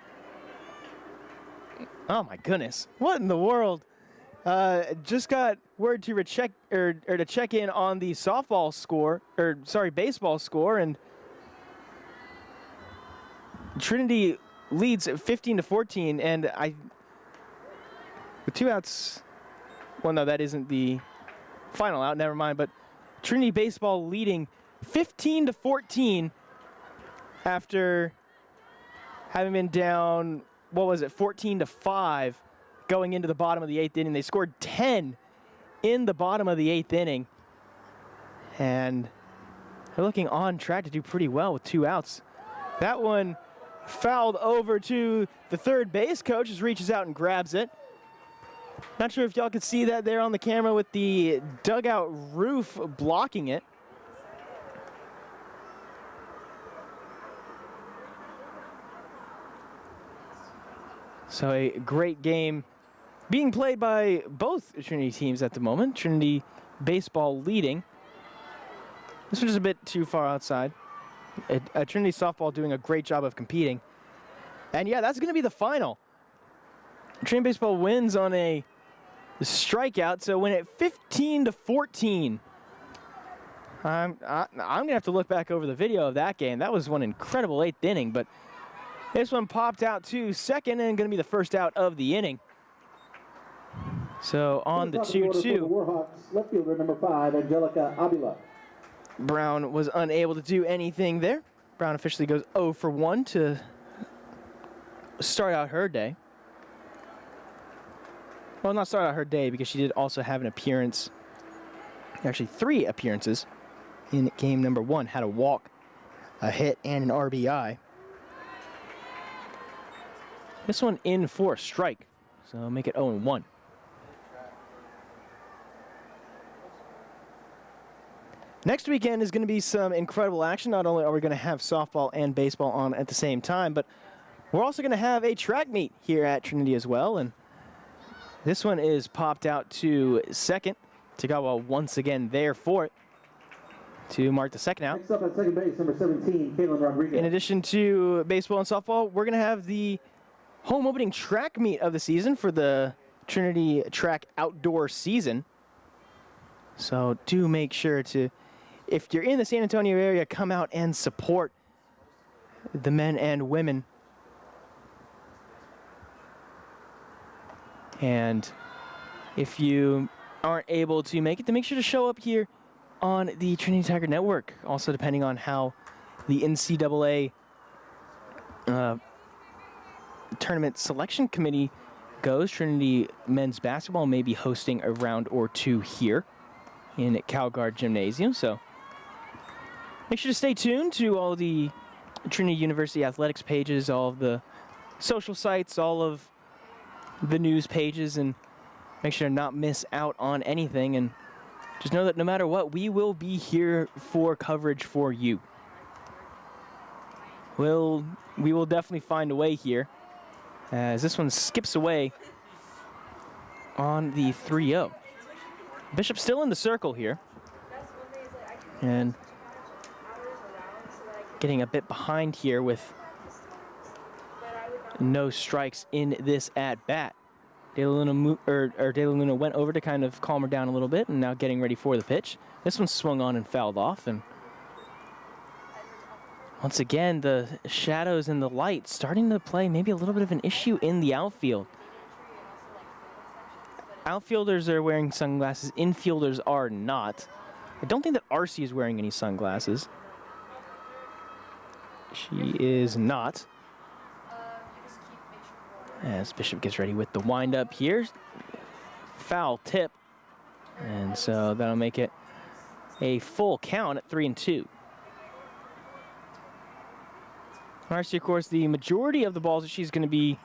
oh my goodness, what in the world? Just got word to check in on the softball score, or sorry, baseball score, and Trinity leads 15-14, and with 2 outs. Well, no, that isn't the final out, never mind, but Trinity baseball leading 15-14 after having been down, what was it, 14-5 going into the bottom of the 8th inning. They scored 10 in the bottom of the 8th inning, and they're looking on track to do pretty well with 2 outs. That one fouled over to the third base coach, just reaches out and grabs it. Not sure if y'all could see that there on the camera with the dugout roof blocking it. So a great game being played by both Trinity teams at the moment. Trinity baseball leading. This was just a bit too far outside. Trinity softball doing a great job of competing. And yeah, that's going to be the final. Trinity baseball wins on a strikeout, so win it 15-14. I'm going to have to look back over the video of that game. That was one incredible 8th inning, but this one popped out to second and going to be the first out of the inning. So on the 2-2. Warhawks, left fielder number 5, Angelica Avila. Brown was unable to do anything there. Brown officially goes 0 for 1 to start out her day. Well, not start out her day because she did also have an appearance, actually 3 appearances in game number 1. Had a walk, a hit, and an RBI. This one in for a strike, so make it 0-1. Next weekend is going to be some incredible action. Not only are we going to have softball and baseball on at the same time, but we're also going to have a track meet here at Trinity as well. And this one is popped out to second. Tagawa once again there for it to mark the second out. Next up at second base, number 17, Caitlin Rodriguez. In addition to baseball and softball, we're going to have the home opening track meet of the season for the Trinity track outdoor season. So do make sure to, if you're in the San Antonio area, come out and support the men and women. And if you aren't able to make it, then make sure to show up here on the Trinity Tiger Network. Also, depending on how the NCAA tournament selection committee goes, Trinity men's basketball may be hosting a round or 2 here in Calgard Gymnasium. So make sure to stay tuned to all the Trinity University athletics pages, all of the social sites, all of the news pages, and make sure to not miss out on anything. And just know that no matter what, we will be here for coverage for you. We will definitely find a way here, as this one skips away on the 3-0. Bishop still in the circle here, and getting a bit behind here with no strikes in this at-bat. De La Luna went over to kind of calm her down a little bit, and now getting ready for the pitch. This one swung on and fouled off, and once again, the shadows and the light starting to play maybe a little bit of an issue in the outfield. Outfielders are wearing sunglasses, infielders are not. I don't think that RC is wearing any sunglasses. She is not. As Bishop gets ready with the windup here. Foul tip. And so that'll make it a full count at 3-2. RC, of course, the majority of the balls that she's going to be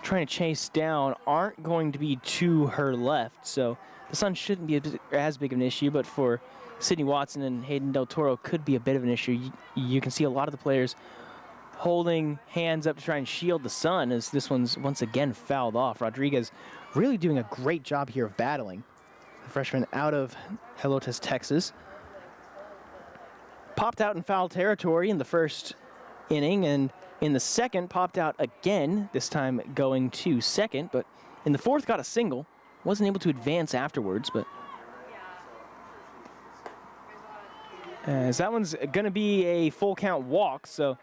trying to chase down aren't going to be to her left. So the sun shouldn't be as big of an issue, but for Sydney Watson and Hayden Del Toro could be a bit of an issue. You can see a lot of the players holding hands up to try and shield the sun, as this one's once again fouled off. Rodriguez really doing a great job here of battling. The freshman out of Helotes, Texas. Popped out in foul territory in the first inning, and in the second popped out again, this time going to second, but in the fourth got a single. Wasn't able to advance afterwards, but as that one's going to be a full count walk, so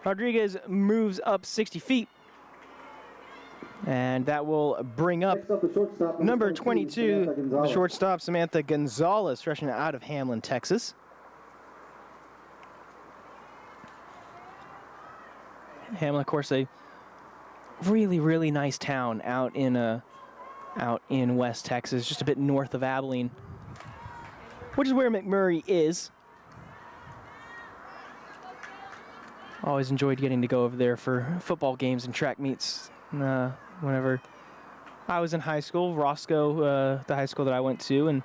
Rodriguez moves up 60 feet. And that will bring up number 22, the shortstop, Samantha Gonzalez, freshman out of Hamlin, Texas. Hamlin, of course, a really, really nice town out in West Texas, just a bit north of Abilene, which is where McMurry is. Always enjoyed getting to go over there for football games and track meets whenever I was in high school, Roscoe, the high school that I went to, and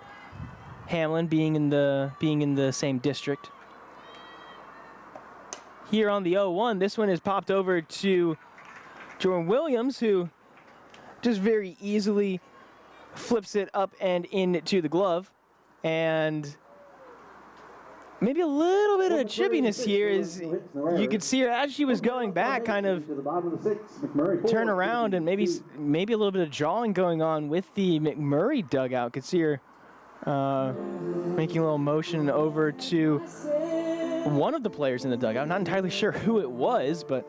Hamlin being in the same district. Here on the 0-1, this one is popped over to Jordan Williams, who just very easily flips it up and into the glove. And maybe a little bit of chippiness here is you could see her as she was going back kind of turn around, and maybe a little bit of jawing going on with the McMurry dugout. Could see her making a little motion over to one of the players in the dugout. Not entirely sure who it was, but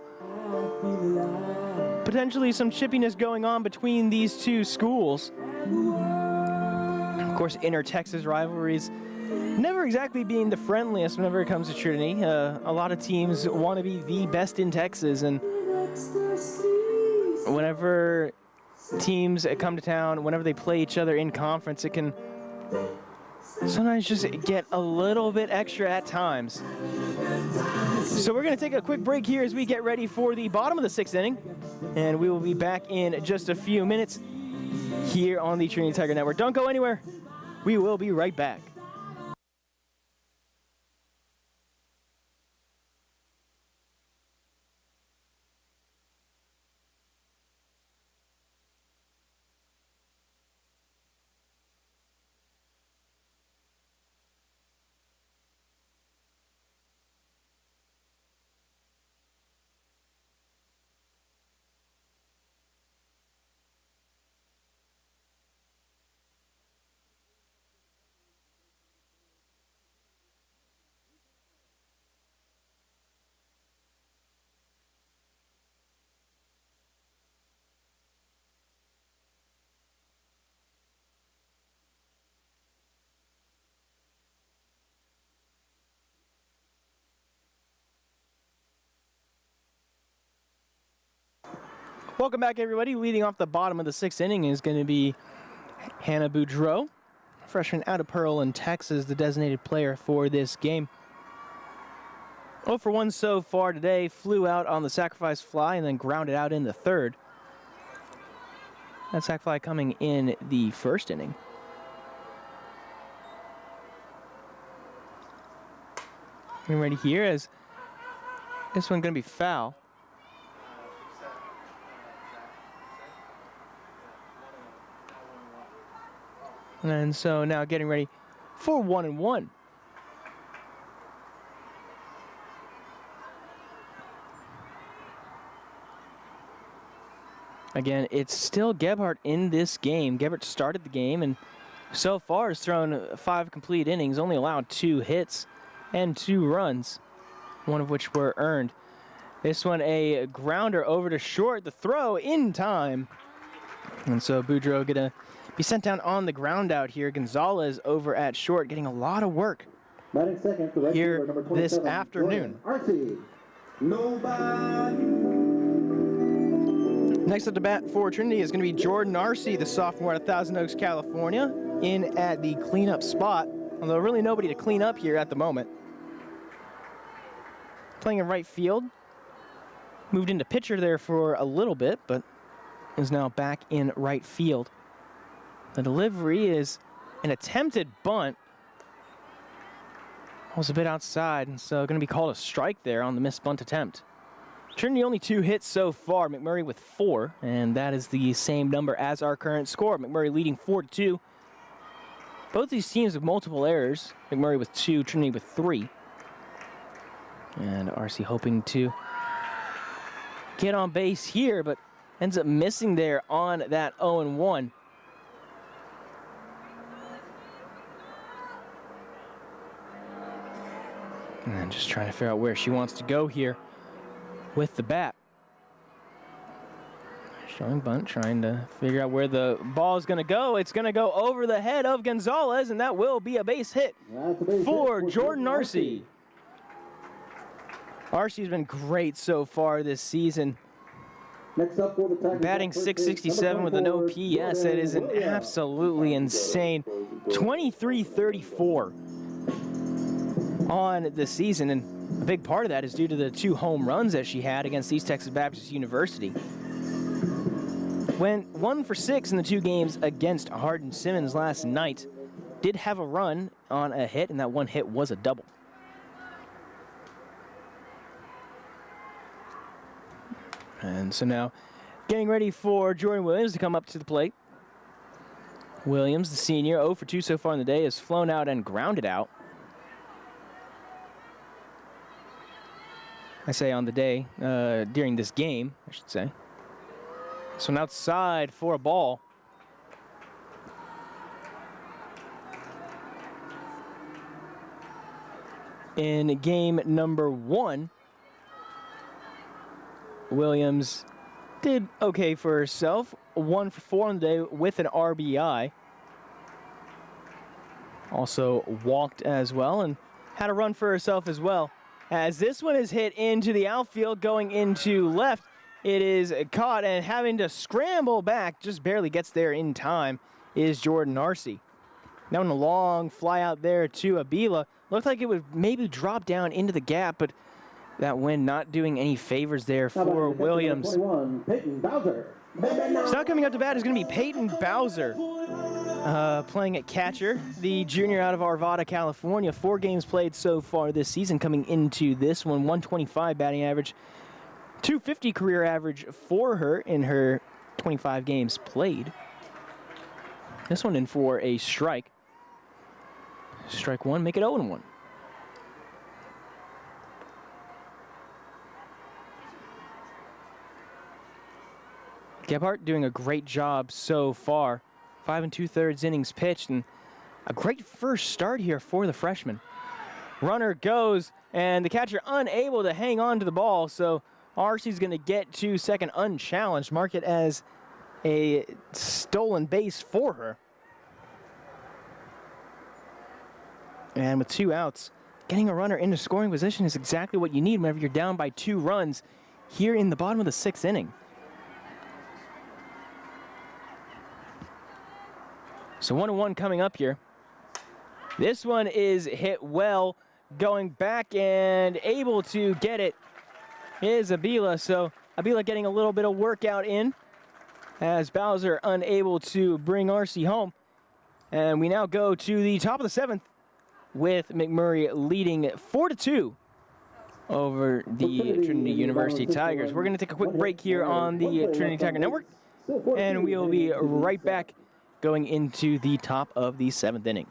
potentially some chippiness going on between these two schools. Of course, inter-Texas rivalries never exactly being the friendliest whenever it comes to Trinity. A lot of teams want to be the best in Texas, and whenever teams come to town, whenever they play each other in conference, it can sometimes just get a little bit extra at times. So we're going to take a quick break here as we get ready for the bottom of the 6th inning, and we will be back in just a few minutes here on the Trinity Tiger Network. Don't go anywhere. We will be right back. Welcome back, everybody. Leading off the bottom of the 6th inning is going to be Hannah Boudreau, freshman out of Pearland, Texas, the designated player for this game. 0 for 1 so far today. Flew out on the sacrifice fly and then grounded out in the 3rd. That sac fly coming in the 1st inning. Getting ready here as this one going to be foul. And so now getting ready for 1-1. Again, it's still Gebhardt in this game. Gebhardt started the game and so far has thrown 5 complete innings, only allowed 2 hits and 2 runs, one of which were earned. This one a grounder over to short, the throw in time. And so Boudreau gonna be sent down on the ground out here. Gonzalez over at short getting a lot of work here this afternoon. Next up to bat for Trinity is going to be Jordan Arcee, the sophomore out of Thousand Oaks, California, in at the cleanup spot, although really nobody to clean up here at the moment. Playing in right field. Moved into pitcher there for a little bit, but is now back in right field. The delivery is an attempted bunt. Was a bit outside, and so going to be called a strike there on the missed bunt attempt. Trinity only 2 hits so far, McMurry with 4, and that is the same number as our current score. McMurray leading 4-2. Both these teams with multiple errors. McMurray with 2, Trinity with 3. And Arcee hoping to get on base here, but ends up missing there on that 0-1. And then just trying to figure out where she wants to go here with the bat. Showing bunt, trying to figure out where the ball is going to go. It's going to go over the head of Gonzalez, and that will be a base hit for Jordan Arcee. Arcee's been great so far this season. Next up for the Tigers, batting .667 with an OPS. That is an absolutely insane 23-34 on the season, and a big part of that is due to the 2 home runs that she had against East Texas Baptist University. went 1 for 6 in the 2 games against Hardin Simmons last night. Did have a run on a hit, and that one hit was a double. And so now getting ready for Jordan Williams to come up to the plate. Williams, the senior, 0 for 2 so far in the day, has flown out and grounded out. I say on the day, during this game, I should say. So now outside for a ball. In game number 1, Williams did okay for herself. 1 for 4 on the day with an RBI. Also walked as well and had a run for herself as well. As this one is hit into the outfield, going into left, it is caught, and having to scramble back, just barely gets there in time, is Jordan Arce. Now in a long fly out there to Abila. Looked like it would maybe drop down into the gap, but that wind not doing any favors there for Williams. Peyton Bowser. So now coming up to bat is going to be Peyton Bowser, playing at catcher, the junior out of Arvada, California. 4 games played so far this season, coming into this one. 125 batting average, 250 career average for her in her 25 games played. This one in for a strike. Strike 1, make it 0-1. Gebhardt doing a great job so far. 5 2/3 innings pitched, and a great first start here for the freshman. Runner goes, and the catcher unable to hang on to the ball, so Arcee's going to get to second unchallenged. Mark it as a stolen base for her. And with 2 outs, getting a runner into scoring position is exactly what you need whenever you're down by 2 runs here in the bottom of the 6th inning. So 1-1 coming up here. This one is hit well, going back and able to get it is Abila. So Abila getting a little bit of workout in as Bowser unable to bring Arce home. And we now go to the top of the 7th with McMurry leading 4-2 over the Trinity University Tigers. We're going to take a quick break here on the Trinity Tiger Network, and we'll be right back going into the top of the 7th inning.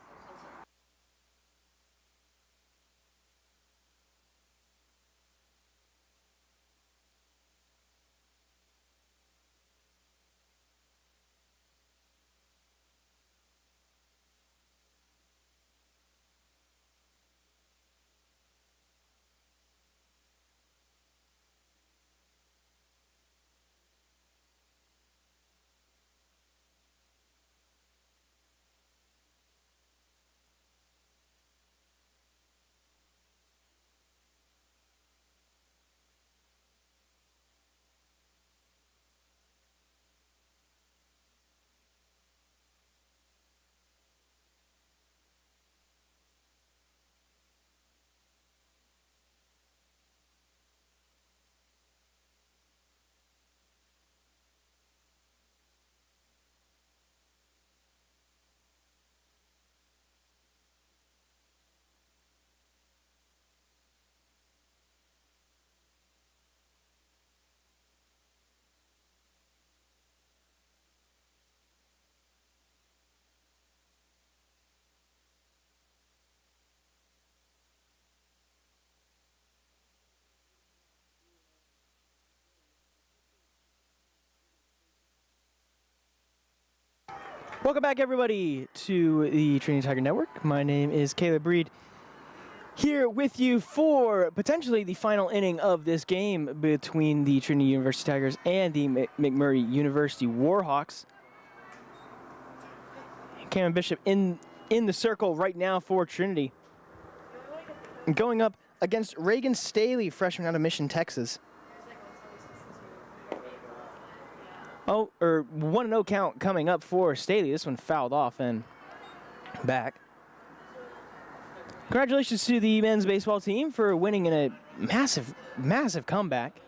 Welcome back, everybody, to the Trinity Tiger Network. My name is Caleb Breed, here with you for potentially the final inning of this game between the Trinity University Tigers and the McMurry University Warhawks. Cameron Bishop in the circle right now for Trinity. Going up against Reagan Staley, freshman out of Mission, Texas. 1-0 count coming up for Staley. This one fouled off and back. Congratulations to the men's baseball team for winning in a massive, massive comeback.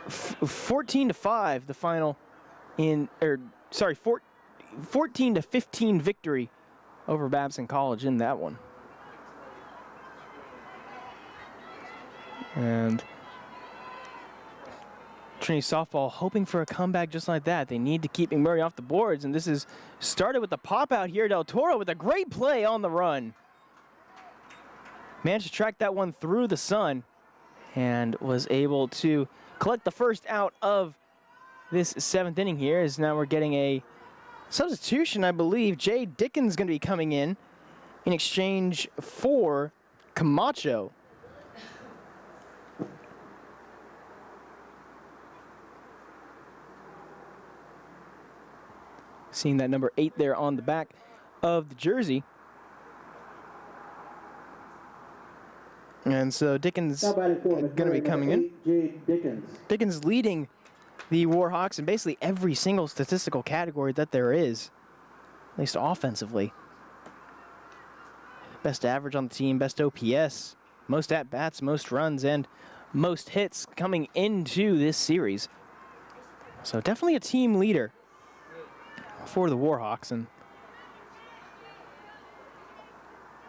14-5, the final 14-15 victory over Babson College in that one. And Trinity softball hoping for a comeback just like that. They need to keep McMurry off the boards, and this is started with the pop out here. Del Toro with a great play on the run. Managed to track that one through the sun and was able to collect the first out of this 7th inning here, as now we're getting a substitution, I believe. Jay Dickens going to be coming in exchange for Camacho. Seeing that number 8 there on the back of the jersey. And so Dickens going to be coming in. Jay Dickens. Dickens leading the Warhawks in basically every single statistical category that there is, at least offensively. Best average on the team, best OPS, most at-bats, most runs, and most hits coming into this series. So definitely a team leader for the Warhawks, and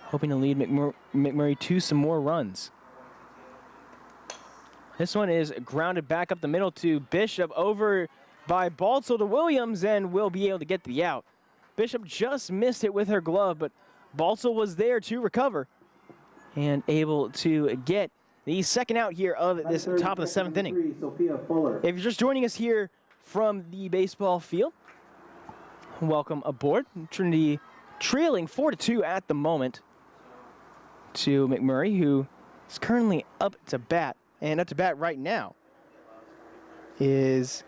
hoping to lead McMurry to some more runs. This one is grounded back up the middle to Bishop, over by Baltzel to Williams, and will be able to get the out. Bishop just missed it with her glove, but Baltzel was there to recover and able to get the second out here of this top of the 7th inning. If you're just joining us here from the baseball field, welcome aboard. Trinity trailing 4-2 at the moment to McMurry, who is currently up to bat. And up to bat right now is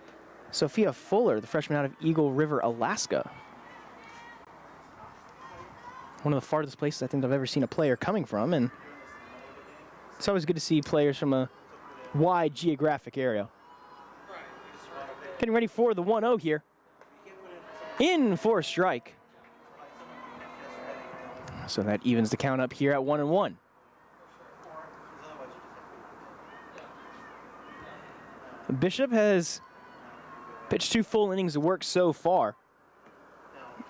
Sophia Fuller, the freshman out of Eagle River, Alaska. One of the farthest places I think I've ever seen a player coming from, and it's always good to see players from a wide geographic area. Getting ready for the 1-0 here. In for a strike. So that evens the count up here at 1-1. Bishop has pitched 2 full innings of work so far,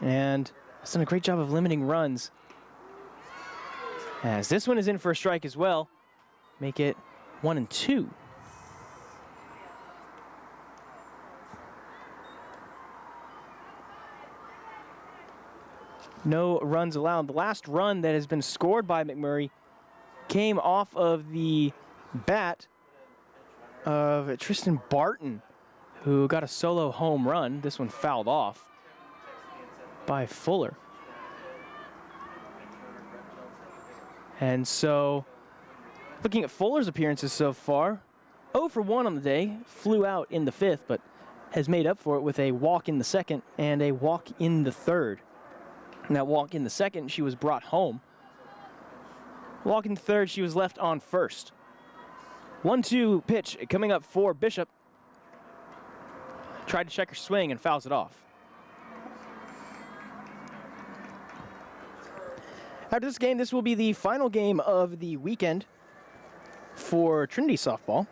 and has done a great job of limiting runs. As this one is in for a strike as well, make it 1-2. No runs allowed. The last run that has been scored by McMurry came off of the bat of Tristan Barton, who got a solo home run. This one fouled off by Fuller. And so, looking at Fuller's appearances so far, 0 for 1 on the day, flew out in the 5th, but has made up for it with a walk in the 2nd and a walk in the 3rd. And that walk in the 2nd, she was brought home. Walk in the 3rd, she was left on first. 1-2 pitch coming up for Bishop. Tried to check her swing and fouls it off. After this game, this will be the final game of the weekend for Trinity softball.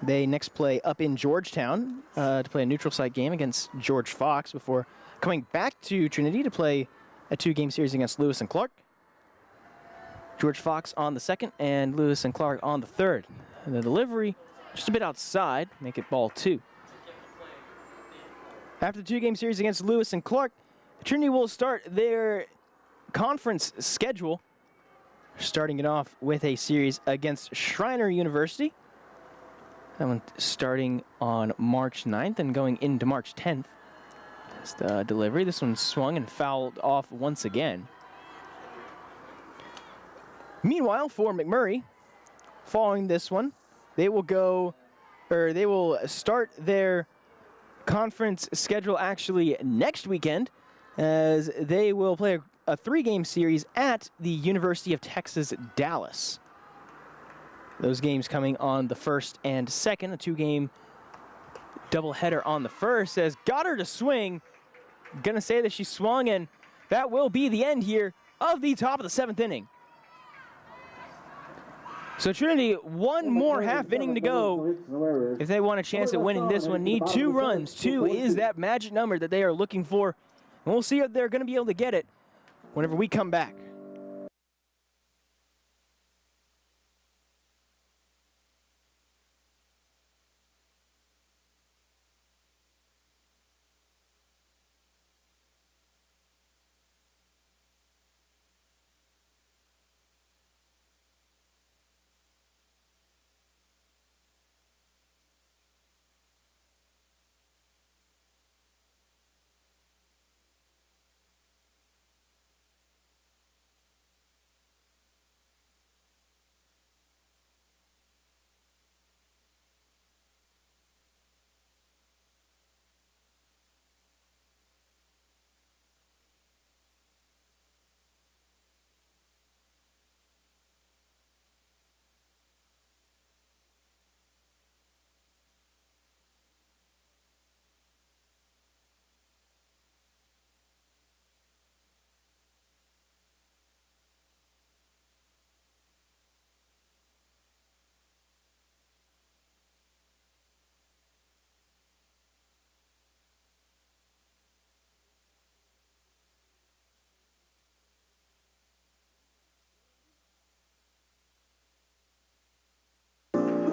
They next play up in Georgetown to play a neutral site game against George Fox before coming back to Trinity to play a 2-game series against Lewis and Clark. George Fox on the 2nd and Lewis and Clark on the 3rd. And the delivery just a bit outside, make it ball 2. After the 2-game series against Lewis and Clark, Trinity will start their conference schedule, starting it off with a series against Schreiner University. That one starting on March 9th and going into March 10th. That's the delivery. This one swung and fouled off once again. Meanwhile, for McMurray, following this one, they will start their conference schedule actually next weekend, as they will play a 3-game series at the University of Texas, Dallas. Those games coming on the 1st and 2nd, a 2-game doubleheader on the 1st, as got her to swing. Gonna say that she swung, and that will be the end here of the top of the 7th inning. So Trinity, one more half inning to go. If they want a chance at winning this one, need 2 runs. 2 is that magic number that they are looking for. And we'll see if they're going to be able to get it whenever we come back.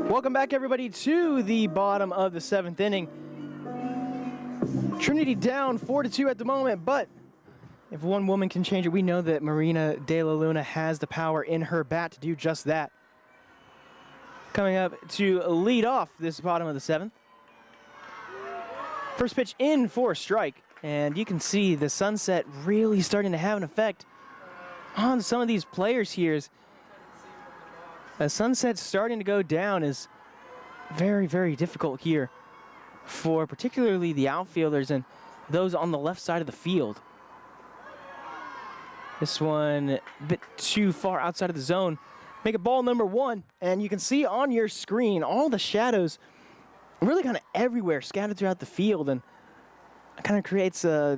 Welcome back, everybody, to the bottom of the 7th inning. Trinity down 4-2 at the moment, but if one woman can change it, we know that Marina De La Luna has the power in her bat to do just that. Coming up to lead off this bottom of the 7th. First pitch in for a strike, and you can see the sunset really starting to have an effect on some of these players here. As sunset's starting to go down is very, very difficult here for particularly the outfielders and those on the left side of the field. This one a bit too far outside of the zone. Make it ball number 1, and you can see on your screen all the shadows really kind of everywhere scattered throughout the field, and it kind of creates a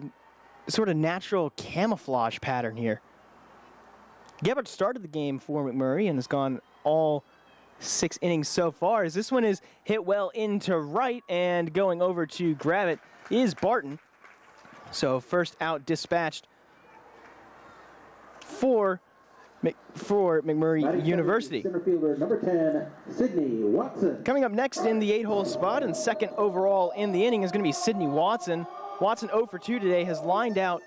sort of natural camouflage pattern here. Gebhardt started the game for McMurry and has gone all 6 innings so far, as this one is hit well into right, and going over to grab it is Barton. So first out dispatched for McMurry University. Center fielder number 10, Sydney Watson. Coming up next in the 8-hole spot and second overall in the inning is going to be Sydney Watson. Watson 0 for 2 today, has lined out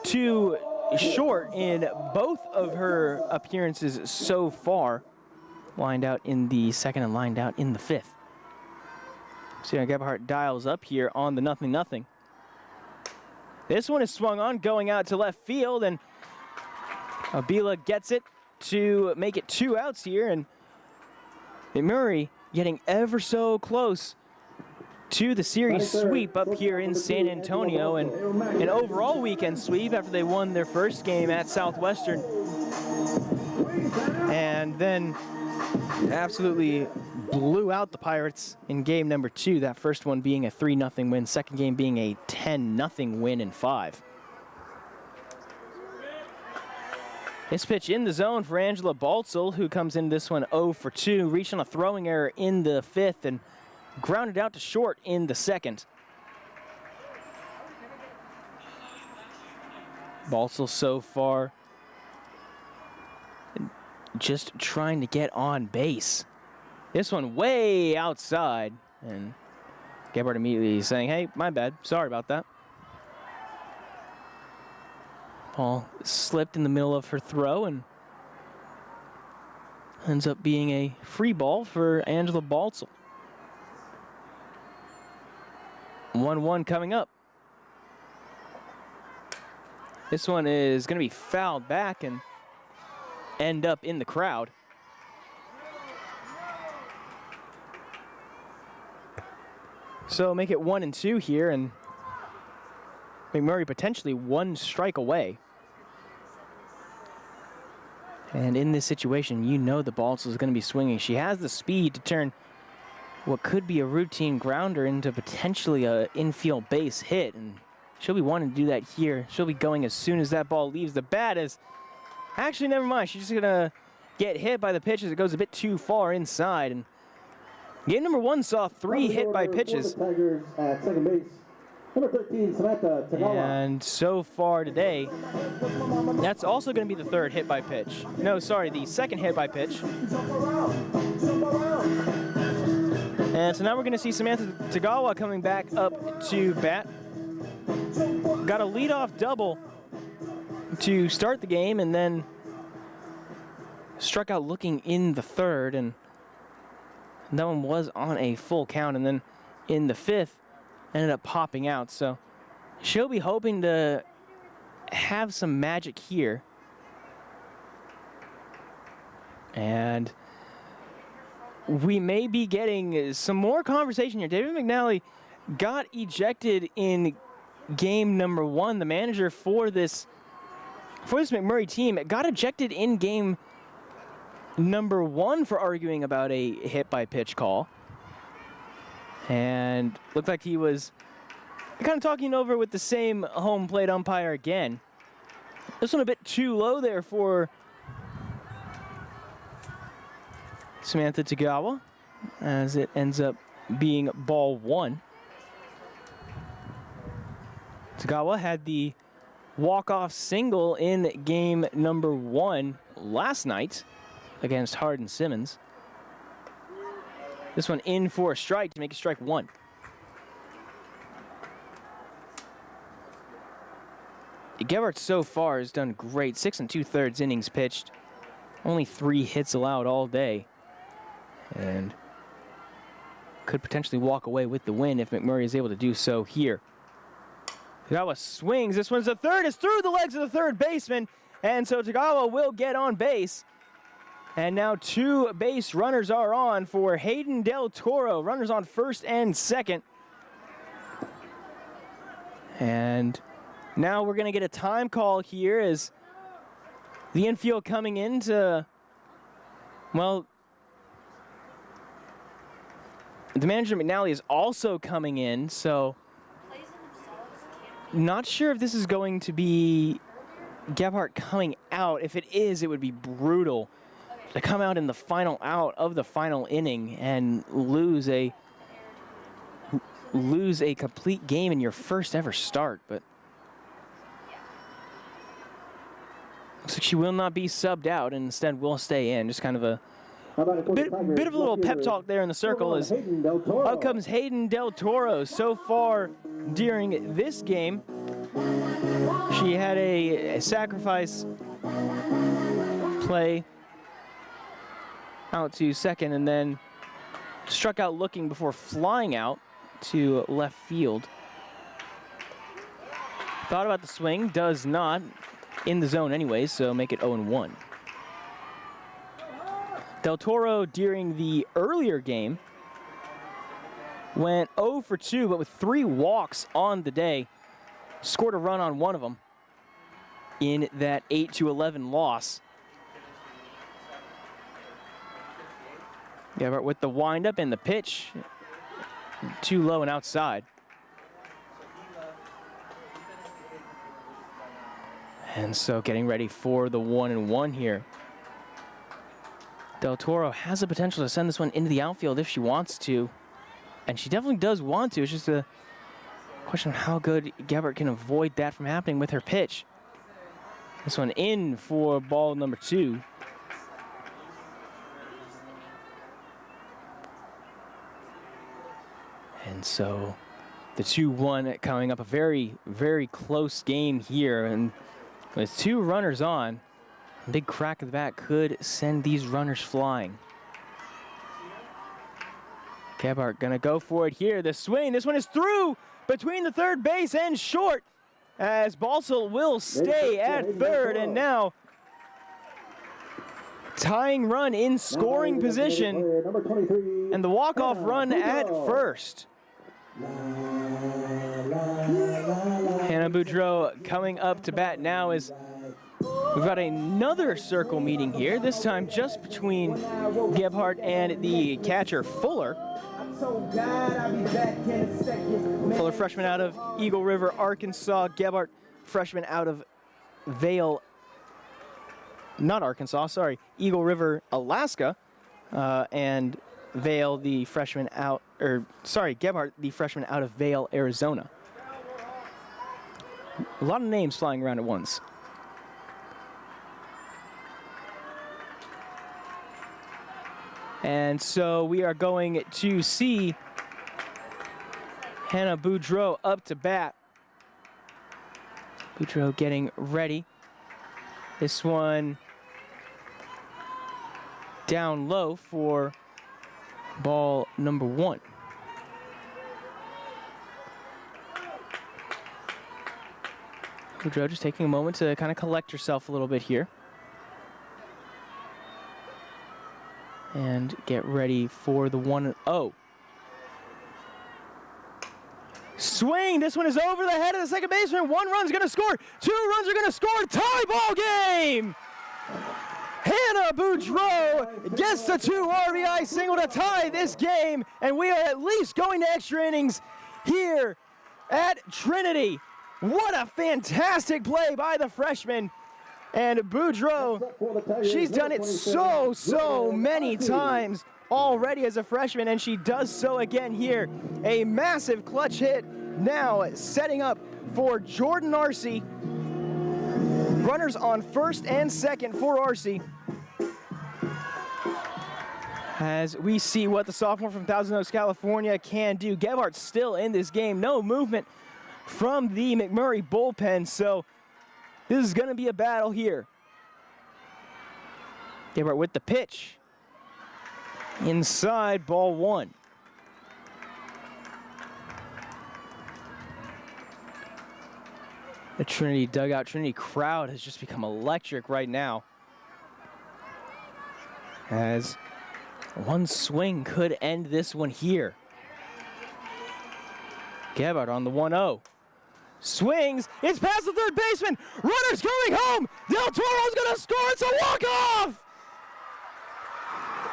to short in both of her appearances so far. Lined out in the 2nd and lined out in the 5th. So Gebhardt dials up here on the 0-0. This one is swung on, going out to left field, and Abila gets it to make it 2 outs here, and McMurray getting ever so close to the series sweep up here in San Antonio, and an overall weekend sweep after they won their first game at Southwestern. And then absolutely blew out the Pirates in game number 2, that first one being a 3-0 win, second game being a 10-0 win in 5. This pitch in the zone for Angela Baltzel, who comes in this one 0 for 2, reached on a throwing error in the 5th and grounded out to short in the 2nd. Baltzel so far just trying to get on base. This one way outside, and Gebhardt immediately saying, hey, my bad, sorry about that. Ball slipped in the middle of her throw and ends up being a free ball for Angela Baltzel. 1-1 coming up. This one is going to be fouled back and end up in the crowd. So make it 1-2 here, and McMurray potentially 1 strike away. And in this situation, you know the Baltzel is going to be swinging. She has the speed to turn what could be a routine grounder into potentially a infield base hit, and she'll be wanting to do that here. She'll be going as soon as that ball leaves the bat. Actually, never mind. She's just going to get hit by the pitch as it goes a bit too far inside. And game number 1 saw 3 hit by pitches. Tigers at second base. Number 13, Samantha Tagawa. And so far today, that's also going to be the 3rd hit by pitch. No, sorry, the 2nd hit by pitch. And so now we're going to see Samantha Tagawa coming back up to bat. Got a leadoff double to start the game, and then struck out looking in the 3rd, and that one was on a full count. And then in the 5th, ended up popping out. So she'll be hoping to have some magic here. And we may be getting some more conversation here. David McNally got ejected in game number 1. The manager for this McMurray team got ejected in game number 1 for arguing about a hit by pitch call. And looked like he was kind of talking over with the same home plate umpire again. This one a bit too low there for Samantha Tagawa, as it ends up being ball 1. Tagawa had the walk-off single in game number 1 last night against Hardin Simmons. This one in for a strike to make it strike 1. Gebhardt so far has done great. 6 2/3 innings pitched. Only 3 hits allowed all day. And could potentially walk away with the win if McMurray is able to do so here. Tagawa swings. This one's the 3rd. It's through the legs of the 3rd baseman. And so Tagawa will get on base. And now 2 base runners are on for Hayden Del Toro. Runners on 1st and 2nd. And now we're going to get a time call here as the infield coming in to, well, the manager McNally is also coming in, so not sure if this is going to be Gebhardt coming out. If it is, it would be brutal to come out in the final out of the final inning and lose a complete game in your first ever start. But looks like she will not be subbed out and instead will stay in. Just kind of a bit of a little pep talk there in the circle as out comes Hayden Del Toro. So far during this game, she had a sacrifice play out to 2nd and then struck out looking before flying out to left field. Thought about the swing, does not. In the zone anyways, so make it 0-1. Del Toro during the earlier game went 0 for 2, but with 3 walks on the day. Scored a run on one of them in that 8-11 loss. Gebhardt with the windup and the pitch. Too low and outside. And so getting ready for the 1-1 here. Del Toro has the potential to send this one into the outfield if she wants to. And she definitely does want to. It's just a question of how good Gebhardt can avoid that from happening with her pitch. This one in for ball number 2. And so the 2-1 coming up, a very, very close game here. And with 2 runners on, a big crack of the bat could send these runners flying. Gebhardt gonna go for it here. The swing, this one is through between the 3rd base and short as Balsall will stay at 3rd, and now tying run in scoring position and the walk-off run at 1st. Hannah Boudreau coming up to bat now as we've got another circle meeting here, this time just between Gebhardt and the catcher Fuller. Fuller, freshman out of Eagle River, Arkansas. Gebhardt, freshman out of Vale, not Arkansas, sorry, Eagle River, Alaska, and Vail, the freshman out, Gebhardt, the freshman out of Vail, Arizona. A lot of names flying around at once. And so we are going to see Hannah Boudreau up to bat. Boudreau getting ready. This one down low for ball number 1. Boudreau just taking a moment to kind of collect herself a little bit here. And get ready for the 1-0. Swing, this one is over the head of the second baseman. 1 run's gonna score, 2 runs are gonna score, tie ball game! Hannah Boudreau gets the 2 RBI single to tie this game, and we are at least going to extra innings here at Trinity. What a fantastic play by the freshman. And Boudreau, she's done it so many times already as a freshman, and she does so again here. A massive clutch hit now setting up for Jordan Arce. Runners on first and second for Arce. As we see what the sophomore from Thousand Oaks, California can do. Gebhardt's still in this game. No movement from the McMurry bullpen, so this is going to be a battle here. Gebhardt with the pitch. Inside, ball 1. The Trinity dugout, Trinity crowd has just become electric right now. As one swing could end this one here. Gebhardt on the 1-0. Swings, it's past the third baseman. Runner's coming home. Del Toro's gonna score. It's a walk-off.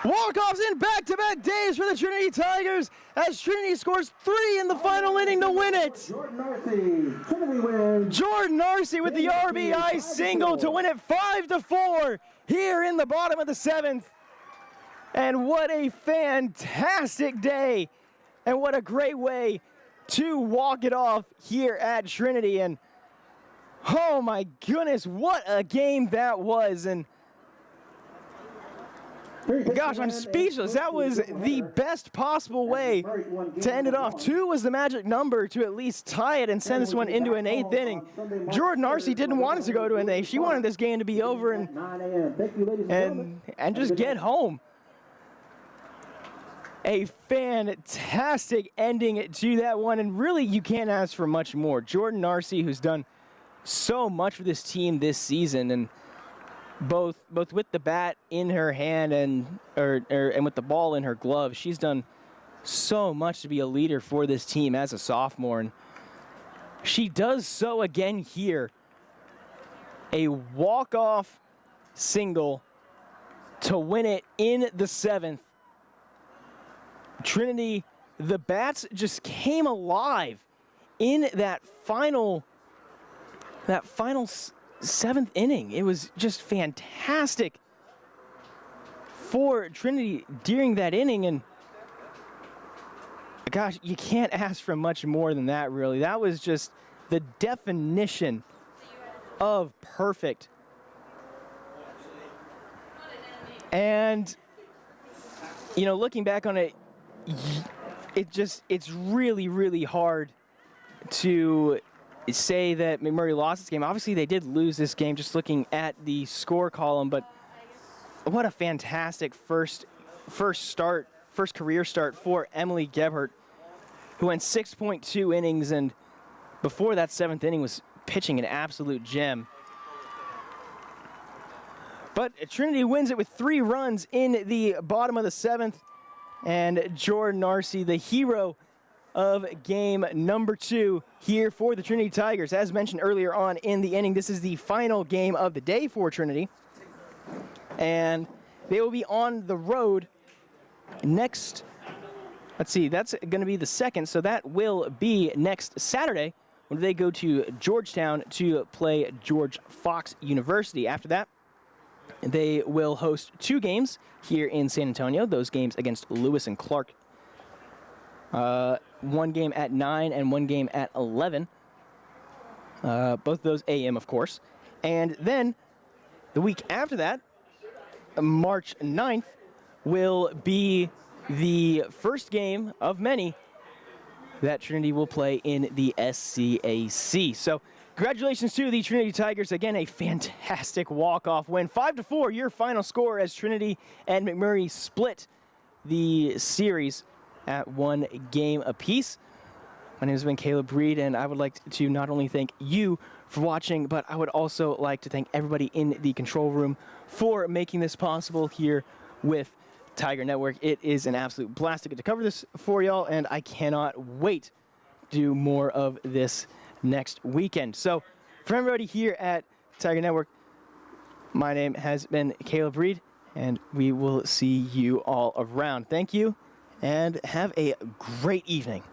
Walk-offs in back-to-back days for the Trinity Tigers as Trinity scores 3 in the final inning to win it. Jordan Arce, Trinity wins. Jordan Arce with the RBI single to win it 5-4 here in the bottom of the 7th. And what a fantastic day, and what a great way to walk it off here at Trinity. And oh my goodness, what a game that was. And gosh, I'm speechless. That was the best possible way to end it off. 2 was the magic number to at least tie it and send this one into an 8th inning. Jordan Arce didn't want it to go to an 8th. She wanted this game to be over and just get home. A fantastic ending to that one, and really you can't ask for much more. Jordan Arce, who's done so much for this team this season, and both with the bat in her hand and with the ball in her glove, she's done so much to be a leader for this team as a sophomore, and she does so again here. A walk-off single to win it in the 7th. Trinity, the bats just came alive in that final 7th inning. It was just fantastic for Trinity during that inning, and gosh, you can't ask for much more than that, really. That was just the definition of perfect. And, you know, looking back on it, it's really hard to say that McMurry lost this game. Obviously, they did lose this game just looking at the score column, but what a fantastic first career start for Emily Gebhardt, who went 6.2 innings, and before that 7th inning was pitching an absolute gem. But Trinity wins it with 3 runs in the bottom of the 7th. And Jordan Arce, the hero of game number 2 here for the Trinity Tigers. As mentioned earlier on in the inning, this is the final game of the day for Trinity. And they will be on the road next, let's see, that's going to be the 2nd, so that will be next Saturday when they go to Georgetown to play George Fox University. After that, They will host 2 games here in San Antonio. Those games against Lewis and Clark. 1 game at 9 and 1 game at 11. Both of those AM, of course. And then the week after that, March 9th, will be the first game of many that Trinity will play in the SCAC. So congratulations to the Trinity Tigers. Again, a fantastic walk-off win. 5-4, your final score as Trinity and McMurry split the series at 1 game apiece. My name has been Caleb Reed, and I would like to not only thank you for watching, but I would also like to thank everybody in the control room for making this possible here with Tiger Network. It is an absolute blast to get to cover this for y'all, and I cannot wait to do more of this next weekend. So for everybody here at Tiger Network, my name has been Caleb Reed, and we will see you all around. Thank you, and have a great evening.